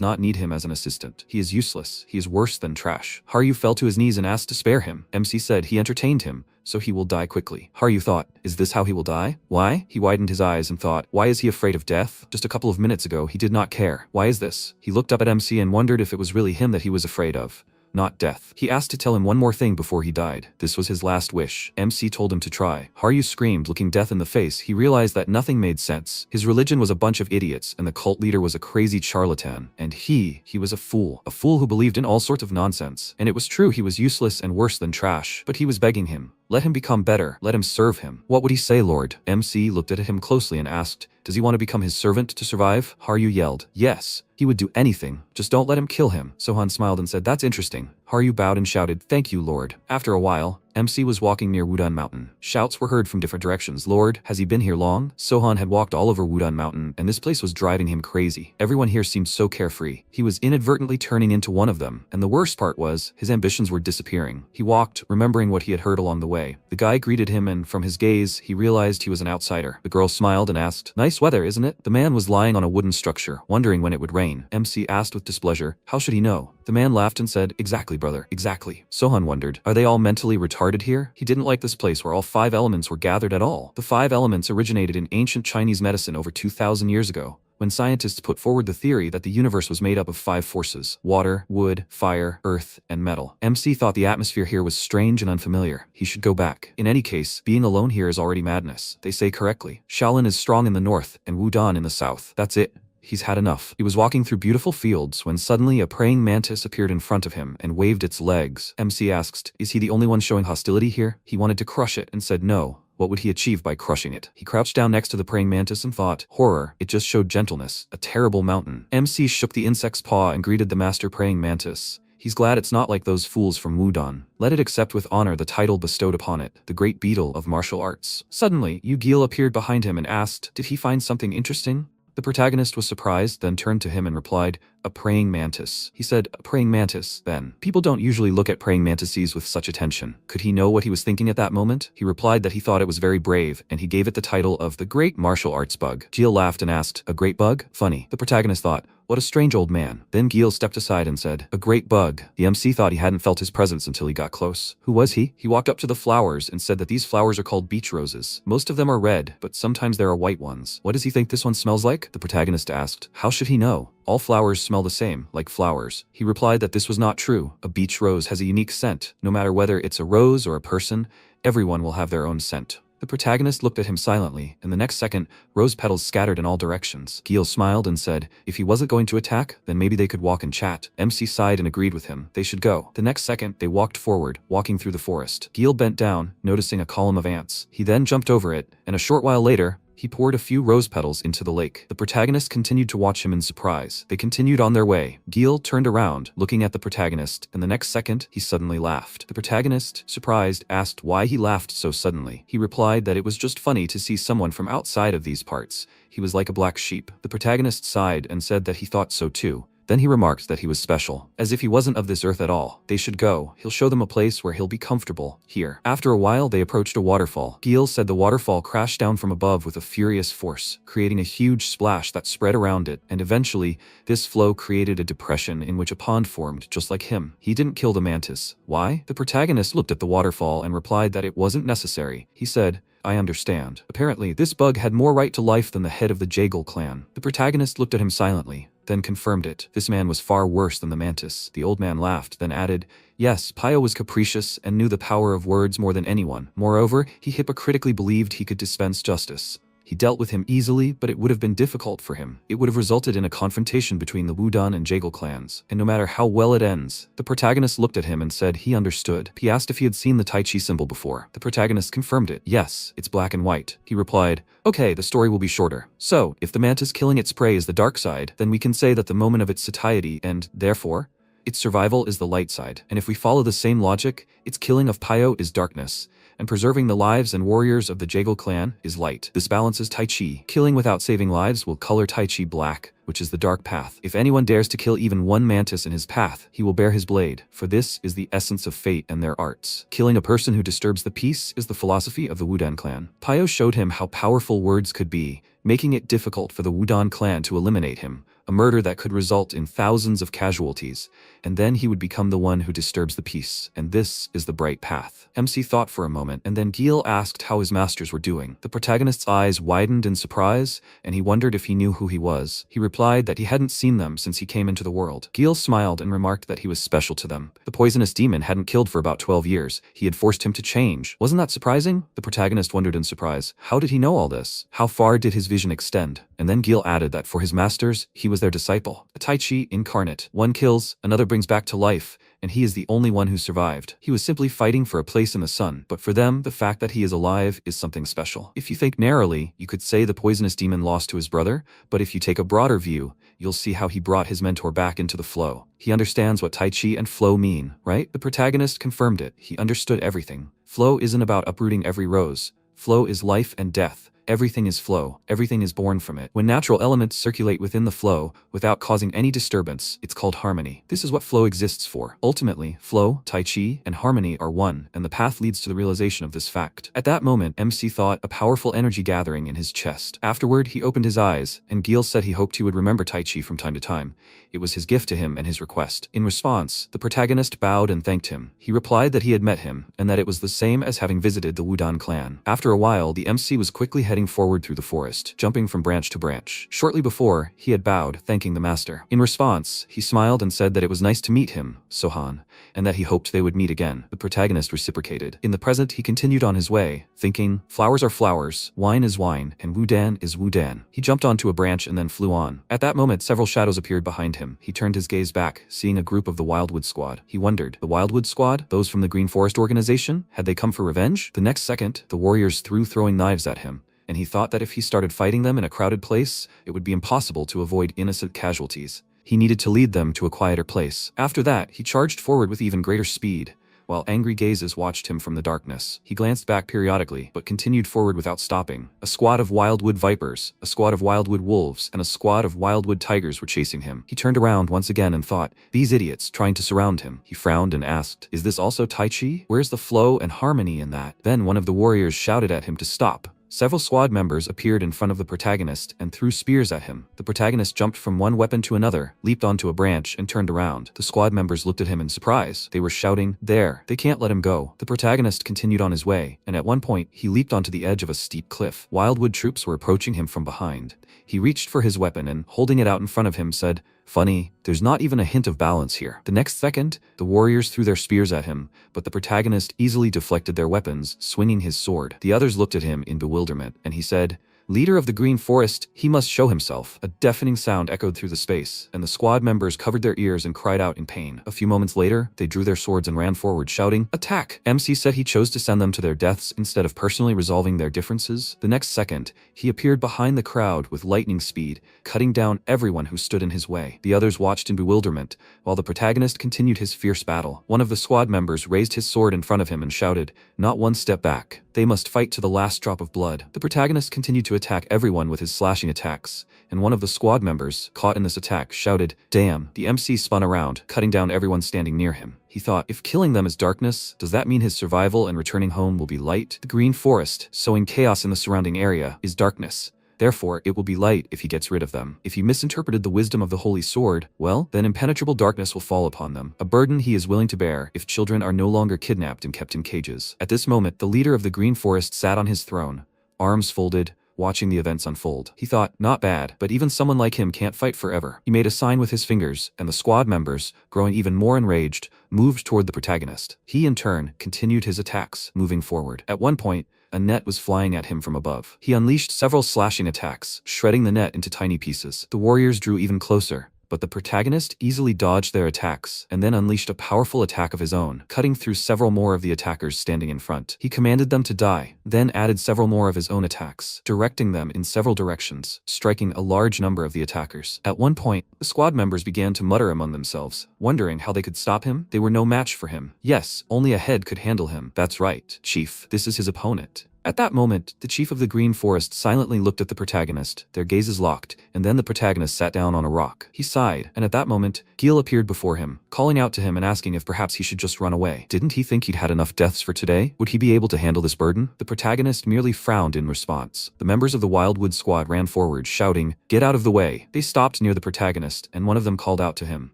not need him as an assistant. He is useless. He is worse than trash. Haru fell to his knees and asked to spare him. MC said he entertained him, so he will die quickly. Haru thought, is this how he will die? Why? He widened his eyes and thought, why is he afraid of death? Just a couple of minutes ago, he did not care. Why is this? He looked up at MC and wondered if it was really him that he was afraid of. Not death. He asked to tell him one more thing before he died. This was his last wish. MC told him to try. Haru screamed, looking death in the face. He realized that nothing made sense. His religion was a bunch of idiots, and the cult leader was a crazy charlatan. And he was a fool who believed in all sorts of nonsense. And it was true, he was useless and worse than trash. But he was begging him. Let him become better. Let him serve him. What would he say, Lord? MC looked at him closely and asked, does he want to become his servant to survive? Haru yelled, yes. He would do anything. Just don't let him kill him. Sohan smiled and said, that's interesting. Haru bowed and shouted, thank you, Lord. After a while, MC was walking near Wudun Mountain. Shouts were heard from different directions. Lord, has he been here long? Sohan had walked all over Wudun Mountain, and this place was driving him crazy. Everyone here seemed so carefree. He was inadvertently turning into one of them, and the worst part was, his ambitions were disappearing. He walked, remembering what he had heard along the way. The guy greeted him, and from his gaze, he realized he was an outsider. The girl smiled and asked, nice weather, isn't it? The man was lying on a wooden structure, wondering when it would rain. MC asked with displeasure, how should he know? The man laughed and said, exactly, brother, exactly. Sohan wondered, are they all mentally retarded here? He didn't like this place where all 5 elements were gathered at all. The 5 elements originated in ancient Chinese medicine over 2,000 years ago, when scientists put forward the theory that the universe was made up of 5 forces: water, wood, fire, earth, and metal. MC thought the atmosphere here was strange and unfamiliar. He should go back. In any case, being alone here is already madness. They say correctly. Shaolin is strong in the north and Wudun in the south. That's it. He's had enough. He was walking through beautiful fields when suddenly a praying mantis appeared in front of him and waved its legs. MC asked, is he the only one showing hostility here? He wanted to crush it and said no. What would he achieve by crushing it? He crouched down next to the praying mantis and thought, horror, it just showed gentleness, a terrible mountain. MC shook the insect's paw and greeted the master praying mantis. He's glad it's not like those fools from Wudun. Let it accept with honor the title bestowed upon it, the Great Beetle of Martial Arts. Suddenly, Yu Gil appeared behind him and asked, did he find something interesting? The protagonist was surprised, then turned to him and replied, a praying mantis. He said, a praying mantis, then. People don't usually look at praying mantises with such attention. Could he know what he was thinking at that moment? He replied that he thought it was very brave, and he gave it the title of the Great Martial Arts Bug. Gil laughed and asked, a great bug? Funny. The protagonist thought, what a strange old man. Then Gil stepped aside and said, a great bug. The MC thought he hadn't felt his presence until he got close. Who was he? He walked up to the flowers and said that these flowers are called beach roses. Most of them are red, but sometimes there are white ones. What does he think this one smells like? The protagonist asked. How should he know? All flowers smell the same, like flowers. He replied that this was not true. A beach rose has a unique scent. No matter whether it's a rose or a person, everyone will have their own scent. The protagonist looked at him silently, and the next second, rose petals scattered in all directions. Gil smiled and said, if he wasn't going to attack, then maybe they could walk and chat. MC sighed and agreed with him. They should go. The next second, they walked forward, walking through the forest. Gil bent down, noticing a column of ants. He then jumped over it, and a short while later, He poured a few rose petals into the lake. The protagonist continued to watch him in surprise. They continued on their way. Gil turned around, looking at the protagonist, and the next second, he suddenly laughed. The protagonist, surprised, asked why he laughed so suddenly. He replied that it was just funny to see someone from outside of these parts. He was like a black sheep. The protagonist sighed and said that he thought so too. Then he remarked that he was special, as if he wasn't of this earth at all. They should go. He'll show them a place where he'll be comfortable. Here. After a while, they approached a waterfall. Gil said the waterfall crashed down from above with a furious force, creating a huge splash that spread around it, and eventually, this flow created a depression in which a pond formed, just like him. He didn't kill the mantis. Why? The protagonist looked at the waterfall and replied that it wasn't necessary. He said, I understand. Apparently, this bug had more right to life than the head of the Jaegel clan. The protagonist looked at him silently, then confirmed it. This man was far worse than the mantis. The old man laughed, then added, yes, Pio was capricious and knew the power of words more than anyone. Moreover, he hypocritically believed he could dispense justice. He dealt with him easily, but it would have been difficult for him. It would have resulted in a confrontation between the Wudang and Jaegel clans, and no matter how well it ends, the protagonist looked at him and said he understood. He asked if he had seen the Tai Chi symbol before. The protagonist confirmed it. Yes, it's black and white. He replied, okay, the story will be shorter. So, if the mantis killing its prey is the dark side, then we can say that the moment of its satiety and, therefore, its survival is the light side. And if we follow the same logic, its killing of Pio is darkness, and preserving the lives and warriors of the Jaegel clan is light. This balances Tai Chi. Killing without saving lives will color Tai Chi black, which is the dark path. If anyone dares to kill even one mantis in his path, he will bear his blade, for this is the essence of fate and their arts. Killing a person who disturbs the peace is the philosophy of the Wudang clan. Pio showed him how powerful words could be, making it difficult for the Wudang clan to eliminate him, a murder that could result in thousands of casualties, and then he would become the one who disturbs the peace, and this is the bright path. MC thought for a moment, and then Gil asked how his masters were doing. The protagonist's eyes widened in surprise, and he wondered if he knew who he was. He replied that he hadn't seen them since he came into the world. Gil smiled and remarked that he was special to them. The poisonous demon hadn't killed for about 12 years. He had forced him to change. Wasn't that surprising? The protagonist wondered in surprise. How did he know all this? How far did his vision extend? And then Gil added that for his masters, he was their disciple. A Tai Chi incarnate. One kills, another brings back to life, and he is the only one who survived. He was simply fighting for a place in the sun, but for them, the fact that he is alive is something special. If you think narrowly, you could say the poisonous demon lost to his brother, but if you take a broader view, you'll see how he brought his mentor back into the flow. He understands what Tai Chi and flow mean, right? The protagonist confirmed it. He understood everything. Flow isn't about uprooting every rose. Flow is life and death. Everything is flow. Everything is born from it. When natural elements circulate within the flow, without causing any disturbance, it's called harmony. This is what flow exists for. Ultimately, flow, Tai Chi, and harmony are one, and the path leads to the realization of this fact. At that moment, MC thought a powerful energy gathering in his chest. Afterward, he opened his eyes, and Gil said he hoped he would remember Tai Chi from time to time. It was his gift to him and his request. In response, the protagonist bowed and thanked him. He replied that he had met him, and that it was the same as having visited the Wudang clan. After a while, the MC was quickly heading forward through the forest, jumping from branch to branch. Shortly before, he had bowed, thanking the master. In response, he smiled and said that it was nice to meet him, Sohan, and that he hoped they would meet again. The protagonist reciprocated. In the present, he continued on his way, thinking, flowers are flowers, wine is wine, and Wudang is Wudang. He jumped onto a branch and then flew on. At that moment, several shadows appeared behind him. He turned his gaze back, seeing a group of the Wildwood Squad. He wondered, the Wildwood Squad? Those from the Green Forest organization? Had they come for revenge? The next second, the warriors threw throwing knives at him, and he thought that if he started fighting them in a crowded place, it would be impossible to avoid innocent casualties. He needed to lead them to a quieter place. After that, he charged forward with even greater speed, while angry gazes watched him from the darkness. He glanced back periodically, but continued forward without stopping. A squad of wildwood vipers, a squad of wildwood wolves, and a squad of wildwood tigers were chasing him. He turned around once again and thought, these idiots trying to surround him. He frowned and asked, is this also Tai Chi? Where's the flow and harmony in that? Then one of the warriors shouted at him to stop. Several squad members appeared in front of the protagonist and threw spears at him. The protagonist jumped from one weapon to another, leaped onto a branch, and turned around. The squad members looked at him in surprise. They were shouting, there, they can't let him go. The protagonist continued on his way, and at one point, he leaped onto the edge of a steep cliff. Wildwood troops were approaching him from behind. He reached for his weapon and, holding it out in front of him, said, funny, there's not even a hint of balance here. The next second, the warriors threw their spears at him, but the protagonist easily deflected their weapons, swinging his sword. The others looked at him in bewilderment, and he said, "Leader of the Green Forest, he must show himself." A deafening sound echoed through the space, and the squad members covered their ears and cried out in pain. A few moments later, they drew their swords and ran forward, shouting, "Attack!" MC said he chose to send them to their deaths instead of personally resolving their differences. The next second, he appeared behind the crowd with lightning speed, cutting down everyone who stood in his way. The others watched in bewilderment, while the protagonist continued his fierce battle. One of the squad members raised his sword in front of him and shouted, "Not one step back. They must fight to the last drop of blood." The protagonist continued to attack everyone with his slashing attacks, and one of the squad members, caught in this attack, shouted, "Damn." The MC spun around, cutting down everyone standing near him. He thought, if killing them is darkness, does that mean his survival and returning home will be light? The Green Forest, sowing chaos in the surrounding area, is darkness. Therefore, it will be light if he gets rid of them. If he misinterpreted the wisdom of the Holy Sword, well, then impenetrable darkness will fall upon them, a burden he is willing to bear if children are no longer kidnapped and kept in cages. At this moment, the leader of the Green Forest sat on his throne, arms folded, watching the events unfold. He thought, not bad, but even someone like him can't fight forever. He made a sign with his fingers, and the squad members, growing even more enraged, moved toward the protagonist. He, in turn, continued his attacks, moving forward. At one point, a net was flying at him from above. He unleashed several slashing attacks, shredding the net into tiny pieces. The warriors drew even closer, but the protagonist easily dodged their attacks and then unleashed a powerful attack of his own, cutting through several more of the attackers standing in front. He commanded them to die, then added several more of his own attacks, directing them in several directions, striking a large number of the attackers. At one point, the squad members began to mutter among themselves, wondering how they could stop him. They were no match for him. Yes, only a head could handle him. That's right, Chief. This is his opponent. At that moment, the chief of the Green Forest silently looked at the protagonist, their gazes locked, and then the protagonist sat down on a rock. He sighed, and at that moment, Gil appeared before him, calling out to him and asking if perhaps he should just run away. Didn't he think he'd had enough deaths for today? Would he be able to handle this burden? The protagonist merely frowned in response. The members of the Wildwood squad ran forward, shouting, "Get out of the way." They stopped near the protagonist, and one of them called out to him.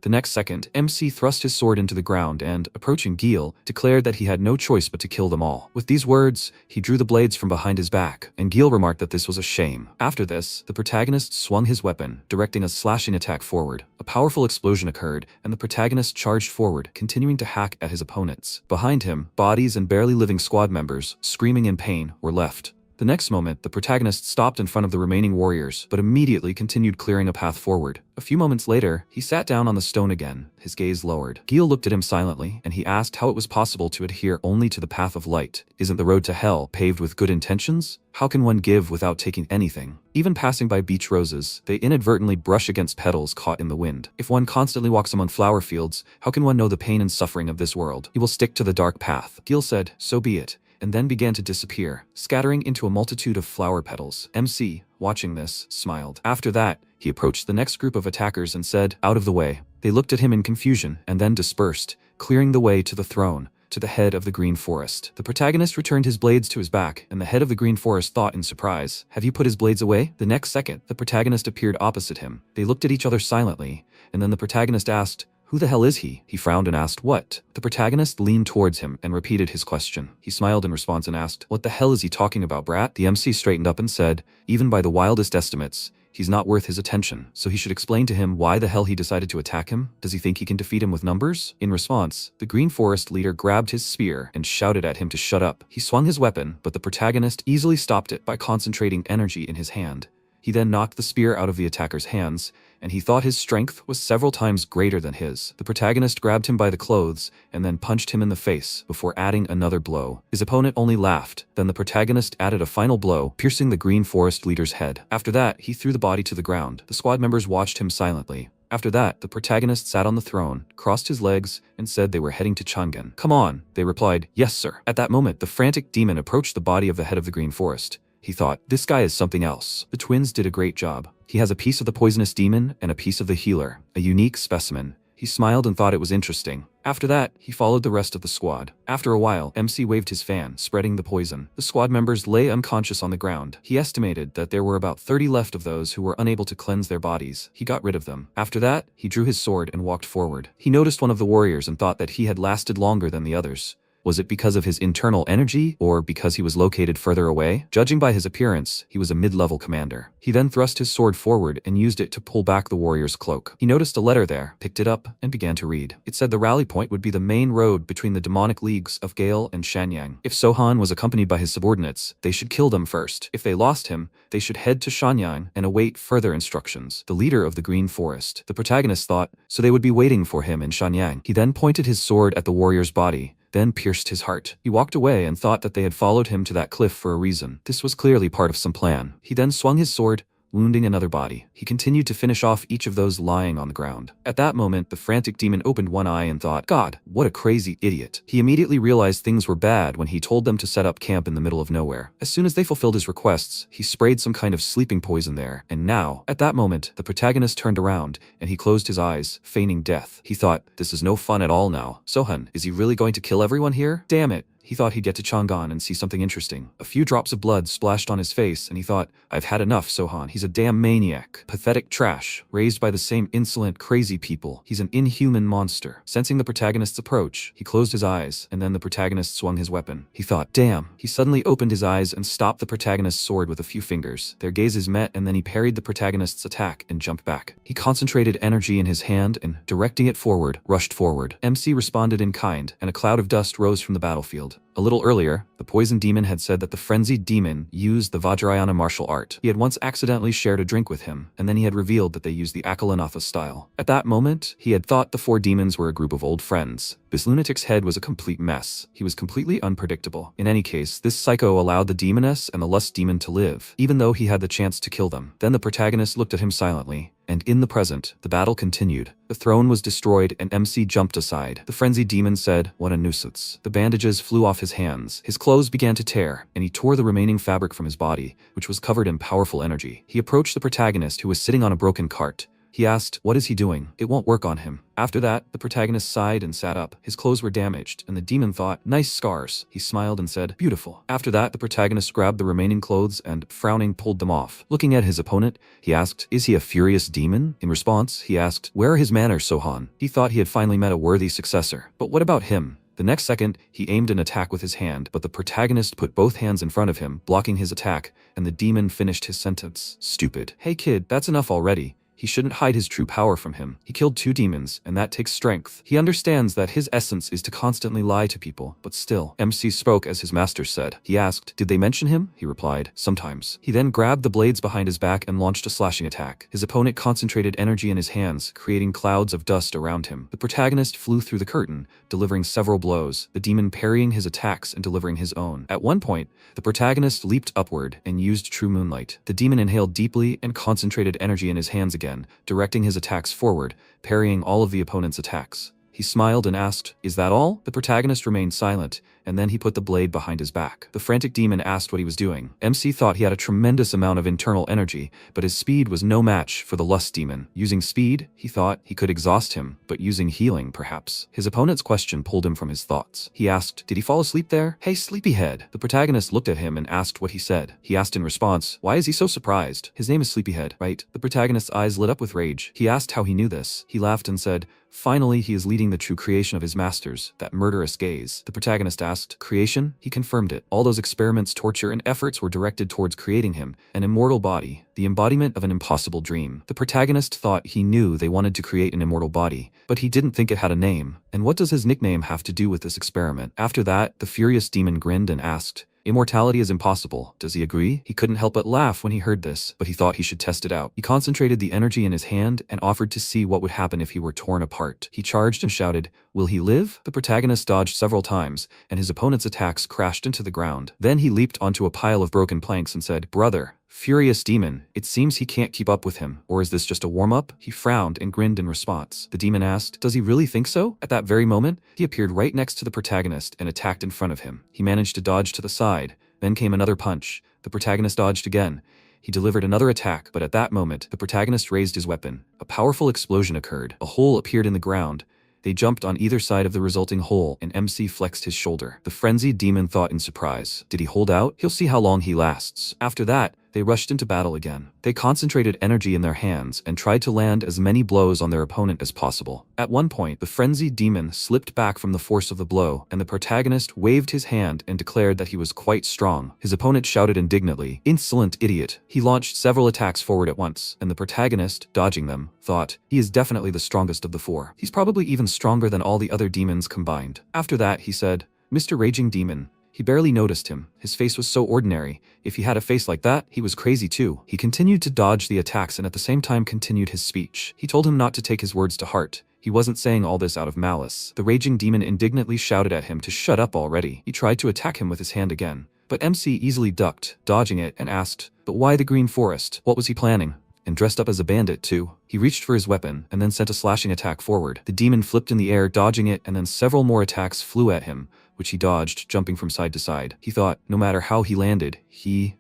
The next second, MC thrust his sword into the ground and, approaching Gil, declared that he had no choice but to kill them all. With these words, he drew the blades from behind his back, and Gil remarked that this was a shame. After this, the protagonist swung his weapon, directing a slashing attack forward. A powerful explosion occurred, and the protagonist charged forward, continuing to hack at his opponents. Behind him, bodies and barely living squad members, screaming in pain, were left. The next moment, the protagonist stopped in front of the remaining warriors, but immediately continued clearing a path forward. A few moments later, he sat down on the stone again, his gaze lowered. Gil looked at him silently, and he asked how it was possible to adhere only to the path of light. Isn't the road to hell paved with good intentions? How can one give without taking anything? Even passing by beach roses, they inadvertently brush against petals caught in the wind. If one constantly walks among flower fields, how can one know the pain and suffering of this world? He will stick to the dark path. Gil said, "So be it," and then began to disappear, scattering into a multitude of flower petals. MC, watching this, smiled. After that, he approached the next group of attackers and said, "Out of the way." They looked at him in confusion and then dispersed, clearing the way to the throne, to the head of the Green Forest. The protagonist returned his blades to his back, and the head of the Green Forest thought in surprise, "Have you put his blades away?" The next second, the protagonist appeared opposite him. They looked at each other silently, and then the protagonist asked, "Who the hell is he?" He frowned and asked, "What?" The protagonist leaned towards him and repeated his question. He smiled in response and asked, "What the hell is he talking about, brat?" The MC straightened up and said, "Even by the wildest estimates, he's not worth his attention, so he should explain to him why the hell he decided to attack him. Does he think he can defeat him with numbers?" In response, the Green Forest leader grabbed his spear and shouted at him to shut up. He swung his weapon, but the protagonist easily stopped it by concentrating energy in his hand. He then knocked the spear out of the attacker's hands, and he thought his strength was several times greater than his. The protagonist grabbed him by the clothes and then punched him in the face before adding another blow. His opponent only laughed. Then the protagonist added a final blow, piercing the Green Forest leader's head. After that, he threw the body to the ground. The squad members watched him silently. After that, the protagonist sat on the throne, crossed his legs, and said they were heading to Chang'an. "Come on," they replied. "Yes, sir." At that moment, the frantic demon approached the body of the head of the Green Forest. He thought, this guy is something else. The twins did a great job. He has a piece of the poisonous demon and a piece of the healer, a unique specimen. He smiled and thought it was interesting. After that, he followed the rest of the squad. After a while, MC waved his fan, spreading the poison. The squad members lay unconscious on the ground. He estimated that there were about 30 left of those who were unable to cleanse their bodies. He got rid of them. After that, he drew his sword and walked forward. He noticed one of the warriors and thought that he had lasted longer than the others. Was it because of his internal energy, or because he was located further away? Judging by his appearance, he was a mid-level commander. He then thrust his sword forward and used it to pull back the warrior's cloak. He noticed a letter there, picked it up, and began to read. It said the rally point would be the main road between the demonic leagues of Gale and Shanyang. If Sohan was accompanied by his subordinates, they should kill them first. If they lost him, they should head to Shanyang and await further instructions. The leader of the Green Forest. The protagonist thought, so they would be waiting for him in Shanyang. He then pointed his sword at the warrior's body, then pierced his heart. He walked away and thought that they had followed him to that cliff for a reason. This was clearly part of some plan. He then swung his sword, wounding another body. He continued to finish off each of those lying on the ground. At that moment, the frantic demon opened one eye and thought, God, what a crazy idiot. He immediately realized things were bad when he told them to set up camp in the middle of nowhere. As soon as they fulfilled his requests, he sprayed some kind of sleeping poison there, and now, at that moment, the protagonist turned around, and he closed his eyes, feigning death. He thought, this is no fun at all now. Sohan, is he really going to kill everyone here? Damn it. He thought he'd get to Chang'an and see something interesting. A few drops of blood splashed on his face, and he thought, I've had enough, Sohan. He's a damn maniac. Pathetic trash, raised by the same insolent, crazy people. He's an inhuman monster. Sensing the protagonist's approach, he closed his eyes, and then the protagonist swung his weapon. He thought, damn. He suddenly opened his eyes and stopped the protagonist's sword with a few fingers. Their gazes met, and then he parried the protagonist's attack and jumped back. He concentrated energy in his hand and, directing it forward, rushed forward. MC responded in kind, and a cloud of dust rose from the battlefield. A little earlier, the poison demon had said that the frenzied demon used the Vajrayana martial art. He had once accidentally shared a drink with him, and then he had revealed that they used the Akalanatha style. At that moment, he had thought the four demons were a group of old friends. This lunatic's head was a complete mess. He was completely unpredictable. In any case, this psycho allowed the demoness and the lust demon to live, even though he had the chance to kill them. Then the protagonist looked at him silently, and in the present, the battle continued. The throne was destroyed and MC jumped aside. The frenzied demon said, what a nuisance. The bandages flew off his hands. His clothes began to tear, and he tore the remaining fabric from his body, which was covered in powerful energy. He approached the protagonist, who was sitting on a broken cart. He asked, what is he doing? It won't work on him. After that, the protagonist sighed and sat up. His clothes were damaged, and the demon thought, nice scars. He smiled and said, beautiful. After that, the protagonist grabbed the remaining clothes and, frowning, pulled them off. Looking at his opponent, he asked, is he a furious demon? In response, he asked, where are his manners, Sohan? He thought he had finally met a worthy successor. But what about him? The next second, he aimed an attack with his hand, but the protagonist put both hands in front of him, blocking his attack, and the demon finished his sentence. Stupid. Hey kid, that's enough already. He shouldn't hide his true power from him. He killed 2 demons, and that takes strength. He understands that his essence is to constantly lie to people, but still. MC spoke as his master said. He asked, did they mention him? He replied, sometimes. He then grabbed the blades behind his back and launched a slashing attack. His opponent concentrated energy in his hands, creating clouds of dust around him. The protagonist flew through the curtain, delivering several blows, the demon parrying his attacks and delivering his own. At one point, the protagonist leaped upward and used true moonlight. The demon inhaled deeply and concentrated energy in his hands again, directing his attacks forward, parrying all of the opponent's attacks. He smiled and asked, is that all? The protagonist remained silent, and then he put the blade behind his back. The frantic demon asked what he was doing. MC thought he had a tremendous amount of internal energy, but his speed was no match for the lust demon. Using speed, he thought he could exhaust him, but using healing, perhaps. His opponent's question pulled him from his thoughts. He asked, did he fall asleep there? Hey, sleepyhead. The protagonist looked at him and asked what he said. He asked in response, why is he so surprised? His name is Sleepyhead, right? The protagonist's eyes lit up with rage. He asked how he knew this. He laughed and said, finally, he is leading the true creation of his masters, that murderous gaze. The protagonist asked, creation? He confirmed it. All those experiments, torture, and efforts were directed towards creating him, an immortal body, the embodiment of an impossible dream. The protagonist thought he knew they wanted to create an immortal body, but he didn't think it had a name. And what does his nickname have to do with this experiment? After that, the furious demon grinned and asked, immortality is impossible. Does he agree? He couldn't help but laugh when he heard this, but he thought he should test it out. He concentrated the energy in his hand and offered to see what would happen if he were torn apart. He charged and shouted, will he live? The protagonist dodged several times, and his opponent's attacks crashed into the ground. Then he leaped onto a pile of broken planks and said, brother, furious demon, it seems he can't keep up with him. Or is this just a warm-up? He frowned and grinned in response. The demon asked, does he really think so? At that very moment, he appeared right next to the protagonist and attacked in front of him. He managed to dodge to the side. Then came another punch. The protagonist dodged again. He delivered another attack, but at that moment, the protagonist raised his weapon. A powerful explosion occurred. A hole appeared in the ground. They jumped on either side of the resulting hole, and MC flexed his shoulder. The frenzied demon thought in surprise. Did he hold out? He'll see how long he lasts. After that, They rushed into battle again. They concentrated energy in their hands and tried to land as many blows on their opponent as possible. At one point, the frenzied demon slipped back from the force of the blow, and the protagonist waved his hand and declared that he was quite strong. His opponent shouted indignantly, "Insolent idiot." He launched several attacks forward at once, and the protagonist, dodging them, thought, he is definitely the strongest of the four. He's probably even stronger than all the other demons combined. After that, he said, "Mr. Raging Demon." He barely noticed him. His face was so ordinary. If he had a face like that, he was crazy too. He continued to dodge the attacks and at the same time continued his speech. He told him not to take his words to heart. He wasn't saying all this out of malice. The raging demon indignantly shouted at him to shut up already. He tried to attack him with his hand again, but MC easily ducked, dodging it, and asked, "But why the green forest? What was he planning?" And dressed up as a bandit too. He reached for his weapon and then sent a slashing attack forward. The demon flipped in the air, dodging it, and then several more attacks flew at him, which he dodged, jumping from side to side. He thought, no matter how he landed,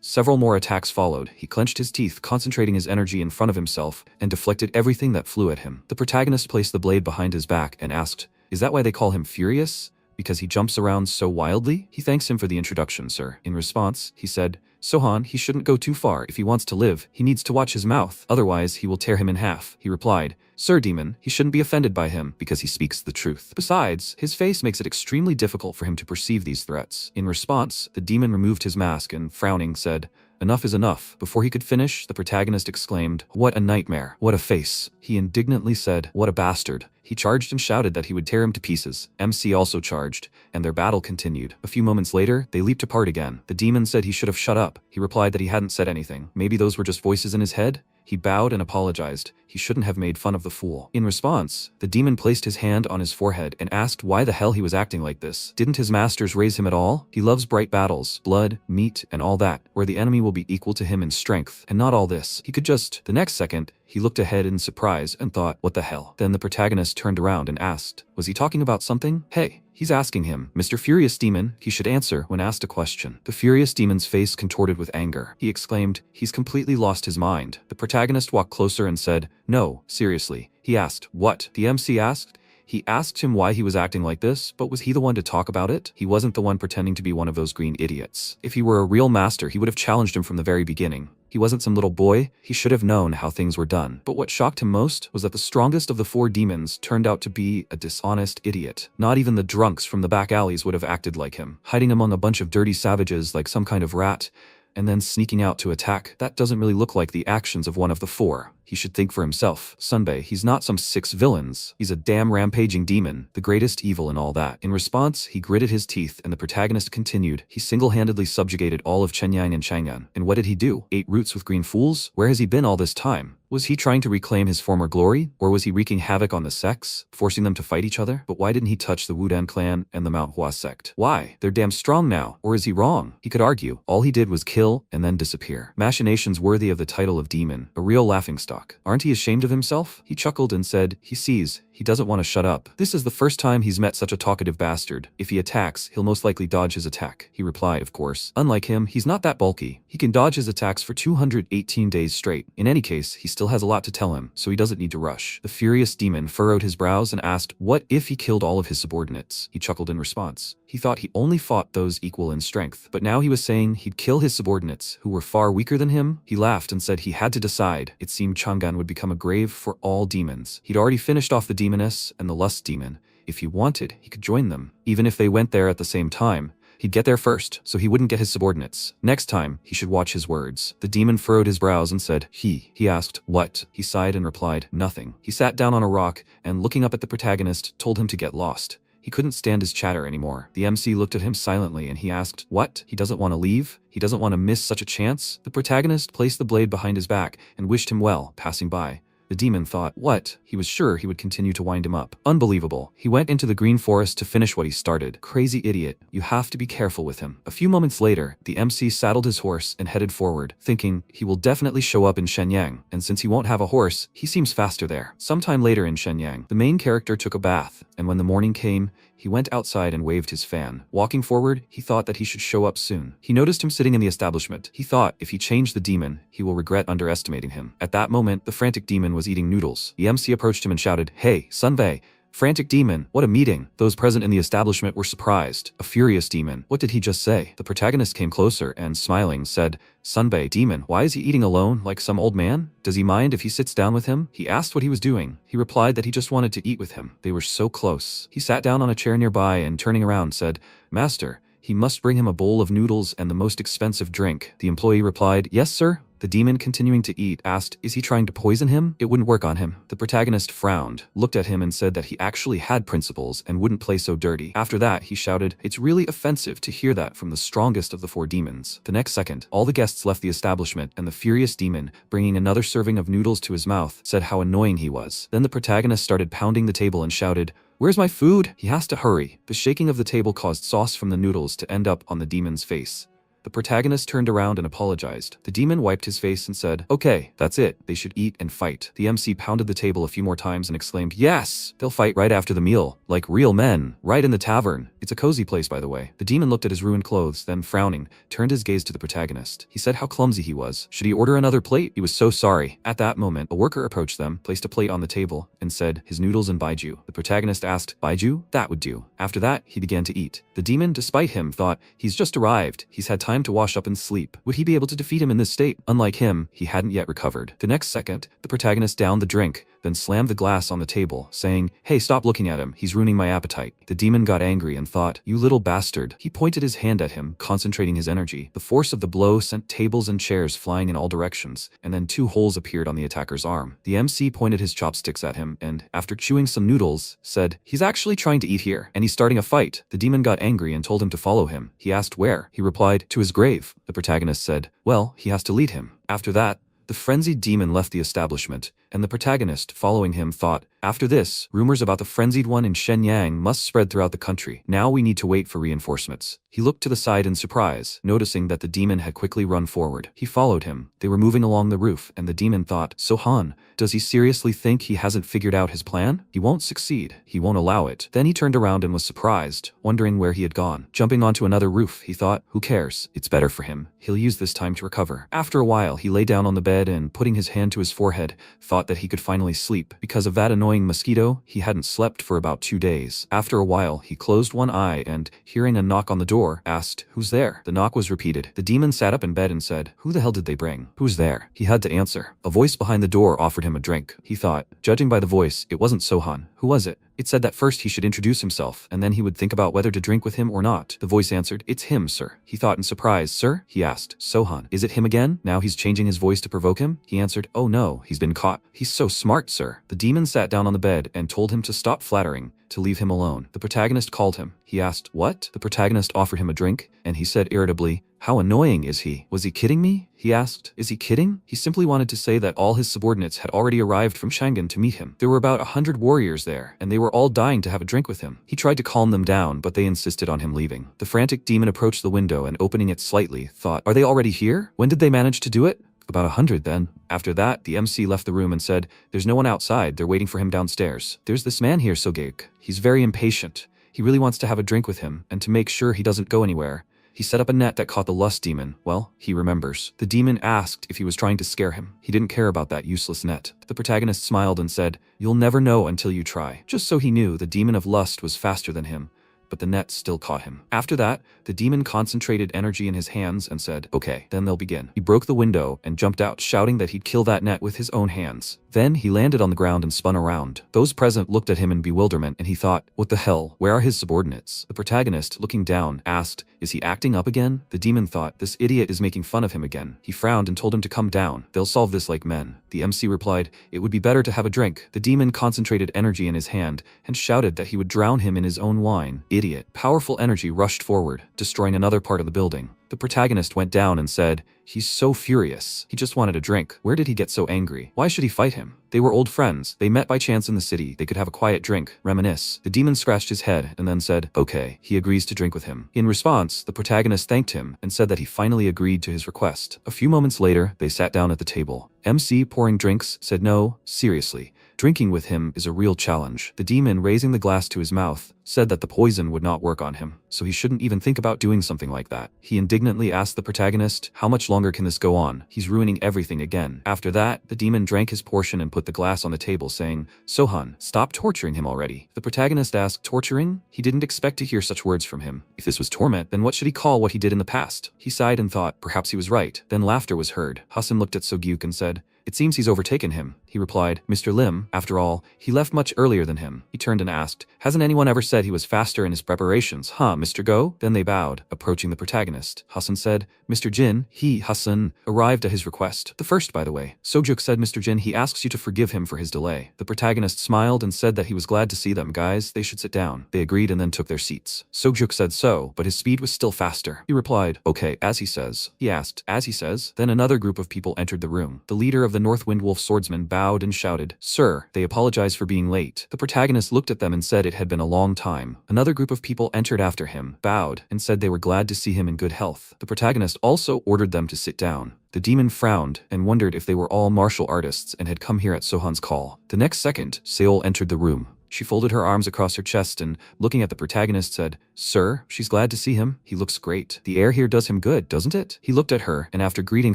several more attacks followed. He clenched his teeth, concentrating his energy in front of himself, and deflected everything that flew at him. The protagonist placed the blade behind his back and asked, "Is that why they call him Furious? Because he jumps around so wildly?" He thanks him for the introduction, sir. In response, he said, "Sohan, he shouldn't go too far. If he wants to live, he needs to watch his mouth, otherwise he will tear him in half." He replied, "Sir Demon, he shouldn't be offended by him, because he speaks the truth. Besides, his face makes it extremely difficult for him to perceive these threats." In response, the demon removed his mask and, frowning, said, "Enough is enough." Before he could finish, the protagonist exclaimed, "What a nightmare. What a face." He indignantly said, "What a bastard." He charged and shouted that he would tear him to pieces. MC also charged, and their battle continued. A few moments later, they leaped apart again. The demon said he should have shut up. He replied that he hadn't said anything. Maybe those were just voices in his head? He bowed and apologized. He shouldn't have made fun of the fool. In response, the demon placed his hand on his forehead and asked why the hell he was acting like this. Didn't his masters raise him at all? He loves bright battles, blood, meat, and all that, where the enemy will be equal to him in strength, and not all this. He could just... The next second, he looked ahead in surprise and thought, what the hell? Then the protagonist turned around and asked, was he talking about something? Hey, he's asking him. Mr. Furious Demon, he should answer when asked a question. The Furious Demon's face contorted with anger. He exclaimed, he's completely lost his mind. The protagonist walked closer and said, no, seriously. He asked, what? The MC asked. He asked him why he was acting like this, but was he the one to talk about it? He wasn't the one pretending to be one of those green idiots. If he were a real master, he would have challenged him from the very beginning. He wasn't some little boy. He should have known how things were done. But what shocked him most was that the strongest of the four demons turned out to be a dishonest idiot. Not even the drunks from the back alleys would have acted like him, hiding among a bunch of dirty savages like some kind of rat, and then sneaking out to attack. That doesn't really look like the actions of one of the four. He should think for himself. Sunbae, he's not some 6 villains. He's a damn rampaging demon, the greatest evil and all that. In response, he gritted his teeth and the protagonist continued. He single-handedly subjugated all of Chenyang and Chang'an. And what did he do? Ate roots with green fools? Where has he been all this time? Was he trying to reclaim his former glory? Or was he wreaking havoc on the sects, forcing them to fight each other? But why didn't he touch the Wudan clan and the Manhwa sect? Why? They're damn strong now. Or is he wrong? He could argue. All he did was kill and then disappear. Machinations worthy of the title of demon. A real laughingstock. Aren't he ashamed of himself? He chuckled and said, he sees. He doesn't want to shut up. This is the first time he's met such a talkative bastard. If he attacks, he'll most likely dodge his attack. He replied, of course. Unlike him, he's not that bulky. He can dodge his attacks for 218 days straight. In any case, he still has a lot to tell him, so he doesn't need to rush. The furious demon furrowed his brows and asked, what if he killed all of his subordinates? He chuckled in response. He thought he only fought those equal in strength, but now he was saying he'd kill his subordinates, who were far weaker than him. He laughed and said he had to decide. It seemed Chang'an would become a grave for all demons. He'd already finished off the demoness and the lust demon. If he wanted, he could join them. Even if they went there at the same time, he'd get there first, so he wouldn't get his subordinates. Next time, he should watch his words. The demon furrowed his brows and said, he asked, what? He sighed and replied, nothing. He sat down on a rock and, looking up at the protagonist, told him to get lost. He couldn't stand his chatter anymore. The MC looked at him silently and he asked, what? He doesn't want to leave? He doesn't want to miss such a chance? The protagonist placed the blade behind his back and wished him well, passing by. The demon thought, what? He was sure he would continue to wind him up. Unbelievable. He went into the green forest to finish what he started. Crazy idiot. You have to be careful with him. A few moments later, the MC saddled his horse and headed forward, thinking he will definitely show up in Shenyang, and since he won't have a horse, he seems faster there. Sometime later in Shenyang, the main character took a bath, and when the morning came, he went outside and waved his fan. Walking forward, he thought that he should show up soon. He noticed him sitting in the establishment. He thought if he changed the demon, he will regret underestimating him. At that moment, the frantic demon was eating noodles. The MC approached him and shouted, hey, Sunbae, Frantic demon, what a meeting. Those present in the establishment were surprised. A furious demon, what did he just say? The protagonist came closer and, smiling, said, Sunbae, demon, why is he eating alone like some old man? Does he mind if he sits down with him? He asked what he was doing. He replied that he just wanted to eat with him. They were so close. He sat down on a chair nearby and, turning around, said, Master, he must bring him a bowl of noodles and the most expensive drink. The employee replied, Yes, sir. The demon, continuing to eat, asked, Is he trying to poison him? It wouldn't work on him. The protagonist frowned, looked at him and said that he actually had principles and wouldn't play so dirty. After that, he shouted, It's really offensive to hear that from the strongest of the 4 demons. The next second, all the guests left the establishment and the furious demon, bringing another serving of noodles to his mouth, said how annoying he was. Then the protagonist started pounding the table and shouted, Where's my food? He has to hurry. The shaking of the table caused sauce from the noodles to end up on the demon's face. The protagonist turned around and apologized. The demon wiped his face and said, Okay, that's it. They should eat and fight. The MC pounded the table a few more times and exclaimed, Yes! They'll fight right after the meal. Like real men. Right in the tavern. It's a cozy place, by the way. The demon looked at his ruined clothes, then frowning, turned his gaze to the protagonist. He said how clumsy he was. Should he order another plate? He was so sorry. At that moment, a worker approached them, placed a plate on the table, and said, His noodles and baiju. The protagonist asked, Baiju? That would do. After that, he began to eat. The demon, despite him, thought, He's just arrived. He's had time to wash up and sleep. Would he be able to defeat him in this state? Unlike him, he hadn't yet recovered. The next second, the protagonist downed the drink, then slammed the glass on the table, saying, Hey, stop looking at him. He's ruining my appetite. The demon got angry and thought, You little bastard. He pointed his hand at him, concentrating his energy. The force of the blow sent tables and chairs flying in all directions, and then 2 holes appeared on the attacker's arm. The MC pointed his chopsticks at him and, after chewing some noodles, said, He's actually trying to eat here, and he's starting a fight. The demon got angry and told him to follow him. He asked where. He replied, To his grave. The protagonist said, Well, he has to lead him. After that, the frenzied demon left the establishment, and the protagonist, following him, thought, After this, rumors about the frenzied one in Shenyang must spread throughout the country. Now we need to wait for reinforcements. He looked to the side in surprise, noticing that the demon had quickly run forward. He followed him. They were moving along the roof, and the demon thought, Sohan, does he seriously think he hasn't figured out his plan? He won't succeed. He won't allow it. Then he turned around and was surprised, wondering where he had gone. Jumping onto another roof, he thought, Who cares? It's better for him. He'll use this time to recover. After a while, he lay down on the bed and, putting his hand to his forehead, thought that he could finally sleep. Because of that annoying mosquito, he hadn't slept for about 2 days. After a while, he closed one eye and, hearing a knock on the door, asked, Who's there? The knock was repeated. The demon sat up in bed and said, Who the hell did they bring? Who's there? He had to answer. A voice behind the door offered him a drink. He thought, judging by the voice, it wasn't Sohan. Who was it? It said that first he should introduce himself, and then he would think about whether to drink with him or not. The voice answered, It's him, sir. He thought in surprise. Sir? He asked. Sohan. Is it him again? Now he's changing his voice to provoke him? He answered, Oh no, he's been caught. He's so smart, sir. The demon sat down on the bed and told him to stop flattering, to leave him alone. The protagonist called him. He asked, What? The protagonist offered him a drink, and he said irritably, How annoying is he? Was he kidding me? He asked. Is he kidding? He simply wanted to say that all his subordinates had already arrived from Shangan to meet him. There were about 100 warriors there, and they were all dying to have a drink with him. He tried to calm them down, but they insisted on him leaving. The frantic demon approached the window and, opening it slightly, thought, Are they already here? When did they manage to do it? About 100 then. After that, the MC left the room and said, There's no one outside, they're waiting for him downstairs. There's this man here, Sogek. He's very impatient. He really wants to have a drink with him, and to make sure he doesn't go anywhere, he set up a net that caught the lust demon. Well, he remembers. The demon asked if he was trying to scare him. He didn't care about that useless net. The protagonist smiled and said, You'll never know until you try. Just so he knew, the demon of lust was faster than him, but the net still caught him. After that, the demon concentrated energy in his hands and said, Okay, then they'll begin. He broke the window and jumped out, shouting that he'd kill that net with his own hands. Then he landed on the ground and spun around. Those present looked at him in bewilderment, and he thought, What the hell? Where are his subordinates? The protagonist, looking down, asked, Is he acting up again? The demon thought, This idiot is making fun of him again. He frowned and told him to come down. They'll solve this like men. The MC replied, It would be better to have a drink. The demon concentrated energy in his hand and shouted that he would drown him in his own wine. Idiot. Powerful energy rushed forward, destroying another part of the building. The protagonist went down and said, He's so furious. He just wanted a drink. Where did he get so angry? Why should he fight him? They were old friends. They met by chance in the city. They could have a quiet drink, reminisce. The demon scratched his head and then said, Okay. He agrees to drink with him. In response, the protagonist thanked him and said that he finally agreed to his request. A few moments later, they sat down at the table. MC, pouring drinks, said, No, seriously. Drinking with him is a real challenge. The demon, raising the glass to his mouth, said that the poison would not work on him, so he shouldn't even think about doing something like that. He indignantly asked the protagonist, how much longer can this go on? He's ruining everything again. After that, the demon drank his portion and put the glass on the table, saying, Sohan, stop torturing him already. The protagonist asked, torturing? He didn't expect to hear such words from him. If this was torment, then what should he call what he did in the past? He sighed and thought, perhaps he was right. Then laughter was heard. Hassan looked at Sogyuk and said, it seems he's overtaken him. He replied, Mr. Lim, after all, he left much earlier than him. He turned and asked, hasn't anyone ever said he was faster in his preparations, huh, Mr. Go? Then they bowed, approaching the protagonist. Hassan said, Mr. Jin, Hassan, arrived at his request. The first, by the way. Sogyuk said, Mr. Jin, he asks you to forgive him for his delay. The protagonist smiled and said that he was glad to see them. Guys, they should sit down. They agreed and then took their seats. Sogyuk said so, but his speed was still faster. He replied, okay, as he says. He asked, as he says. Then another group of people entered the room. The leader of the North Wind Wolf swordsman bowed and shouted, Sir, they apologize for being late. The protagonist looked at them and said it had been a long time. Another group of people entered after him, bowed, and said they were glad to see him in good health. The protagonist also ordered them to sit down. The demon frowned and wondered if they were all martial artists and had come here at Sohan's call. The next second, Seol entered the room. She folded her arms across her chest and, looking at the protagonist, said, Sir, she's glad to see him. He looks great. The air here does him good, doesn't it? He looked at her and after greeting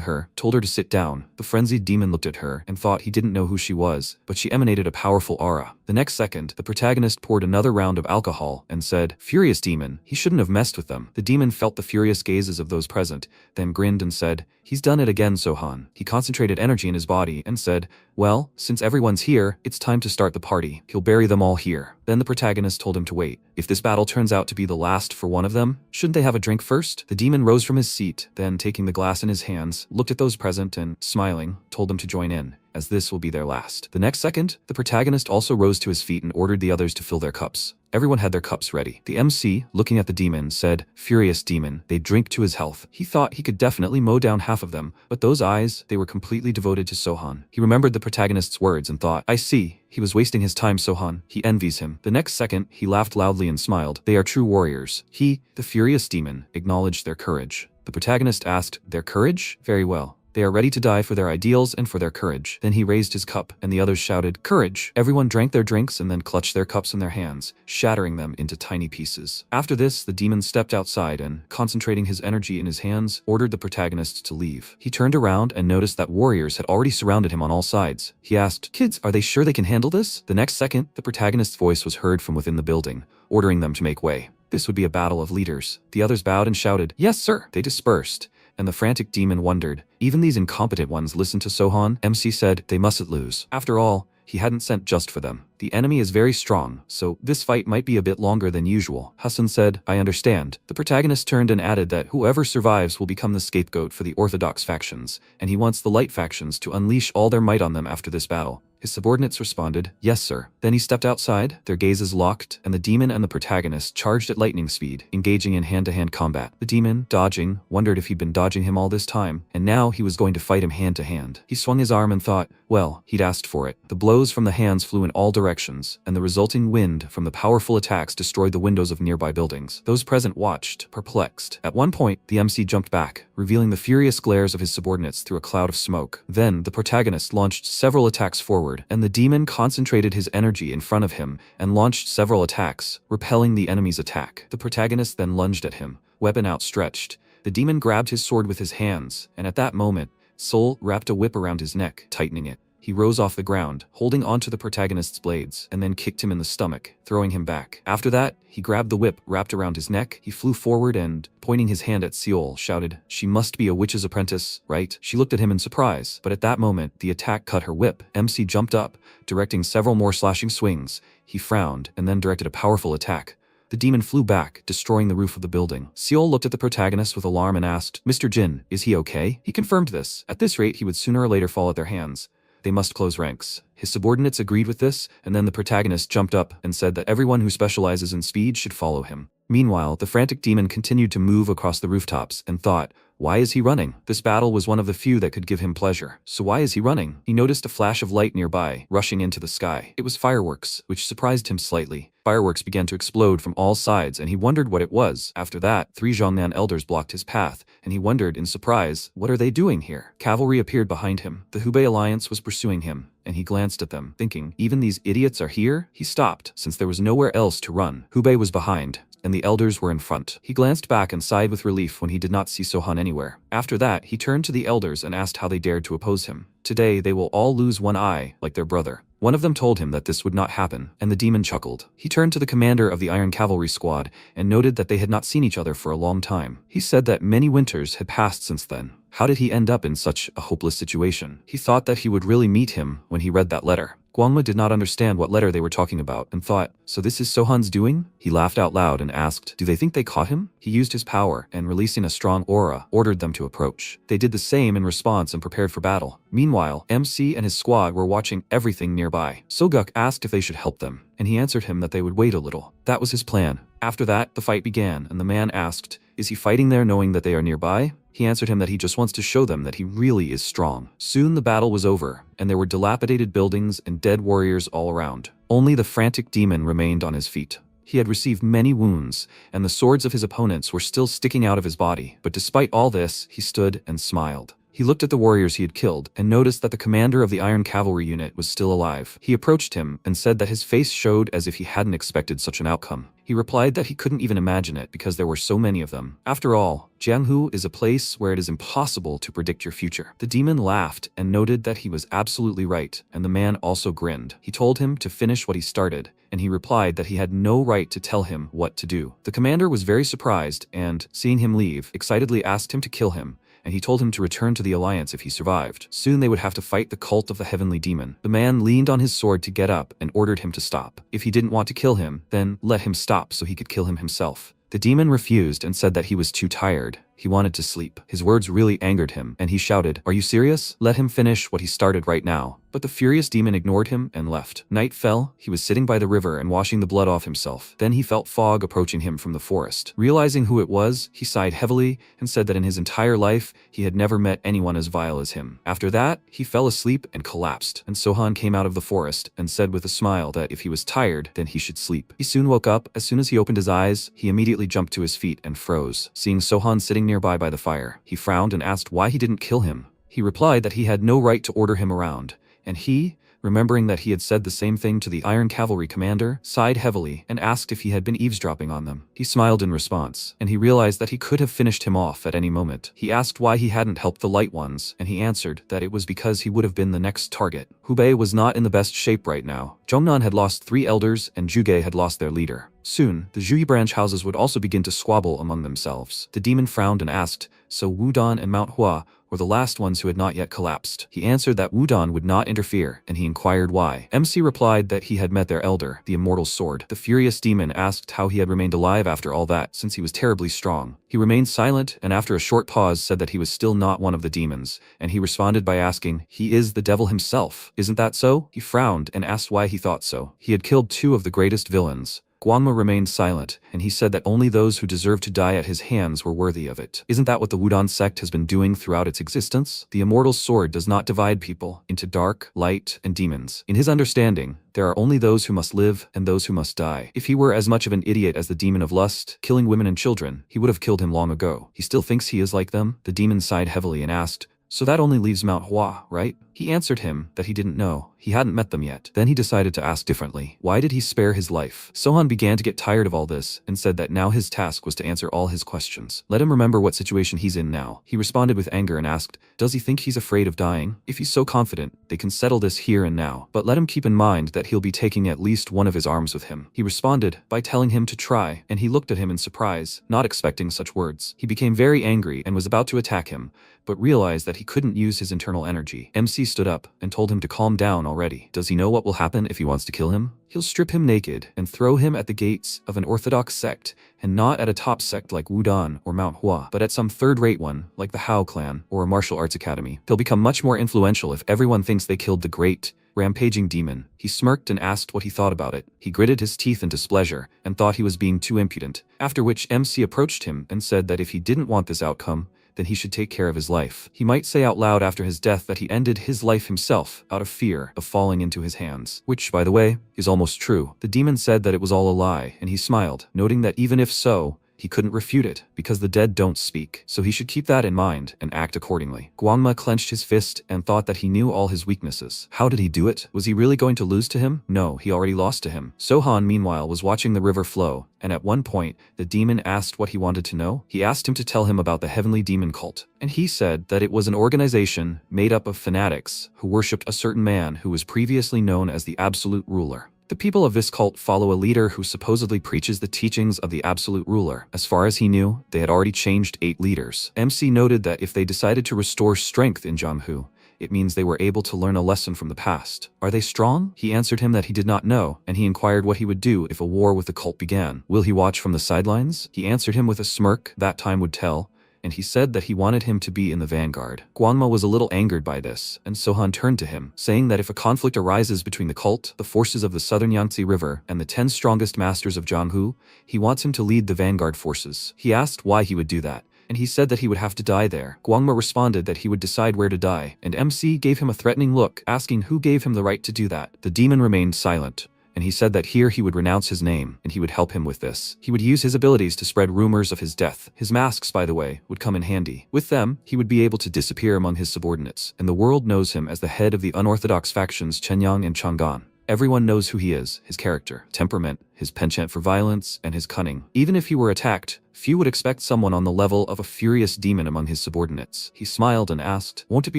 her, told her to sit down. The frenzied demon looked at her and thought he didn't know who she was, but she emanated a powerful aura. The next second, the protagonist poured another round of alcohol and said, Furious demon, he shouldn't have messed with them. The demon felt the furious gazes of those present, then grinned and said, He's done it again, Sohan. He concentrated energy in his body and said, well, since everyone's here, it's time to start the party. He'll bury them all here. Then the protagonist told him to wait. If this battle turns out to be the last for one of them, shouldn't they have a drink first? The demon rose from his seat, then taking the glass in his hands, looked at those present and, smiling, told them to join in, as this will be their last. The next second, the protagonist also rose to his feet and ordered the others to fill their cups. Everyone had their cups ready. The MC, looking at the demon, said, Furious demon, they drink to his health. He thought he could definitely mow down half of them, but those eyes, they were completely devoted to Sohan. He remembered the protagonist's words and thought, I see. He was wasting his time, Sohan. He envies him. The next second, he laughed loudly and smiled. They are true warriors. He, the furious demon, acknowledged their courage. The protagonist asked, their courage? Very well. They are ready to die for their ideals and for their courage. Then he raised his cup, and the others shouted, Courage! Everyone drank their drinks and then clutched their cups in their hands, shattering them into tiny pieces. After this, the demon stepped outside and, concentrating his energy in his hands, ordered the protagonists to leave. He turned around and noticed that warriors had already surrounded him on all sides. He asked, Kids, are they sure they can handle this? The next second, the protagonist's voice was heard from within the building, ordering them to make way. This would be a battle of leaders. The others bowed and shouted, Yes, sir! They dispersed. And the frantic demon wondered, even these incompetent ones listened to Sohan? MC said, they mustn't lose. After all, he hadn't sent just for them. The enemy is very strong, so this fight might be a bit longer than usual. Hassan said, I understand. The protagonist turned and added that whoever survives will become the scapegoat for the orthodox factions, and he wants the light factions to unleash all their might on them after this battle. His subordinates responded, Yes, sir. Then he stepped outside, their gazes locked, and the demon and the protagonist charged at lightning speed, engaging in hand-to-hand combat. The demon, dodging, wondered if he'd been dodging him all this time, and now he was going to fight him hand-to-hand. He swung his arm and thought, well, he'd asked for it. The blows from the hands flew in all directions, and the resulting wind from the powerful attacks destroyed the windows of nearby buildings. Those present watched, perplexed. At one point, the MC jumped back, revealing the furious glares of his subordinates through a cloud of smoke. Then, the protagonist launched several attacks forward, and the demon concentrated his energy in front of him and launched several attacks, repelling the enemy's attack. The protagonist then lunged at him, weapon outstretched. The demon grabbed his sword with his hands, and at that moment, Sol wrapped a whip around his neck, tightening it. He rose off the ground, holding onto the protagonist's blades, and then kicked him in the stomach, throwing him back. After that, he grabbed the whip wrapped around his neck. He flew forward and, pointing his hand at Seol, shouted, She must be a witch's apprentice, right? She looked at him in surprise, but at that moment, the attack cut her whip. MC jumped up, directing several more slashing swings. He frowned, and then directed a powerful attack. The demon flew back, destroying the roof of the building. Seol looked at the protagonist with alarm and asked, Mr. Jin, is he okay? He confirmed this. At this rate, he would sooner or later fall at their hands. They must close ranks. His subordinates agreed with this, and then the protagonist jumped up and said that everyone who specializes in speed should follow him. Meanwhile, the frantic demon continued to move across the rooftops and thought, Why is he running? This battle was one of the few that could give him pleasure. So why is he running? He noticed a flash of light nearby, rushing into the sky. It was fireworks, which surprised him slightly. Fireworks began to explode from all sides, and he wondered what it was. After that, 3 Zhongnan elders blocked his path, and he wondered in surprise, what are they doing here? Cavalry appeared behind him. The Hubei alliance was pursuing him, and he glanced at them, thinking, even these idiots are here? He stopped, since there was nowhere else to run. Hubei was behind, and the elders were in front. He glanced back and sighed with relief when he did not see Sohan anywhere. After that, he turned to the elders and asked how they dared to oppose him. Today, they will all lose one eye, like their brother. One of them told him that this would not happen, and the demon chuckled. He turned to the commander of the Iron Cavalry squad and noted that they had not seen each other for a long time. He said that many winters had passed since then. How did he end up in such a hopeless situation? He thought that he would really meet him when he read that letter. Guangma did not understand what letter they were talking about and thought, so this is Sohan's doing? He laughed out loud and asked, do they think they caught him? He used his power and, releasing a strong aura, ordered them to approach. They did the same in response and prepared for battle. Meanwhile, MC and his squad were watching everything nearby. Soguk asked if they should help them, and he answered him that they would wait a little. That was his plan. After that, the fight began, and the man asked, is he fighting there knowing that they are nearby? He answered him that he just wants to show them that he really is strong. Soon the battle was over, and there were dilapidated buildings and dead warriors all around. Only the frantic demon remained on his feet. He had received many wounds, and the swords of his opponents were still sticking out of his body. But despite all this, he stood and smiled. He looked at the warriors he had killed and noticed that the commander of the Iron Cavalry unit was still alive. He approached him and said that his face showed as if he hadn't expected such an outcome. He replied that he couldn't even imagine it because there were so many of them. After all, Jianghu is a place where it is impossible to predict your future. The demon laughed and noted that he was absolutely right, and the man also grinned. He told him to finish what he started, and he replied that he had no right to tell him what to do. The commander was very surprised and, seeing him leave, excitedly asked him to kill him, and he told him to return to the alliance if he survived. Soon they would have to fight the cult of the heavenly demon. The man leaned on his sword to get up and ordered him to stop. If he didn't want to kill him, then let him stop so he could kill him himself. The demon refused and said that he was too tired. He wanted to sleep. His words really angered him, and he shouted, "Are you serious? Let him finish what he started right now." But the furious demon ignored him and left. Night fell. He was sitting by the river and washing the blood off himself. Then he felt fog approaching him from the forest. Realizing who it was, he sighed heavily and said that in his entire life, he had never met anyone as vile as him. After that, he fell asleep and collapsed, and Sohan came out of the forest and said with a smile that if he was tired, then he should sleep. He soon woke up. As soon as he opened his eyes, he immediately jumped to his feet and froze. Seeing Sohan sitting nearby by the fire, he frowned and asked why he didn't kill him. He replied that he had no right to order him around, and he, remembering that he had said the same thing to the Iron Cavalry commander, sighed heavily and asked if he had been eavesdropping on them. He smiled in response, and he realized that he could have finished him off at any moment. He asked why he hadn't helped the Light Ones, and he answered that it was because he would have been the next target. Hubei was not in the best shape right now. Zhongnan had lost 3 elders, and Zhuge had lost their leader. Soon, the Zhuyi branch houses would also begin to squabble among themselves. The demon frowned and asked, so Wudan and Manhwa were the last ones who had not yet collapsed. He answered that Wudan would not interfere, and he inquired why. MC replied that he had met their elder, the immortal sword. The furious demon asked how he had remained alive after all that, since he was terribly strong. He remained silent, and after a short pause said that he was still not one of the demons, and he responded by asking, he is the devil himself. Isn't that so? He frowned and asked why he thought so. He had killed 2 of the greatest villains. Guangma remained silent, and he said that only those who deserved to die at his hands were worthy of it. Isn't that what the Wudan sect has been doing throughout its existence? The immortal sword does not divide people into dark, light, and demons. In his understanding, there are only those who must live and those who must die. If he were as much of an idiot as the demon of lust, killing women and children, he would have killed him long ago. He still thinks he is like them? The demon sighed heavily and asked, so that only leaves Manhwa, right? He answered him that he didn't know. He hadn't met them yet. Then he decided to ask differently. Why did he spare his life? Sohan began to get tired of all this and said that now his task was to answer all his questions. Let him remember what situation he's in now. He responded with anger and asked, does he think he's afraid of dying? If he's so confident, they can settle this here and now. But let him keep in mind that he'll be taking at least one of his arms with him. He responded by telling him to try, and he looked at him in surprise, not expecting such words. He became very angry and was about to attack him, but realized that he couldn't use his internal energy. MC stood up and told him to calm down already. Does he know what will happen if he wants to kill him? He'll strip him naked and throw him at the gates of an orthodox sect, and not at a top sect like Wudan or Manhwa, but at some third-rate one like the Hao clan or a martial arts academy. He'll become much more influential if everyone thinks they killed the great, rampaging demon. He smirked and asked what he thought about it. He gritted his teeth in displeasure and thought he was being too impudent, after which MC approached him and said that if he didn't want this outcome, then he should take care of his life. He might say out loud after his death that he ended his life himself out of fear of falling into his hands. Which, by the way, is almost true. The demon said that it was all a lie, and he smiled, noting that even if so, he couldn't refute it, because the dead don't speak, so he should keep that in mind and act accordingly. Guangma clenched his fist and thought that he knew all his weaknesses. How did he do it? Was he really going to lose to him? No, he already lost to him. Sohan, meanwhile, was watching the river flow, and at one point, the demon asked what he wanted to know. He asked him to tell him about the heavenly demon cult, and he said that it was an organization made up of fanatics who worshipped a certain man who was previously known as the Absolute Ruler. The people of this cult follow a leader who supposedly preaches the teachings of the Absolute Ruler. As far as he knew, they had already changed 8 leaders. MC noted that if they decided to restore strength in Jianghu, it means they were able to learn a lesson from the past. Are they strong? He answered him that he did not know, and he inquired what he would do if a war with the cult began. Will he watch from the sidelines? He answered him with a smirk. That time would tell. And he said that he wanted him to be in the vanguard. Guangma was a little angered by this, and Sohan turned to him, saying that if a conflict arises between the cult, the forces of the southern Yangtze River, and the 10 strongest masters of Jianghu, he wants him to lead the vanguard forces. He asked why he would do that, and he said that he would have to die there. Guangma responded that he would decide where to die, and MC gave him a threatening look, asking who gave him the right to do that. The demon remained silent, and he said that here he would renounce his name, and he would help him with this. He would use his abilities to spread rumors of his death. His masks, by the way, would come in handy. With them, he would be able to disappear among his subordinates, and the world knows him as the head of the unorthodox factions Chenyang and Chang'an. Everyone knows who he is, his character, temperament, his penchant for violence, and his cunning. Even if he were attacked, few would expect someone on the level of a furious demon among his subordinates. He smiled and asked, "Won't it be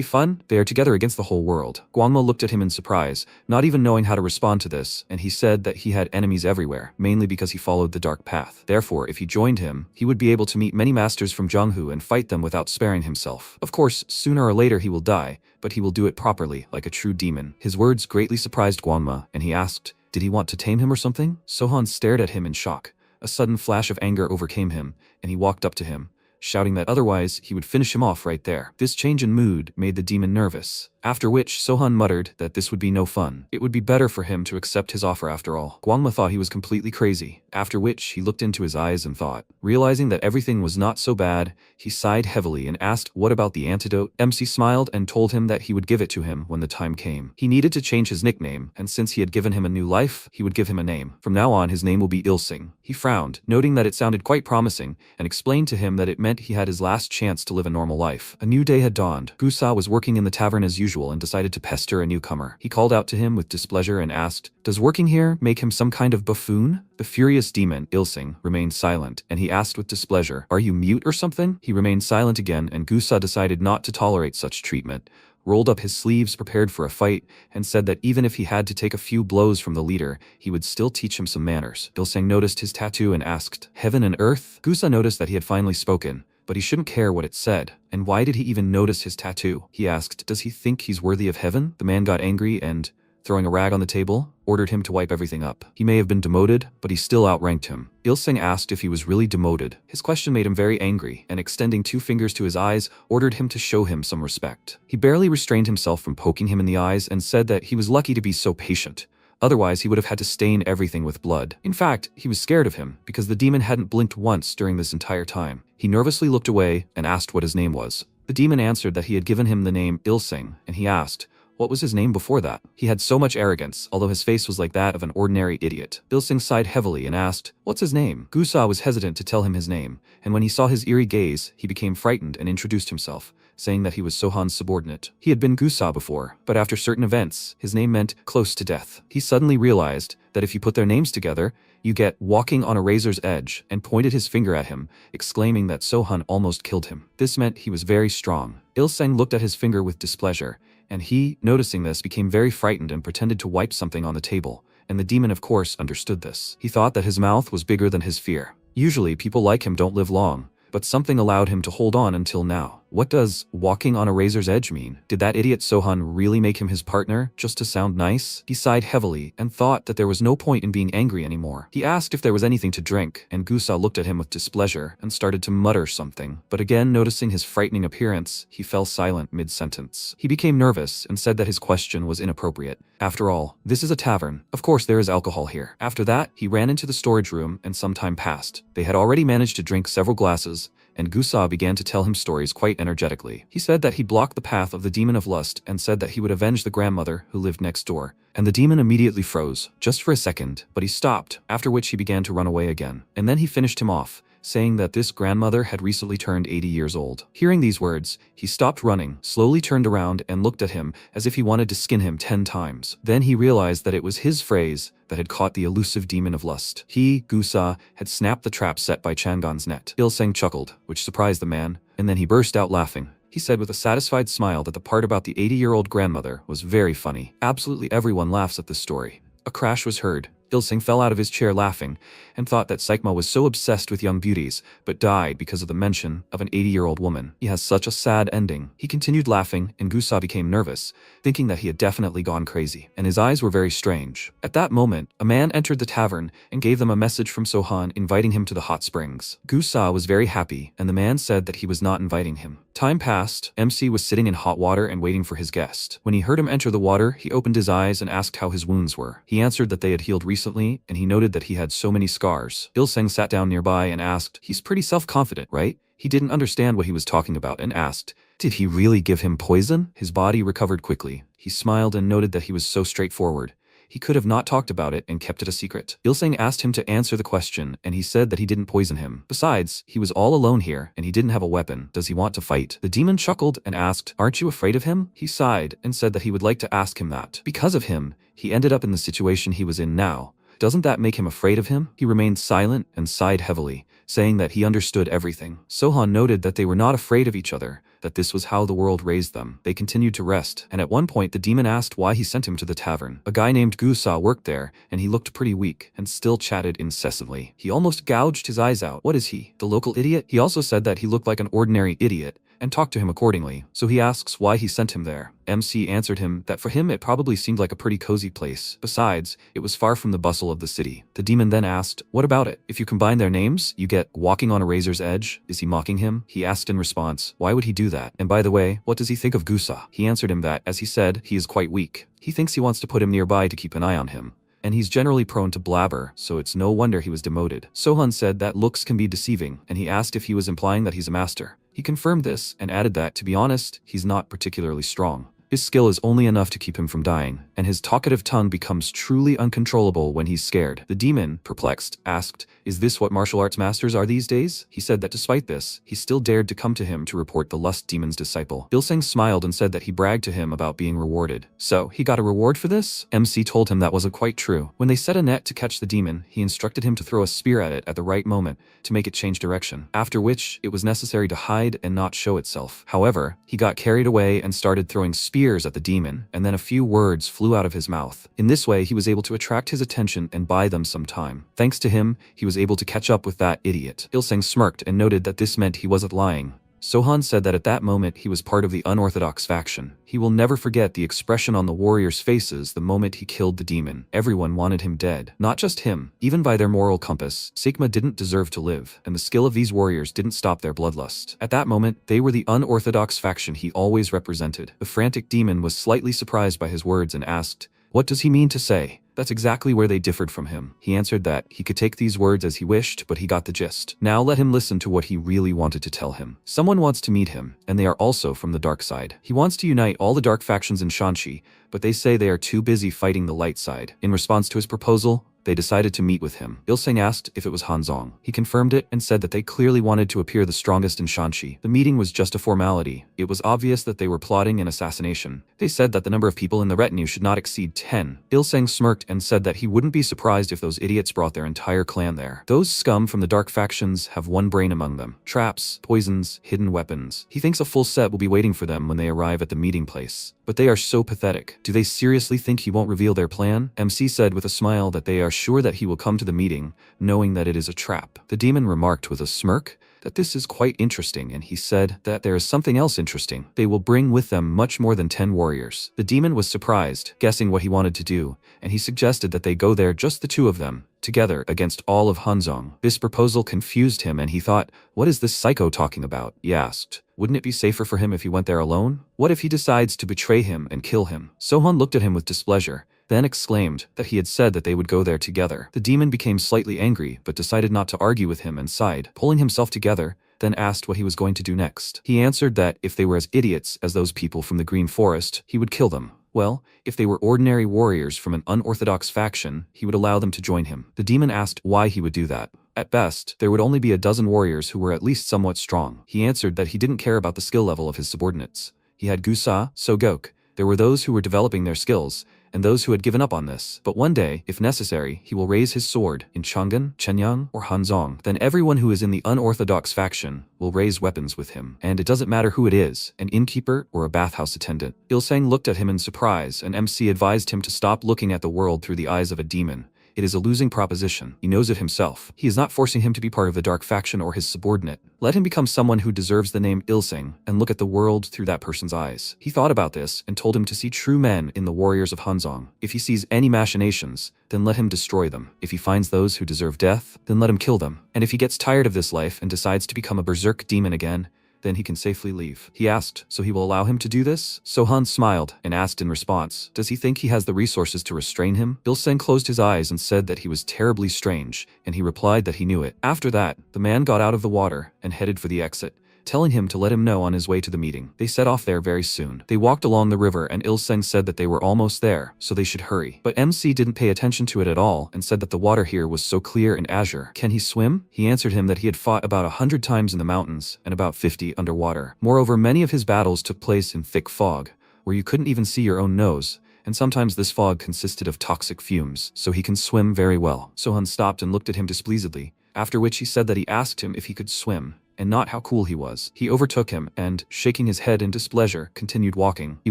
fun? They are together against the whole world." Guangma looked at him in surprise, not even knowing how to respond to this, and he said that he had enemies everywhere, mainly because he followed the dark path. Therefore, if he joined him, he would be able to meet many masters from Jianghu and fight them without sparing himself. Of course, sooner or later he will die, but he will do it properly, like a true demon. His words greatly surprised Guangma, and he asked, did he want to tame him or something? Sohan stared at him in shock. A sudden flash of anger overcame him, and he walked up to him, shouting that otherwise he would finish him off right there. This change in mood made the demon nervous, after which Sohan muttered that this would be no fun. It would be better for him to accept his offer after all. Guangma thought he was completely crazy, after which he looked into his eyes and thought. Realizing that everything was not so bad, he sighed heavily and asked what about the antidote. MC smiled and told him that he would give it to him when the time came. He needed to change his nickname, and since he had given him a new life, he would give him a name. From now on his name will be Ilsing. He frowned, noting that it sounded quite promising, and explained to him that it meant he had his last chance to live a normal life. A new day had dawned. Gusa was working in the tavern as usual and decided to pester a newcomer. He called out to him with displeasure and asked, does working here make him some kind of buffoon? The furious demon, Ilsing, remained silent, and he asked with displeasure, are you mute or something? He remained silent again, and Gusa decided not to tolerate such treatment, rolled up his sleeves prepared for a fight, and said that even if he had to take a few blows from the leader, he would still teach him some manners. Ilsing noticed his tattoo and asked, heaven and earth? Gusa noticed that he had finally spoken, but he shouldn't care what it said. And why did he even notice his tattoo? He asked, does he think he's worthy of heaven? The man got angry and, throwing a rag on the table, ordered him to wipe everything up. He may have been demoted, but he still outranked him. Ilsing asked if he was really demoted. His question made him very angry, and extending 2 fingers to his eyes, ordered him to show him some respect. He barely restrained himself from poking him in the eyes and said that he was lucky to be so patient. Otherwise, he would have had to stain everything with blood. In fact, he was scared of him, because the demon hadn't blinked once during this entire time. He nervously looked away and asked what his name was. The demon answered that he had given him the name Ilsing, and he asked, what was his name before that? He had so much arrogance, although his face was like that of an ordinary idiot. Ilsing sighed heavily and asked, what's his name? Gusa was hesitant to tell him his name, and when he saw his eerie gaze, he became frightened and introduced himself, saying that he was Sohan's subordinate. He had been Gusa before, but after certain events, his name meant close to death. He suddenly realized that if you put their names together, you get walking on a razor's edge, and pointed his finger at him, exclaiming that Sohan almost killed him. This meant he was very strong. Ilseng looked at his finger with displeasure, and he, noticing this, became very frightened and pretended to wipe something on the table, and the demon of course understood this. He thought that his mouth was bigger than his fear. Usually people like him don't live long, but something allowed him to hold on until now. What does walking on a razor's edge mean? Did that idiot Sohan really make him his partner, just to sound nice? He sighed heavily and thought that there was no point in being angry anymore. He asked if there was anything to drink, and Gusa looked at him with displeasure and started to mutter something. But again, noticing his frightening appearance, he fell silent mid-sentence. He became nervous and said that his question was inappropriate. After all, this is a tavern. Of course there is alcohol here. After that, he ran into the storage room and some time passed. They had already managed to drink several glasses, and Gusa began to tell him stories quite energetically. He said that he blocked the path of the demon of lust and said that he would avenge the grandmother who lived next door. And the demon immediately froze, just for a second, but he stopped, after which he began to run away again. And then he finished him off, saying that this grandmother had recently turned 80 years old. Hearing these words, he stopped running, slowly turned around and looked at him as if he wanted to skin him 10 times. Then he realized that it was his phrase that had caught the elusive demon of lust. He, Gusa, had snapped the trap set by Changon's net. Ilseng chuckled, which surprised the man, and then he burst out laughing. He said with a satisfied smile that the part about the 80-year-old grandmother was very funny. Absolutely everyone laughs at this story. A crash was heard. Ilseng fell out of his chair laughing and thought that Saikma was so obsessed with young beauties, but died because of the mention of an 80-year-old woman. He has such a sad ending. He continued laughing, and Gusa became nervous, thinking that he had definitely gone crazy, and his eyes were very strange. At that moment, a man entered the tavern and gave them a message from Sohan inviting him to the hot springs. Gusa was very happy, and the man said that he was not inviting him. Time passed. MC was sitting in hot water and waiting for his guest. When he heard him enter the water, he opened his eyes and asked how his wounds were. He answered that they had healed recently, and he noted that he had so many scars. Ilseng sat down nearby and asked, "He's pretty self-confident, right?" He didn't understand what he was talking about and asked, "Did he really give him poison?" His body recovered quickly. He smiled and noted that he was so straightforward. He could have not talked about it and kept it a secret. Ilseng asked him to answer the question, and he said that he didn't poison him. Besides, he was all alone here, and he didn't have a weapon. Does he want to fight? The demon chuckled and asked, "Aren't you afraid of him?" He sighed and said that he would like to ask him that. Because of him, he ended up in the situation he was in now. Doesn't that make him afraid of him? He remained silent and sighed heavily, saying that he understood everything. Sohan noted that they were not afraid of each other, that this was how the world raised them. They continued to rest, and at one point the demon asked why he sent him to the tavern. A guy named Gusa worked there, and he looked pretty weak, and still chatted incessantly. He almost gouged his eyes out. What is he, the local idiot? He also said that he looked like an ordinary idiot, and talked to him accordingly, so he asks why he sent him there. MC answered him that for him it probably seemed like a pretty cozy place. Besides, it was far from the bustle of the city. The demon then asked, "What about it? If you combine their names, you get walking on a razor's edge." Is he mocking him? He asked in response, why would he do that? And by the way, what does he think of Gusa? He answered him that, as he said, he is quite weak. He thinks he wants to put him nearby to keep an eye on him. And he's generally prone to blabber, so it's no wonder he was demoted. Sohan said that looks can be deceiving, and he asked if he was implying that he's a master. He confirmed this and added that, to be honest, he's not particularly strong. His skill is only enough to keep him from dying, and his talkative tongue becomes truly uncontrollable when he's scared. The demon, perplexed, asked, "Is this what martial arts masters are these days?" He said that despite this, he still dared to come to him to report the lust demon's disciple. Ilseng smiled and said that he bragged to him about being rewarded. So, he got a reward for this? MC told him that wasn't quite true. When they set a net to catch the demon, he instructed him to throw a spear at it at the right moment to make it change direction, after which it was necessary to hide and not show itself. However, he got carried away and started throwing spears at the demon, and then a few words flew out of his mouth. In this way, he was able to attract his attention and buy them some time. Thanks to him, he was able to catch up with that idiot. Ilseng smirked and noted that this meant he wasn't lying. Sohan said that at that moment he was part of the unorthodox faction. He will never forget the expression on the warriors' faces the moment he killed the demon. Everyone wanted him dead. Not just him. Even by their moral compass, Saikma didn't deserve to live, and the skill of these warriors didn't stop their bloodlust. At that moment, they were the unorthodox faction he always represented. The frantic demon was slightly surprised by his words and asked, "What does he mean to say?" That's exactly where they differed from him. He answered that he could take these words as he wished, but he got the gist. Now let him listen to what he really wanted to tell him. Someone wants to meet him, and they are also from the dark side. He wants to unite all the dark factions in Shanxi, but they say they are too busy fighting the light side. In response to his proposal, they decided to meet with him. Ilseng asked if it was Hanzong. He confirmed it and said that they clearly wanted to appear the strongest in Shanxi. The meeting was just a formality. It was obvious that they were plotting an assassination. They said that the number of people in the retinue should not exceed 10. Ilseng smirked and said that he wouldn't be surprised if those idiots brought their entire clan there. Those scum from the dark factions have one brain among them. Traps, poisons, hidden weapons. He thinks a full set will be waiting for them when they arrive at the meeting place. But they are so pathetic. Do they seriously think he won't reveal their plan? MC said with a smile that they are sure that he will come to the meeting, knowing that it is a trap. The demon remarked with a smirk that this is quite interesting, and he said that there is something else interesting. They will bring with them much more than 10 warriors. The demon was surprised, guessing what he wanted to do, and he suggested that they go there, just the two of them, together against all of Hanzong. This proposal confused him, and he thought, what is this psycho talking about? He asked, wouldn't it be safer for him if he went there alone? What if he decides to betray him and kill him? Sohan looked at him with displeasure, then exclaimed that he had said that they would go there together. The demon became slightly angry, but decided not to argue with him and sighed. Pulling himself together, then asked what he was going to do next. He answered that if they were as idiots as those people from the Green Forest, he would kill them. Well, if they were ordinary warriors from an unorthodox faction, he would allow them to join him. The demon asked why he would do that. At best, there would only be a dozen warriors who were at least somewhat strong. He answered that he didn't care about the skill level of his subordinates. He had Gusa, Sogok. There were those who were developing their skills, and those who had given up on this. But one day, if necessary, he will raise his sword in Chang'an, Chenyang, or Hanzong. Then everyone who is in the unorthodox faction will raise weapons with him. And it doesn't matter who it is, an innkeeper or a bathhouse attendant. Ilsang looked at him in surprise, and MC advised him to stop looking at the world through the eyes of a demon. It is a losing proposition. He knows it himself. He is not forcing him to be part of the dark faction or his subordinate. Let him become someone who deserves the name Ilsang and look at the world through that person's eyes. He thought about this and told him to see true men in the warriors of Hanzong. If he sees any machinations, then let him destroy them. If he finds those who deserve death, then let him kill them. And if he gets tired of this life and decides to become a berserk demon again, then he can safely leave. He asked, so he will allow him to do this? Sohan smiled and asked in response, does he think he has the resources to restrain him? Ilseng closed his eyes and said that he was terribly strange, and he replied that he knew it. After that, the man got out of the water and headed for the exit, telling him to let him know on his way to the meeting. They set off there very soon. They walked along the river and Ilseng said that they were almost there, so they should hurry. But MC didn't pay attention to it at all and said that the water here was so clear and azure. Can he swim? He answered him that he had fought about 100 times in the mountains and about 50 underwater. Moreover, many of his battles took place in thick fog, where you couldn't even see your own nose, and sometimes this fog consisted of toxic fumes, so he can swim very well. Sohan stopped and looked at him displeasedly, after which he said that he asked him if he could swim, and not how cool he was. He overtook him and, shaking his head in displeasure, continued walking. He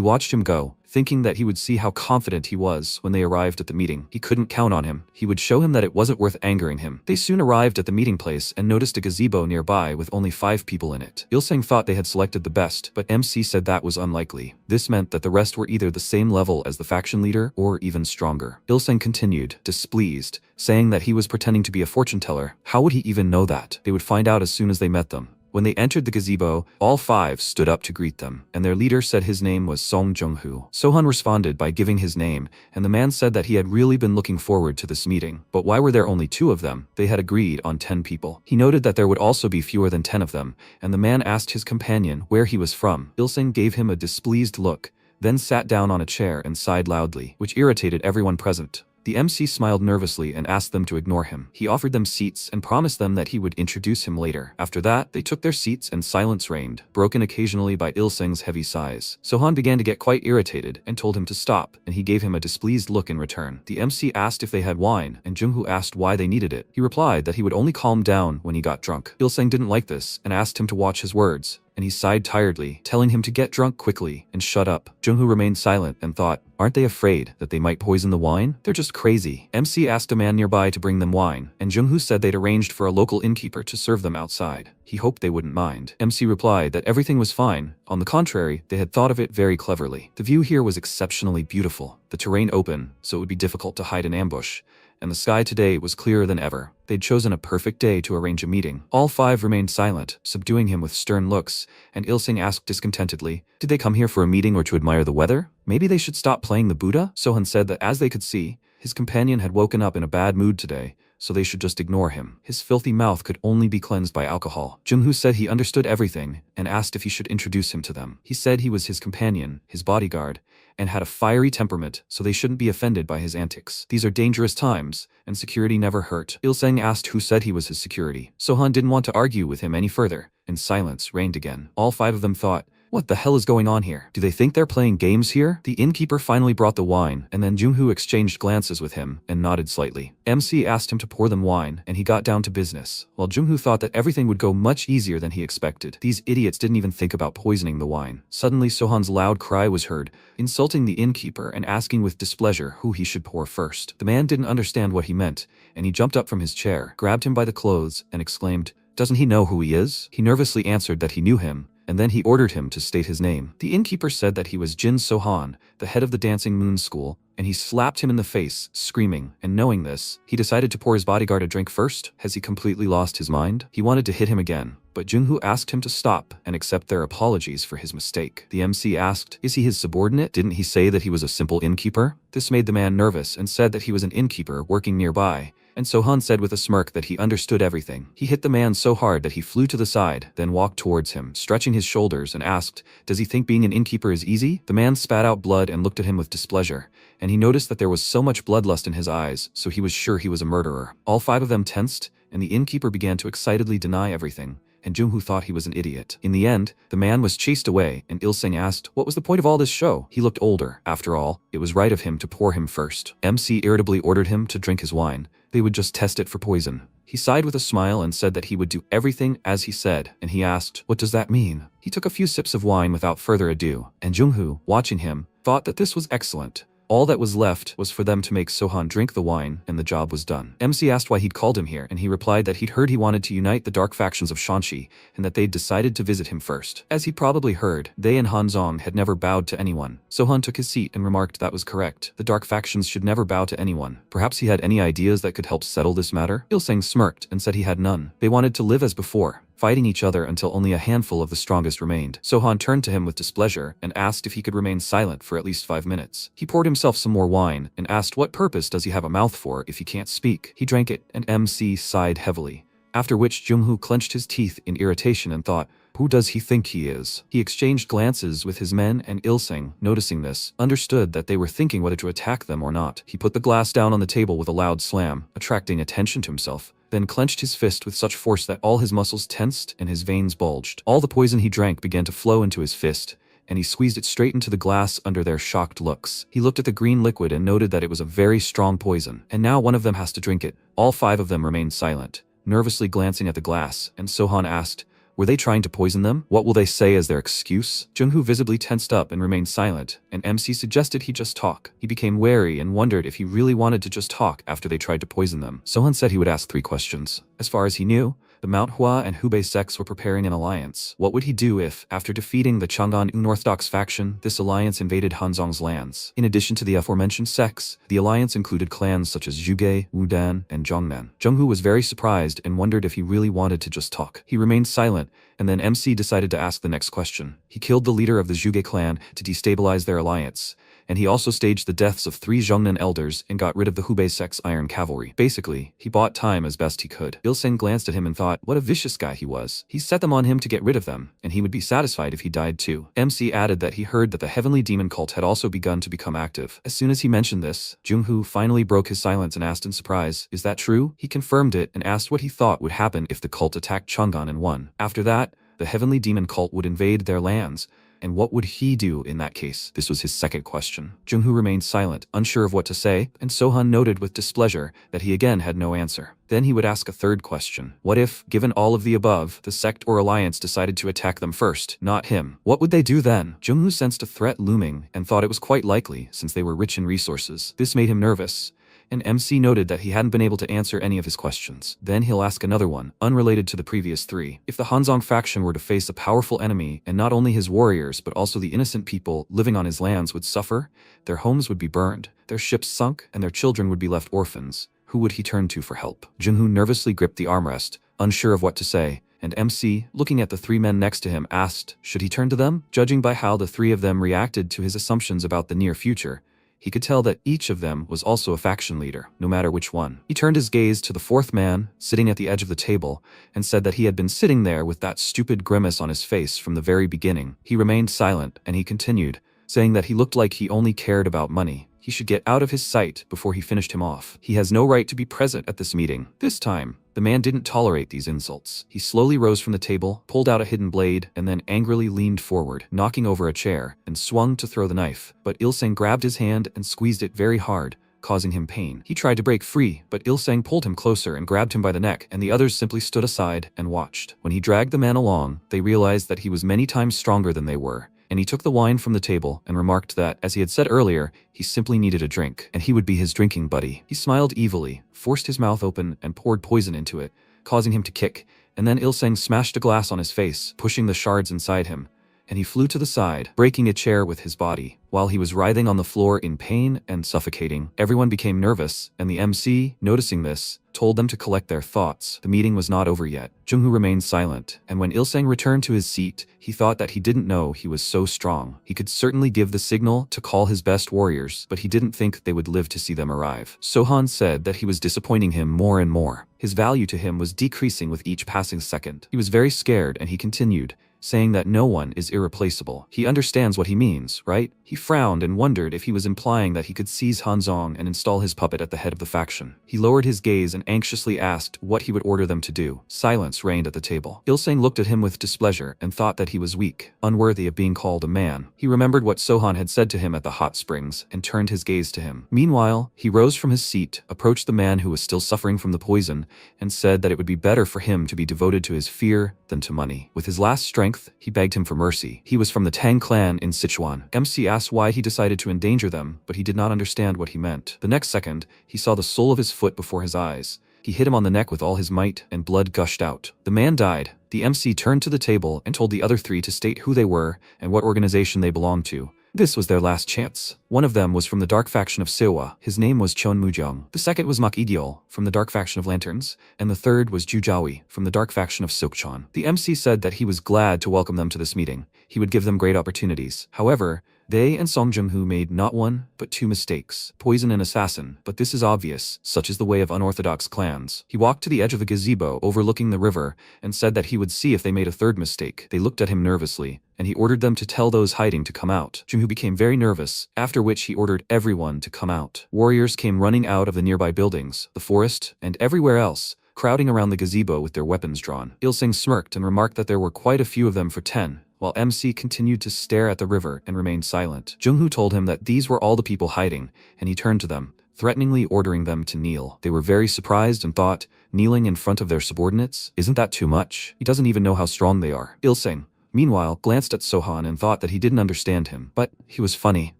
watched him go, thinking that he would see how confident he was when they arrived at the meeting. He couldn't count on him. He would show him that it wasn't worth angering him. They soon arrived at the meeting place and noticed a gazebo nearby with only 5 people in it. Ilseng thought they had selected the best, but MC said that was unlikely. This meant that the rest were either the same level as the faction leader or even stronger. Ilseng continued, displeased, saying that he was pretending to be a fortune teller. How would he even know that? They would find out as soon as they met them. When they entered the gazebo, all 5 stood up to greet them, and their leader said his name was Song Jung-hoo. Sohan responded by giving his name, and the man said that he had really been looking forward to this meeting. But why were there only 2 of them? They had agreed on 10 people. He noted that there would also be fewer than 10 of them, and the man asked his companion where he was from. Ilseng gave him a displeased look, then sat down on a chair and sighed loudly, which irritated everyone present. The MC smiled nervously and asked them to ignore him. He offered them seats and promised them that he would introduce him later. After that, they took their seats and silence reigned, broken occasionally by Ilseng's heavy sighs. Sohan began to get quite irritated and told him to stop, and he gave him a displeased look in return. The MC asked if they had wine, and Jung-hoo asked why they needed it. He replied that he would only calm down when he got drunk. Ilseng didn't like this and asked him to watch his words, and he sighed tiredly, telling him to get drunk quickly and shut up. Jung-hoo remained silent and thought, aren't they afraid that they might poison the wine? They're just crazy. MC asked a man nearby to bring them wine, and Jung-hoo said they'd arranged for a local innkeeper to serve them outside. He hoped they wouldn't mind. MC replied that everything was fine. On the contrary, they had thought of it very cleverly. The view here was exceptionally beautiful, the terrain open, so it would be difficult to hide an ambush, and the sky today was clearer than ever. They'd chosen a perfect day to arrange a meeting. All 5 remained silent, subduing him with stern looks, and Ilseng asked discontentedly, did they come here for a meeting or to admire the weather? Maybe they should stop playing the Buddha? Sohan said that as they could see, his companion had woken up in a bad mood today, so they should just ignore him. His filthy mouth could only be cleansed by alcohol. Jung-hoo said he understood everything and asked if he should introduce him to them. He said he was his companion, his bodyguard, and had a fiery temperament, so they shouldn't be offended by his antics. These are dangerous times, and security never hurt. Ilseng asked who said he was his security. Sohan didn't want to argue with him any further, and silence reigned again. All 5 of them thought, what the hell is going on here? Do they think they're playing games here? The innkeeper finally brought the wine, and then Jung-hoo exchanged glances with him and nodded slightly. MC asked him to pour them wine, and he got down to business, while Jung-hoo thought that everything would go much easier than he expected. These idiots didn't even think about poisoning the wine. Suddenly, Sohan's loud cry was heard, insulting the innkeeper and asking with displeasure who he should pour first. The man didn't understand what he meant, and he jumped up from his chair, grabbed him by the clothes, and exclaimed, doesn't he know who he is? He nervously answered that he knew him, and then he ordered him to state his name. The innkeeper said that he was Jin Sohan, the head of the Dancing Moon School, and he slapped him in the face, screaming, and knowing this, he decided to pour his bodyguard a drink first. Has he completely lost his mind? He wanted to hit him again, but Jung-hoo asked him to stop and accept their apologies for his mistake. The MC asked, is he his subordinate? Didn't he say that he was a simple innkeeper? This made the man nervous and said that he was an innkeeper working nearby, And Sohan said with a smirk that he understood everything. He hit the man so hard that he flew to the side, then walked towards him, stretching his shoulders, and asked, "Does he think being an innkeeper is easy?" The man spat out blood and looked at him with displeasure, and he noticed that there was so much bloodlust in his eyes, so he was sure he was a murderer. All 5 of them tensed, and the innkeeper began to excitedly deny everything, and Jung-hoo thought he was an idiot. In the end, the man was chased away, and Il-seng asked, "What was the point of all this show?" He looked older. After all, it was right of him to pour him first. MC irritably ordered him to drink his wine. They would just test it for poison. He sighed with a smile and said that he would do everything as he said, and he asked, "What does that mean?" He took a few sips of wine without further ado, and Jung-hoo, watching him, thought that this was excellent. All that was left was for them to make Sohan drink the wine, and the job was done. MC asked why he'd called him here, and he replied that he'd heard he wanted to unite the dark factions of Shanxi, and that they'd decided to visit him first. As he'd probably heard, they and Hanzong had never bowed to anyone. Sohan took his seat and remarked that was correct. The dark factions should never bow to anyone. Perhaps he had any ideas that could help settle this matter? Il-seng smirked and said he had none. They wanted to live as before, fighting each other until only a handful of the strongest remained. Sohan turned to him with displeasure and asked if he could remain silent for at least 5 minutes. He poured himself some more wine and asked what purpose does he have a mouth for if he can't speak. He drank it, and MC sighed heavily, after which Jung-hoo clenched his teeth in irritation and thought, "Who does he think he is?" He exchanged glances with his men, and Il-seng, noticing this, understood that they were thinking whether to attack them or not. He put the glass down on the table with a loud slam, attracting attention to himself, then clenched his fist with such force that all his muscles tensed and his veins bulged. All the poison he drank began to flow into his fist, and he squeezed it straight into the glass under their shocked looks. He looked at the green liquid and noted that it was a very strong poison, and now one of them has to drink it. All 5 of them remained silent, nervously glancing at the glass, and Sohan asked, "Were they trying to poison them? What will they say as their excuse?" Jung-hoo visibly tensed up and remained silent, and MC suggested he just talk. He became wary and wondered if he really wanted to just talk after they tried to poison them. Sohan said he would ask 3 questions. As far as he knew, the Manhwa and Hubei sects were preparing an alliance. What would he do if, after defeating the Chang'an unorthodox faction, this alliance invaded Hanzong's lands? In addition to the aforementioned sects, the alliance included clans such as Zhuge, Wudan, and Zhongnan. Jung-hoo was very surprised and wondered if he really wanted to just talk. He remained silent, and then MC decided to ask the next question. He killed the leader of the Zhuge clan to destabilize their alliance, and he also staged the deaths of 3 Zhongnan elders and got rid of the Hubei sect's iron cavalry. Basically, he bought time as best he could. Il-seng glanced at him and thought, what a vicious guy he was. He set them on him to get rid of them, and he would be satisfied if he died too. MC added that he heard that the heavenly demon cult had also begun to become active. As soon as he mentioned this, Jung-hoo finally broke his silence and asked in surprise, "Is that true?" He confirmed it and asked what he thought would happen if the cult attacked Chang'an and won. After that, the heavenly demon cult would invade their lands, and what would he do in that case? This was his second question. Jung-hoo remained silent, unsure of what to say, and Sohan noted with displeasure that he again had no answer. Then he would ask a third question. What if, given all of the above, the sect or alliance decided to attack them first, not him? What would they do then? Jung-hoo sensed a threat looming and thought it was quite likely, since they were rich in resources. This made him nervous, and MC noted that he hadn't been able to answer any of his questions. Then he'll ask another one, unrelated to the previous 3. If the Hanzong faction were to face a powerful enemy, and not only his warriors but also the innocent people living on his lands would suffer, their homes would be burned, their ships sunk, and their children would be left orphans, who would he turn to for help? Jung-hoo nervously gripped the armrest, unsure of what to say, and MC, looking at the 3 men next to him, asked, should he turn to them? Judging by how the 3 of them reacted to his assumptions about the near future, he could tell that each of them was also a faction leader, no matter which one. He turned his gaze to the 4th man, sitting at the edge of the table, and said that he had been sitting there with that stupid grimace on his face from the very beginning. He remained silent, and he continued, saying that he looked like he only cared about money. He should get out of his sight before he finished him off. He has no right to be present at this meeting. This time, the man didn't tolerate these insults. He slowly rose from the table, pulled out a hidden blade, and then angrily leaned forward, knocking over a chair, and swung to throw the knife. But Il-seng grabbed his hand and squeezed it very hard, causing him pain. He tried to break free, but Il-seng pulled him closer and grabbed him by the neck, and the others simply stood aside and watched. When he dragged the man along, they realized that he was many times stronger than they were, and he took the wine from the table and remarked that, as he had said earlier, he simply needed a drink, and he would be his drinking buddy. He smiled evilly, forced his mouth open, and poured poison into it, causing him to kick, and then Il-seng smashed a glass on his face, pushing the shards inside him, and he flew to the side, breaking a chair with his body. While he was writhing on the floor in pain and suffocating, everyone became nervous, and the MC, noticing this, told them to collect their thoughts. The meeting was not over yet. Jung-hoo remained silent, and when Il-seng returned to his seat, he thought that he didn't know he was so strong. He could certainly give the signal to call his best warriors, but he didn't think they would live to see them arrive. Sohan said that he was disappointing him more and more. His value to him was decreasing with each passing second. He was very scared, and he continued, saying that no one is irreplaceable. He understands what he means, right? He frowned and wondered if he was implying that he could seize Hanzong and install his puppet at the head of the faction. He lowered his gaze and anxiously asked what he would order them to do. Silence reigned at the table. Il-seng looked at him with displeasure and thought that he was weak, unworthy of being called a man. He remembered what Sohan had said to him at the hot springs and turned his gaze to him. Meanwhile, he rose from his seat, approached the man who was still suffering from the poison, and said that it would be better for him to be devoted to his fear than to money. With his last strength, he begged him for mercy. He was from the Tang clan in Sichuan. MC asked why he decided to endanger them, but he did not understand what he meant. The next second, he saw the sole of his foot before his eyes. He hit him on the neck with all his might, and blood gushed out. The man died. The MC turned to the table and told the other three to state who they were and what organization they belonged to. This was their last chance. One of them was from the dark faction of Sewa. His name was Chon Mujong. The second was Mak Igyol, from the dark faction of Lanterns, and the third was Ju Jawi, from the dark faction of Silkchon. The MC said that he was glad to welcome them to this meeting. He would give them great opportunities. However, they and Song Jung-hoo made not one, but two mistakes. Poison and assassin, but this is obvious, such is the way of unorthodox clans. He walked to the edge of the gazebo overlooking the river and said that he would see if they made a third mistake. They looked at him nervously, and he ordered them to tell those hiding to come out. Jung-hoo became very nervous, after which he ordered everyone to come out. Warriors came running out of the nearby buildings, the forest, and everywhere else, crowding around the gazebo with their weapons drawn. Il-seng smirked and remarked that there were quite a few of them for 10. While MC continued to stare at the river and remained silent. Jung-hoo told him that these were all the people hiding, and he turned to them, threateningly ordering them to kneel. They were very surprised and thought, kneeling in front of their subordinates? Isn't that too much? He doesn't even know how strong they are. Il-seng, meanwhile, glanced at Sohan and thought that he didn't understand him, but he was funny.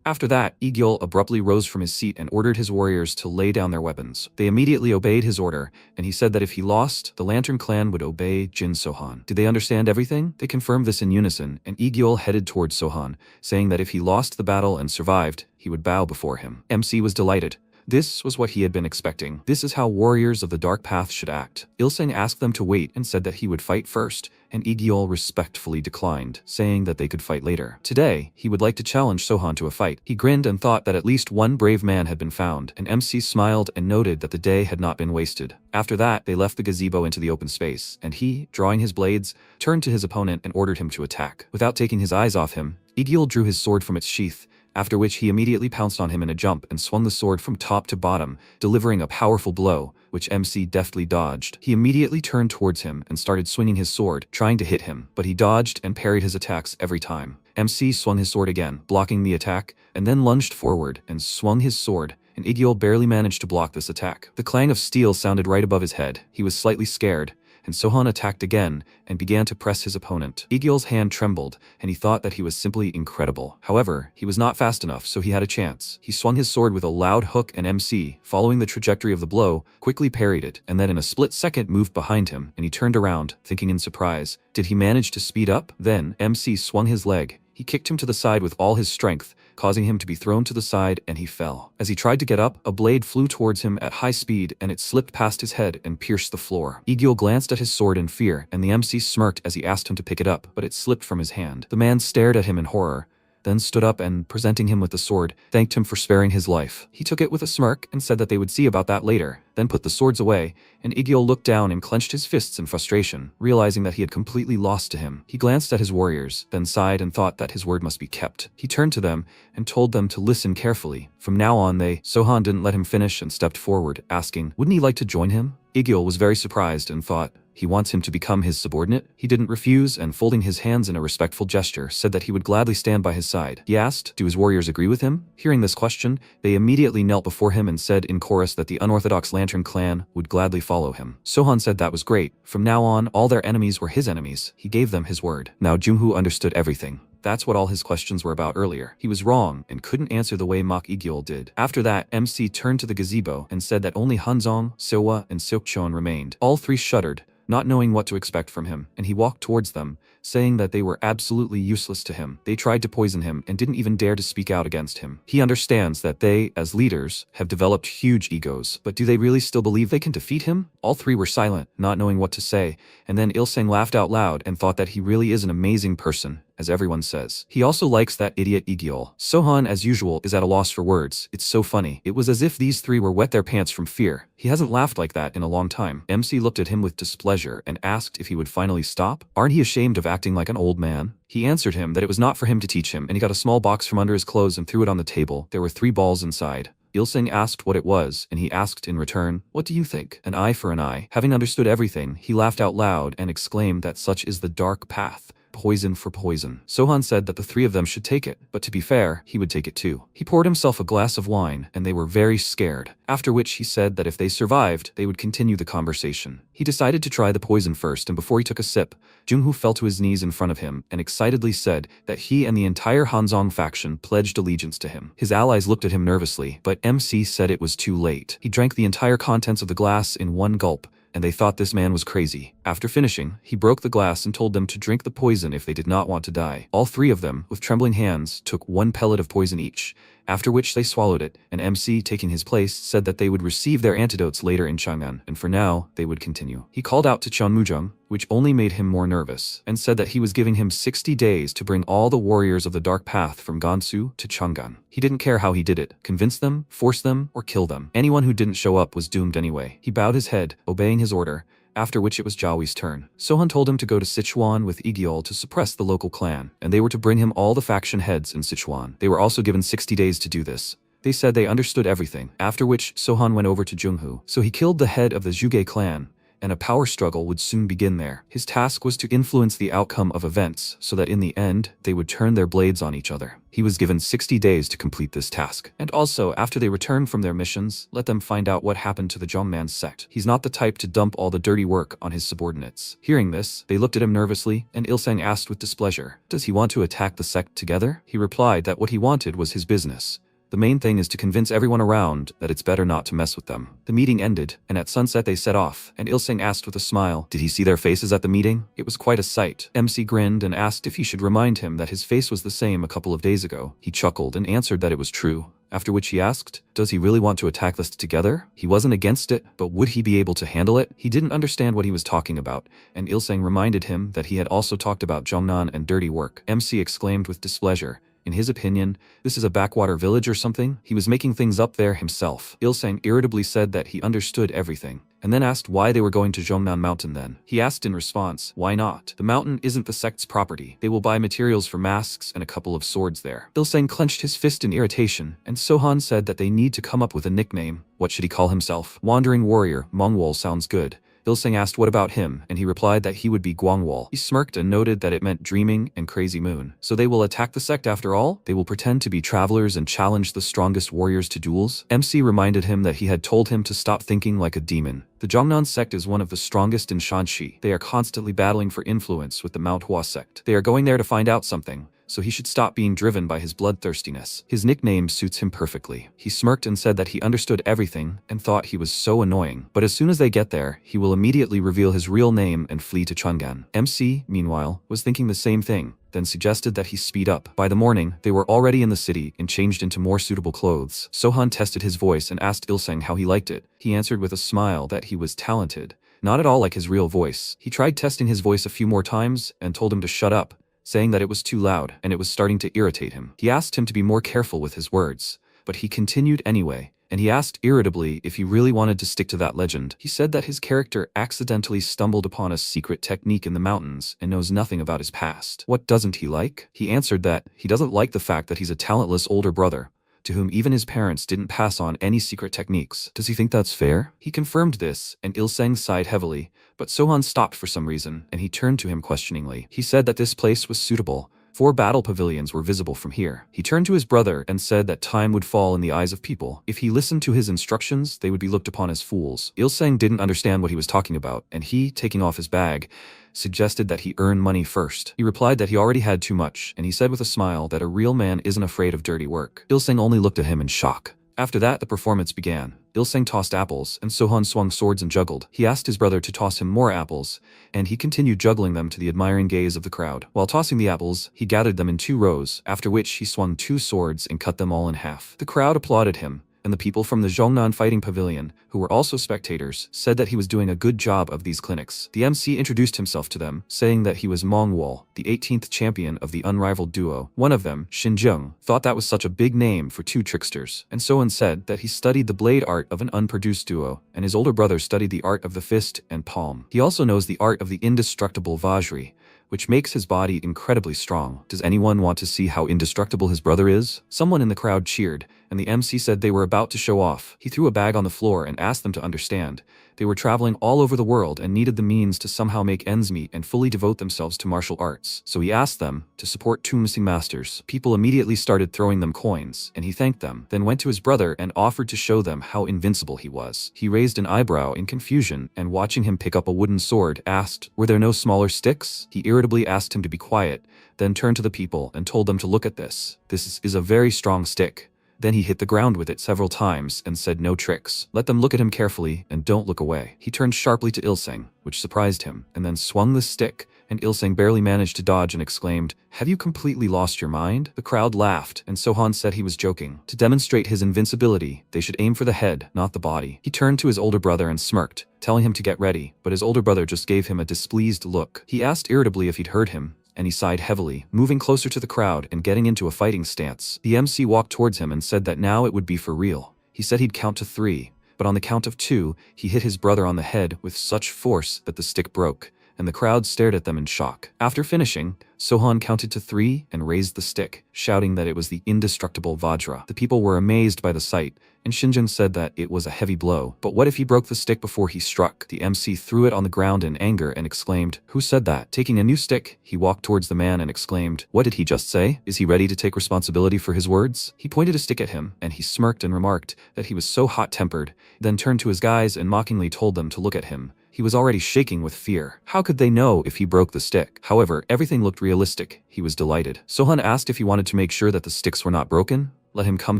After that, Igyol abruptly rose from his seat and ordered his warriors to lay down their weapons. They immediately obeyed his order, and he said that if he lost, the Lantern Clan would obey Jin Sohan. Did they understand everything? They confirmed this in unison, and Igyol headed towards Sohan, saying that if he lost the battle and survived, he would bow before him. MC was delighted. This was what he had been expecting. This is how warriors of the Dark Path should act. Il-seng asked them to wait and said that he would fight first, and Igyol respectfully declined, saying that they could fight later. Today, he would like to challenge Sohan to a fight. He grinned and thought that at least one brave man had been found, and MC smiled and noted that the day had not been wasted. After that, they left the gazebo into the open space, and he, drawing his blades, turned to his opponent and ordered him to attack. Without taking his eyes off him, Igyol drew his sword from its sheath, after which he immediately pounced on him in a jump and swung the sword from top to bottom, delivering a powerful blow, which MC deftly dodged. He immediately turned towards him and started swinging his sword, trying to hit him, but he dodged and parried his attacks every time. MC swung his sword again, blocking the attack, and then lunged forward and swung his sword, and Igyol barely managed to block this attack. The clang of steel sounded right above his head. He was slightly scared, and Sohan attacked again and began to press his opponent. Igyol's hand trembled, and he thought that he was simply incredible. However, he was not fast enough, so he had a chance. He swung his sword with a loud hook, and MC, following the trajectory of the blow, quickly parried it, and then in a split second moved behind him, and he turned around, thinking in surprise. Did he manage to speed up? Then, MC swung his leg. He kicked him to the side with all his strength, causing him to be thrown to the side, and he fell. As he tried to get up, a blade flew towards him at high speed, and it slipped past his head and pierced the floor. Igyol glanced at his sword in fear, and the MC smirked as he asked him to pick it up, but it slipped from his hand. The man stared at him in horror, then stood up and, presenting him with the sword, thanked him for sparing his life. He took it with a smirk and said that they would see about that later, then put the swords away, and Igyol looked down and clenched his fists in frustration, realizing that he had completely lost to him. He glanced at his warriors, then sighed and thought that his word must be kept. He turned to them and told them to listen carefully. From now on Sohan didn't let him finish and stepped forward, asking, wouldn't he like to join him? Igyol was very surprised and thought, he wants him to become his subordinate? He didn't refuse, and folding his hands in a respectful gesture, said that he would gladly stand by his side. He asked, do his warriors agree with him? Hearing this question, they immediately knelt before him and said in chorus that the unorthodox Lantern Clan would gladly follow him. Sohan said that was great. From now on, all their enemies were his enemies. He gave them his word. Now Jung-hoo understood everything. That's what all his questions were about earlier. He was wrong and couldn't answer the way Mak Igyol did. After that, MC turned to the gazebo and said that only Hanzong, Sewa, and Silkchon remained. All three shuddered, not knowing what to expect from him, and he walked towards them, saying that they were absolutely useless to him. They tried to poison him and didn't even dare to speak out against him. He understands that they, as leaders, have developed huge egos, but do they really still believe they can defeat him? All three were silent, not knowing what to say, and then Il-seng laughed out loud and thought that he really is an amazing person, as everyone says. He also likes that idiot Igiol. Sohan, as usual, is at a loss for words. It's so funny. It was as if these three were wet their pants from fear. He hasn't laughed like that in a long time. MC looked at him with displeasure and asked if he would finally stop. Aren't he ashamed of acting like an old man? He answered him that it was not for him to teach him, and he got a small box from under his clothes and threw it on the table. There were 3 balls inside. Il-seng asked what it was, and he asked in return, "What do you think?" An eye for an eye. Having understood everything, he laughed out loud and exclaimed that such is the dark path. Poison for poison. Sohan said that the 3 of them should take it, but to be fair, he would take it too. He poured himself a glass of wine, and they were very scared, after which he said that if they survived, they would continue the conversation. He decided to try the poison first, and before he took a sip, Jungho fell to his knees in front of him and excitedly said that he and the entire Hanzong faction pledged allegiance to him. His allies looked at him nervously, but MC said it was too late. He drank the entire contents of the glass in one gulp, and they thought this man was crazy. After finishing, he broke the glass and told them to drink the poison if they did not want to die. All 3 of them, with trembling hands, took 1 pellet of poison each, after which they swallowed it, and MC, taking his place, said that they would receive their antidotes later in Chang'an, and for now, they would continue. He called out to Chun Mujung, which only made him more nervous, and said that he was giving him 60 days to bring all the warriors of the Dark Path from Gansu to Chang'an. He didn't care how he did it, convince them, force them, or kill them. Anyone who didn't show up was doomed anyway. He bowed his head, obeying his order, after which it was Jiaowi's turn. Sohan told him to go to Sichuan with Igiol to suppress the local clan, and they were to bring him all the faction heads in Sichuan. They were also given 60 days to do this. They said they understood everything, after which Sohan went over to Jungho. So he killed the head of the Zhuge clan, and a power struggle would soon begin there. His task was to influence the outcome of events so that in the end, they would turn their blades on each other. He was given 60 days to complete this task. And also, after they returned from their missions, let them find out what happened to the Zhongman sect. He's not the type to dump all the dirty work on his subordinates. Hearing this, they looked at him nervously, and Il-seng asked with displeasure, "Does he want to attack the sect together?" He replied that what he wanted was his business. The main thing is to convince everyone around that it's better not to mess with them. The meeting ended, and at sunset they set off, and Il-seng asked with a smile, did he see their faces at the meeting? It was quite a sight. MC grinned and asked if he should remind him that his face was the same a couple of days ago. He chuckled and answered that it was true, after which he asked, does he really want to attack us together? He wasn't against it, but would he be able to handle it? He didn't understand what he was talking about, and Il-seng reminded him that he had also talked about Zhongnan and dirty work. MC exclaimed with displeasure. In his opinion, this is a backwater village or something. He was making things up there himself. Il-seng irritably said that he understood everything, and then asked why they were going to Zhongnan Mountain then. He asked in response, why not? The mountain isn't the sect's property. They will buy materials for masks and a couple of swords there. Il-seng clenched his fist in irritation, and Sohan said that they need to come up with a nickname. What should he call himself? Wandering Warrior, Mongwol sounds good. Il-seng asked what about him, and he replied that he would be Guangwol. He smirked and noted that it meant dreaming and crazy moon. So they will attack the sect after all? They will pretend to be travelers and challenge the strongest warriors to duels? MC reminded him that he had told him to stop thinking like a demon. The Zhongnan sect is one of the strongest in Shanxi. They are constantly battling for influence with the Manhwa sect. They are going there to find out something, so he should stop being driven by his bloodthirstiness. His nickname suits him perfectly. He smirked and said that he understood everything and thought he was so annoying. But as soon as they get there, he will immediately reveal his real name and flee to Chang'an. MC, meanwhile, was thinking the same thing, then suggested that he speed up. By the morning, they were already in the city and changed into more suitable clothes. Sohan tested his voice and asked Il-seng how he liked it. He answered with a smile that he was talented, not at all like his real voice. He tried testing his voice a few more times and told him to shut up, saying that it was too loud and it was starting to irritate him. He asked him to be more careful with his words, but he continued anyway, and he asked irritably if he really wanted to stick to that legend. He said that his character accidentally stumbled upon a secret technique in the mountains and knows nothing about his past. What doesn't he like? He answered that he doesn't like the fact that he's a talentless older brother, to whom even his parents didn't pass on any secret techniques. Does he think that's fair? He confirmed this, and Il-seng sighed heavily, but Sohan stopped for some reason, and he turned to him questioningly. He said that this place was suitable. 4 battle pavilions were visible from here. He turned to his brother and said that time would fall in the eyes of people. If he listened to his instructions, they would be looked upon as fools. Il-seng didn't understand what he was talking about, and he, taking off his bag, suggested that he earn money first. He replied that he already had too much, and he said with a smile that a real man isn't afraid of dirty work. Il-seng only looked at him in shock. After that, the performance began. Il-seng tossed apples, and Sohan swung swords and juggled. He asked his brother to toss him more apples, and he continued juggling them to the admiring gaze of the crowd. While tossing the apples, he gathered them in 2 rows, after which he swung 2 swords and cut them all in half. The crowd applauded him, and the people from the Zhongnan fighting pavilion, who were also spectators, said that he was doing a good job of these clinics. The MC introduced himself to them, saying that he was Mangwa, the 18th champion of the unrivaled duo. One of them, Xinzheng, thought that was such a big name for 2 tricksters, and Sohan said that he studied the blade art of an unproduced duo, and his older brother studied the art of the fist and palm. He also knows the art of the indestructible Vajri, which makes his body incredibly strong. Does anyone want to see how indestructible his brother is? Someone in the crowd cheered, and the MC said they were about to show off. He threw a bag on the floor and asked them to understand. They were traveling all over the world and needed the means to somehow make ends meet and fully devote themselves to martial arts. So he asked them to support 2 missing masters. People immediately started throwing them coins, and he thanked them, then went to his brother and offered to show them how invincible he was. He raised an eyebrow in confusion, and watching him pick up a wooden sword, asked, "Were there no smaller sticks?" He irritably asked him to be quiet, then turned to the people and told them to look at this. "This is a very strong stick." Then he hit the ground with it several times and said no tricks. Let them look at him carefully and don't look away. He turned sharply to Il-seng, which surprised him, and then swung the stick, and Il-seng barely managed to dodge and exclaimed, "Have you completely lost your mind?" The crowd laughed, and Sohan said he was joking. To demonstrate his invincibility, they should aim for the head, not the body. He turned to his older brother and smirked, telling him to get ready, but his older brother just gave him a displeased look. He asked irritably if he'd heard him, and he sighed heavily, moving closer to the crowd and getting into a fighting stance. The MC walked towards him and said that now it would be for real. He said he'd count to 3, but on the count of 2, he hit his brother on the head with such force that the stick broke, and the crowd stared at them in shock. After finishing, Sohan counted to 3 and raised the stick, shouting that it was the indestructible Vajra. The people were amazed by the sight, and Xinzheng said that it was a heavy blow. But what if he broke the stick before he struck? The MC threw it on the ground in anger and exclaimed, "Who said that?" Taking a new stick, he walked towards the man and exclaimed, "What did he just say? Is he ready to take responsibility for his words?" He pointed a stick at him, and he smirked and remarked that he was so hot-tempered, then turned to his guys and mockingly told them to look at him. He was already shaking with fear. How could they know if he broke the stick? However, everything looked realistic. He was delighted. Sohan asked if he wanted to make sure that the sticks were not broken. Let him come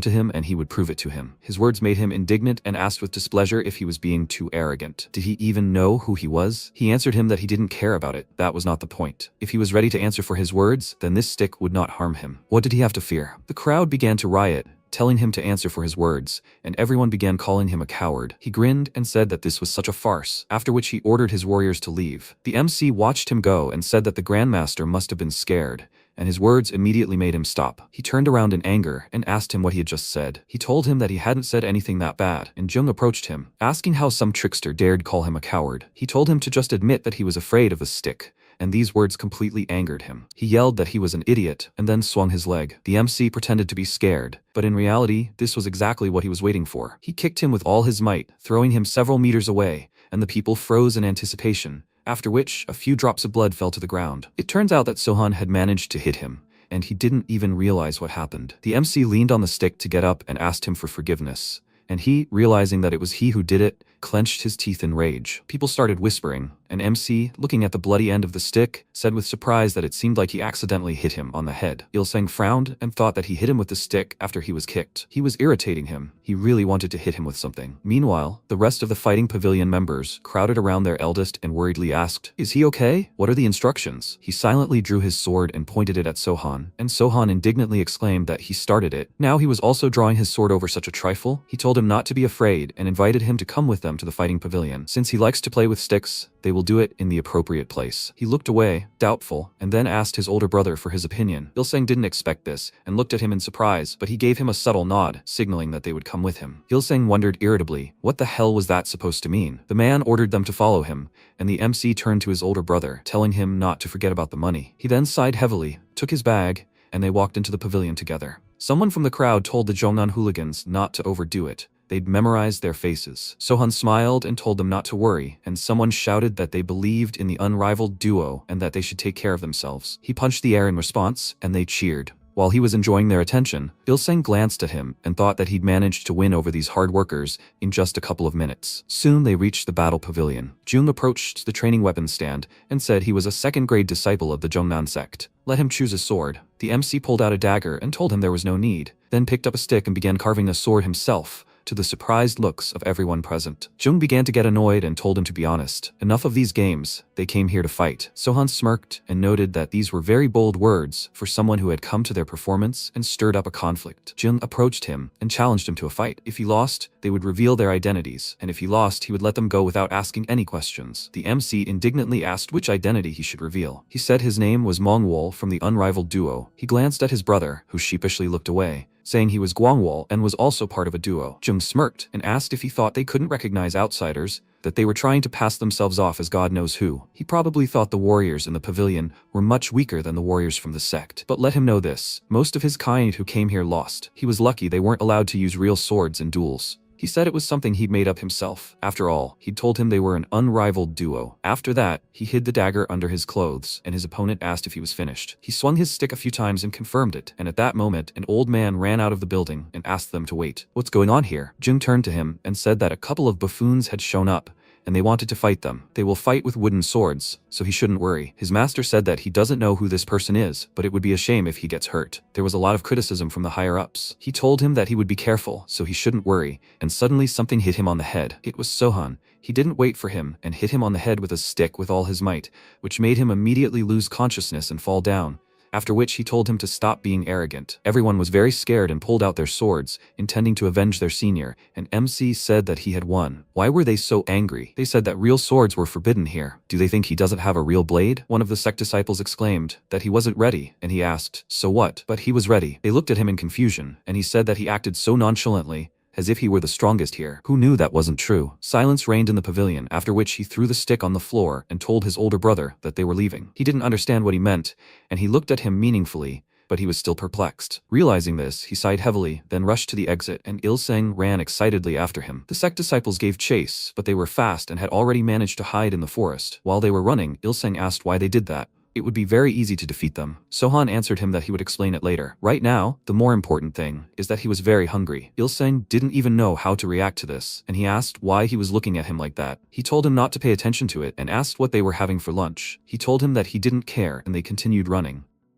to him and he would prove it to him. His words made him indignant and asked with displeasure if he was being too arrogant. Did he even know who he was? He answered him that he didn't care about it. That was not the point. If he was ready to answer for his words, then this stick would not harm him. What did he have to fear? The crowd began to riot, telling him to answer for his words, and everyone began calling him a coward. He grinned and said that this was such a farce, after which he ordered his warriors to leave. The MC watched him go and said that the Grandmaster must have been scared, and his words immediately made him stop. He turned around in anger and asked him what he had just said. He told him that he hadn't said anything that bad, and Jung approached him, asking how some trickster dared call him a coward. He told him to just admit that he was afraid of the stick, and these words completely angered him. He yelled that he was an idiot, and then swung his leg. The MC pretended to be scared, but in reality, this was exactly what he was waiting for. He kicked him with all his might, throwing him several meters away, and the people froze in anticipation, after which a few drops of blood fell to the ground. It turns out that Sohan had managed to hit him, and he didn't even realize what happened. The MC leaned on the stick to get up and asked him for forgiveness, and he, realizing that it was he who did it, clenched his teeth in rage. People started whispering, and MC, looking at the bloody end of the stick, said with surprise that it seemed like he accidentally hit him on the head. Il-seng frowned and thought that he hit him with the stick after he was kicked. He was irritating him. He really wanted to hit him with something. Meanwhile, the rest of the fighting pavilion members crowded around their eldest and worriedly asked, "Is he okay? What are the instructions?" He silently drew his sword and pointed it at Sohan, and Sohan indignantly exclaimed that he started it. Now he was also drawing his sword over such a trifle. He told him not to be afraid and invited him to come with them to the fighting pavilion. Since he likes to play with sticks, they will do it in the appropriate place. He looked away, doubtful, and then asked his older brother for his opinion. Il-seng didn't expect this, and looked at him in surprise, but he gave him a subtle nod, signaling that they would come with him. Il-seng wondered irritably, what the hell was that supposed to mean? The man ordered them to follow him, and the MC turned to his older brother, telling him not to forget about the money. He then sighed heavily, took his bag, and they walked into the pavilion together. Someone from the crowd told the Zhongnan hooligans not to overdo it. They'd memorized their faces. Sohan smiled and told them not to worry, and someone shouted that they believed in the unrivaled duo and that they should take care of themselves. He punched the air in response, and they cheered. While he was enjoying their attention, Il-seng glanced at him and thought that he'd managed to win over these hard workers in just a couple of minutes. Soon they reached the battle pavilion. Jung approached the training weapons stand and said he was a second-grade disciple of the Zhongnan sect. Let him choose a sword. The MC pulled out a dagger and told him there was no need, then picked up a stick and began carving a sword himself, to the surprised looks of everyone present. Jung began to get annoyed and told him to be honest. Enough of these games, they came here to fight. Sohan smirked and noted that these were very bold words for someone who had come to their performance and stirred up a conflict. Jung approached him and challenged him to a fight. If he lost, they would reveal their identities, and if he lost, he would let them go without asking any questions. The MC indignantly asked which identity he should reveal. He said his name was Mongwol from the unrivaled duo. He glanced at his brother, who sheepishly looked away, saying he was Guangwol and was also part of a duo. Jung smirked and asked if he thought they couldn't recognize outsiders, that they were trying to pass themselves off as God knows who. He probably thought the warriors in the pavilion were much weaker than the warriors from the sect. But let him know this, most of his kind who came here lost. He was lucky they weren't allowed to use real swords in duels. He said it was something he'd made up himself. After all, he'd told him they were an unrivaled duo. After that, he hid the dagger under his clothes, and his opponent asked if he was finished. He swung his stick a few times and confirmed it, and at that moment, an old man ran out of the building and asked them to wait. What's going on here? Jung turned to him and said that a couple of buffoons had shown up, and they wanted to fight them. They will fight with wooden swords, so he shouldn't worry. His master said that he doesn't know who this person is, but it would be a shame if he gets hurt. There was a lot of criticism from the higher-ups. He told him that he would be careful, so he shouldn't worry, and suddenly something hit him on the head. It was Sohan. He didn't wait for him and hit him on the head with a stick with all his might, which made him immediately lose consciousness and fall down. After which he told him to stop being arrogant. Everyone was very scared and pulled out their swords, intending to avenge their senior, and MC said that he had won. Why were they so angry? They said that real swords were forbidden here. Do they think he doesn't have a real blade? One of the sect disciples exclaimed that he wasn't ready, and he asked, so what? But he was ready. They looked at him in confusion, and he said that he acted so nonchalantly, as if he were the strongest here. Who knew that wasn't true? Silence reigned in the pavilion, after which he threw the stick on the floor and told his older brother that they were leaving. He didn't understand what he meant, and he looked at him meaningfully, but he was still perplexed. Realizing this, he sighed heavily, then rushed to the exit, and Il-seng ran excitedly after him. The sect disciples gave chase, but they were fast and had already managed to hide in the forest. While they were running, Il-seng asked why they did that. It would be very easy to defeat them. Sohan answered him that he would explain it later. Right now, the more important thing is that he was very hungry. Il-seng didn't even know how to react to this, and he asked why he was looking at him like that. He told him not to pay attention to it and asked what they were having for lunch. He told him that he didn't care, and they continued running.